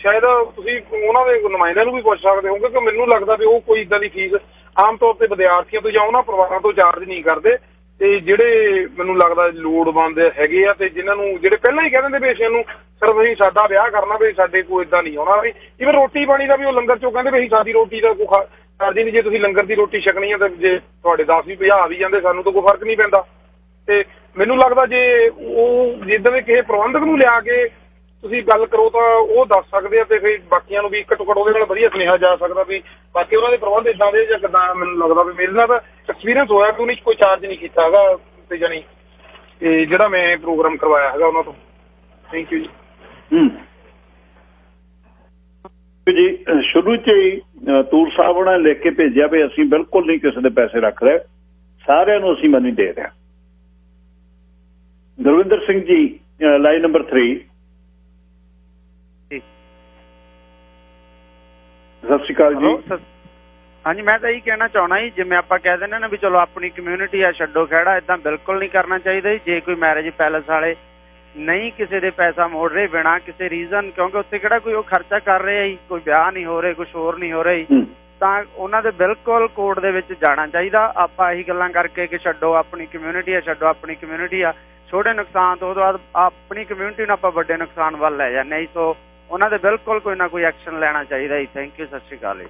ਸ਼ਾਇਦ ਤੁਸੀਂ ਉਹਨਾਂ ਦੇ ਨੁਮਾਇੰਦਿਆਂ ਨੂੰ ਵੀ ਪੁੱਛ ਸਕਦੇ ਹੋ, ਕਿਉਂਕਿ ਮੈਨੂੰ ਲੱਗਦਾ ਵੀ ਉਹ ਕੋਈ ਇੱਦਾਂ ਦੀ ਫੀਸ ਆਮ ਤੌਰ ਤੇ ਵਿਦਿਆਰਥੀਆਂ ਤੋਂ ਜਾਂ ਉਹਨਾਂ ਪਰਿਵਾਰਾਂ ਤੋਂ ਚਾਰਜ ਨਹੀਂ ਕਰਦੇ। ਤੇ ਜਿਹੜੇ ਮੈਨੂੰ ਲੱਗਦਾ ਲੋੜਵੰਦ ਹੈਗੇ ਆ ਤੇ ਜਿਨ੍ਹਾਂ ਨੂੰ ਜਿਹੜੇ ਪਹਿਲਾਂ ਹੀ ਕਹਿ ਦਿੰਦੇ ਵੀ ਅਸੀਂ ਨੂੰ ਸਿਰਫ ਅਸੀਂ ਸਾਡਾ ਵਿਆਹ ਕਰਨਾ ਵੀ ਸਾਡੇ ਕੋਲ ਇਦਾਂ ਨਹੀਂ ਆਉਣਾ ਵੀ ਇਵਨ ਰੋਟੀ ਪਾਣੀ ਦਾ ਵੀ ਉਹ ਲੰਗਰ ਚੋਂ ਕਹਿੰਦੇ ਵੀ ਅਸੀਂ ਸਾਡੀ ਰੋਟੀ ਦਾ ਕੋਈ ਚਾਰਜ ਨਹੀਂ, ਜੇ ਤੁਸੀਂ ਲੰਗਰ ਦੀ ਰੋਟੀ ਛਕਣੀ ਆ ਤਾਂ ਜੇ ਤੁਹਾਡੇ 10 ਵੀ 50 ਵੀ ਜਾਂਦੇ ਸਾਨੂੰ ਤਾਂ ਕੋਈ ਫਰਕ ਨਹੀਂ ਪੈਂਦਾ। ਤੇ ਮੈਨੂੰ ਲੱਗਦਾ ਜੇ ਉਹ ਜਿੱਦਾਂ ਦੇ ਕਿਸੇ ਪ੍ਰਬੰਧਕ ਨੂੰ ਲਿਆ ਕੇ ਤੁਸੀਂ ਗੱਲ ਕਰੋ ਤਾਂ ਉਹ ਦੱਸ ਸਕਦੇ ਆ ਤੇ ਫਿਰ ਬਾਕੀਆਂ ਨੂੰ ਵੀ ਘੱਟੋ ਘੱਟ ਉਹਦੇ ਨਾਲ ਵਧੀਆ ਸੁਨੇਹਾ ਜਾ ਸਕਦਾ ਵੀ ਬਾਕੀ ਉਹਨਾਂ ਦੇ ਪ੍ਰਬੰਧ ਇਦਾਂ ਦੇ ਜਾਂ ਕਿੱਦਾਂ। ਮੈਨੂੰ ਲੱਗਦਾ ਵੀ ਮੇਰੇ ਨਾਲ ਤਾਂ ਐਕਸਪੀਰੀਅੰਸ ਹੋਇਆ ਕਿ ਉਹਨੇ ਕੋਈ ਚਾਰਜ ਨਹੀਂ ਕੀਤਾ ਹੈਗਾ ਤੇ ਜਾਣੀ ਤੇ ਜਿਹੜਾ ਮੈਂ ਪ੍ਰੋਗਰਾਮ ਕਰਵਾਇਆ ਹੈਗਾ ਉਹਨਾਂ ਤੋਂ। ਥੈਂਕ ਯੂ ਜੀ। ਸ਼ੁਰੂ 'ਚ ਹੀ ਤੂਰ ਸਾਹਿਬ ਉਹਨਾਂ ਨੇ ਲਿਖ ਕੇ ਭੇਜਿਆ ਵੀ ਅਸੀਂ ਬਿਲਕੁਲ ਨਹੀਂ ਕਿਸੇ ਦੇ ਪੈਸੇ ਰੱਖ ਰਹੇ, ਸਾਰਿਆਂ ਨੂੰ ਅਸੀਂ ਮਨੀ ਦੇ ਰਹੇ ਹਾਂ। Gurvinder Singh ji line number 3। ਸਤਿ ਸ਼੍ਰੀ ਅਕਾਲ ਜੀ। ਹਾਂਜੀ, ਮੈਂ ਤਾਂ ਇਹੀ ਕਹਿਣਾ ਚਾਹੁੰਦਾ ਜੀ, ਜਿਵੇਂ ਆਪਾਂ ਕਹਿ ਦਿੰਦੇ ਨਾ ਵੀ ਚਲੋ ਆਪਣੀ ਕਮਿਊਨਿਟੀ ਆ ਛੱਡੋ ਖਹਿੜਾ, ਏਦਾਂ ਬਿਲਕੁਲ ਨਹੀਂ ਕਰਨਾ ਚਾਹੀਦਾ ਜੀ। ਜੇ ਕੋਈ ਮੈਰਿਜ ਪੈਲੇਸ ਵਾਲੇ ਨਹੀਂ ਕਿਸੇ ਦੇ ਪੈਸਾ ਮੋੜ ਰਹੇ ਬਿਨਾਂ ਕਿਸੇ ਰੀਜ਼ਨ, ਕਿਉਂਕਿ ਉੱਥੇ ਕਿਹੜਾ ਕੋਈ ਉਹ ਖਰਚਾ ਕਰ ਰਿਹਾ ਜੀ, ਕੋਈ ਵਿਆਹ ਨਹੀਂ ਹੋ ਰਹੇ, ਕੁਛ ਹੋਰ ਨਹੀਂ ਹੋ ਰਿਹਾ ਜੀ, ਤਾਂ ਉਹਨਾਂ ਦੇ ਬਿਲਕੁਲ ਕੋਰਟ ਦੇ ਵਿੱਚ ਜਾਣਾ ਚਾਹੀਦਾ। ਆਪਾਂ ਇਹੀ ਗੱਲਾਂ ਕਰਕੇ ਕਿ ਛੱਡੋ ਆਪਣੀ ਕਮਿਊਨਿਟੀ ਆ, ਛੱਡੋ ਆਪਣੀ ਕਮਿਊਨਿਟੀ ਆ, ਛੋਟੇ ਨੁਕਸਾਨ ਤੋਂ ਬਾਅਦ ਆਪਣੀ ਕਮਿਊਨਿਟੀ ਨੂੰ ਆਪਾਂ ਵੱਡੇ ਨੁਕਸਾਨ ਵੱਲ ਲੈ ਜਾਂਦੇ ਜੀ। ਸੋ ਉਹਨਾਂ ਦੇ ਬਿਲਕੁਲ ਕੋਈ ਨਾ ਕੋਈ ਐਕਸ਼ਨ ਲੈਣਾ ਚਾਹੀਦਾ ਜੀ। Thank you. ਸਤਿ ਸ਼੍ਰੀ ਅਕਾਲ ਜੀ।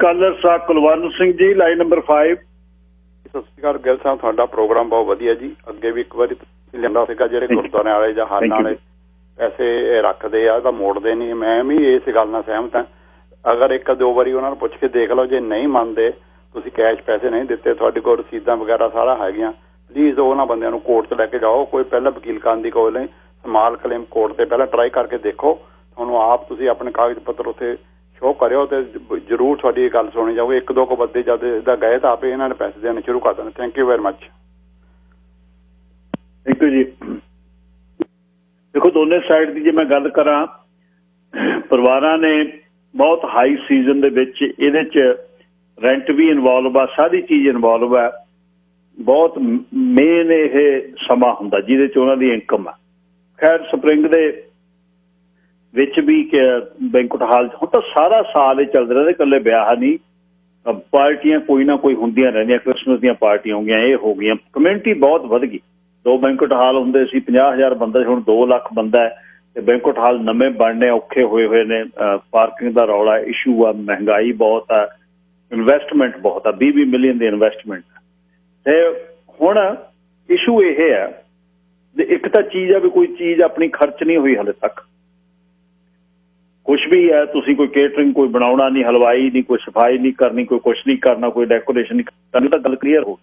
ਕਾਲਰ ਸਾਹਿਬ ਕੁਲਵੰਤ ਸਿੰਘ ਜੀ ਲਾਈਨ ਨੰਬਰ 5। ਸਤਿ ਸ਼੍ਰੀ ਅਕਾਲ ਗਿੱਲ ਸਾਹਿਬ, ਤੁਹਾਡਾ ਪ੍ਰੋਗਰਾਮ ਬਹੁਤ ਵਧੀਆ ਜੀ। ਅੱਗੇ ਵੀ ਇੱਕ ਵਾਰੀ ਤੁਸੀਂ ਲਿਆਂਦਾ ਸੀਗਾ ਜਿਹੜੇ ਗੁਰਦੁਆਰਿਆਂ ਵਾਲੇ ਜਾਂ ਹਾਲਾਂ ਵਾਲੇ ਪੈਸੇ ਰੱਖਦੇ ਆ ਤਾਂ ਮੋੜਦੇ ਨਹੀਂ। ਮੈਂ ਵੀ ਇਸ ਗੱਲ ਨਾਲ ਸਹਿਮਤ ਹਾਂ। ਅਗਰ ਇੱਕ ਦੋ ਵਾਰੀ ਉਹਨਾਂ ਨੂੰ ਪੁੱਛ ਕੇ ਦੇਖ ਲਓ, ਜੇ ਨਹੀਂ ਮੰਨਦੇ, ਤੁਸੀਂ ਕੈਸ਼ ਪੈਸੇ ਨਹੀਂ ਦਿੱਤੇ, ਤੁਹਾਡੇ ਕੋਲ ਰਸੀਦਾਂ ਵਗੈਰਾ ਸਾਰਾ ਹੈਗੀਆਂ, ਪਲੀਜ਼ ਉਹਨਾਂ ਬੰਦਿਆਂ ਨੂੰ ਕੋਰਟ 'ਚ ਲੈ ਕੇ ਜਾਓ। ਕੋਈ ਪਹਿਲਾਂ ਵਕੀਲ ਕਰਨ ਦੀ ਕੋਈ ਨਹੀਂ, ਸਮਾਲ ਕਲੇਮ ਕੋਰਟ 'ਤੇ ਪਹਿਲਾਂ ਟਰਾਈ ਕਰਕੇ ਦੇਖੋ। ਤੁਹਾਨੂੰ ਆਪ ਤੁਸੀਂ ਆਪਣੇ ਕਾਗਜ਼ ਪੱਤਰ ਉੱਥੇ ਸ਼ੋਅ ਕਰਿਓ ਤੇ ਜ਼ਰੂਰ ਤੁਹਾਡੀ ਇਹ ਗੱਲ ਸੁਣੀ ਜਾਊਗੀ। ਇੱਕ ਦੋ ਕੁ ਬੰਦੇ ਜਦ ਇਹਦਾ ਗਏ ਤਾਂ ਆਪੇ ਇਹਨਾਂ ਨੇ ਪੈਸੇ ਦੇਣੇ ਸ਼ੁਰੂ ਕਰ ਦੇਣੇ। Thank you very much. Thank you ਜੀ। ਦੇਖੋ ਦੋਨੇ ਸਾਈਡ ਦੀ ਜੇ ਮੈਂ ਗੱਲ ਕਰਾਂ, ਪਰਿਵਾਰਾਂ ਨੇ ਬਹੁਤ ਹਾਈ ਸੀਜ਼ਨ ਦੇ ਵਿੱਚ ਇਹਦੇ 'ਚ ਰੈਂਟ ਵੀ ਇਨਵੋਲਵ ਆ, ਸਾਰੀ ਚੀਜ਼ ਇਨਵੋਲਵ ਆ। ਬਹੁਤ ਮੇਨ ਇਹ ਸਮਾਂ ਹੁੰਦਾ ਜਿਹਦੇ 'ਚ ਉਹਨਾਂ ਦੀ ਇਨਕਮ ਆ। ਖੈਰ ਸਪਰਿੰਗ ਦੇ ਵਿੱਚ ਵੀ ਬੈਂਕਟ ਹਾਲ ਹੁਣ ਤਾਂ ਸਾਰਾ ਸਾਲ ਹੀ ਚੱਲਦੇ ਰਹਿੰਦੇ, ਇਕੱਲੇ ਵਿਆਹ ਨਹੀਂ, ਪਾਰਟੀਆਂ ਕੋਈ ਨਾ ਕੋਈ ਹੁੰਦੀਆਂ ਰਹਿੰਦੀਆਂ। ਕ੍ਰਿਸਮਸ ਦੀਆਂ ਪਾਰਟੀਆਂ ਹੋ ਗਈਆਂ, ਇਹ ਹੋ ਗਈਆਂ। ਕਮਿਊਨਿਟੀ ਬਹੁਤ ਵੱਧ ਗਈ। 2 ਬੈਂਕਟ ਹਾਲ ਹੁੰਦੇ ਸੀ, 50,000 ਬੰਦਾ, ਹੁਣ 2 ਲੱਖ ਬੰਦਾ ਹੈ। ਤੇ ਬੈਂਕਟ ਹਾਲ ਨਵੇਂ ਬਣਨੇ ਔਖੇ ਹੋਏ ਨੇ। ਪਾਰਕਿੰਗ ਦਾ ਰੌਲਾ ਇਸ਼ੂ ਆ, ਮਹਿੰਗਾਈ ਬਹੁਤ ਆ, ਇਨਵੈਸਟਮੈਂਟ ਬਹੁਤ ਆ, 20-20 ਮਿਲੀਅਨ ਦੀ ਇਨਵੈਸਟਮੈਂਟ। ਤੇ ਹੁਣ ਇਸ਼ੂ ਇਹ ਆ, ਇੱਕ ਤਾਂ ਚੀਜ਼ ਆ ਵੀ ਕੋਈ ਚੀਜ਼ ਆਪਣੀ ਖਰਚ ਨਹੀਂ ਹੋਈ ਹਾਲੇ ਤੱਕ। ਕੁਛ ਵੀ ਹੈ, ਤੁਸੀਂ ਕੋਈ ਕੇਟਰਿੰਗ ਕੋਈ ਬਣਾਉਣਾ ਨਹੀਂ, ਹਲਵਾਈ ਨਹੀਂ, ਕੋਈ ਸਫਾਈ ਨਹੀਂ ਕਰਨੀ, ਕੋਈ ਕੁਛ ਨਹੀਂ ਕਰਨਾ, ਕੋਈ ਡੈਕੋਰੇਸ਼ਨ ਨਹੀਂ ਕਰਨੀ, ਤਾਂ ਗੱਲ ਕਲੀਅਰ ਹੋ।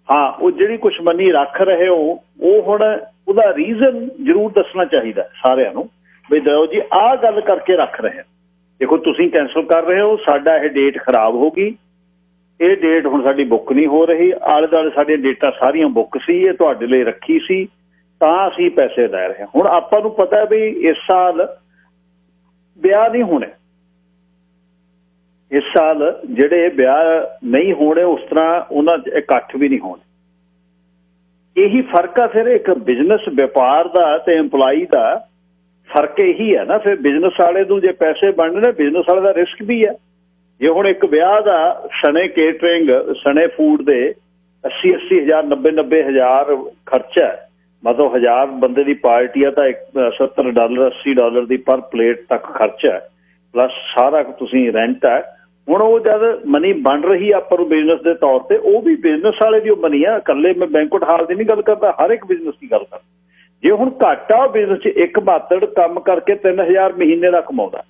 ਹਾਂ, ਉਹ ਜਿਹੜੀ ਕੁਛ ਮਨੀ ਰੱਖ ਰਹੇ ਹੋ, ਉਹ ਹੁਣ ਉਹਦਾ ਰੀਜ਼ਨ ਜ਼ਰੂਰ ਦੱਸਣਾ ਚਾਹੀਦਾ ਸਾਰਿਆਂ ਨੂੰ ਵੀ ਦਿਓ ਜੀ ਆਹ ਗੱਲ ਕਰਕੇ ਰੱਖ ਰਹੇ ਹਾਂ। ਦੇਖੋ ਤੁਸੀਂ ਕੈਂਸਲ ਕਰ ਰਹੇ ਹੋ, ਸਾਡਾ ਇਹ ਡੇਟ ਖਰਾਬ ਹੋ ਗਈ, ਇਹ ਡੇਟ ਹੁਣ ਸਾਡੀ ਬੁੱਕ ਨਹੀਂ ਹੋ ਰਹੀ, ਆਲੇ ਦੁਆਲੇ ਸਾਡੀਆਂ ਡੇਟਾਂ ਸਾਰੀਆਂ ਬੁੱਕ ਸੀ, ਇਹ ਤੁਹਾਡੇ ਲਈ ਰੱਖੀ ਸੀ, ਤਾਂ ਅਸੀਂ ਪੈਸੇ ਲੈ ਰਹੇ ਹਾਂ। ਹੁਣ ਆਪਾਂ ਨੂੰ ਪਤਾ ਵੀ ਇਸ ਸਾਲ ਵਿਆਹ ਨਹੀਂ ਹੋਣੇ, ਇਸ ਸਾਲ ਜਿਹੜੇ ਵਿਆਹ ਨਹੀਂ ਹੋਣੇ ਉਸ ਤਰ੍ਹਾਂ ਉਹਨਾਂ 'ਚ ਇਕੱਠ ਵੀ ਨਹੀਂ ਹੋਣੇ। ਇਹੀ ਫਰਕ ਆ ਫਿਰ ਇੱਕ ਬਿਜ਼ਨਸ ਵਪਾਰ ਦਾ ਤੇ EMPLOYEE ਦਾ ਫਰਕ ਇਹੀ ਹੈ ਨਾ। ਫਿਰ ਬਿਜ਼ਨਸ ਵਾਲੇ ਨੂੰ ਜੇ ਪੈਸੇ ਬਣਨੇ, ਬਿਜ਼ਨਸ ਵਾਲੇ ਦਾ ਰਿਸਕ ਵੀ ਹੈ। ਜੇ ਹੁਣ ਇੱਕ ਵਿਆਹ ਦਾ ਸਣੇ ਕੇਟਰਿੰਗ, ਸਣੇ ਫੂਡ ਦੇ 80-80 ਹਜ਼ਾਰ, 90-90 ਹਜ਼ਾਰ ਖਰਚਾ ਹੈ, ਮਤਲਬ 1000 ਬੰਦੇ ਦੀ ਪਾਰਟੀ ਆ ਤਾਂ $70 $80 ਦੀ ਪਰ ਪਲੇਟ ਤੱਕ ਖਰਚਾ ਹੈ, ਪਲੱਸ ਸਾਰਾ ਤੁਸੀਂ ਰੈਂਟ ਹੈ। ਹੁਣ ਉਹ ਜਦ ਮਨੀ ਬਣ ਰਹੀ ਆ ਆਪਾਂ ਨੂੰ ਬਿਜ਼ਨਸ ਦੇ ਤੌਰ ਤੇ, ਉਹ ਵੀ ਬਿਜ਼ਨਸ ਵਾਲੇ ਦੀ ਉਹ ਮਨੀ ਆ। ਇਕੱਲੇ ਮੈਂ ਬੈਂਕਟ ਹਾਲ ਦੀ ਨਹੀਂ ਗੱਲ ਕਰਦਾ, ਹਰ ਇੱਕ ਬਿਜ਼ਨਸ ਦੀ ਗੱਲ ਕਰਦਾ। ਜੇ ਹੁਣ ਘੱਟ ਆ ਬਿਜ਼ਨਸ 'ਚ, ਇੱਕ ਮਾਤੜ ਕੰਮ ਕਰਕੇ 3000 ਮਹੀਨੇ ਦਾ ਕਮਾਉਂਦਾ,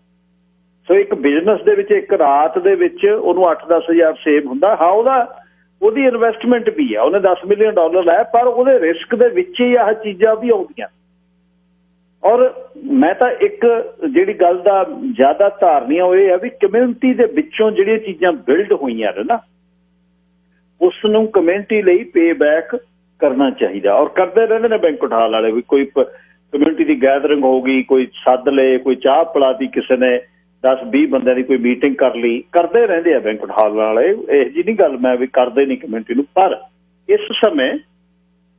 ਸੋ ਇੱਕ ਬਿਜ਼ਨਸ ਦੇ ਵਿੱਚ ਇੱਕ ਰਾਤ ਦੇ ਵਿੱਚ ਉਹਨੂੰ 8-10 ਹਜ਼ਾਰ ਸੇਵ ਹੁੰਦਾ। ਹਾਂ, ਉਹਦੀ ਇਨਵੈਸਟਮੈਂਟ ਵੀ ਆ, ਉਹਨੇ $10 ਮਿਲੀਅਨ ਲਾਇਆ, ਪਰ ਉਹਦੇ ਰਿਸਕ ਦੇ ਵਿੱਚ ਹੀ ਆਹ ਚੀਜ਼ਾਂ ਵੀ ਆਉਂਦੀਆਂ। ਔਰ ਮੈਂ ਤਾਂ ਇੱਕ ਜਿਹੜੀ ਗੱਲ ਦਾ ਜ਼ਿਆਦਾ ਧਾਰਨੀ ਉਹ ਇਹ ਆ ਵੀ ਕਮਿਊਨਿਟੀ ਦੇ ਵਿੱਚੋਂ ਜਿਹੜੀਆਂ ਚੀਜ਼ਾਂ ਬਿਲਡ ਹੋਈਆਂ ਨੇ ਨਾ, ਉਸ ਨੂੰ ਕਮਿਊਨਿਟੀ ਲਈ ਪੇ ਬੈਕ ਕਰਨਾ ਚਾਹੀਦਾ। ਔਰ ਕਰਦੇ ਰਹਿੰਦੇ ਨੇ ਬੈਂਕਟ ਹਾਲ ਵਾਲੇ ਵੀ। ਕੋਈ ਕਮਿਊਨਿਟੀ ਦੀ ਗੈਦਰਿੰਗ ਹੋ ਗਈ, ਕੋਈ ਸੱਦ ਲਏ, ਕੋਈ ਚਾਹ ਪਿਲਾਤੀ ਕਿਸੇ ਨੇ, 10-20 ਬੰਦਿਆਂ ਦੀ ਕੋਈ ਮੀਟਿੰਗ ਕਰ ਲਈ, ਕਰਦੇ ਰਹਿੰਦੇ ਆ ਬੈਂਕਟ ਹਾਲ ਵਾਲੇ। ਇਹ ਜਿਹੀ ਨਹੀਂ ਗੱਲ ਮੈਂ ਵੀ ਕਰਦੇ ਨਹੀਂ ਕਮਿਊਨਿਟੀ ਨੂੰ, ਪਰ ਇਸ ਸਮੇਂ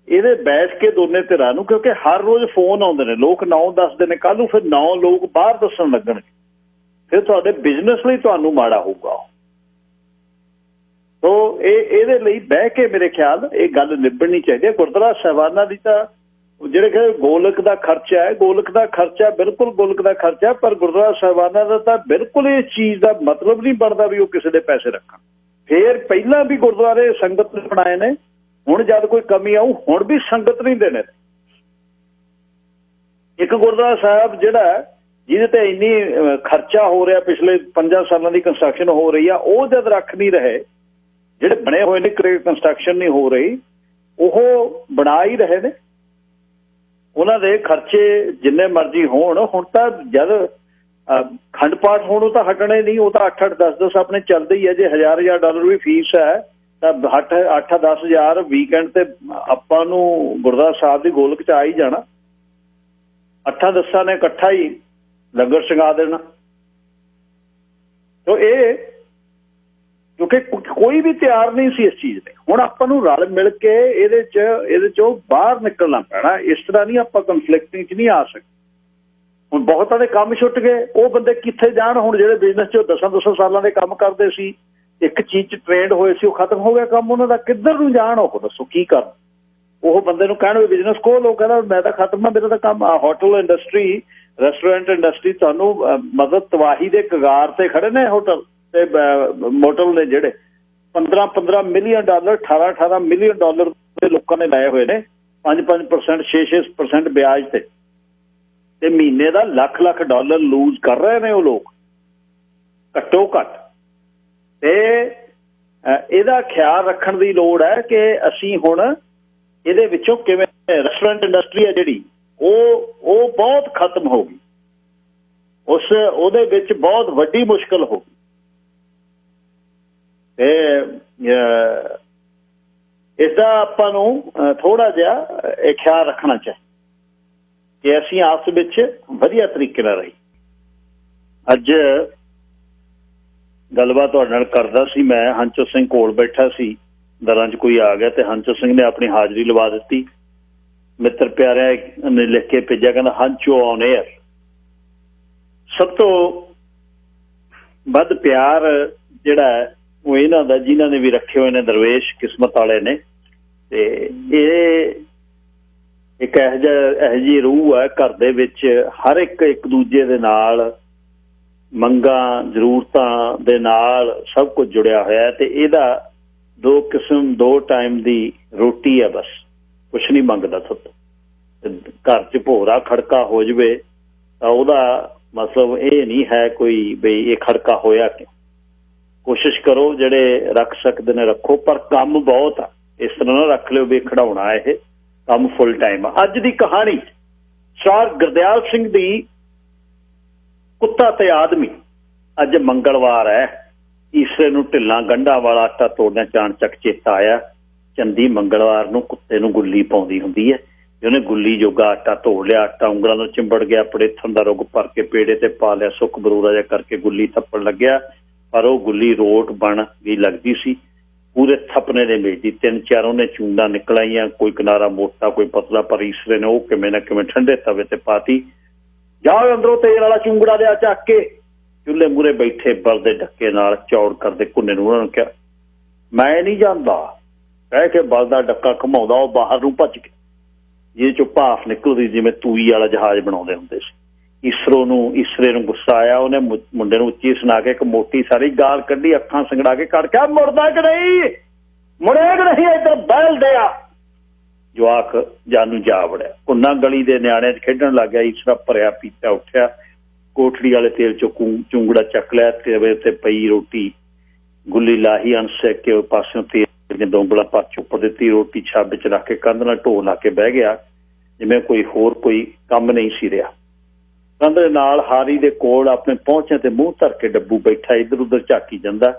ਇਹਦੇ ਬੈਠ ਕੇ ਦੋਨੇ ਧਿਰਾਂ ਨੂੰ, ਕਿਉਂਕਿ ਹਰ ਰੋਜ਼ ਫੋਨ ਆਉਂਦੇ ਨੇ, ਲੋਕ 9 ਦੱਸਦੇ ਨੇ, ਕੱਲ੍ਹ ਨੂੰ ਫਿਰ 9 ਲੋਕ ਬਾਹਰ ਦੱਸਣ ਲੱਗਣਗੇ, ਫਿਰ ਤੁਹਾਡੇ ਬਿਜ਼ਨਸ ਲਈ ਤੁਹਾਨੂੰ ਮਾੜਾ ਹੋਊਗਾ। ਸੋ ਇਹਦੇ ਲਈ ਬਹਿ ਕੇ ਮੇਰੇ ਖਿਆਲ ਇਹ ਗੱਲ ਨਿਬੜਨੀ ਚਾਹੀਦੀ ਹੈ। ਗੁਰਦੁਆਰਾ ਸਾਹਿਬਾਨਾਂ ਦੀ ਤਾਂ ਜਿਹੜੇ ਕਿ ਗੋਲਕ ਦਾ ਖਰਚਾ ਹੈ, ਗੋਲਕ ਦਾ ਖਰਚਾ ਬਿਲਕੁਲ ਗੋਲਕ ਦਾ ਖਰਚਾ, ਪਰ ਗੁਰਦੁਆਰਾ ਸਾਹਿਬਾਨਾਂ ਦਾ ਤਾਂ ਬਿਲਕੁਲ ਇਸ ਚੀਜ਼ ਦਾ ਮਤਲਬ ਨਹੀਂ ਬਣਦਾ ਵੀ ਉਹ ਕਿਸੇ ਦੇ ਪੈਸੇ ਰੱਖਣ। ਫਿਰ ਪਹਿਲਾਂ ਵੀ ਗੁਰਦੁਆਰੇ ਸੰਗਤ ਨੇ ਬਣਾਏ ਨੇ, ਹੁਣ ਜਦ ਕੋਈ ਕਮੀ ਆਊ ਹੁਣ ਵੀ ਸੰਗਤ ਨਹੀਂ ਦੇਣੇ। ਇੱਕ ਗੁਰਦੁਆਰਾ ਸਾਹਿਬ ਜਿਹੜਾ ਜਿਹਦੇ ਤੇ ਇੰਨੀ ਖਰਚਾ ਹੋ ਰਿਹਾ, ਪਿਛਲੇ 5 ਸਾਲਾਂ ਦੀ ਕੰਸਟਰਕਸ਼ਨ ਹੋ ਰਹੀ ਆ, ਉਹ ਜਦ ਰੱਖ ਨਹੀਂ ਰਹੇ, ਜਿਹੜੇ ਬਣੇ ਹੋਏ ਨੇ ਕੰਸਟਰਕਸ਼ਨ ਨਹੀਂ ਹੋ ਰਹੀ, ਉਹ ਬਣਾ ਹੀ ਰਹੇ ਨੇ। ਉਹਨਾਂ ਦੇ ਖਰਚੇ ਜਿੰਨੇ ਮਰਜ਼ੀ ਹੋਣ, ਹੁਣ ਤਾਂ ਜਦ ਖੰਡ ਪਾਠ ਹੋਣ ਉਹ ਤਾਂ ਹਟਣੇ ਨਹੀਂ, ਉਹ ਤਾਂ 8-8 10-10 ਆਪਣੇ ਚੱਲਦੇ ਹੀ ਹੈ। ਜੇ $1000 ਵੀ ਫੀਸ ਹੈ ਤਾਂ 8-10 ਹਜ਼ਾਰ ਵੀਕਐਂਡ ਤੇ ਆਪਾਂ ਨੂੰ ਗੁਰਦੁਆਰਾ ਸਾਹਿਬ ਦੀ ਗੋਲਕ 'ਚ ਆ ਹੀ ਜਾਣਾ। 8-10 ਨੇ ਇਕੱਠਾ ਹੀ ਲੰਗਰ ਛਕਾ ਦੇਣਾ। ਤੋ ਇਹ ਕਿਉਂਕਿ ਕੋਈ ਵੀ ਤਿਆਰ ਨਹੀਂ ਸੀ ਇਸ ਚੀਜ਼ ਦੇ। ਹੁਣ ਆਪਾਂ ਨੂੰ ਰਲ ਮਿਲ ਕੇ ਇਹਦੇ 'ਚੋਂ ਬਾਹਰ ਨਿਕਲਣਾ ਪੈਣਾ। ਇਸ ਤਰ੍ਹਾਂ ਨਹੀਂ ਆਪਾਂ ਕੰਫਲਿਕਟਿੰਗ 'ਚ ਨਹੀਂ ਆ ਸਕਦੇ। ਹੁਣ ਬਹੁਤਾਂ ਦੇ ਕੰਮ ਛੁੱਟ ਗਏ, ਉਹ ਬੰਦੇ ਕਿੱਥੇ ਜਾਣ? ਹੁਣ ਜਿਹੜੇ ਬਿਜ਼ਨਸ 'ਚ 10 ਸਾਲਾਂ ਦੇ ਕੰਮ ਕਰਦੇ ਸੀ, ਇੱਕ ਚੀਜ਼ 'ਚ ਟ੍ਰੇਨਡ ਹੋਏ ਸੀ, ਉਹ ਖਤਮ ਹੋ ਗਿਆ ਕੰਮ ਉਹਨਾਂ ਦਾ। ਕਿੱਧਰ ਨੂੰ ਜਾਣ? ਉਹ ਦੱਸੋ ਕੀ ਕਰਨ? ਉਹ ਬੰਦੇ ਨੂੰ ਕਹਿਣ ਵੀ ਬਿਜ਼ਨਸ ਖੋਲ੍ਹ, ਉਹ ਕਹਿੰਦਾ ਮੈਂ ਤਾਂ ਖਤਮ ਆ, ਮੇਰਾ ਤਾਂ ਕੰਮ ਆ। ਹੋਟਲ ਇੰਡਸਟਰੀ, ਰੈਸਟੋਰੈਂਟ ਇੰਡਸਟਰੀ ਤੁਹਾਨੂੰ ਮਤਲਬ ਤਬਾਹੀ ਦੇ ਕਗਾਰ ਤੇ ਖੜੇ ਨੇ। ਹੋਟਲ ਤੇ ਮੋਟਲ ਨੇ ਜਿਹੜੇ $15 ਮਿਲੀਅਨ, $18 ਮਿਲੀਅਨ ਦੇ ਲੋਕਾਂ ਨੇ ਲਾਏ ਹੋਏ ਨੇ, 5% 6% ਵਿਆਜ ਤੇ ਮਹੀਨੇ ਦਾ ਲੱਖ ਡਾਲਰ ਲੂਜ਼ ਕਰ ਰਹੇ ਨੇ ਉਹ ਲੋਕ ਘੱਟੋ ਘੱਟ। ਤੇ ਇਹਦਾ ਖਿਆਲ ਰੱਖਣ ਦੀ ਲੋੜ ਹੈ ਕਿ ਅਸੀਂ ਹੁਣ ਇਹਦੇ ਵਿੱਚੋਂ ਕਿਵੇਂ, ਰੈਸਟੋਰੈਂਟ ਇੰਡਸਟਰੀ ਹੈ ਜਿਹੜੀ ਉਹ ਬਹੁਤ ਖਤਮ ਹੋ ਗਈ, ਉਹਦੇ ਵਿੱਚ ਬਹੁਤ ਵੱਡੀ ਮੁਸ਼ਕਲ ਹੋ ਗਈ। ਤੇ ਇਸਦਾ ਆਪਾਂ ਨੂੰ ਥੋੜਾ ਜਿਹਾ ਇਹ ਖਿਆਲ ਰੱਖਣਾ ਚਾਹੀਦਾ ਕਿ ਅਸੀਂ ਆਪਸ ਵਿੱਚ ਵਧੀਆ ਤਰੀਕੇ ਨਾਲ ਰਹੀ। ਅੱਜ ਗੱਲਬਾਤ ਤੁਹਾਡੇ ਨਾਲ ਕਰਦਾ ਸੀ ਮੈਂ, ਹੰਚੋ ਸਿੰਘ ਕੋਲ ਬੈਠਾ ਸੀ, ਦਰਾਂ 'ਚ ਕੋਈ ਆ ਗਿਆ ਤੇ ਹੰਚੋ ਸਿੰਘ ਨੇ ਆਪਣੀ ਹਾਜ਼ਰੀ ਲਵਾ ਦਿੱਤੀ। ਮਿੱਤਰ ਪਿਆਰਿਆਂ ਨੇ ਲਿਖ ਕੇ ਭੇਜਿਆ, ਕਹਿੰਦਾ ਹੰਚੋ ਔਨ ਏਅਰ। ਸਭ ਤੋਂ ਵੱਧ ਪਿਆਰ ਜਿਹੜਾ ਉਹ ਇਹਨਾਂ ਦਾ, ਜਿਨ੍ਹਾਂ ਨੇ ਵੀ ਰੱਖੇ ਹੋਏ ਨੇ, ਦਰਵੇਸ਼ ਕਿਸਮਤ ਵਾਲੇ ਨੇ। ਤੇ ਇਹ ਇੱਕ ਇਹੋ ਜਿਹੀ ਰੂਹ ਹੈ ਘਰ ਦੇ ਵਿੱਚ, ਹਰ ਇੱਕ ਦੂਜੇ ਦੇ ਨਾਲ, ਮੰਗਾਂ ਜ਼ਰੂਰਤਾਂ ਦੇ ਨਾਲ ਸਭ ਕੁਝ ਜੁੜਿਆ ਹੋਇਆ। ਤੇ ਇਹਦਾ 2 ਟਾਈਮ ਦੀ ਰੋਟੀ ਹੈ, ਬਸ ਕੁਛ ਨਹੀਂ ਮੰਗਦਾ। ਘਰ 'ਚ ਭੋਰਾ ਖੜਕਾ ਹੋ ਜਾਵੇ ਤਾਂ ਉਹਦਾ ਮਤਲਬ ਇਹ ਨਹੀਂ ਹੈ ਕੋਈ ਬਈ ਇਹ ਖੜਕਾ ਹੋਇਆ ਕਿ। ਕੋਸ਼ਿਸ਼ ਕਰੋ ਜਿਹੜੇ ਰੱਖ ਸਕਦੇ ਨੇ ਰੱਖੋ, ਪਰ ਕੰਮ ਬਹੁਤ ਆ। ਇਸ ਤਰ੍ਹਾਂ ਨਾ ਰੱਖ ਲਿਓ ਵੀ ਖੜਾਉਣਾ, ਇਹ ਕੰਮ ਫੁੱਲ ਟਾਈਮ ਆ। ਅੱਜ ਦੀ ਕਹਾਣੀ ਸਰ ਗੁਰਦਿਆਲ ਸਿੰਘ ਦੀ ਕੁੱਤਾ ਤੇ ਆਦਮੀ। ਅੱਜ ਮੰਗਲਵਾਰ ਹੈ, ਈਸਰੇ ਨੂੰ ਢਿੱਲਾਂ ਗੰਢਾਂ ਵਾਲਾ ਆਟਾ ਤੋੜਨਾ ਚਾਣਚੱਕ ਚੇਤਾ ਆਇਆ। ਚੰਦੀ ਮੰਗਲਵਾਰ ਨੂੰ ਕੁੱਤੇ ਨੂੰ ਗੁੱਲੀ ਪਾਉਂਦੀ ਹੁੰਦੀ ਹੈ। ਉਹਨੇ ਗੁੱਲੀ ਜੋਗਾ ਆਟਾ ਤੋੜ ਲਿਆ, ਆਟਾ ਉਂਗਲਾਂ ਤੋਂ ਚਿੰਬੜ ਗਿਆ, ਪੜੇਥਣ ਦਾ ਰੁੱਗ ਭਰ ਕੇ ਪੇੜੇ ਤੇ ਪਾ ਲਿਆ, ਸੁੱਕ ਬਰੂਰਾ ਜਿਹਾ ਕਰਕੇ ਗੁੱਲੀ ਥੱਪਣ ਲੱਗਿਆ, ਪਰ ਉਹ ਗੁੱਲੀ ਰੋਟ ਬਣ ਗਈ ਲੱਗਦੀ ਸੀ। ਪੂਰੇ ਥੱਪਣੇ ਦੇ ਮੇਜ ਦੀ 3-4 ਉਹਨੇ ਚੂੰਡਾਂ ਨਿਕਲ ਆਈਆਂ, ਕੋਈ ਕਿਨਾਰਾ ਮੋਟਾ ਕੋਈ ਪਤਲਾ, ਪਰ ਈਸਰੇ ਨੇ ਉਹ ਕਿਵੇਂ ਨਾ ਕਿਵੇਂ ਠੰਡੇ ਤਵੇ ਤੇ ਪਾਤੀ। ਜਾਓ ਅੰਦਰੋਂ ਤੇਲ ਵਾਲਾ ਚੁੰਗੜਾ ਲਿਆ ਚੱਕ ਕੇ। ਚੁੱਲ੍ਹੇ ਮੂਹਰੇ ਬੈਠੇ ਬਲਦ ਦੇ ਡੱਕੇ ਨਾਲ ਚੌੜ ਕਰਦੇ ਕੁੰਨੇ ਨੂੰ ਉਹਨਾਂ ਨੂੰ ਕਿਹਾ ਮੈਂ ਨਹੀਂ ਜਾਂਦਾ, ਕਹਿ ਕੇ ਬਲਦ ਦਾ ਡੱਕਾ ਘੁਮਾਉਂਦਾ ਉਹ ਬਾਹਰ ਨੂੰ ਭੱਜ ਗਿਆ, ਜਿਹਦੇ ਚੋਂ ਭਾਫ ਨਿਕਲਦੀ ਜਿਵੇਂ ਤੂਈ ਵਾਲਾ ਜਹਾਜ਼ ਬਣਾਉਂਦੇ ਹੁੰਦੇ ਸੀ। ਈਸਰੇ ਨੂੰ ਗੁੱਸਾ ਆਇਆ, ਉਹਨੇ ਮੁੰਡੇ ਨੂੰ ਉੱਚੀ ਸੁਣਾ ਕੇ ਇੱਕ ਮੋਟੀ ਸਾਰੀ ਗਾਲ ਕੱਢੀ, ਅੱਖਾਂ ਸੰਗੜਾ ਕੇ ਕੱਢ ਕੇ ਮੁੜਦਾ ਕਿ ਨਹੀਂ, ਮੁੜਿਆ ਕਿ ਨਹੀਂ, ਇੱਧਰ ਬਹਿਲ ਦਿਆ। ਜਵਾਕ ਜਾਨੂੰ ਜਾ ਵੜਿਆ, ਕੁੰਨਾ ਗਲੀ ਦੇ ਨਿਆਣਿਆਂ 'ਚ ਖੇਡਣ ਲੱਗ ਗਿਆ। ਈਸਰਾ ਭਰਿਆ ਪੀਤਾ ਉੱਠਿਆ, ਕੋਠੜੀ ਵਾਲੇ ਤੇਲ 'ਚੋਂ ਚੁੰਗੜਾ ਚੱਕ ਲਿਆ, ਤਵੇ ਤੇ ਪਈ ਰੋਟੀ ਗੁੱਲੀ ਲਾਹੀ, ਅਣਸੇਕ ਕੇ ਪਾਸਿਓਂ ਤੇਲ ਦੀਆਂ ਦੋਂਗਲਾਂ ਪਾ ਉੱਪਰ ਦਿੱਤੀ, ਰੋਟੀ ਛੱਬ 'ਚ ਰੱਖ ਕੇ ਕੰਧ ਨਾਲ ਢੋ ਲਾ ਕੇ ਬਹਿ ਗਿਆ, ਜਿਵੇਂ ਕੋਈ ਕੰਮ ਨਹੀਂ ਸੀ ਰਿਹਾ। ਕੰਧ ਦੇ ਨਾਲ ਹਾਰੀ ਦੇ ਕੋਲ ਆਪਣੇ ਪਹੁੰਚਿਆਂ ਤੇ ਮੂੰਹ ਧਰ ਕੇ ਡੱਬੂ ਬੈਠਾ, ਇੱਧਰ ਉੱਧਰ ਝਾਕੀ ਜਾਂਦਾ।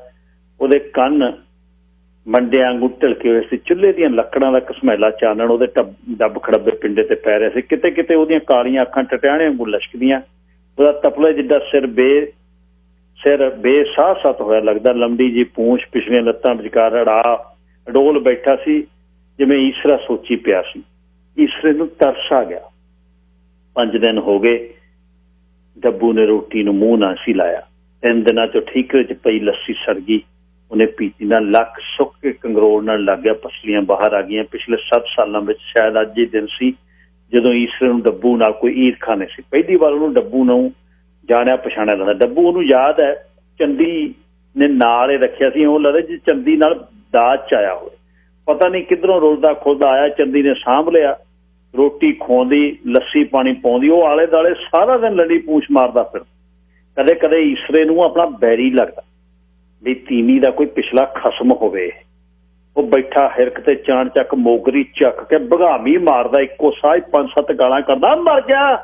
ਉਹਦੇ ਕੰਨ ਮੰਡਿਆਂ ਵਾਂਗੂ ਢਿਲਕੇ ਹੋਏ ਸੀ, ਚੁੱਲ੍ਹੇ ਦੀਆਂ ਲੱਕੜਾਂ ਦਾ ਘਸਮੈਲਾ ਚਾਨਣ ਉਹਦੇ ਡੱਬ ਖੜੱਬੇ ਪਿੰਡੇ ਤੇ ਪੈ ਰਿਹਾ ਸੀ। ਕਿਤੇ ਕਿਤੇ ਉਹਦੀਆਂ ਕਾਲੀਆਂ ਅੱਖਾਂ ਟਟਿਆਣੇ ਵਾਂਗੂ ਲਸ਼ਕਦੀਆਂ, ਉਹਦਾ ਤਪਲੇ ਜਿੱਡਾ ਸਿਰ ਬੇਸਾਹ ਸੱਤ ਹੋਇਆ ਲੱਗਦਾ, ਲੰਬੀ ਜੀ ਪੂੰਛ, ਪਿਛਲੀਆਂ ਲੱਤਾਂ ਵਿਚਕਾਰ ਅਡੋਲ ਬੈਠਾ ਸੀ, ਜਿਵੇਂ ਈਸਰਾ ਸੋਚੀ ਪਿਆ ਸੀ। ਈਸਰੇ ਨੂੰ ਤਰਸ ਆ ਗਿਆ। 5 ਦਿਨ ਹੋ ਗਏ ਡੱਬੂ ਨੇ ਰੋਟੀ ਨੂੰ ਮੂੰਹ ਨਾ ਸੀ ਲਾਇਆ। 3 ਦਿਨਾਂ 'ਚੋਂ ਠੀਕਰੇ 'ਚ ਪਈ ਲੱਸੀ ਸੜ ਗਈ, ਉਹਨੇ ਪੀਤੀ ਨਾ, ਲੱਕ ਸੁੱਕ ਕੇ ਕੰਗਰੋੜ ਨਾਲ ਲੱਗ ਗਿਆ, ਪਸਲੀਆਂ ਬਾਹਰ ਆ ਗਈਆਂ। ਪਿਛਲੇ 7 ਸਾਲਾਂ ਵਿੱਚ ਸ਼ਾਇਦ ਅੱਜ ਹੀ ਦਿਨ ਸੀ ਜਦੋਂ ਈਸਰ ਨੂੰ ਡੱਬੂ ਨਾਲ ਕੋਈ ਈਰਖਾ ਨਹੀਂ ਸੀ। ਪਹਿਲੀ ਵਾਰ ਉਹਨੂੰ ਡੱਬੂ ਨੂੰ ਜਾਣਿਆ ਪਛਾਣਿਆ ਲੱਗਦਾ। ਡੱਬੂ ਉਹਨੂੰ ਯਾਦ ਹੈ ਚੰਦੀ ਨੇ ਨਾਲ ਹੀ ਰੱਖਿਆ ਸੀ, ਉਹ ਲੱਗਦਾ ਜੀ ਚੰਦੀ ਨਾਲ ਦਾਜ 'ਚ ਆਇਆ ਹੋਵੇ। ਪਤਾ ਨਹੀਂ ਕਿੱਧਰੋਂ ਰੁਲਦਾ ਖੁੱਲਦਾ ਆਇਆ, ਚੰਦੀ ਨੇ ਸਾਂਭ ਲਿਆ, ਰੋਟੀ ਖਵਾਉਂਦੀ, ਲੱਸੀ ਪਾਣੀ ਪਾਉਂਦੀ, ਉਹ ਆਲੇ ਦੁਆਲੇ ਸਾਰਾ ਦਿਨ ਲੜੀ ਪੂਛ ਮਾਰਦਾ ਫਿਰ। ਕਦੇ ਕਦੇ ਈਸਰੇ ਨੂੰ ਆਪਣਾ ਬੈਰੀ ਲੱਗਦਾ ਵੀ ਤੀਵੀਂ ਦਾ ਕੋਈ ਪਿਛਲਾ ਖਸਮ ਹੋਵੇ। ਉਹ ਬੈਠਾ ਹਿਰਕ ਤੇ ਚਾਣ ਚੱਕ ਮੋਗਰੀ ਚੱਕ ਕੇ ਭਗਾਮੀ ਮਾਰਦਾ, ਇੱਕੋ ਸਾਹ 5-7 ਗਾਲਾਂ ਕਰਦਾ, ਮਰ ਗਿਆ,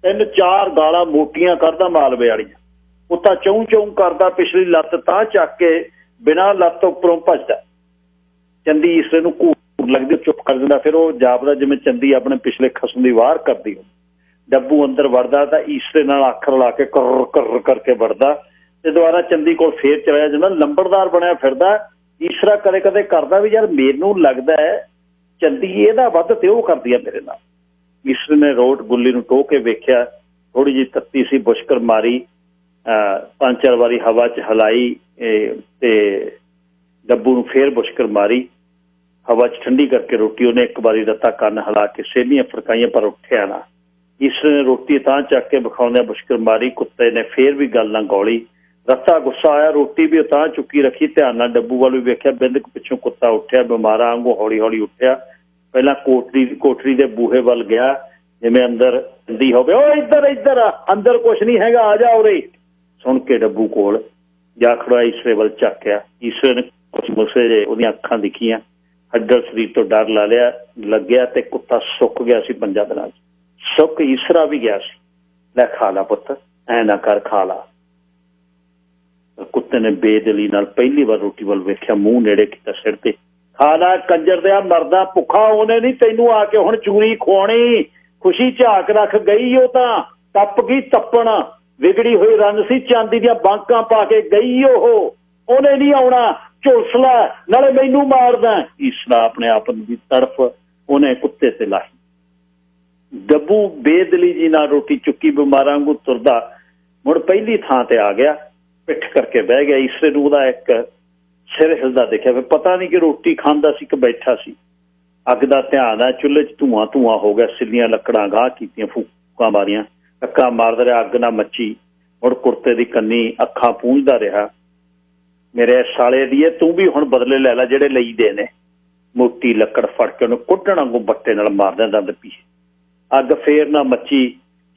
3-4 ਗਾਲਾਂ ਮੋਟੀਆਂ ਕਰਦਾ ਮਾਲਵੇ ਵਾਲੀਆਂ। ਉਹ ਤਾਂ ਚੌਂ ਚੌਂ ਕਰਦਾ, ਪਿਛਲੀ ਲੱਤ ਤਾਂ ਚੱਕ ਕੇ ਬਿਨਾਂ ਲੱਤ ਉੱਪਰੋਂ ਭੱਜਦਾ। ਚੰਦੀ ਈਸਰੇ ਨੂੰ ਘੂਰ ਲੱਗਦੀ, ਚੁੱਪ ਕਰ ਦਿੰਦਾ। ਫਿਰ ਉਹ ਜਾਪਦਾ ਜਿਵੇਂ ਚੰਦੀ ਆਪਣੇ ਪਿਛਲੇ ਖਸਮ ਦੀ ਵਾਰ ਕਰਦੀ ਹੋ। ਡੱਬੂ ਅੰਦਰ ਵੜਦਾ ਤਾਂ ਈਸਰੇ ਨਾਲ ਅੱਖ ਰਲਾ ਕੇ ਕਰ ਕਰ ਕਰਕੇ ਵੜਦਾ ਤੇ ਦੁਬਾਰਾ ਚੰਦੀ ਕੋਲ ਫੇਰ ਚਲਿਆ ਜਾਂਦਾ। ਲੰਬੜਦਾਰ ਬਣਿਆ ਫਿਰਦਾ। ਈਸਰਾ ਕਦੇ ਕਦੇ ਕਰਦਾ ਵੀ ਯਾਰ ਮੈਨੂੰ ਲੱਗਦਾ ਹੈ ਚੰਦੀ ਇਹਦਾ ਵੱਧ ਤੇ ਉਹ ਕਰਦੀ ਆ ਮੇਰੇ ਨਾਲ। ਈਸਰੇ ਨੇ ਰੋਟ ਗੁੱਲੀ ਨੂੰ ਟੋਹ ਕੇ ਵੇਖਿਆ, ਥੋੜੀ ਜਿਹੀ ਤੱਤੀ ਸੀ, ਬੁਸ਼ਕਰ ਮਾਰੀ, 5-4 ਵਾਰੀ ਹਵਾ 'ਚ ਹਿਲਾਈ ਤੇ ਡੱਬੂ ਨੂੰ ਫੇਰ ਬੁਸ਼ਕਰ ਮਾਰੀ, ਹਵਾ 'ਚ ਠੰਡੀ ਕਰਕੇ ਰੋਟੀ ਉਹਨੇ ਇੱਕ ਵਾਰੀ ਰੱਤਾ ਕੰਨ ਹਿਲਾ ਕੇ ਸੇਲੀਆਂ ਫਰਕਾਈਆਂ, ਪਰ ਉੱਠਿਆ ਨਾ। ਈਸਰੇ ਨੇ ਰੋਟੀ ਤਾਂ ਚੱਕ ਕੇ ਵਿਖਾਉਂਦਿਆਂ ਬੁਸ਼ਕਰ ਮਾਰੀ। ਕੁੱਤੇ ਨੇ ਫੇਰ ਵੀ ਗੱਲ ਨਾ ਗੌਲੀ। ਰੱਤਾ ਗੁੱਸਾ ਆਇਆ, ਰੋਟੀ ਵੀ ਤਾਂ ਚੁੱਕੀ ਰੱਖੀ, ਧਿਆਨ ਨਾਲ ਡੱਬੂ ਵੱਲ ਵੀ ਵੇਖਿਆ। ਬਿੰਦਕ ਪਿੱਛੋਂ ਕੁੱਤਾ ਉੱਠਿਆ, ਬਿਮਾਰਾਂ ਵਾਂਗੂ ਹੌਲੀ ਹੌਲੀ ਉੱਠਿਆ। ਪਹਿਲਾਂ ਕੋਠੜੀ ਦੇ ਬੂਹੇ ਵੱਲ ਗਿਆ ਜਿਵੇਂ ਅੰਦਰ ਹੁੰਦੀ ਹੋਵੇ, ਉਹ ਇੱਧਰ ਇੱਧਰ ਅੰਦਰ ਕੁਛ ਨਹੀਂ ਹੈਗਾ, ਆ ਜਾ ਉਰੇ। ਸੁਣ ਕੇ ਡੱਬੂ ਕੋਲ ਜਾ ਖੜਾ, ਈਸਰੇ ਵੱਲ ਝਾਕਿਆ। ਈਸਰੇ ਨੇ ਕੁਛ ਮੁਸੇ ਜੇ ਉਹਦੀਆਂ ਅੱਖਾਂ ਦਿਖੀਆਂ, ਹੱਡਲ ਸਰੀਰ ਤੋਂ ਡਰ ਲਾ ਲਿਆ ਲੱਗਿਆ ਤੇ ਕੁੱਤਾ ਸੁੱਕ ਗਿਆ ਸੀ 5 ਦਿਨਾਂ 'ਚ। ਸੁੱਕ ਈਸਰਾ ਵੀ ਗਿਆ ਸੀ। ਲੈ ਖਾ ਲਾ ਪੁੱਤ, ਐ ਨਾ ਕਰ, ਖਾ ਲਾ। ਕੁੱਤੇ ਨੇ ਬੇਦਿਲੀ ਨਾਲ ਪਹਿਲੀ ਵਾਰ ਰੋਟੀ ਵੱਲ ਵੇਖਿਆ, ਮੂੰਹ ਨੇੜੇ ਕੀਤਾ ਸਿਰ ਤੇ। ਖਾ ਲਾ ਕੰਜਰ ਦਿਆ, ਮਰਦਾ ਭੁੱਖਾ, ਉਹਨੇ ਨਹੀਂ ਤੈਨੂੰ ਆ ਕੇ ਹੁਣ ਚੂਰੀ ਖਵਾਉਣੀ। ਖੁਸ਼ੀ ਝਾਕ ਰੱਖ ਗਈ, ਉਹ ਤਾਂ ਟੱਪ ਗਈ ਤੱਪਣ। ਵਿਗੜੀ ਹੋਈ ਰੰਨ ਸੀ, ਚਾਂਦੀ ਦੀਆਂ ਬਾਂਕਾਂ ਪਾ ਕੇ ਗਈ ਉਹ, ਉਹਨੇ ਨਹੀਂ ਆਉਣਾ। ਝੁਲਸ ਲੈ, ਨਾਲੇ ਮੈਨੂੰ ਮਾਰਦਾ। ਈਸਰਾ ਆਪਣੇ ਆਪ ਦੀ ਤੜਫ ਉਹਨੇ ਕੁੱਤੇ ਤੇ ਲਾਹੀ। ਡੱਬੂ ਬੇਦਲੀ ਜੀ ਨਾਲ ਰੋਟੀ ਚੁੱਕੀ, ਬਿਮਾਰਾਂ ਵਾਂਗੂ ਤੁਰਦਾ ਮੁੜ ਪਹਿਲੀ ਥਾਂ ਤੇ ਆ ਗਿਆ, ਪਿੱਠ ਕਰਕੇ ਬਹਿ ਗਿਆ। ਈਸਰੇ ਨੂੰ ਉਹਦਾ ਇੱਕ ਸਿਰ ਹਿਲਦਾ ਦੇਖਿਆ, ਫਿਰ ਪਤਾ ਨਹੀਂ ਕਿ ਰੋਟੀ ਖਾਂਦਾ ਸੀ ਕਿ ਬੈਠਾ ਸੀ। ਅੱਗ ਦਾ ਧਿਆਨ ਹੈ, ਚੁੱਲ੍ਹੇ 'ਚ ਧੂੰਆਂ ਧੂੰਆਂ ਹੋ ਗਿਆ, ਸਿੱਲੀਆਂ ਲੱਕੜਾਂ ਗਾਹ ਕੀਤੀਆਂ, ਫੂਕਾਂ ਮਾਰੀਆਂ, ਅੱਖਾਂ ਮਾਰਦਾ ਰਿਹਾ, ਅੱਗ ਨਾ ਮੱਚੀ। ਮੁੜ ਕੁੜਤੇ ਦੀ ਕੰਨੀ ਅੱਖਾਂ ਪੂੰਝਦਾ ਰਿਹਾ, ਮੇਰੇ ਸਾਲੇ ਦੀ ਤੂੰ ਵੀ ਹੁਣ ਬਦਲੇ ਲੈ ਲੈ ਜਿਹੜੇ ਲਈ ਦੇ ਨੇ। ਮੋਟੀ ਲੱਕੜ ਫੜ ਕੇ ਉਹਨੂੰ ਕੁੱਟਣ ਵਾਂਗੂ ਬੱਟੇ ਨਾਲ ਮਾਰਦਾ ਦੰਦ ਪੀ। ਅੱਗ ਫੇਰ ਨਾ ਮੱਚੀ,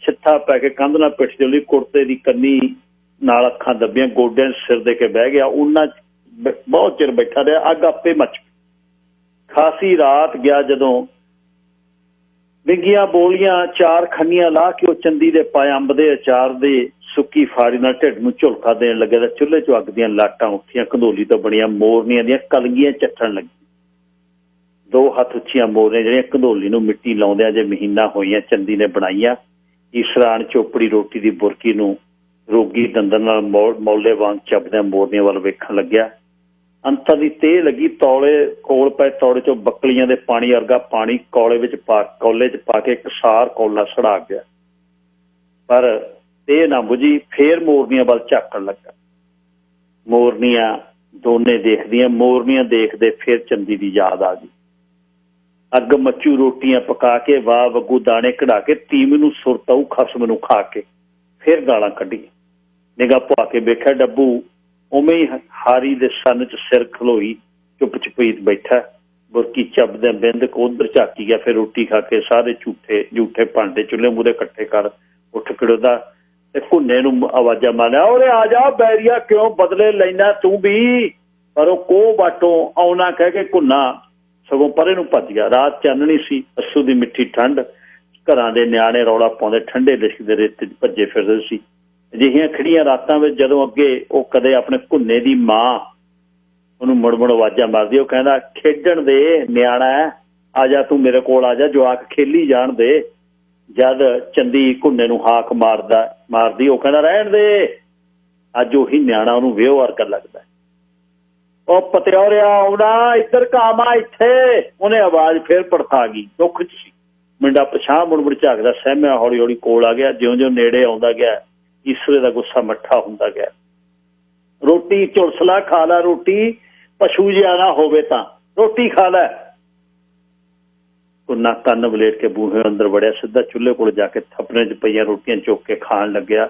ਛਿੱਥਾ ਪੈ ਕੇ ਕੰਧ ਨਾਲ ਪਿੱਠ ਜੁਲੀ, ਕੁੜਤੇ ਦੀ ਕੰਨੀ ਨਾਲ ਅੱਖਾਂ ਦੱਬੀਆਂ, ਗੋਡਿਆਂ ਸਿਰ ਦੇ ਕੇ ਬਹਿ ਗਿਆ। ਉਹਨਾਂ ਬਹੁਤ ਚਿਰ ਬੈਠਾ ਰਿਹਾ, ਅੱਗ ਆਪੇ ਮੱਚ ਗਈ। ਖਾਸੀ ਰਾਤ ਗਿਆ ਜਦੋਂ ਵਿੰਗੀਆਂ ਬੋਲੀਆਂ 4 ਖੰਨੀਆਂ ਲਾ ਕੇ ਉਹ ਚੰਦੀ ਦੇ ਪਾਏ ਅੰਬ ਦੇ ਅਚਾਰ ਦੇ ਸੁੱਕੀ ਫਾੜੀ ਨਾਲ ਢਿੱਡ ਨੂੰ ਝੁਲਕਾ ਦੇਣ ਲੱਗਿਆ ਤਾਂ ਚੁੱਲ੍ਹੇ 'ਚੋਂ ਅੱਗ ਦੀਆਂ ਲਾਟਾਂ ਉੱਠੀਆਂ। ਕੰਧੋਲੀ ਤੋਂ ਬਣੀਆਂ ਮੋਰਨੀਆਂ ਦੀਆਂ ਕਲਗੀਆਂ ਚੱਟਣ ਲੱਗੀ। 2 ਹੱਥ ਉੱਚੀਆਂ ਮੋਰਨੀਆਂ ਜਿਹੜੀਆਂ ਕੰਧੋਲੀ ਨੂੰ ਮਿੱਟੀ ਲਾਉਂਦਿਆਂ ਜੇ ਮਹੀਨਾ ਹੋਈਆਂ ਚੰਦੀ ਨੇ ਬਣਾਈਆਂ। ਈਸਰਾਨ ਚੋਪੜੀ ਰੋਟੀ ਦੀ ਬੁਰਕੀ ਨੂੰ ਰੋਗੀ ਦੰਦਾਂ ਨਾਲ ਮੌਲੇ ਵਾਂਗ ਚੱਬਦਿਆਂ ਮੋਰਨੀਆਂ ਵੱਲ ਵੇਖਣ ਲੱਗਿਆ। ਅੰਤਾਂ ਦੀ ਤੇਹ ਲੱਗੀ, ਤੌਲੇ ਕੋਲ ਪਏ ਤੌੜੇ 'ਚੋਂ ਬੱਕਲੀਆਂ ਦੇ ਪਾਣੀ ਵਰਗਾ ਪਾਣੀ ਕੌਲੇ 'ਚ ਪਾ ਕੇ ਇੱਕ ਸਾਰ ਕੌਲਾ ਸੜਾ ਗਿਆ, ਪਰ ਇਹ ਨਾ ਬੁਝੀ। ਫੇਰ ਮੋਰਨੀਆਂ ਵੱਲ ਝਾਕਣ ਲੱਗਾ। ਮੋਰਨੀਆਂ ਦੋਨੇ ਦੇਖਦੀਆਂ, ਮੋਰਨੀਆਂ ਦੇਖਦੇ ਫੇਰ ਚੰਦੀ ਦੀ ਯਾਦ ਆ ਗਈ। ਅੱਗ ਮੱਚੂ ਰੋਟੀਆਂ ਪਕਾ ਕੇ, ਵਾਹ ਵਗੂ ਦਾਣੇ ਕਢਾ ਕੇ, ਤੀਮ ਨੂੰ ਸੁਰਤਾਊ ਖਸਮ ਨੂੰ ਖਾ ਕੇ ਫੇਰ ਗਾਲਾਂ ਕੱਢੀਆਂ। ਨਿਗਾਹ ਪਾ ਕੇ ਵੇਖਿਆ ਡੱਬੂ ਉਵੇਂ ਹੀ ਹਾਰੀ ਦੇ ਸੰਨ 'ਚ ਸਿਰ ਖਲੋਈ ਚੁੱਪ ਚਪੀਤ ਬੈਠਾ, ਬੁਰਕੀ ਚੱਬਦਿਆਂ ਬਿੰਦਕ ਉਧਰ ਝਾਕੀ ਗਿਆ। ਫਿਰ ਰੋਟੀ ਖਾ ਕੇ ਸਾਰੇ ਝੂਠੇ ਭਾਂਡੇ ਚੁੱਲ੍ਹੇ ਮੂਹਰੇ ਇਕੱਠੇ ਕਰ ਉੱਠ ਖੜੋਦਾ ਤੇ ਘੁੰਨੇ ਨੂੰ ਆਵਾਜ਼ਾਂ ਮਾਰਿਆ, ਓਰੇ ਆ ਜਾ ਬੈਰੀਆ, ਕਿਉਂ ਬਦਲੇ ਲੈਣਾ ਤੂੰ ਵੀ। ਪਰ ਉਹ ਕੋਹ ਬਾਟੋਂ ਆਉਣਾ ਕਹਿ ਕੇ ਘੁੰਨਾ ਸਗੋਂ ਪਰੇ ਨੂੰ ਭੱਜ ਗਿਆ। ਰਾਤ ਚਾਨਣੀ ਸੀ, ਅੱਸੂ ਦੀ ਮਿੱਠੀ ਠੰਡ, ਘਰਾਂ ਦੇ ਨਿਆਣੇ ਰੌਲਾ ਪਾਉਂਦੇ ਠੰਡੇ ਲਿਸ਼ਕਦੇ ਰੇਤੇ 'ਚ ਭੱਜੇ ਫਿਰਦੇ ਸੀ। ਅਜਿਹੀਆਂ ਖੜੀਆਂ ਰਾਤਾਂ ਵਿੱਚ ਜਦੋਂ ਅੱਗੇ ਉਹ ਕਦੇ ਆਪਣੇ ਘੁੰਨੇ ਦੀ ਮਾਂ ਉਹਨੂੰ ਮੁੜ ਆਵਾਜ਼ਾਂ ਮਾਰਦੀ, ਉਹ ਕਹਿੰਦਾ ਖੇਡਣ ਦੇ ਨਿਆਣਾ, ਆ ਜਾ ਤੂੰ ਮੇਰੇ ਕੋਲ ਆ ਜਾ, ਜਵਾਕ ਖੇਲੀ ਜਾਣ ਦੇ। ਜਦ ਚੰਦੀ ਘੁੰਨੇ ਨੂੰ ਹਾਕ ਮਾਰਦੀ, ਉਹ ਕਹਿੰਦਾ ਰਹਿਣ ਦੇ। ਅੱਜ ਉਹੀ ਨਿਆਣਾ ਉਹਨੂੰ ਵਿਹੋ ਵਰਗਾ ਲੱਗਦਾ। ਉਹ ਪਤਿਆਰਿਆ ਆਉਣਾ, ਇੱਧਰ ਕਾਮਾ ਇੱਥੇ। ਉਹਨੇ ਆਵਾਜ਼ ਫੇਰ ਭੜਕਾ ਗਈ, ਦੁੱਖ 'ਚ ਸੀ। ਮੁੰਡਾ ਪਛਾਣ ਮੁੜ ਝਾਕਦਾ, ਸਹਿਮਿਆ ਹੌਲੀ ਹੌਲੀ ਕੋਲ ਆ ਗਿਆ। ਜਿਉਂ ਜਿਉਂ ਨੇੜੇ ਆਉਂਦਾ ਗਿਆ ਈਸਰੇ ਦਾ ਗੁੱਸਾ ਮੱਠਾ ਹੁੰਦਾ ਗਿਆ। ਰੋਟੀ ਝੁਲਸਲਾ ਖਾ ਲੈ, ਰੋਟੀ ਪਸ਼ੂ ਜਿਹਾ ਨਾ ਹੋਵੇ ਤਾਂ ਰੋਟੀ ਖਾ ਲੈ। ਕੁੰਨਾ ਕੰਨ ਵਲੇਟ ਕੇ ਬੂਹੇ ਅੰਦਰ ਵੜਿਆ, ਸਿੱਧਾ ਚੁੱਲ੍ਹੇ ਕੋਲ ਜਾ ਕੇ ਥੱਪਣੇ 'ਚ ਪਈਆਂ ਰੋਟੀਆਂ ਚੁੱਕ ਕੇ ਖਾਣ ਲੱਗਿਆ।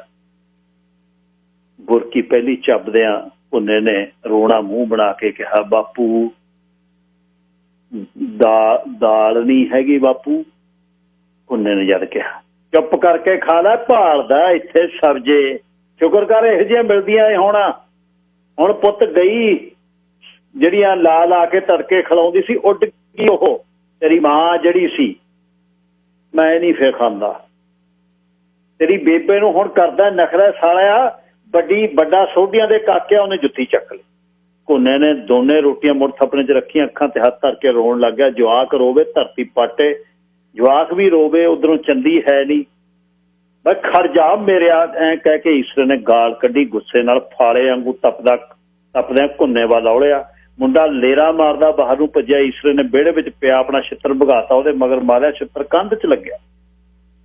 ਬੁਰਕੀ ਪਹਿਲੀ ਚੱਬਦਿਆਂ ਪੁੰਨੇ ਨੇ ਰੋਣਾ ਮੂੰਹ ਬਣਾ ਕੇ ਕਿਹਾ, ਬਾਪੂ ਦਾਲ ਨਹੀਂ ਹੈਗੀ ਬਾਪੂ। ਪੁੰਨੇ ਨੇ ਜਦ ਕਿਹਾ, ਚੁੱਪ ਕਰਕੇ ਖਾ ਲੈ, ਭਾਲਦਾ ਇੱਥੇ ਸਬਜ਼ੇ, ਸ਼ੁਕਰ ਕਰ ਇਹੋ ਜਿਹੀਆਂ ਮਿਲਦੀਆਂ ਹੁਣ ਪੁੱਤ ਗਈ ਜਿਹੜੀਆਂ ਲਾ ਕੇ ਤੜਕੇ ਖਿਲਾਉਂਦੀ ਸੀ, ਉੱਡ ਗਈ ਉਹ ਤੇਰੀ ਮਾਂ ਜਿਹੜੀ ਸੀ। ਮੈਂ ਨਹੀਂ ਫਿਰ ਖਾਂਦਾ। ਤੇਰੀ ਬੇਬੇ ਨੂੰ ਹੁਣ ਕਰਦਾ ਨਖਰਾ ਸਾਲਿਆ, ਵੱਡਾ ਸੋਢੀਆਂ ਦੇ ਕਾਕਿਆ, ਉਹਨੇ ਜੁੱਤੀ ਚੱਕ ਲਈ। ਕੋਨੇ ਨੇ ਦੋਨੇ ਰੋਟੀਆਂ ਮੁੜ ਥੱਪਣੇ 'ਚ ਰੱਖੀਆਂ, ਅੱਖਾਂ ਤੇ ਹੱਥ ਧਰ ਕੇ ਰੋਣ ਲੱਗ ਗਿਆ। ਜਵਾਕ ਰੋਵੇ ਧਰਤੀ ਪਾਟੇ, ਜਵਾਕ ਵੀ ਰੋਵੇ, ਉਧਰੋਂ ਚੰਦੀ ਹੈ ਨਹੀਂ। ਬਸ ਖੜ ਜਾ ਮੇਰੇ, ਐਂ ਕਹਿ ਕੇ ਈਸਰੇ ਨੇ ਗਾਲ ਕੱਢੀ ਗੁੱਸੇ ਨਾਲ, ਫਾਲੇ ਵਾਂਗੂ ਤਪਦਿਆਂ ਕੁੰਨੇ ਵੱਲ ਔਲਿਆ। ਮੁੰਡਾ ਲੇਰਾ ਮਾਰਦਾ ਬਾਹਰ ਨੂੰ ਭੱਜਿਆ। ਈਸਰੇ ਨੇ ਵਿਹੜੇ ਵਿੱਚ ਪਿਆ ਆਪਣਾ ਛਿੱਤਰ ਭਗਾਤਾ, ਉਹਦੇ ਮਗਰ ਮਾਰਿਆ, ਛਿੱਤਰ ਕੰਧ 'ਚ ਲੱਗਿਆ।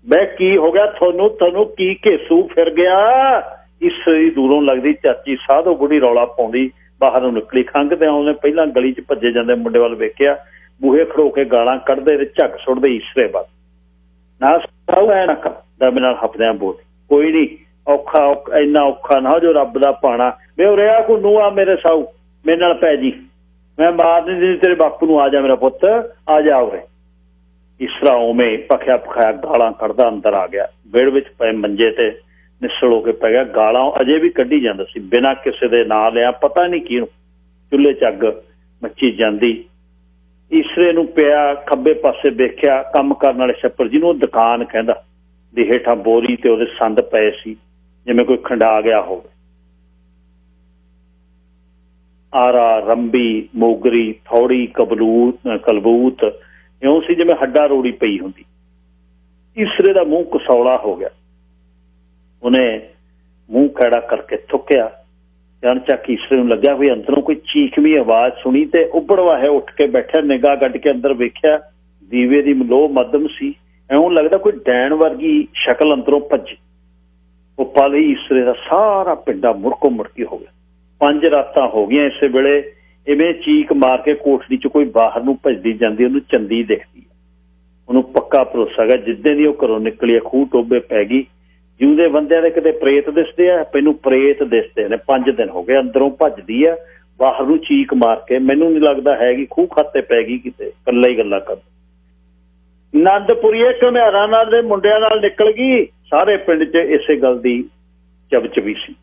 ਬਈ ਕੀ ਹੋ ਗਿਆ ਤੁਹਾਨੂੰ ਕੀ ਘੇਸੂ ਫਿਰ ਗਿਆ? ਈਸਰੀ ਦੂਰੋਂ ਲੱਗਦੀ ਚਾਚੀ ਸਾਧੋ ਬੁੜੀ ਰੌਲਾ ਪਾਉਂਦੀ ਬਾਹਰ ਨੂੰ ਨਿਕਲੀ। ਖੰਘਦਿਆਂ ਉਹਨੇ ਪਹਿਲਾਂ ਗਲੀ 'ਚ ਭੱਜੇ ਜਾਂਦੇ ਮੁੰਡੇ ਵੱਲ ਵੇਖਿਆ, ਬੂਹੇ ਖੜੋ ਕੇ ਗਾਲਾਂ ਕੱਢਦੇ ਤੇ ਝੱਗ ਸੁੱਟਦੇ ਈਸਰੇ ਵੱਲ। ਨਾ ਐ ਨਾ ਦਮ ਨਾਲ ਹੱਪਦਿਆਂ ਬੋਲ, ਕੋਈ ਨਹੀਂ ਔਖਾ ਇੰਨਾ ਔਖਾ ਨਾ ਜੋ ਰੱਬ ਦਾ ਪਾਣਾ। ਵੇ ਉਹ ਰਿਹਾ ਕੋ ਨੂੰ ਆ ਮੇਰੇ ਸਾਊ, ਮੇਰੇ ਨਾਲ ਪੈ ਜੀ, ਮੈਂ ਮਾਰ ਨਹੀਂ ਤੇਰੇ ਬਾਪੂ ਨੂੰ, ਆ ਜਾ ਮੇਰਾ ਪੁੱਤ ਆ ਜਾ ਉਰੇ। ਈਸਰਾ ਉਵੇਂ ਭਖਿਆ ਭਖਾਇਆ ਗਾਲਾਂ ਕੱਢਦਾ ਅੰਦਰ ਆ ਗਿਆ। ਵਿਹੜੇ ਵਿੱਚ ਪਏ ਮੰਜੇ ਤੇ ਨਿਸਲ ਹੋ ਕੇ ਪੈ ਗਿਆ। ਗਾਲਾਂ ਅਜੇ ਵੀ ਕੱਢੀ ਜਾਂਦਾ ਸੀ ਬਿਨਾਂ ਕਿਸੇ ਦੇ ਨਾਂ ਲਿਆ, ਪਤਾ ਨਹੀਂ ਕਿਹਨੂੰ। ਚੁੱਲ੍ਹੇ 'ਚ ਅੱਗ ਮੱਚੀ ਜਾਂਦੀ। ਈਸਰੇ ਨੂੰ ਪਿਆ, ਖੱਬੇ ਪਾਸੇ ਵੇਖਿਆ, ਕੰਮ ਕਰਨ ਵਾਲੇ ਛੱਪਰ ਜਿਹਨੂੰ ਉਹ ਦੁਕਾਨ ਕਹਿੰਦਾ ਦੀ ਹੇਠਾਂ ਬੋਰੀ ਤੇ ਉਹਦੇ ਸੰਦ ਪਏ ਸੀ, ਜਿਵੇਂ ਕੋਈ ਖੰਡਾ ਗਿਆ ਹੋਵੇ। ਆਰਾ, ਰੰਬੀ, ਮੋਗਰੀ, ਥੌੜੀ, ਕਲਬੂਤ ਇਉਂ ਸੀ ਜਿਵੇਂ ਹੱਡਾ ਰੋੜੀ ਪਈ ਹੁੰਦੀ। ਈਸਰੇ ਦਾ ਮੂੰਹ ਕਸੌਲਾ ਹੋ ਗਿਆ। ਉਹਨੇ ਮੂੰਹ ਖੜਾ ਕਰਕੇ ਥੁੱਕਿਆ। ਅਣਚੱਕ ਈਸਰੇ ਨੂੰ ਲੱਗਿਆ ਵੀ ਅੰਦਰੋਂ ਕੋਈ ਚੀਖਵੀਂ ਆਵਾਜ਼ ਸੁਣੀ ਤੇ ਉੱਭੜ ਵਾਹੇ ਉੱਠ ਕੇ ਬੈਠਿਆ, ਨਿਗਾਹ ਕੱਢ ਕੇ ਅੰਦਰ ਵੇਖਿਆ। ਦੀਵੇ ਦੀ ਲੋਹ ਮੱਧਮ ਸੀ, ਇਉਂ ਲੱਗਦਾ ਕੋਈ ਡੈਣ ਵਰਗੀ ਸ਼ਕਲ ਅੰਦਰੋਂ ਭੱਜੀ। ਉਹ ਪਲ ਹੀ ਈਸਰੇ ਦਾ ਸਾਰਾ ਪਿੰਡਾ ਮੁੜਕੋ ਮੁੜਕੀ ਹੋ ਗਿਆ। 5 ਰਾਤਾਂ ਹੋ ਗਈਆਂ ਇਸੇ ਵੇਲੇ ਇਵੇਂ ਚੀਕ ਮਾਰ ਕੇ ਕੋਠੜੀ 'ਚ ਕੋਈ ਬਾਹਰ ਨੂੰ ਭੱਜਦੀ ਜਾਂਦੀ, ਉਹਨੂੰ ਚੰਦੀ ਦਿਖਦੀ। ਉਹਨੂੰ ਪੱਕਾ ਭਰੋਸਾ ਗਾ ਜਿੱਦਾਂ ਦੀ ਉਹ ਘਰੋਂ ਨਿਕਲੀ ਖੂਹ ਟੋਬੇ ਪੈ ਗਈ। ਜਿਉਂਦੇ ਬੰਦਿਆਂ ਦੇ ਕਿਤੇ ਪ੍ਰੇਤ ਦਿਸਦੇ ਆ, ਮੈਨੂੰ ਪ੍ਰੇਤ ਦਿਸਦੇ ਨੇ। 5 ਦਿਨ ਹੋ ਗਏ ਅੰਦਰੋਂ ਭੱਜਦੀ ਆ, ਬਾਹਰ ਨੂੰ ਚੀਕ ਮਾਰ ਕੇ। ਮੈਨੂੰ ਨਹੀਂ ਲੱਗਦਾ ਹੈਗੀ ਖੂਹ ਖਾਤੇ ਪੈ ਗਈ ਕਿਤੇ, ਇਕੱਲਾ ਹੀ ਗੱਲਾਂ ਕਰ। ਆਨੰਦਪੁਰੀਏ ਘੁਮਿਆਰਾਂ ਨਾਲ ਦੇ ਮੁੰਡਿਆਂ ਨਾਲ ਨਿਕਲ ਗਈ। ਸਾਰੇ ਪਿੰਡ 'ਚ ਇਸੇ ਗੱਲ ਦੀ ਚਬਚਬੀ ਸੀ।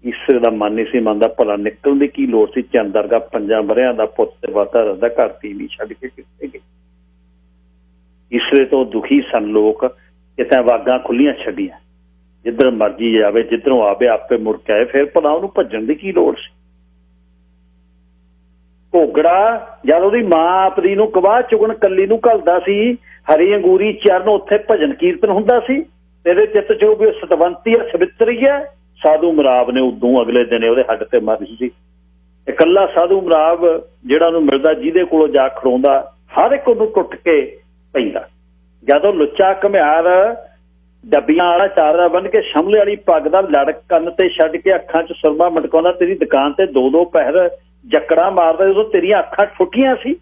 ਈਸਰੇ ਦਾ ਮਨ ਨਹੀਂ ਸੀ ਮੰਨਦਾ, ਭਲਾ ਨਿਕਲਣ ਦੀ ਕੀ ਲੋੜ ਸੀ? ਚੰਦ ਵਰਗਾ 5 ਵਰ੍ਹਿਆਂ ਦਾ ਪੁੱਤ ਤੇ ਵਾਤਾ ਰਹਿੰਦਾ, ਘਰ ਤੀਵੀਂ ਛੱਡ ਕੇ ਕਿੱਥੇ ਗਈ? ਈਸਰੇ ਤੋਂ ਦੁਖੀ ਸਨ ਲੋਕ। ਕਿਤੇ ਵਾਗਾਂ ਖੁੱਲੀਆਂ ਛੱਡੀਆਂ, ਜਿੱਧਰ ਮਰਜੀ ਜਾਵੇ, ਜਿੱਧਰੋਂ ਆਵੇ ਆਪੇ ਮੁੜ ਕੇ ਆਏ। ਫਿਰ ਭਲਾ ਉਹਨੂੰ ਭੱਜਣ ਦੀ ਕੀ ਲੋੜ ਸੀ? ਘੋਗੜਾ ਜਦ ਉਹਦੀ ਮਾਂ ਆਪਦੀ ਨੂੰ ਕਵਾਹ ਚੁਗਣ ਕੱਲੀ ਨੂੰ ਘੱਲਦਾ ਸੀ, ਹਰੀ ਅੰਗੂਰੀ ਚਰਨ ਉੱਥੇ ਭਜਨ ਕੀਰਤਨ ਹੁੰਦਾ ਸੀ। ਤੇਰੇ ਚਿੱਤ 'ਚ ਵੀ ਸਤਵੰਤੀ ਹੈ, ਸਵਿਤਰੀ ਹੈ। ਸਾਧੂ ਮਰਾਬ ਨੇ ਉਦੋਂ ਅਗਲੇ ਦਿਨ ਉਹਦੇ ਹੱਡ ਤੇ ਮਾਰੀ ਸੀ। ਇਕੱਲਾ ਸਾਧੂ ਮਰਾਬ ਜਿਹੜਾ ਉਹਨੂੰ ਮਿਲਦਾ, ਜਿਹਦੇ ਕੋਲੋਂ ਜਾ ਖੜੋਂਦਾ, ਹਰ ਇੱਕ ਉਹਨੂੰ ਟੁੱਟ ਕੇ ਪੈਂਦਾ। ਜਦੋਂ ਲੁੱਚਾ ਘੁਮਿਆਰ ਡੱਬੀਆਂ ਵਾਲਾ ਚਾਦਰਾ ਬੰਨ ਕੇ ਸ਼ਮਲੇ ਵਾਲੀ ਪੱਗ ਦਾ ਲੜ ਕੰਨ ਤੇ ਛੱਡ ਕੇ ਅੱਖਾਂ 'ਚ ਸੁਰਮਾ ਮਟਕਾਉਂਦਾ, ਤੇਰੀ ਦੁਕਾਨ ਤੇ 2-2 ਪਹਿਰ ਜੱਕੜਾ ਮਾਰਦਾ, ਜਦੋਂ ਤੇਰੀਆਂ ਅੱਖਾਂ ਫੁੱਟੀਆਂ ਸੀ।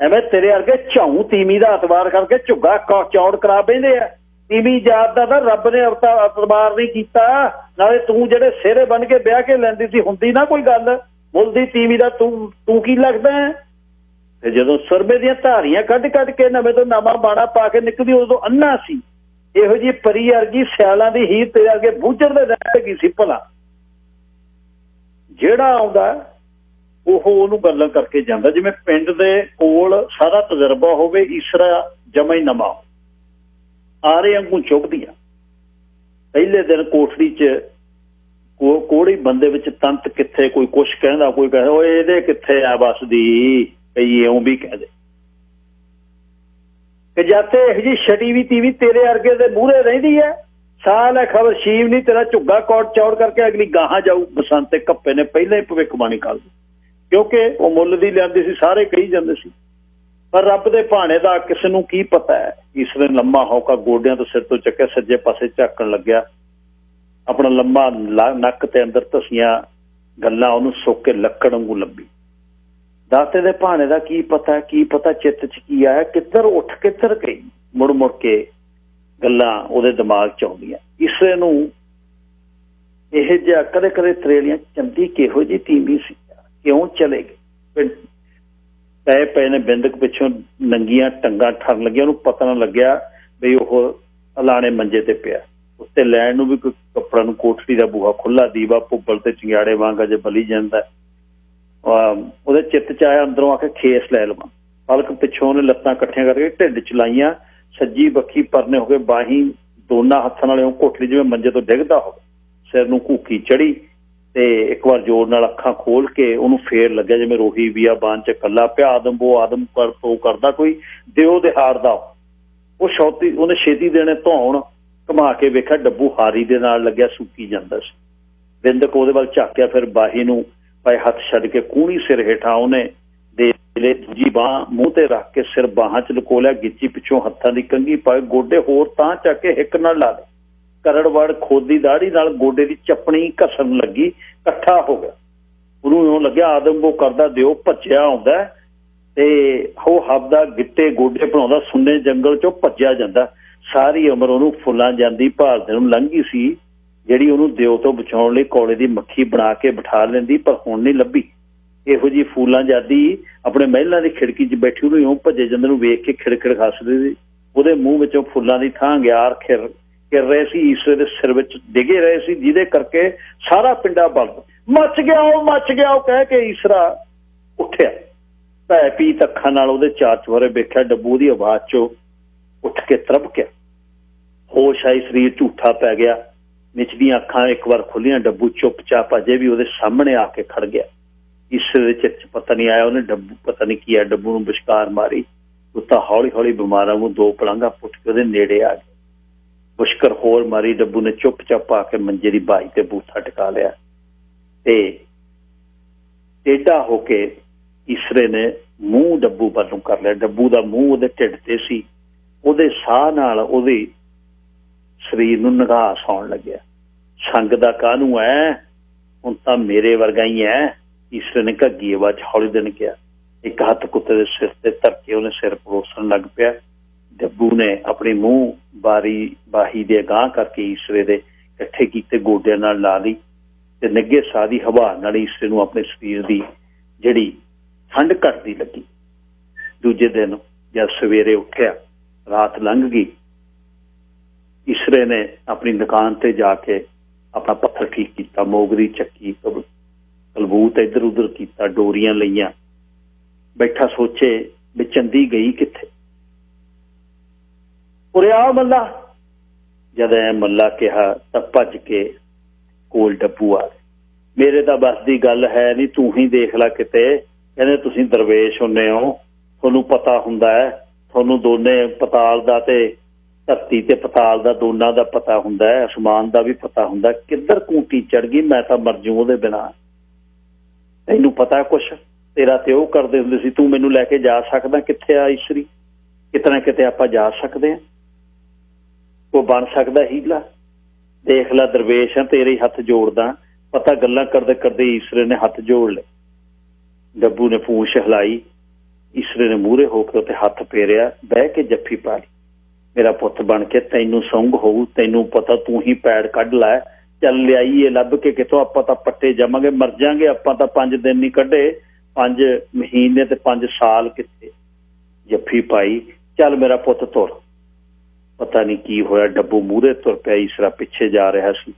ਐਵੇਂ ਤੇਰੇ ਵਰਗੇ ਝਾਊ ਤੀਮੀ ਦਾ ਅਤਵਾਰ ਕਰਕੇ ਝੁੱਗਾ ਚੌੜ ਕਰਾ ਬਹਿੰਦੇ ਆ। ਤੀਵੀਂ ਜਾਤ ਦਾ ਤਾਂ ਰੱਬ ਨੇ ਅਤਬਾਰ ਨਹੀਂ ਕੀਤਾ। ਨਾਲੇ ਤੂੰ ਜਿਹੜੇ ਸਿਹਰੇ ਬਣ ਕੇ ਵਿਆਹ ਕੇ ਲੈਂਦੀ ਸੀ, ਹੁੰਦੀ ਨਾ ਕੋਈ ਗੱਲ ਮੁੱਲ ਦੀ ਤੀਵੀਂ ਦਾ, ਤੂੰ ਕੀ ਲੱਗਦਾ ਹੈ? ਤੇ ਜਦੋਂ ਸਰਬੇ ਦੀਆਂ ਧਾਰੀਆਂ ਕੱਢ ਕੇ ਨਵੇਂ ਤੋਂ ਨਵਾਂ ਬਾਣਾ ਪਾ ਕੇ ਨਿਕਲਦੀ, ਉਦੋਂ ਅੰਨਾ ਸੀ। ਇਹੋ ਜਿਹੀ ਪਰੀ ਵਰਗੀ ਸਿਆਲਾਂ ਦੀ ਹੀਰ ਤੇਰੇ ਵਰਗੇ ਬੂਝੜ ਦੇ ਰਹਿ ਗਈ ਸੀ। ਭਲਾ ਜਿਹੜਾ ਆਉਂਦਾ ਉਹਨੂੰ ਗੱਲਾਂ ਕਰਕੇ ਜਾਂਦਾ, ਜਿਵੇਂ ਪਿੰਡ ਦੇ ਕੋਲ ਸਾਰਾ ਤਜਰਬਾ ਹੋਵੇ। ਈਸਰਾ ਜਮਾ ਹੀ ਨਵਾਂ ਆਰੇ ਵਾਂਗੂ ਚੁੱਭਦੀ ਆ। ਪਹਿਲੇ ਦਿਨ ਕੋਠੜੀ 'ਚ ਕੋਹੜੀ ਬੰਦੇ ਵਿੱਚ ਤੰਤ ਕਿੱਥੇ, ਕੋਈ ਕੁਛ ਕਹਿੰਦਾ, ਕੋਈ ਕਹਿੰਦਾ ਓਏ ਇਹਦੇ ਕਿੱਥੇ ਆ ਬਸਦੀ, ਕਈ ਇਉਂ ਵੀ ਕਹਿੰਦੇ ਕਿ ਜਾਤੇ ਇਹੋ ਜਿਹੀ ਛਟੀ ਵੀ ਤੀਵੀਂ ਤੇਰੇ ਵਰਗੇ ਦੇ ਮੂਹਰੇ ਰਹਿੰਦੀ ਹੈ। ਸਾਲ ਹੈ ਖਬਰ ਸ਼ੀਵ ਨਹੀਂ ਤੇਰਾ ਝੁੱਗਾ ਕੋਟ ਚੌੜ ਕਰਕੇ ਅਗਲੀ ਗਾਹਾਂ ਜਾਊ। ਬਸੰਤੇ ਕੱਪੇ ਨੇ ਪਹਿਲਾਂ ਹੀ ਭਵਿੱਖਬਾਣੀ ਕਰ ਦਿੱਤੀ, ਕਿਉਂਕਿ ਉਹ ਮੁੱਲ ਦੀ ਲਿਆਂਦੀ ਸੀ, ਸਾਰੇ ਕਹੀ ਜਾਂਦੇ ਸੀ। ਪਰ ਰੱਬ ਦੇ ਭਾਣੇ ਦਾ ਕਿਸੇ ਨੂੰ ਕੀ ਪਤਾ ਹੈ। ਈਸਰੇ ਲੰਮਾ ਹੌਕਾ ਗੋਡਿਆਂ ਤੋਂ ਸਿਰ ਤੋਂ ਚੱਕਿਆ, ਸੱਜੇ ਪਾਸੇ ਝਾਕਣ ਲੱਗਿਆ। ਆਪਣਾ ਲੰਮਾ ਨੱਕ ਤੇ ਅੰਦਰ ਧਸੀਆਂ ਗੱਲਾਂ ਉਹਨੂੰ ਸੁੱਕ ਕੇ ਲੱਕੜ ਵਾਂਗੂ ਲੱਭੀ। ਦਾਤੇ ਦੇ ਭਾਣੇ ਦਾ ਕੀ ਪਤਾ ਚਿੱਤ 'ਚ ਕੀ ਆਇਆ, ਕਿੱਧਰ ਉੱਠ ਕਿੱਧਰ ਗਈ, ਮੁੜ ਮੁੜ ਕੇ ਗੱਲਾਂ ਉਹਦੇ ਦਿਮਾਗ 'ਚ ਆਉਂਦੀਆਂ। ਇਸੇ ਨੂੰ ਇਹ ਜਿਹਾ ਕਦੇ ਕਦੇ ਤਰੇਲੀਆਂ, ਚੰਦੀ ਕਿਹੋ ਜਿਹੀ ਤੀਵੀਂ ਸੀ, ਕਿਉਂ ਚਲੇ ਗਏ, ਪਏ ਨੇ ਬਿੰਦਕ ਪਿੱਛੋਂ ਨੰਗੀਆਂ ਟੰਗਾਂ ਠਰਨ ਲੱਗੀਆਂ। ਉਹਨੂੰ ਪਤਾ ਨਾ ਲੱਗਿਆ ਬਈ ਉਹ ਅਲਾਣੇ ਮੰਜੇ ਤੇ ਪਿਆ। ਉੱਤੇ ਲੈਣ ਨੂੰ ਵੀ ਕੋਈ ਕੱਪੜਾ ਨੂੰ, ਕੋਠੜੀ ਦਾ ਬੂਹਾ ਖੁੱਲਾ, ਦੀਵਾ ਭੁੱਬਲ ਤੇ ਚਿੰਗਾੜੇ ਵਾਂਗ ਅਜੇ ਬਲੀ ਜਾਂਦਾ। ਉਹਦੇ ਚਿੱਤ 'ਚ ਆਇਆ ਅੰਦਰੋਂ ਆ ਕੇ ਖੇਸ ਲੈ ਲਵਾਂ। ਪਲਕ ਪਿੱਛੋਂ ਉਹਨੇ ਲੱਤਾਂ ਇਕੱਠੀਆਂ ਕਰਕੇ ਢਿੱਡ 'ਚ ਲਾਈਆਂ, ਸੱਜੀ ਬੱਖੀ ਪਰਨੇ ਹੋ ਕੇ ਬਾਹੀਂ ਦੋਨਾਂ ਹੱਥਾਂ ਨਾਲ ਉਹ ਕੋਠੜੀ ਜਿਵੇਂ ਮੰਜੇ ਤੋਂ ਡਿੱਗਦਾ ਹੋਵੇ, ਸਿਰ ਨੂੰ ਘੂਕੀ ਚੜੀ ਤੇ ਇੱਕ ਵਾਰ ਜ਼ੋਰ ਨਾਲ ਅੱਖਾਂ ਖੋਲ ਕੇ ਉਹਨੂੰ ਫੇਰ ਲੱਗਿਆ ਜਿਵੇਂ ਰੋਹੀ ਬੀਆਬਾਨ 'ਚ ਇਕੱਲਾ ਪਿਆ। ਆਦਮ ਕਰ ਤੋ ਕਰਦਾ ਕੋਈ ਦਿਓ ਦਿਹਾੜਦਾ। ਉਹ ਛੋਟੀ ਉਹਨੇ ਛੇਤੀ ਦੇਣੇ ਧੌਣ ਘੁਮਾ ਕੇ ਵੇਖਿਆ, ਡੱਬੂ ਹਾਰੀ ਦੇ ਨਾਲ ਲੱਗਿਆ ਸੁੱਕੀ ਜਾਂਦਾ ਸੀ। ਬਿੰਦਕ ਉਹਦੇ ਵੱਲ ਝਾਕਿਆ, ਫਿਰ ਬਾਹੀ ਨੂੰ ਪਾਏ ਹੱਥ ਛੱਡ ਕੇ ਕੂਣੀ ਸਿਰ ਹੇਠਾਂ ਉਹਨੇ ਦੇ ਦੂਜੀ ਬਾਂਹ ਮੂੰਹ ਤੇ ਰੱਖ ਕੇ ਸਿਰ ਬਾਹਾਂ 'ਚ ਲਕੋ ਲਿਆ। ਗਿੱਚੀ ਪਿੱਛੋਂ ਹੱਥਾਂ ਦੀ ਕੰਘੀ ਪਾਏ, ਗੋਡੇ ਹੋਰ ਤਾਂ ਚੱਕ ਕੇ ਹਿੱਕ ਨਾਲ ਲਾ ਲਏ। ਕਰੜਵੜ ਖੋਦੀ ਦਾੜੀ ਨਾਲ ਗੋਡੇ ਦੀ ਚੱਪਣੀ ਘਸਣ ਲੱਗੀ, ਇਕੱਠਾ ਹੋ ਗਿਆ। ਉਹਨੂੰ ਇਉਂ ਲੱਗਿਆ ਆਦਮ ਉਹ ਕਰਦਾ ਦਿਓ ਭੱਜਿਆ ਆਉਂਦਾ ਤੇ ਉਹ ਹੱਬਦਾ ਗਿੱਟੇ ਗੋਡੇ ਬਣਾਉਂਦਾ, ਸੁੰਨੇ ਜੰਗਲ 'ਚੋਂ ਭੱਜਿਆ ਜਾਂਦਾ। ਸਾਰੀ ਉਮਰ ਉਹਨੂੰ ਫੁੱਲਾਂ ਜਾਂਦੀ ਭਾਲਦੇ ਨੂੰ ਲੰਘੀ ਸੀ, ਜਿਹੜੀ ਉਹਨੂੰ ਦਿਓ ਤੋਂ ਬਚਾਉਣ ਲਈ ਕੌਲੇ ਦੀ ਮੱਖੀ ਬਣਾ ਕੇ ਬਿਠਾ ਲੈਂਦੀ, ਪਰ ਹੁਣ ਨਹੀਂ ਲੱਭੀ। ਇਹੋ ਜਿਹੀ ਫੂਲਾਂ ਜਾਂਦੀ ਆਪਣੇ ਮਹਿਲਾਂ ਦੀ ਖਿੜਕੀ 'ਚ ਬੈਠੀ ਉਹਨੂੰ ਇਉਂ ਭੱਜੇ ਜਾਂਦੇ ਨੂੰ ਵੇਖ ਕੇ ਖਿੜਖਿੜ ਹੱਸਦੀ ਸੀ। ਉਹਦੇ ਮੂੰਹ ਵਿੱਚੋਂ ਫੁੱਲਾਂ ਦੀ ਥਾਂ ਗਿਆਰ ਖਿਰ ਰਹੇ ਸੀ, ਈਸਰੇ ਦੇ ਸਿਰ ਵਿੱਚ ਡਿੱਗੇ ਰਹੇ ਸੀ, ਜਿਹਦੇ ਕਰਕੇ ਸਾਰਾ ਪਿੰਡਾ ਬਲ ਮੱਚ ਗਿਆ ਉਹ ਕਹਿ ਕੇ ਈਸਰਾ ਉੱਠਿਆ। ਭੈ ਪੀਤ ਅੱਖਾਂ ਨਾਲ ਉਹਦੇ ਚਾਰ ਚੁਫੇਰੇ ਵੇਖਿਆ। ਡੱਬੂ ਦੀ ਆਵਾਜ਼ 'ਚੋਂ ਉੱਠ ਕੇ ਤਰਬਕਿਆ। ਹੋਸ਼ ਆਈ, ਸਰੀਰ ਝੂਠਾ ਪੈ ਗਿਆ। ਨਿਚਲੀਆਂ ਅੱਖਾਂ ਇੱਕ ਵਾਰ ਖੁੱਲੀਆਂ। ਡੱਬੂ ਚੁੱਪਚਾਪ ਅਜੇ ਵੀ ਉਹਦੇ ਸਾਹਮਣੇ ਆ ਕੇ ਖੜ ਗਿਆ। ਈਸਰੇ ਦੇ ਚਿੱਤ 'ਚ ਪਤਾ ਨਹੀਂ ਆਇਆ, ਉਹਨੇ ਡੱਬੂ ਪਤਾ ਨਹੀਂ ਕੀ ਹੈ, ਡੱਬੂ ਨੂੰ ਵਿਸ਼ਕਾਰ ਮਾਰੀ। ਉਹ ਤਾਂ ਹੌਲੀ ਹੌਲੀ ਬਿਮਾਰਾਂ ਨੂੰ ਦੋ ਪਲਾਂਘਾਂ ਪੁੱਟ ਕੇ ਉਹਦੇ ਨੇੜੇ ਆ ਗਏ। ਮੁਸ਼ਕਰ ਹੋਰ ਮਾਰੀ। ਡੱਬੂ ਨੇ ਚੁੱਪ-ਚਾਪ ਆ ਕੇ ਮੰਜੇ ਦੀ ਬਾਈ ਤੇ ਬੂਥਾ ਟਿਕਾ ਲਿਆ ਤੇ ਟੇਢਾ ਹੋ ਕੇ ਈਸਰੇ ਨੇ ਮੂੰਹ ਡੱਬੂ ਵੱਲ ਨੂੰ ਕਰ ਲਿਆ। ਡੱਬੂ ਦਾ ਮੂੰਹ ਉਹਦੇ ਢਿੱਡ ਤੇ ਸੀ। ਉਹਦੇ ਸਾਹ ਨਾਲ ਉਹਦੇ ਸਰੀਰ ਨੂੰ ਨਿਗਾਸ ਆਉਣ ਲੱਗਿਆ। ਸੰਗ ਦਾ ਕਾਹਨੂੰ ਐ, ਹੁਣ ਤਾਂ ਮੇਰੇ ਵਰਗਾ ਹੀ ਐ, ਈਸਰੇ ਨੇ ਘੱਗੀ ਆਵਾਜ਼ ਹੌਲੀ ਦਿਨ ਕਿਹਾ। ਇੱਕ ਹੱਥ ਕੁੱਤੇ ਦੇ ਸਿਰ ਤੇ ਧਰ ਕੇ ਉਹਨੇ ਸਿਰ ਪਰੋਸਣ ਲੱਗ ਪਿਆ। ਡੱਬੂ ਨੇ ਆਪਣੀ ਮੂੰਹ ਬਾਹੀ ਦੇ ਅਗਾਂਹ ਕਰਕੇ ਈਸਰੇ ਦੇ ਇਕੱਠੇ ਕੀਤੇ ਗੋਡਿਆਂ ਨਾਲ ਲਾ ਲਈ ਤੇ ਨਿੱਘੇ ਸਾਹ ਦੀ ਹਵਾ ਨਾਲ ਈਸਰੇ ਨੂੰ ਆਪਣੇ ਸਰੀਰ ਦੀ ਜਿਹੜੀ ਠੰਡ ਘਟਦੀ ਲੱਗੀ। ਦੂਜੇ ਦਿਨ ਜਦ ਸਵੇਰੇ ਉੱਠਿਆ, ਰਾਤ ਲੰਘ ਗਈ। ਈਸਰੇ ਨੇ ਆਪਣੀ ਦੁਕਾਨ ਤੇ ਜਾ ਕੇ ਆਪਣਾ ਪੱਥਰ ਠੀਕ ਕੀਤਾ, ਮੋਗਰੀ ਚੱਕੀ, ਕਲਬੂਤ ਇੱਧਰ ਉੱਧਰ ਕੀਤਾ, ਡੋਰੀਆਂ ਲਈਆਂ। ਬੈਠਾ ਸੋਚੇ ਵੀ ਚੰਦੀ ਗਈ ਕਿੱਥੇ। ਉਰੇ ਆ ਮੱਲਾ। ਜਦ ਐ ਮੱਲਾ ਕਿਹਾ ਤਾਂ ਭੱਜ ਕੇ ਕੋਲ ਡੱਬੂ ਆ ਗਏ। ਮੇਰੇ ਤਾਂ ਬਸ ਦੀ ਗੱਲ ਹੈ ਨਹੀਂ, ਤੂੰ ਹੀ ਦੇਖ ਲੈ ਕਿਤੇ। ਕਹਿੰਦੇ ਤੁਸੀਂ ਦਰਵੇਸ਼ ਹੁੰਦੇ ਹੋ, ਤੁਹਾਨੂੰ ਪਤਾ ਹੁੰਦਾ ਹੈ, ਤੁਹਾਨੂੰ ਦੋਨੇ ਪਤਾਲ ਦਾ ਤੇ ਧਰਤੀ ਤੇ ਪਤਾਲ ਦਾ ਦੋਨਾਂ ਦਾ ਪਤਾ ਹੁੰਦਾ ਹੈ, ਅਸਮਾਨ ਦਾ ਵੀ ਪਤਾ ਹੁੰਦਾ। ਕਿੱਧਰ ਕੂਟੀ ਚੜ ਗਈ, ਮੈਂ ਤਾਂ ਮਰ ਜੂ ਉਹਦੇ ਬਿਨਾਂ। ਤੈਨੂੰ ਪਤਾ ਕੁਛ, ਤੇਰਾ ਤੇ ਉਹ ਕਰਦੇ ਹੁੰਦੇ ਸੀ, ਤੂੰ ਮੈਨੂੰ ਲੈ ਕੇ ਜਾ ਸਕਦਾ ਕਿੱਥੇ ਆ ਈਸਰੀ? ਕਿਤੇ ਨਾ ਕਿਤੇ ਆਪਾਂ ਜਾ ਸਕਦੇ ਹਾਂ, ਉਹ ਬਣ ਸਕਦਾ ਹੀਲਾ। ਦੇਖ ਲੈ ਦਰਵੇਸ਼ ਆ, ਤੇਰੇ ਹੀ ਹੱਥ ਜੋੜਦਾ। ਪਤਾ ਗੱਲਾਂ ਕਰਦੇ ਕਰਦੇ ਈਸਰੇ ਨੇ ਹੱਥ ਜੋੜ ਲਏ। ਡੱਬੂ ਨੇ ਪੂੰਛ ਹਿਲਾਈ। ਈਸਰੇ ਨੇ ਮੂਹਰੇ ਹੋ ਕੇ ਉੱਤੇ ਹੱਥ ਫੇਰਿਆ, ਬਹਿ ਕੇ ਜੱਫੀ ਪਾ ਲਈ। ਮੇਰਾ ਪੁੱਤ ਬਣ ਕੇ ਤੈਨੂੰ ਸੌਂਗ ਹੋਊ, ਤੈਨੂੰ ਪਤਾ, ਤੂੰ ਹੀ ਪੈੜ ਕੱਢ ਲੈ। ਚੱਲ ਲਿਆਈਏ ਲੱਭ ਕੇ ਕਿਤੋਂ, ਆਪਾਂ ਤਾਂ ਪੱਟੇ ਜਾਵਾਂਗੇ, ਮਰ ਜਾਵਾਂਗੇ ਆਪਾਂ ਤਾਂ। 5 ਦਿਨ ਨਹੀਂ ਕੱਢੇ, 5 ਮਹੀਨੇ ਤੇ 5 ਸਾਲ ਕਿੱਥੇ। ਜੱਫੀ ਪਾਈ, ਚੱਲ ਮੇਰਾ ਪੁੱਤ ਤੁਰ। ਪਤਾ ਨਹੀਂ ਕੀ ਹੋਇਆ, ਡੱਬੂ ਮੂਹਰੇ ਤੁਰ ਪਿਆ, ਈਸਰਾ ਪਿੱਛੇ ਜਾ ਰਿਹਾ ਸੀ।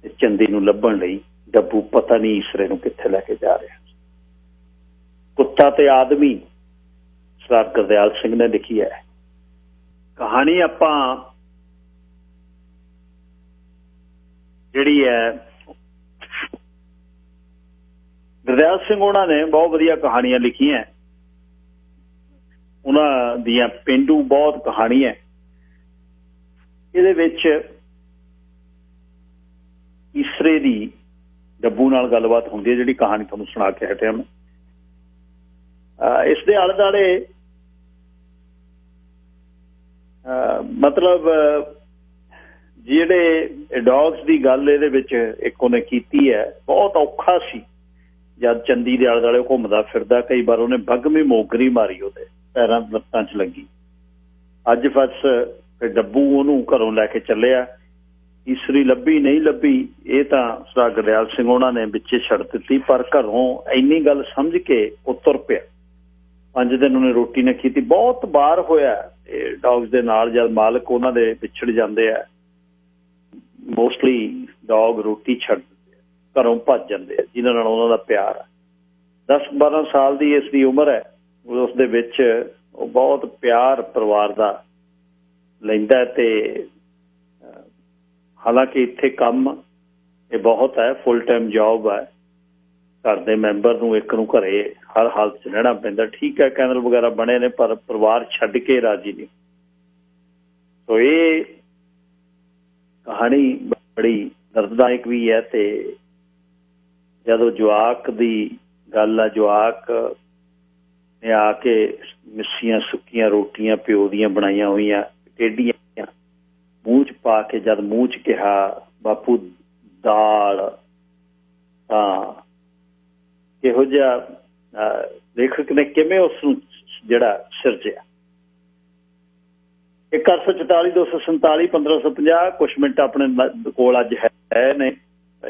ਤੇ ਚੰਦੀ ਨੂੰ ਲੱਭਣ ਲਈ ਡੱਬੂ ਪਤਾ ਨਹੀਂ ਈਸਰੇ ਨੂੰ ਕਿੱਥੇ ਲੈ ਕੇ ਜਾ ਰਿਹਾ ਸੀ। ਕੁੱਤਾ ਤੇ ਆਦਮੀ, ਸਰਦਾਰ ਗੁਰਦਿਆਲ ਸਿੰਘ ਨੇ ਲਿਖੀ ਹੈ ਕਹਾਣੀ। ਆਪਾਂ ਜਿਹੜੀ ਹੈ ਗੁਰਦਿਆਲ ਸਿੰਘ ਉਹਨਾਂ ਨੇ ਬਹੁਤ ਵਧੀਆ ਕਹਾਣੀਆਂ ਲਿਖੀਆਂ। ਉਹਨਾਂ ਦੀਆਂ ਪੇਂਡੂ ਬਹੁਤ ਕਹਾਣੀਆਂ। ਇਹਦੇ ਵਿੱਚ ਈਸਰੇ ਦੀ ਡੱਬੂ ਨਾਲ ਗੱਲਬਾਤ ਹੁੰਦੀ ਹੈ, ਜਿਹੜੀ ਕਹਾਣੀ ਤੁਹਾਨੂੰ ਸੁਣਾ ਕੇ ਹਟਿਆ ਮੈਂ। ਇਸ ਦੇ ਆਲੇ ਦੁਆਲੇ ਮਤਲਬ ਜਿਹੜੇ ਡੌਗਸ ਦੀ ਗੱਲ ਇਹਦੇ ਵਿੱਚ ਇੱਕ ਉਹਨੇ ਕੀਤੀ ਹੈ, ਬਹੁਤ ਔਖਾ ਸੀ ਜਦ ਚੰਦੀ ਦੇ ਆਲੇ ਦੁਆਲੇ ਘੁੰਮਦਾ ਫਿਰਦਾ, ਕਈ ਵਾਰ ਉਹਨੇ ਬੱਗਵੀਂ ਮੋਗਰੀ ਮਾਰੀ, ਉਹਦੇ ਪੈਰਾਂ ਲੱਤਾਂ 'ਚ ਲੱਗੀ। ਅੱਜ ਬਸ ਫਿਰ ਡੱਬੂ ਉਹਨੂੰ ਘਰੋਂ ਲੈ ਕੇ ਚੱਲਿਆ, ਤੀਸਰੀ ਲੱਭੀ ਨਹੀਂ ਲੱਭੀ, ਇਹ ਤਾਂ ਸਰਦਾਰ ਗੁਰਦਿਆਲ ਸਿੰਘ ਉਹਨਾਂ ਨੇ ਵਿੱਚੇ ਛੱਡ ਦਿੱਤੀ। ਪਰ ਘਰੋਂ ਇੰਨੀ ਗੱਲ ਸਮਝ ਕੇ ਉਹ ਤੁਰ ਪਿਆ। 5 ਦਿਨ ਉਹਨੇ ਰੋਟੀ ਨਾ ਕੀਤੀ। ਬਹੁਤ ਵਾਰ ਹੋਇਆ ਇਹ ਡੌਗਸ ਦੇ ਨਾਲ, ਜਦ ਮਾਲਕ ਉਹਨਾਂ ਦੇ ਵਿਛੜ ਜਾਂਦੇ ਆ, ਮੋਸਟਲੀ ਡੌਗ ਰੋਟੀ ਛੱਡ ਦਿੰਦੇ ਆ, ਘਰੋਂ ਭੱਜ ਜਾਂਦੇ ਆ ਜਿਨ੍ਹਾਂ ਨਾਲ ਉਹਨਾਂ ਦਾ ਪਿਆਰ ਆ। 10-12 ਸਾਲ ਦੀ ਇਸ ਦੀ ਉਮਰ ਹੈ, ਉਸ ਦੇ ਵਿੱਚ ਉਹ ਬਹੁਤ ਪਿਆਰ ਪਰਿਵਾਰ ਦਾ ਲੈਂਦਾ। ਤੇ ਹਾਲਾਂਕਿ ਇੱਥੇ ਕੰਮ ਇਹ ਬਹੁਤ ਹੈ, ਫੁੱਲ ਟਾਈਮ ਜੌਬ ਹੈ, ਘਰ ਦੇ ਮੈਂਬਰ ਨੂੰ ਇੱਕ ਨੂੰ ਘਰੇ ਹਰ ਹਾਲਤ 'ਚ ਰਹਿਣਾ ਪੈਂਦਾ। ਠੀਕ ਹੈ, ਕੈਨਲ ਵਗੈਰਾ ਬਣੇ ਨੇ, ਪਰ ਪਰਿਵਾਰ ਛੱਡ ਕੇ ਰਾਜੀ ਨਹੀਂ। ਸੋ ਇਹ ਕਹਾਣੀ ਬੜੀ ਦਰਦਨਾਇਕ ਵੀ ਹੈ। ਤੇ ਜਦੋਂ ਜਵਾਕ ਦੀ ਗੱਲ ਆ, ਜਵਾਕ ਨੇ ਆ ਕੇ ਮਿੱਸੀਆਂ ਸੁੱਕੀਆਂ ਰੋਟੀਆਂ ਪਿਓ ਦੀਆਂ ਬਣਾਈਆਂ ਹੋਈਆਂ ਟੇਢੀਆਂ ਮੂੰਹ 'ਚ ਪਾ ਕੇ ਜਦ ਮੂੰਹ 'ਚ ਕਿਹਾ ਬਾਪੂ ਦਾਲ, ਤਾਂ ਕਿਹੋ ਜਿਹਾ ਲੇਖਕ ਨੇ ਕਿਵੇਂ ਉਸ ਨੂੰ ਜਿਹੜਾ ਸਿਰਜਿਆ। 1844 247 1550 ਕੁਛ ਮਿੰਟ ਆਪਣੇ ਕੋਲ ਅੱਜ ਹੈ ਨੇ।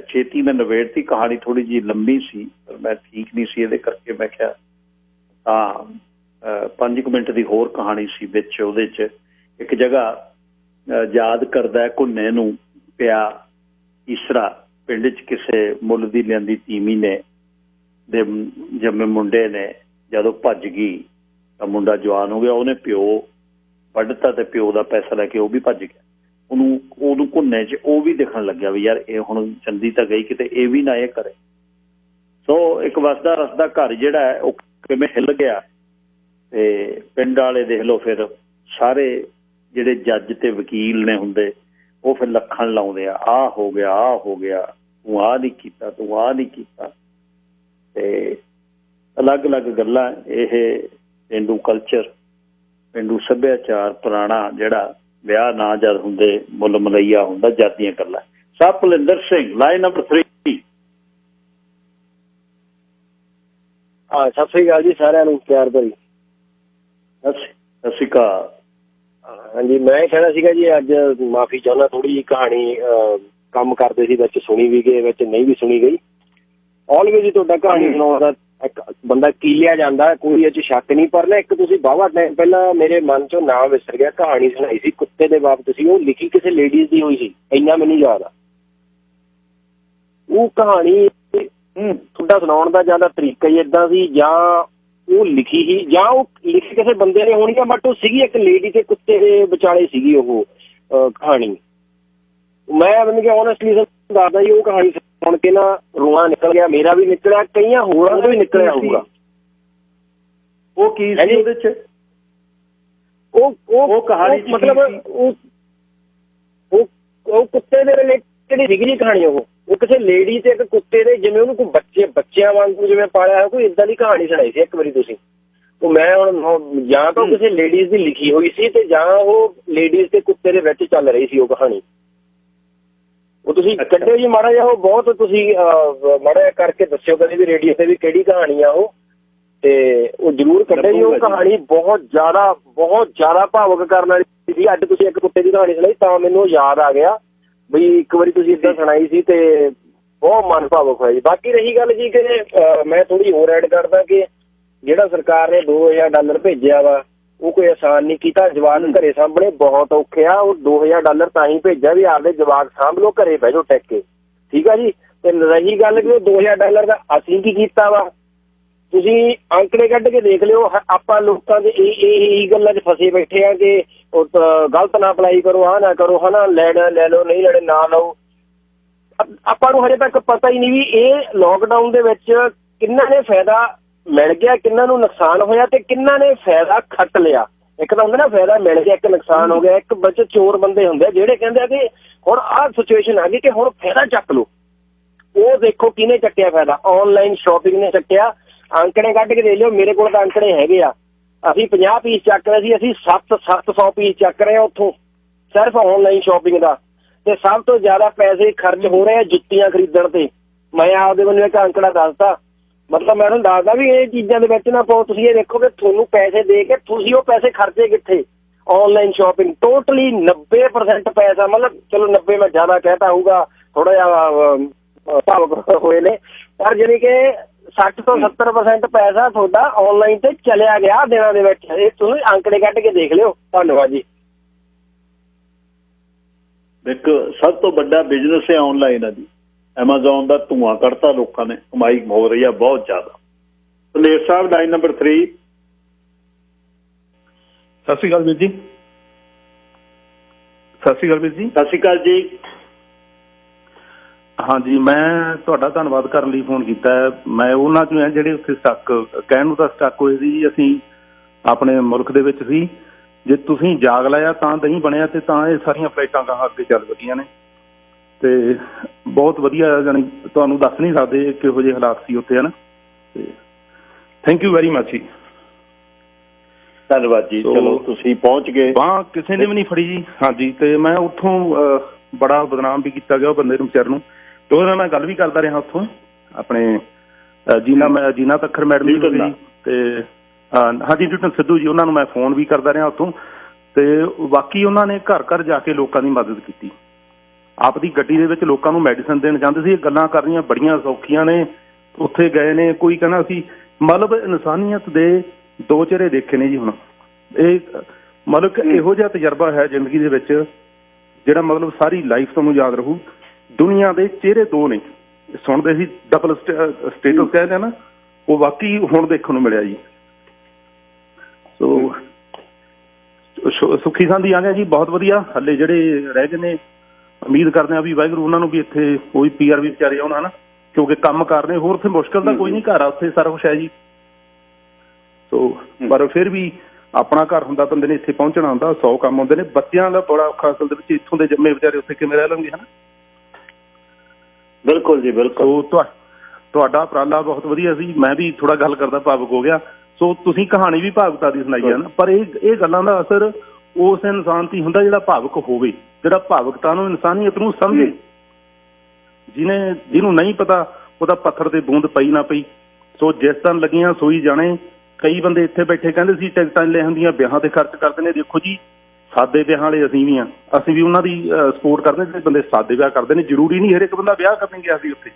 ਛੇਤੀ ਮੈਂ ਨਿਬੇੜਤੀ, ਕਹਾਣੀ ਥੋੜੀ ਜਿਹੀ ਲੰਬੀ ਸੀ ਪਰ ਮੈਂ ਠੀਕ ਨਹੀਂ ਸੀ, ਇਹਦੇ ਕਰਕੇ ਮੈਂ ਕਿਹਾ ਤਾਂ 5 ਮਿੰਟ ਦੀ ਹੋਰ ਕਹਾਣੀ ਸੀ ਵਿੱਚ। ਉਹਦੇ 'ਚ ਇੱਕ ਜਗ੍ਹਾ ਯਾਦ ਕਰਦਾ ਘੁੰਨੇ ਨੂੰ ਪਿਆ ਤੀਸਰਾ, ਪਿੰਡ 'ਚ ਕਿਸੇ ਮੁੱਲ ਦੀ ਲਿਆਂਦੀ ਤੀਵੀਂ ਨੇ ਦੇ ਜੰਮੇ ਮੁੰਡੇ ਨੇ ਜਦੋਂ ਭੱਜ ਗਈ ਤਾਂ ਮੁੰਡਾ ਜਵਾਨ ਹੋ ਗਿਆ। ਉਹਨੇ ਪਿਓ ਵੱਢਤਾ ਤੇ ਪਿਓ ਦਾ ਪੈਸਾ ਲੈ ਕੇ ਉਹ ਵੀ ਭੱਜ ਗਿਆ। ਉਹਨੂੰ ਘੁੰਨੇ 'ਚ ਉਹ ਵੀ ਦੇਖਣ ਲੱਗਿਆ ਵੀ ਯਾਰ ਇਹ ਹੁਣ ਚੰਦੀ ਤਾਂ ਗਈ, ਕਿਤੇ ਇਹ ਵੀ ਨਾ ਇਹ ਕਰੇ। ਸੋ ਇੱਕ ਵਸਦਾ ਰਸਦਾ ਘਰ ਜਿਹੜਾ ਹੈ ਉਹ ਕਿਵੇਂ ਹਿੱਲ ਗਿਆ। ਤੇ ਪਿੰਡ ਵਾਲੇ ਦੇਖ ਲਓ, ਫਿਰ ਸਾਰੇ ਜਿਹੜੇ ਜੱਜ ਤੇ ਵਕੀਲ ਨੇ ਹੁੰਦੇ, ਉਹ ਫਿਰ ਲੱਖਣ ਲਾਉਂਦੇ ਆ, ਆਹ ਹੋ ਗਿਆ, ਆਹ ਹੋ ਗਿਆ, ਤੂੰ ਆਹ ਨਹੀਂ ਕੀਤਾ, ਤੂੰ ਆਹ ਨਹੀਂ ਕੀਤਾ। ਤੇ ਅਲੱਗ-ਅਲੱਗ ਗੱਲਾਂ। ਇਹ ਪੇਂਡੂ ਕਲਚਰ, ਪੇਂਡੂ ਸੱਭਿਆਚਾਰ ਪੁਰਾਣਾ, ਜਿਹੜਾ ਵਿਆਹ ਨਾ ਜਦ ਹੁੰਦੇ ਮੁੱਲ ਮਲਈਆ ਹੁੰਦਾ, ਜਦ ਦੀਆਂ ਗੱਲਾਂ। ਸਾਹਿਬ ਭੁਲਿੰਦਰ ਸਿੰਘ, ਲਾਈਨ ਨੰਬਰ 3। ਸਤਿ ਸ੍ਰੀ ਅਕਾਲ ਜੀ ਸਾਰਿਆਂ ਨੂੰ, ਪਿਆਰ ਭਰੀ ਸਤਿ ਸ਼੍ਰੀ ਅਕਾਲ। ਹਾਂਜੀ, ਮੈਂ ਕਹਿਣਾ ਸੀਗਾ ਜੀ, ਅੱਜ ਮਾਫੀ ਚਾਹੁੰਦਾ, ਥੋੜੀ ਜਿਹੀ ਕਹਾਣੀ ਕੰਮ ਕਰਦੇ ਸੀ, ਵਿੱਚ ਸੁਣੀ ਵੀ ਗਈ, ਵਿੱਚ ਨਹੀਂ ਵੀ ਸੁਣੀ ਗਈ। ਆਲਵੇਜ਼ ਹੀ ਤੁਹਾਡਾ ਕਹਾਣੀ ਸੁਣਾਉਣ ਦਾ ਇੱਕ ਬੰਦਾ ਕੀਲਿਆ ਜਾਂਦਾ, ਕੋਈ ਇਹ 'ਚ ਸ਼ੱਕ ਨਹੀਂ। ਪਰ ਨਾ ਇੱਕ ਤੁਸੀਂ ਬਾਵਾ ਟਾਈਮ ਪਹਿਲਾਂ ਮੇਰੇ ਮਨ 'ਚੋਂ ਨਾਮ ਵਿਸਰ ਗਿਆ, ਕਹਾਣੀ ਸੁਣਾਈ ਸੀ ਕੁੱਤੇ ਦੇ ਬਾਬਤ ਸੀ, ਉਹ ਲਿਖੀ ਕਿਸੇ ਲੇਡੀਜ਼ ਦੀ ਹੋਈ ਸੀ, ਇੰਨਾ ਮੈਨੂੰ ਯਾਦ ਆ। ਉਹ ਕਹਾਣੀ ਤੁਹਾਡਾ ਸੁਣਾਉਣ ਦਾ ਜਾਂ ਤਾਂ ਤਰੀਕਾ ਹੀ ਏਦਾਂ ਸੀ, ਜਾਂ ਉਹ ਲਿਖੀ ਹੀ, ਜਾਂ ਉਹ ਲਿਖੀ ਕਿਸੇ ਬੰਦੇ ਨੇ ਹੋਣੀ ਆ, ਬਟ ਉਹ ਸੀਗੀ ਇੱਕ ਲੇਡੀ ਤੇ ਕੁੱਤੇ ਦੇ ਵਿਚਾਲੇ ਸੀਗੀ ਉਹ ਕਹਾਣੀ। ਮੈਂ ਮੈਨੂੰ ਕਿ ਓਨੈਸਟਲੀ ਦੱਸਦਾ ਜੀ, ਉਹ ਕਹਾਣੀ ਸੁਣ ਕੇ ਨਾ ਰੋਣਾ ਨਿਕਲ ਗਿਆ, ਮੇਰਾ ਵੀ ਨਿਕਲਿਆ, ਕਈਆਂ ਹੋਰਾਂ ਦਾ ਵੀ ਨਿਕਲਿਆ ਹੋਊਗਾ। ਉਹ ਕੀ ਸੀ ਉਹਦੇ 'ਚ? ਉਹ ਕਹਾਣੀ ਮਤਲਬ ਉਹ ਕੁੱਤੇ ਦੇ ਰਿਲੇਟਡ ਸੀਗੀ ਜੀ ਕਹਾਣੀ। ਉਹ ਕਿਸੇ ਲੇਡੀ ਤੇ ਇੱਕ ਕੁੱਤੇ ਦੇ, ਜਿਵੇਂ ਉਹਨੂੰ ਕੋਈ ਬੱਚਿਆਂ ਵਾਂਗੂ ਜਿਵੇਂ ਪਾਲਿਆ ਹੈ, ਕੋਈ ਏਦਾਂ ਦੀ ਕਹਾਣੀ ਸੁਣਾਈ ਸੀ ਇੱਕ ਵਾਰੀ ਤੁਸੀਂ। ਉਹ ਮੈਂ ਹੁਣ ਜਾਂ ਤਾਂ ਕਿਸੇ ਲੇਡੀਜ਼ ਦੀ ਲਿਖੀ ਹੋਈ ਸੀ, ਤੇ ਜਾਂ ਉਹ ਲੇਡੀਜ਼ ਤੇ ਕੁੱਤੇ ਦੇ ਵਿੱਚ ਚੱਲ ਰਹੀ ਸੀ ਉਹ ਕਹਾਣੀ। ਉਹ ਤੁਸੀਂ ਕੱਢਿਓ ਜੀ ਮਾੜਾ ਜਿਹਾ, ਉਹ ਬਹੁਤ ਤੁਸੀਂ ਮਾੜਾ ਜਿਹਾ ਕਰਕੇ ਦੱਸਿਓ ਕਦੇ ਵੀ ਰੇਡੀਓ ਤੇ ਵੀ ਕਿਹੜੀ ਕਹਾਣੀ ਆ ਉਹ, ਤੇ ਉਹ ਜ਼ਰੂਰ ਕੱਢਿਓ ਜੀ। ਉਹ ਕਹਾਣੀ ਬਹੁਤ ਜ਼ਿਆਦਾ ਭਾਵੁਕ ਕਰਨ ਵਾਲੀ ਸੀ। ਅੱਜ ਤੁਸੀਂ ਇੱਕ ਕੁੱਤੇ ਦੀ ਕਹਾਣੀ ਸੁਣਾਈ ਤਾਂ ਮੈਨੂੰ ਯਾਦ ਆ ਗਿਆ ਬਈ ਇੱਕ ਵਾਰੀ ਤੁਸੀਂ ਏਦਾਂ ਸੁਣਾਈ ਸੀ, ਤੇ ਬਹੁਤ ਮਨ ਭਾਵੁਕ ਹੋਇਆ ਜੀ। ਬਾਕੀ ਰਹੀ ਗੱਲ ਜੀ ਕਿ ਮੈਂ ਥੋੜੀ ਹੋਰ ਐਡ ਕਰਦਾ ਕਿ ਜਿਹੜਾ ਸਰਕਾਰ ਨੇ $2000 ਭੇਜਿਆ ਵਾ, ਉਹ ਕੋਈ ਆਸਾਨ ਨਹੀਂ ਕੀਤਾ। ਜਵਾਕ ਘਰੇ ਸਾਂਭਣੇ ਬਹੁਤ ਔਖੇ ਆ। ਉਹ $2000 ਤਾਂ ਹੀ ਭੇਜਿਆ ਵੀ ਆਪਦੇ ਜਵਾਕ ਸਾਂਭ ਲਓ, ਘਰੇ ਬਹਿ ਜਾਓ ਟਿਕ ਕੇ, ਠੀਕ ਆ ਜੀ। ਤੇ ਰਹੀ ਗੱਲ ਕਿ ਉਹ $2000 ਦਾ ਅਸੀਂ ਕੀ ਕੀਤਾ ਵਾ, ਤੁਸੀਂ ਅੰਕੜੇ ਕੱਢ ਕੇ ਦੇਖ ਲਿਓ। ਆਪਾਂ ਲੋਕਾਂ ਦੇ ਇਹ ਗੱਲਾਂ 'ਚ ਫਸੇ ਬੈਠੇ ਆ ਕਿ ਉਹ ਗਲਤ ਨਾ ਅਪਲਾਈ ਕਰੋ, ਆਹ ਨਾ ਕਰੋ, ਹਨਾ, ਲੈਣਾ ਲੈ ਲਓ, ਨਹੀਂ ਲੈਣੇ ਨਾ ਲਓ। ਆਪਾਂ ਨੂੰ ਹਜੇ ਤੱਕ ਪਤਾ ਹੀ ਨਹੀਂ ਵੀ ਇਹ ਲੋਕਡਾਊਨ ਦੇ ਵਿੱਚ ਕਿੰਨਾ ਨੇ ਫਾਇਦਾ ਮਿਲ ਗਿਆ, ਕਿੰਨਾ ਨੂੰ ਨੁਕਸਾਨ ਹੋਇਆ, ਤੇ ਕਿੰਨਾ ਨੇ ਫਾਇਦਾ ਖੱਟ ਲਿਆ। ਇੱਕ ਤਾਂ ਹੁੰਦਾ ਨਾ ਫਾਇਦਾ ਮਿਲ ਗਿਆ, ਇੱਕ ਨੁਕਸਾਨ ਹੋ ਗਿਆ। ਇੱਕ ਵਿੱਚ ਚੋਰ ਬੰਦੇ ਹੁੰਦੇ ਆ ਜਿਹੜੇ ਕਹਿੰਦੇ ਆ ਕਿ ਹੁਣ ਆਹ ਸਿਚੁਏਸ਼ਨ ਆ ਗਈ ਕਿ ਹੁਣ ਫਾਇਦਾ ਚੱਕ ਲਓ। ਉਹ ਦੇਖੋ ਕਿਹਨੇ ਚੱਕਿਆ ਫਾਇਦਾ, ਆਨਲਾਈਨ ਸ਼ਾਪਿੰਗ ਨੇ ਚੱਕਿਆ। ਅੰਕੜੇ ਕੱਢ ਕੇ ਦੇ ਲਿਓ, ਮੇਰੇ ਕੋਲ ਤਾਂ ਅੰਕੜੇ ਹੈਗੇ ਆ। ਅਸੀਂ 50 ਪੀਸ ਚੱਕ ਰਹੇ ਸੀ, ਅਸੀਂ 700 ਪੀਸ ਚੱਕ ਰਹੇ ਹਾਂ ਉੱਥੋਂ, ਸਿਰਫ ਆਨਲਾਈਨ ਸ਼ਾਪਿੰਗ ਦਾ। ਤੇ ਸਭ ਤੋਂ ਜ਼ਿਆਦਾ ਪੈਸੇ ਖਰਚ ਹੋ ਰਹੇ ਆ ਜੁੱਤੀਆਂ ਖਰੀਦਣ ਤੇ। ਮੈਂ ਆਪਦੇ ਵੱਲੋਂ ਇੱਕ ਅੰਕੜਾ ਦੱਸਦਾ ਮਤਲਬ ਮੈਂ ਤੁਹਾਨੂੰ ਦੱਸਦਾ ਵੀ ਇਹ ਚੀਜ਼ਾਂ ਦੇ ਵਿੱਚ ਨਾ ਪਾਓ। ਤੁਸੀਂ ਇਹ ਦੇਖੋ ਕਿ ਤੁਹਾਨੂੰ ਪੈਸੇ ਦੇ ਕੇ ਤੁਸੀਂ ਉਹ ਪੈਸੇ ਖਰਚੇ ਕਿੱਥੇ? ਆਨਲਾਈਨ ਸ਼ਾਪਿੰਗ ਟੋਟਲੀ 90% ਪੈਸਾ, ਮਤਲਬ ਚਲੋ 90 ਮੈਂ ਜ਼ਿਆਦਾ ਕਹਿਤਾ ਹੋਊਗਾ, ਥੋੜਾ ਜਿਹਾ ਭਾਵਕ ਹੋਏ ਨੇ, ਪਰ ਜਾਣੀ ਕਿ 60 ਤੋਂ 70% ਪੈਸਾ ਤੁਹਾਡਾ ਆਨਲਾਈਨ ਤੇ ਚਲਿਆ ਗਿਆ ਦਿਨਾਂ ਦੇ ਵਿੱਚ। ਇਹ ਤੁਸੀਂ ਅੰਕੜੇ ਕੱਢ ਕੇ ਦੇਖ ਲਿਓ। ਧੰਨਵਾਦ ਜੀ। ਇੱਕ ਸਭ ਤੋਂ ਵੱਡਾ ਬਿਜ਼ਨਸ ਹੈ ਆਨਲਾਈਨ ਆ ਜੀ। ਐਮਾਜ਼ੋਨ ਦਾ ਧੂੰਆਂ ਕੱਢਤਾ ਲੋਕਾਂ ਨੇ, ਕਮਾਈ ਹੋ ਰਹੀ ਆ ਬਹੁਤ ਜ਼ਿਆਦਾ। ਸੰਦੇਸ਼ ਸਾਹਿਬ ਲਾਈਨ ਨੰਬਰ 3। ਸਤਿ ਸ਼੍ਰੀ ਅਕਾਲ ਵੀਰ ਜੀ। ਸਤਿ ਸ਼੍ਰੀ ਅਕਾਲ ਵੀਰ ਜੀ। ਸਤਿ ਸ਼੍ਰੀ ਅਕਾਲ ਜੀ। ਹਾਂਜੀ, ਮੈਂ ਤੁਹਾਡਾ ਧੰਨਵਾਦ ਕਰਨ ਲਈ ਫੋਨ ਕੀਤਾ ਹੈ। ਮੈਂ ਉਹਨਾਂ 'ਚੋਂ ਹਾਂ ਜਿਹੜੇ ਉੱਥੇ ਸਟੱਕ, ਕਹਿਣ ਨੂੰ ਤਾਂ ਸਟੱਕ ਹੋਏ ਸੀ ਜੀ। ਅਸੀਂ ਆਪਣੇ ਮੁਲਕ ਦੇ ਵਿੱਚ ਸੀ, ਜੇ ਤੁਸੀਂ ਜਾਗ ਲਾਇਆ ਤਾਂ ਦਹੀਂ ਬਣਿਆ, ਤੇ ਤਾਂ ਇਹ ਸਾਰੀਆਂ ਫਲਾਈਟਾਂ ਗਾਹਾਂ ਅੱਗੇ ਚੱਲ ਵਧੀਆਂ ਨੇ ਤੇ ਬਹੁਤ ਵਧੀਆ। ਜਾਣੀ ਤੁਹਾਨੂੰ ਦੱਸ ਨਹੀਂ ਸਕਦੇ ਕਿਹੋ ਜਿਹੇ ਹਾਲਾਤ ਸੀ ਉੱਥੇ, ਹਨ। ਤੇ ਥੈਂਕ ਯੂ ਵੈਰੀ ਮਚ ਜੀ। ਧੰਨਵਾਦ ਜੀ। ਚਲੋ ਤੁਸੀਂ ਪਹੁੰਚ ਗਏ। ਬਾਂਹ ਕਿਸੇ ਨੇ ਵੀ ਨਹੀਂ ਫੜੀ ਜੀ। ਹਾਂਜੀ, ਤੇ ਮੈਂ ਉੱਥੋਂ ਬੜਾ ਬਦਨਾਮ ਵੀ ਕੀਤਾ ਗਿਆ ਉਹ ਬੰਦੇ ਨੂੰ, ਵਿਚਾਰ ਨੂੰ। ਤੇ ਉਹਦੇ ਨਾਲ ਮੈਂ ਗੱਲ ਵੀ ਕਰਦਾ ਰਿਹਾ ਉੱਥੋਂ, ਆਪਣੇ ਜੀਨਾ ਤੱਖਰ ਮੈਡਮ ਜੀ ਤੇ ਹਾਂਜੀ ਨਿਊਟਨ ਸਿੱਧੂ ਜੀ, ਉਹਨਾਂ ਨੂੰ ਮੈਂ ਫੋਨ ਵੀ ਕਰਦਾ ਰਿਹਾ ਉੱਥੋਂ। ਤੇ ਬਾਕੀ ਉਹਨਾਂ ਨੇ ਘਰ ਘਰ ਜਾ ਕੇ ਲੋਕਾਂ ਦੀ ਮਦਦ ਕੀਤੀ। ਆਪ ਦੀ ਗੱਡੀ ਦੇ ਵਿੱਚ ਲੋਕਾਂ ਨੂੰ ਮੈਡੀਸਨ ਦੇਣ ਜਾਂਦੇ ਸੀ। ਇਹ ਗੱਲਾਂ ਕਰਨੀਆਂ ਬੜੀਆਂ ਸੌਖੀਆਂ ਨੇ। ਉੱਥੇ ਗਏ ਨੇ, ਕੋਈ ਕਹਿੰਦਾ ਸੀ, ਮਤਲਬ ਇਨਸਾਨੀਅਤ ਦੇ ਦੋ ਚਿਹਰੇ ਦੇਖੇ ਨੇ ਜੀ। ਹੁਣ ਇਹ ਮਤਲਬ ਕਿ ਇਹੋ ਜਿਹਾ ਤਜਰਬਾ ਹੈ ਜ਼ਿੰਦਗੀ ਦੇ ਵਿੱਚ ਜਿਹੜਾ ਮਤਲਬ ਸਾਰੀ ਲਾਈਫ ਤੁਹਾਨੂੰ ਯਾਦ ਰਹੂ। ਦੁਨੀਆ ਦੇ ਚਿਹਰੇ ਦੋ ਨੇ। ਸੁਣਦੇ ਸੀ ਡਬਲ ਸਟੇਟਸ ਕਹਿੰਦੇ ਆ ਨਾ, ਉਹ ਵਾਕਈ ਹੁਣ ਦੇਖਣ ਨੂੰ ਮਿਲਿਆ ਜੀ। ਸੋ ਸੁੱਖੀ ਸਾਂਦੀ ਆ ਗਿਆ ਜੀ, ਬਹੁਤ ਵਧੀਆ। ਹੱਲੇ ਜਿਹੜੇ ਰਹਿ ਗਏ ਨੇ, ਉਮੀਦ ਕਰਦੇ ਹਾਂ ਵੀ ਵਾਹਿਗੁਰੂ ਉਹਨਾਂ ਨੂੰ ਵੀ ਇੱਥੇ ਕੋਈ PR ਵੀ ਵਿਚਾਰੇ ਆਉਣ, ਹਨ, ਕਿਉਂਕਿ ਕੰਮ ਕਰ ਰਹੇ। ਹੋਰ ਉੱਥੇ ਮੁਸ਼ਕਿਲ ਤਾਂ ਕੋਈ ਨਹੀਂ, ਘਰ ਆ ਉੱਥੇ ਸਾਰਾ ਕੁਛ ਹੈ ਜੀ। ਸੋ ਪਰ ਫਿਰ ਵੀ ਆਪਣਾ ਘਰ ਹੁੰਦਾ, ਬੰਦੇ ਨੇ ਇੱਥੇ ਪਹੁੰਚਣਾ ਹੁੰਦਾ, 100 ਕੰਮ ਹੁੰਦੇ ਨੇ। ਬੱਚਿਆਂ ਦਾ ਬੜਾ ਔਖਾ ਅਸਲ ਦੇ ਵਿੱਚ, ਇੱਥੋਂ ਦੇ ਜੰਮੇ ਵਿਚਾਰੇ ਉੱਥੇ ਕਿਵੇਂ ਰਹਿ ਲੈਣਗੇ, ਹਨਾ। ਬਿਲਕੁਲ ਜੀ, ਬਿਲਕੁਲ। ਸੋ ਤੁਹਾਡਾ ਉਪਰਾਲਾ ਬਹੁਤ ਵਧੀਆ ਸੀ। ਮੈਂ ਵੀ ਥੋੜਾ ਗੱਲ ਕਰਦਾ ਭਾਵੁਕ ਹੋ ਗਿਆ। ਸੋ ਤੁਸੀਂ ਕਹਾਣੀ ਵੀ ਭਾਵੁਕਤਾ ਦੀ ਸੁਣਾਈ ਹੈ ਨਾ, ਪਰ ਇਹ ਗੱਲਾਂ ਦਾ ਅਸਰ ਉਸ ਇਨਸਾਨ ਤੇ ਹੁੰਦਾ ਜਿਹੜਾ ਭਾਵੁਕ ਹੋਵੇ, ਜਿਹੜਾ ਭਾਵੁਕਤਾ ਨੂੰ, ਇਨਸਾਨੀਅਤ ਨੂੰ ਸਮਝੇ। ਜਿਹਨੂੰ ਨਹੀਂ ਪਤਾ ਉਹਦਾ ਪੱਥਰ ਤੇ ਬੂੰਦ ਪਈ ਨਾ ਪਈ। ਸੋ ਜਿਸ ਤਰ੍ਹਾਂ ਲੱਗੀਆਂ ਸੋਈ ਜਾਣੇ। ਕਈ ਬੰਦੇ ਇੱਥੇ ਬੈਠੇ ਕਹਿੰਦੇ ਸੀ ਟਿਕਟਾਂ ਲੈ ਹੁੰਦੀਆਂ, ਵਿਆਹਾਂ ਤੇ ਖਰਚ ਕਰਦੇ ਨੇ। ਦੇਖੋ ਜੀ, ਸਾਦੇ ਵਿਆਹਾਂ ਵਾਲੇ ਅਸੀਂ ਵੀ ਹਾਂ, ਅਸੀਂ ਵੀ ਉਹਨਾਂ ਦੀ ਸਪੋਰਟ ਕਰਦੇ। ਜਿਹੜੇ ਬੰਦੇ ਸਾਦੇ ਵਿਆਹ ਕਰਦੇ ਨੇ, ਜ਼ਰੂਰੀ ਨਹੀਂ ਹਰੇਕ ਬੰਦਾ ਵਿਆਹ ਕਰਨ ਗਿਆ ਸੀ ਉੱਥੇ,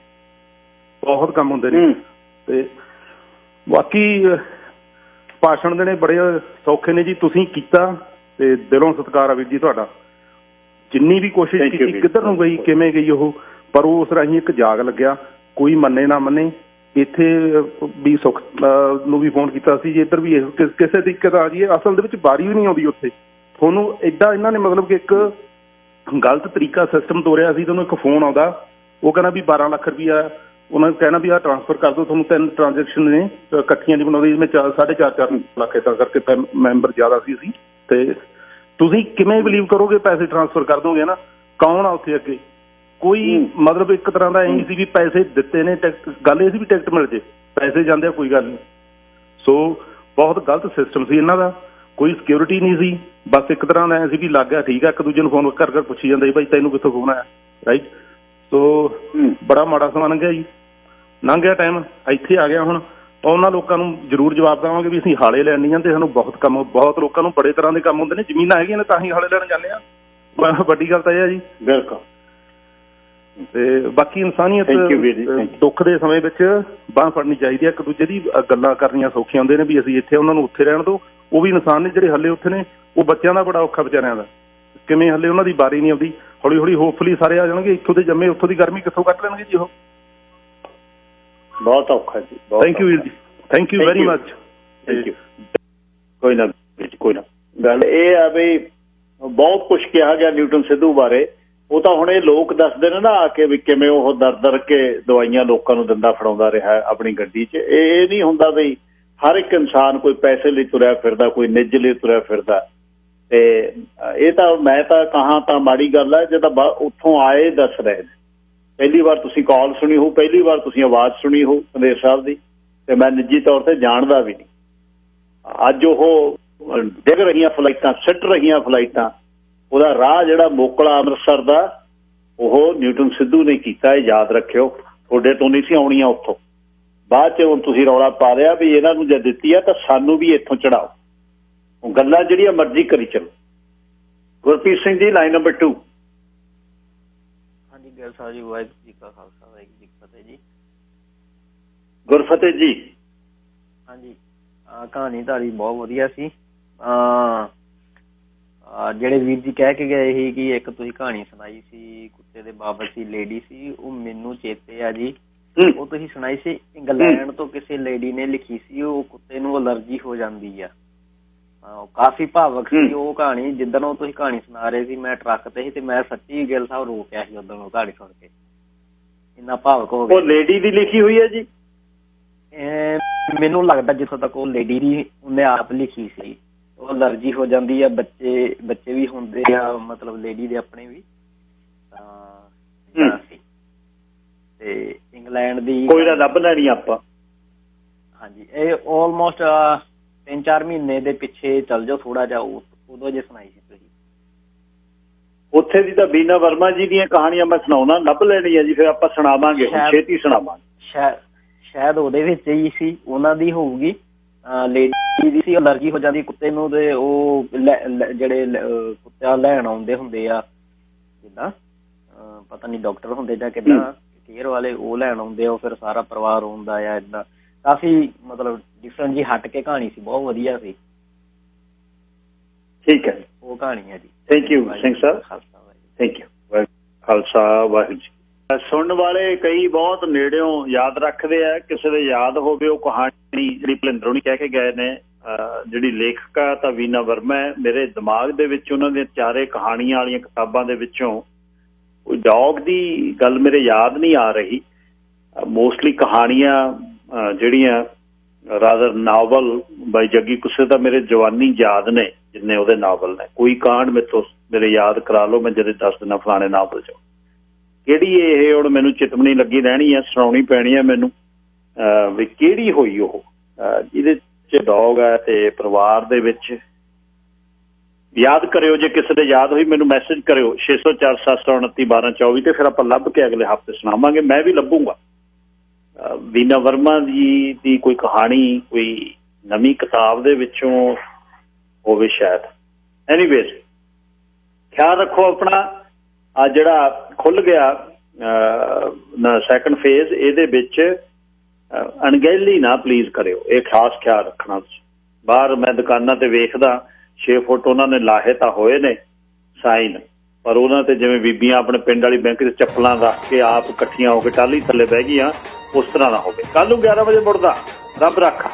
ਬਹੁਤ ਕੰਮ ਹੁੰਦੇ ਨੇ। ਤੇ ਬਾਕੀ ਭਾਸ਼ਣ ਦੇਣੇ ਬੜੇ ਸੌਖੇ ਨੇ ਜੀ, ਤੁਸੀਂ ਕੀਤਾ ਤੇ ਦਿਲੋਂ ਸਤਿਕਾਰ ਆ ਵੀਰ ਜੀ ਤੁਹਾਡਾ। ਜਿੰਨੀ ਵੀ ਕੋਸ਼ਿਸ਼ ਕੀਤੀ, ਕਿੱਧਰ ਨੂੰ ਗਈ, ਕਿਵੇਂ ਗਈ ਉਹ, ਪਰ ਉਸ ਰਾਹੀਂ ਇੱਕ ਜਾਗ ਲੱਗਿਆ। ਕੋਈ ਮੰਨੇ ਨਾ ਮੰਨੇ, ਇੱਥੇ ਵੀ ਸੁੱਖ ਨੂੰ ਵੀ ਫੋਨ ਕੀਤਾ ਸੀ ਜੀ, ਇੱਧਰ ਵੀ ਕਿਸੇ ਤਰੀਕੇ ਦਾ ਆ ਜੀ। ਅਸਲ ਦੇ ਵਿੱਚ ਬਾਰੀ ਵੀ ਨਹੀਂ ਆਉਂਦੀ ਉੱਥੇ ਤੁਹਾਨੂੰ। ਏਦਾਂ ਇਹਨਾਂ ਨੇ ਮਤਲਬ ਕਿ ਇੱਕ ਗਲਤ ਤਰੀਕਾ ਸਿਸਟਮ ਤੋਰਿਆ ਸੀ। ਤੁਹਾਨੂੰ ਇੱਕ ਫੋਨ ਆਉਂਦਾ, ਉਹ ਕਹਿੰਦਾ ਵੀ 12 ਲੱਖ ਰੁਪਈਆ, ਉਹਨਾਂ ਨੇ ਕਹਿਣਾ ਵੀ ਆਹ ਟ੍ਰਾਂਸਫਰ ਕਰ ਦਿਓ, ਤੁਹਾਨੂੰ 3 ਟ੍ਰਾਂਜੈਕਸ਼ਨ ਨੇ ਇਕੱਠੀਆਂ ਦੀ ਬਣਾਉਂਦੀ, ਜਿਵੇਂ 4.5 ਲੱਖ ਏਦਾਂ ਕਰਕੇ ਮੈਂਬਰ ਜ਼ਿਆਦਾ ਸੀ ਅਸੀਂ। ਤੇ ਤੁਸੀਂ ਕਿਵੇਂ ਬਿਲੀਵ ਕਰੋਗੇ ਪੈਸੇ ਟ੍ਰਾਂਸਫਰ ਕਰ ਦੋਗੇ ਨਾ? ਕੌਣ ਆ ਉੱਥੇ ਅੱਗੇ? ਕੋਈ ਮਤਲਬ ਇੱਕ ਤਰ੍ਹਾਂ ਦਾ ਇਹ ਸੀ ਵੀ ਪੈਸੇ ਦਿੱਤੇ ਨੇ, ਟਿਕਟ, ਗੱਲ ਇਹ ਸੀ ਵੀ ਟਿਕਟ ਮਿਲ ਜੇ, ਪੈਸੇ ਜਾਂਦੇ ਆ ਕੋਈ ਗੱਲ ਨਹੀਂ। ਸੋ ਬਹੁਤ ਗਲਤ ਸਿਸਟਮ ਸੀ ਇਹਨਾਂ ਦਾ। ਕੋਈ ਸਿਕਿਉਰਿਟੀ ਨਹੀਂ ਸੀ, ਬਸ ਇੱਕ ਤਰ੍ਹਾਂ ਦਾ ਐਂ ਸੀ ਵੀ ਲੱਗ ਗਿਆ ਠੀਕ ਆ, ਇੱਕ ਦੂਜੇ ਨੂੰ ਫੋਨ ਕਰ ਪੁੱਛੀ ਜਾਂਦੇ ਭਾਈ ਤੈਨੂੰ ਕਿੱਥੋਂ ਫੋਨ ਆਇਆ, ਰਾਈਟ। ਸੋ ਬੜਾ ਮਾੜਾ ਸਮਾਂ ਲੰਘਿਆ ਜੀ, ਲੰਘ ਗਿਆ ਟਾਈਮ, ਇੱਥੇ ਆ ਗਿਆ ਹੁਣ। ਉਹਨਾਂ ਲੋਕਾਂ ਨੂੰ ਜ਼ਰੂਰ ਜਵਾਬ ਦੇਵਾਂਗੇ ਵੀ ਅਸੀਂ ਹਾਲੇ ਲੈਣ ਨਹੀਂ ਜਾਂਦੇ। ਸਾਨੂੰ ਬਹੁਤ ਕੰਮ, ਬਹੁਤ ਲੋਕਾਂ ਨੂੰ ਬੜੇ ਤਰ੍ਹਾਂ ਦੇ ਕੰਮ ਹੁੰਦੇ ਨੇ, ਜ਼ਮੀਨਾਂ ਹੈਗੀਆਂ ਨੇ ਤਾਂ ਹੀ ਹਾਲੇ ਲੈਣ ਜਾਂਦੇ ਆ। ਵੱਡੀ ਗੱਲ ਤਾਂ ਇਹ ਆ ਜੀ। ਬਿਲਕੁਲ। ਤੇ ਬਾਕੀ ਇਨਸਾਨੀਅਤ, ਦੁੱਖ ਦੇ ਸਮੇਂ ਵਿੱਚ ਬਾਂਹ ਫੜਨੀ ਚਾਹੀਦੀ ਹੈ ਇੱਕ ਦੂਜੇ ਦੀ। ਗੱਲਾਂ ਕਰਨੀਆਂ ਸੌਖੀਆਂ ਹੁੰਦੇ ਨੇ ਵੀ ਅਸੀਂ ਇੱਥੇ, ਉਹਨਾਂ ਨੂੰ ਉੱਥੇ ਰਹਿਣ ਦਿਓ। ਉਹ ਵੀ ਇਨਸਾਨ ਨੇ ਜਿਹੜੇ ਹੱਲੇ ਉੱਥੇ ਨੇ। ਉਹ ਬੱਚਿਆਂ ਦਾ ਬੜਾ ਔਖਾ ਵਿਚਾਰਿਆਂ ਦਾ, ਕਿਵੇਂ ਹੱਲੇ ਉਹਨਾਂ ਦੀ ਬਾਰੀ ਨਹੀਂ ਆਉਂਦੀ। ਹੌਲੀ ਹੌਲੀ ਹੋਪਫੁਲੀ ਸਾਰੇ ਆ ਜਾਣਗੇ। ਇੱਥੋਂ ਦੇ ਜੰਮੇ ਉੱਥੋਂ ਦੀ ਗਰਮੀ ਕਿੱਥੋਂ ਕੱਟ ਲੈਣਗੇ ਜੀ ਉਹ। ਬਹੁਤ ਔਖਾ ਜੀ। ਥੈਂਕ ਯੂ ਵੀਰ ਜੀ, ਥੈਂਕ ਯੂ ਵੈਰੀ ਮਚ। ਕੋਈ ਨਾ ਕੋਈ ਨਾ। ਗੱਲ ਇਹ ਆ ਵੀ ਬਹੁਤ ਕੁਛ ਕਿਹਾ ਗਿਆ ਨਿਊਟਨ ਸਿੱਧੂ ਬਾਰੇ। ਉਹ ਤਾਂ ਹੁਣ ਇਹ ਲੋਕ ਦੱਸਦੇ ਨੇ ਨਾ ਆ ਕੇ ਵੀ ਕਿਵੇਂ ਉਹ ਦਰ ਕੇ ਦਵਾਈਆਂ ਲੋਕਾਂ ਨੂੰ ਦਿੰਦਾ ਫੜਾਉਂਦਾ ਰਿਹਾ ਆਪਣੀ ਗੱਡੀ 'ਚ। ਇਹ ਨਹੀਂ ਹੁੰਦਾ ਵੀ ਹਰ ਇੱਕ ਇਨਸਾਨ ਕੋਈ ਪੈਸੇ ਲਈ ਤੁਰਿਆ ਫਿਰਦਾ, ਕੋਈ ਨਿੱਜ ਲਈ ਤੁਰਿਆ ਫਿਰਦਾ। ਤੇ ਇਹ ਤਾਂ ਮੈਂ ਤਾਂ ਕਹਾਂ ਤਾਂ ਮਾੜੀ ਗੱਲ ਹੈ। ਜੇ ਤਾਂ ਉੱਥੋਂ ਆਏ ਦੱਸ ਰਹੇ ਨੇ, ਪਹਿਲੀ ਵਾਰ ਤੁਸੀਂ ਕਾਲ ਸੁਣੀ ਹੋ, ਪਹਿਲੀ ਵਾਰ ਤੁਸੀਂ ਆਵਾਜ਼ ਸੁਣੀ ਹੋ ਸੰਦੇਸ਼ ਸਾਹਿਬ ਦੀ, ਤੇ ਮੈਂ ਨਿੱਜੀ ਤੌਰ ਤੇ ਜਾਣਦਾ ਵੀ ਨਹੀਂ। ਅੱਜ ਉਹ ਡਿੱਗ ਰਹੀਆਂ ਫਲਾਈਟਾਂ, ਸਿੱਟ ਰਹੀਆਂ ਫਲਾਈਟਾਂ, ਉਹਦਾ ਰਾਹ ਜਿਹੜਾ ਮੋਕਲਾ ਅੰਮ੍ਰਿਤਸਰ ਦਾ, ਉਹ ਨਿਊਟਨ ਸਿੱਧੂ ਨੇ ਕੀਤਾ। ਇਹ ਯਾਦ ਰੱਖਿਓ, ਤੁਹਾਡੇ ਤੋਂ ਨਹੀਂ ਸੀ ਆਉਣੀਆਂ ਉੱਥੋਂ। ਬਾਅਦ 'ਚ ਹੁਣ ਤੁਸੀਂ ਰੌਲਾ ਪਾ ਲਿਆ ਵੀ ਇਹਨਾਂ ਨੂੰ ਜੇ ਦਿੱਤੀ ਆ ਤਾਂ ਸਾਨੂੰ ਵੀ ਇੱਥੋਂ ਚੜਾਓ। ਗੱਲਾਂ ਜਿਹੜੀਆਂ ਮਰਜ਼ੀ ਕਰੀ ਚਲੋ। Gurpreet Singh ji, line number 2। ਹਾਂਜੀ ਗਿੱਲ ਸਾਹਿਬ ਜੀ, ਵਾਹਿਗੁਰੂ ਜੀ ਕਾ ਖਾਲਸਾ ਵਾਹਿਗੁਰੂ ਜੀ ਕੀ ਫਤਿਹ ਜੀ। ਗੁਰਫਤਿਹ ਜੀ। ਹਾਂਜੀ, ਕਹਾਣੀ ਤੁਹਾਡੀ ਬਹੁਤ ਵਧੀਆ ਸੀ। ਜਿਹੜੇ ਵੀਰ ਜੀ ਕਹਿ ਕੇ ਗਏ ਸੀ ਕਿ ਇੱਕ ਤੁਸੀਂ ਕਹਾਣੀ ਸੁਣਾਈ ਸੀ ਕੁੱਤੇ ਦੇ ਬਾਬਤ ਸੀ, ਲੇਡੀ ਸੀ, ਉਹ ਮੈਨੂੰ ਚੇਤੇ ਆ ਜੀ। ਉਹ ਤੁਸੀਂ ਸੁਣਾਈ ਸੀ ਇੰਗਲੈਂਡ ਤੋਂ ਕਿਸੇ ਲੇਡੀ ਨੇ ਲਿਖੀ ਸੀ, ਉਹ ਕੁੱਤੇ ਨੂੰ ਅਲਰਜੀ ਹੋ ਜਾਂਦੀ ਆ। ਕਾਫੀ ਭਾਵਕ ਸੀ ਉਹ ਕਹਾਣੀ। ਜਿੱਦਣ ਉਹ ਤੁਸੀਂ ਕਹਾਣੀ ਸੁਣਾ ਰਹੇ ਸੀ ਮੈਂ ਟਰੱਕ ਤੇ ਸੀ ਤੇ ਮੈਂ ਸੱਚੀ ਗਿੱਲ ਸਾਹਿਬ ਰੋ ਪਿਆ ਸੀ ਉਦੋਂ ਉਹ ਕਹਾਣੀ ਸੁਣ ਕੇ, ਇੰਨਾ ਭਾਵਕ ਹੋ ਗਿਆ। ਉਹ ਲੇਡੀ ਦੀ ਲਿਖੀ ਹੋਈ ਹੈ ਜੀ? ਮੈਨੂੰ ਲੱਗਦਾ ਜਿੱਥੋਂ ਤੱਕ ਉਹ ਲੇਡੀ ਦੀ ਉਹਨੇ ਆਪ ਲਿਖੀ ਸੀ। ਉਹ ਅਲਰਜੀ ਹੋ ਜਾਂਦੀ ਆ, ਬੱਚੇ ਵੀ ਹੁੰਦੇ ਆ, ਮਤਲਬ ਲੇਡੀ ਦੇ ਆਪਣੇ ਵੀ। ਤੇ ਇੰਗਲੈਂਡ ਦੀ ਕੋਈ ਨਾ ਲੱਭ ਲੈਣੀ ਆਪਾਂ। ਹਾਂਜੀ, ਇਹ ਆਲਮੋਸਟ 3-4 ਮਹੀਨੇ ਦੇ ਪਿੱਛੇ ਚੱਲ ਜਾਓ ਥੋੜਾ ਜਿਹਾ, ਉਦੋਂ ਜੇ ਸੁਣਾਈ ਸੀ ਤੁਸੀਂ। ਉੱਥੇ ਦੀ ਤਾਂ ਬੀਨਾ ਵਰਮਾ ਜੀ ਦੀਆਂ ਕਹਾਣੀਆਂ ਮੈਂ ਸੁਣਾਉਣਾ, ਲੱਭ ਲੈਣੀ ਹੈ ਜੀ, ਫਿਰ ਆਪਾਂ ਸੁਣਾਵਾਂਗੇ, ਛੇਤੀ ਸੁਣਾਵਾਂਗੇ। ਸ਼ਾਇਦ ਉਹਦੇ ਵਿੱਚ ਹੀ ਸੀ, ਉਹਨਾਂ ਦੀ ਹੋਊਗੀ। ਲੇਡੀ ਦੀ ਸੀ, ਅਲਰਜੀ ਹੋ ਜਾਂਦੀ ਕੁੱਤੇ ਨੂੰ, ਤੇ ਉਹ ਜਿਹੜੇ ਕੁੱਤਾ ਲੈਣ ਆਉਂਦੇ ਹੁੰਦੇ ਆ, ਜਿੱਦਾਂ ਪਤਾ ਨਹੀਂ ਡਾਕਟਰ ਹੁੰਦੇ ਜਾਂ ਕਿੱਦਾਂ ਕੇਅਰ ਵਾਲੇ, ਉਹ ਲੈਣ ਆਉਂਦੇ ਆ, ਫਿਰ ਸਾਰਾ ਪਰਿਵਾਰ ਆਉਂਦਾ ਆ। ਏਦਾਂ ਕਾਫੀ ਮਤਲਬ ਡਿਫਰੈਂਟ ਜੀ ਹਟ ਕੇ ਕਹਾਣੀ ਸੀ, ਬਹੁਤ ਵਧੀਆ ਸੀ। ਠੀਕ ਹੈ, ਉਹ ਕਹਾਣੀ ਹੈ ਜੀ। Thank you Singh Sahib, thank you. Khalsa Waheguru ji. ਸੁਣਨ ਵਾਲੇ ਕਈ ਬਹੁਤ ਨੇੜਿਓਂ ਯਾਦ ਰੱਖਦੇ ਆ, ਕਿਸੇ ਦੇ ਯਾਦ ਹੋਵੇ ਉਹ ਕਹਾਣੀ ਜਿਹੜੀ ਭਲਿੰਦਰ ਨੇ ਕਹਿ ਕੇ ਗਏ ਨੇ। ਜਿਹੜੀ ਲੇਖਕਾ ਤਾਂ ਵੀਨਾ ਵਰਮਾ ਹੈ। ਮੇਰੇ ਦਿਮਾਗ ਦੇ ਵਿੱਚ ਉਹਨਾਂ ਦੀਆਂ 4 ਕਹਾਣੀਆਂ ਵਾਲੀਆਂ ਕਿਤਾਬਾਂ ਦੇ ਵਿੱਚੋਂ ਕੋਈ ਡੌਗ ਦੀ ਗੱਲ ਮੇਰੇ ਯਾਦ ਨਹੀਂ ਆ ਰਹੀ। ਮੋਸਟਲੀ ਕਹਾਣੀਆਂ ਜਿਹੜੀਆਂ ਰਾਦਰ ਨਾਵਲ ਬਾਈ ਜੱਗੀ ਕੁੱਸੇ ਦਾ ਮੇਰੇ ਜਵਾਨੀ ਯਾਦ ਨੇ, ਜਿੰਨੇ ਉਹਦੇ ਨਾਵਲ ਨੇ। ਕੋਈ ਕਾਂਡ ਮੇਰੇ ਯਾਦ ਕਰਾ ਲਓ, ਮੈਂ ਜਿਹੜੇ ਦੱਸ ਦਿਨਾਂ ਫਲਾਣੇ ਨਾਵਲ 'ਚੋਂ। ਕਿਹੜੀ ਇਹ ਹੁਣ ਮੈਨੂੰ ਚਿਤਮਣੀ ਲੱਗੀ ਰਹਿਣੀ ਆ, ਸੁਣਾਉਣੀ ਪੈਣੀ ਆ ਮੈਨੂੰ ਵੀ ਕਿਹੜੀ ਹੋਈ ਉਹ ਜਿਹਦੇ 'ਚ ਡੌਗ ਹੈ ਤੇ ਪਰਿਵਾਰ ਦੇ ਵਿੱਚ। ਯਾਦ ਕਰਿਓ, ਜੇ ਕਿਸੇ ਦੇ ਯਾਦ ਹੋਈ ਮੈਨੂੰ ਮੈਸੇਜ ਕਰਿਓ 604 729 1224 ਤੇ ਫਿਰ ਆਪਾਂ ਲੱਭ ਕੇ ਅਗਲੇ ਹਫ਼ਤੇ ਸੁਣਾਵਾਂਗੇ। ਮੈਂ ਵੀ ਲੱਭੂਗਾ ਵੀਨਾ ਵਰਮਾ ਜੀ ਦੀ ਕੋਈ ਕਹਾਣੀ, ਕੋਈ ਨਵੀਂ ਕਿਤਾਬ ਦੇ ਵਿੱਚੋਂ ਹੋਵੇ ਸ਼ਾਇਦ। ਐਨੀਵੇਜ਼, ਖਿਆਲ ਰੱਖੋ ਆਪਣਾ। ਆ ਜਿਹੜਾ ਖੁੱਲ ਗਿਆ ਸੈਕੰਡ ਫੇਜ਼, ਇਹਦੇ ਵਿੱਚ ਅਣਗਹਿਲੀ ਨਾ ਪਲੀਜ਼ ਕਰਿਓ, ਇਹ ਖਾਸ ਖਿਆਲ ਰੱਖਣਾ ਤੁਸੀਂ। ਬਾਹਰ ਮੈਂ ਦੁਕਾਨਾਂ ਤੇ ਵੇਖਦਾ 6 ਫੁੱਟ ਉਹਨਾਂ ਨੇ ਲਾਹੇ ਤਾਂ ਹੋਏ ਨੇ ਸਾਈਨ, ਪਰ ਉਹਨਾਂ ਤੇ ਜਿਵੇਂ ਬੀਬੀਆਂ ਆਪਣੇ ਪਿੰਡ ਵਾਲੀ ਬੈਂਕ 'ਚ ਚੱਪਲਾਂ ਰੱਖ ਕੇ ਆਪ ਇਕੱਠੀਆਂ ਹੋ ਕੇ ਟਾਹਲੀ ਥੱਲੇ ਬਹਿ ਗਈਆਂ, ਉਸ ਤਰ੍ਹਾਂ ਨਾ ਹੋਵੇ। ਕੱਲ ਨੂੰ 11 ਵਜੇ ਮੁੜਦਾ, ਰੱਬ ਰੱਖਾ।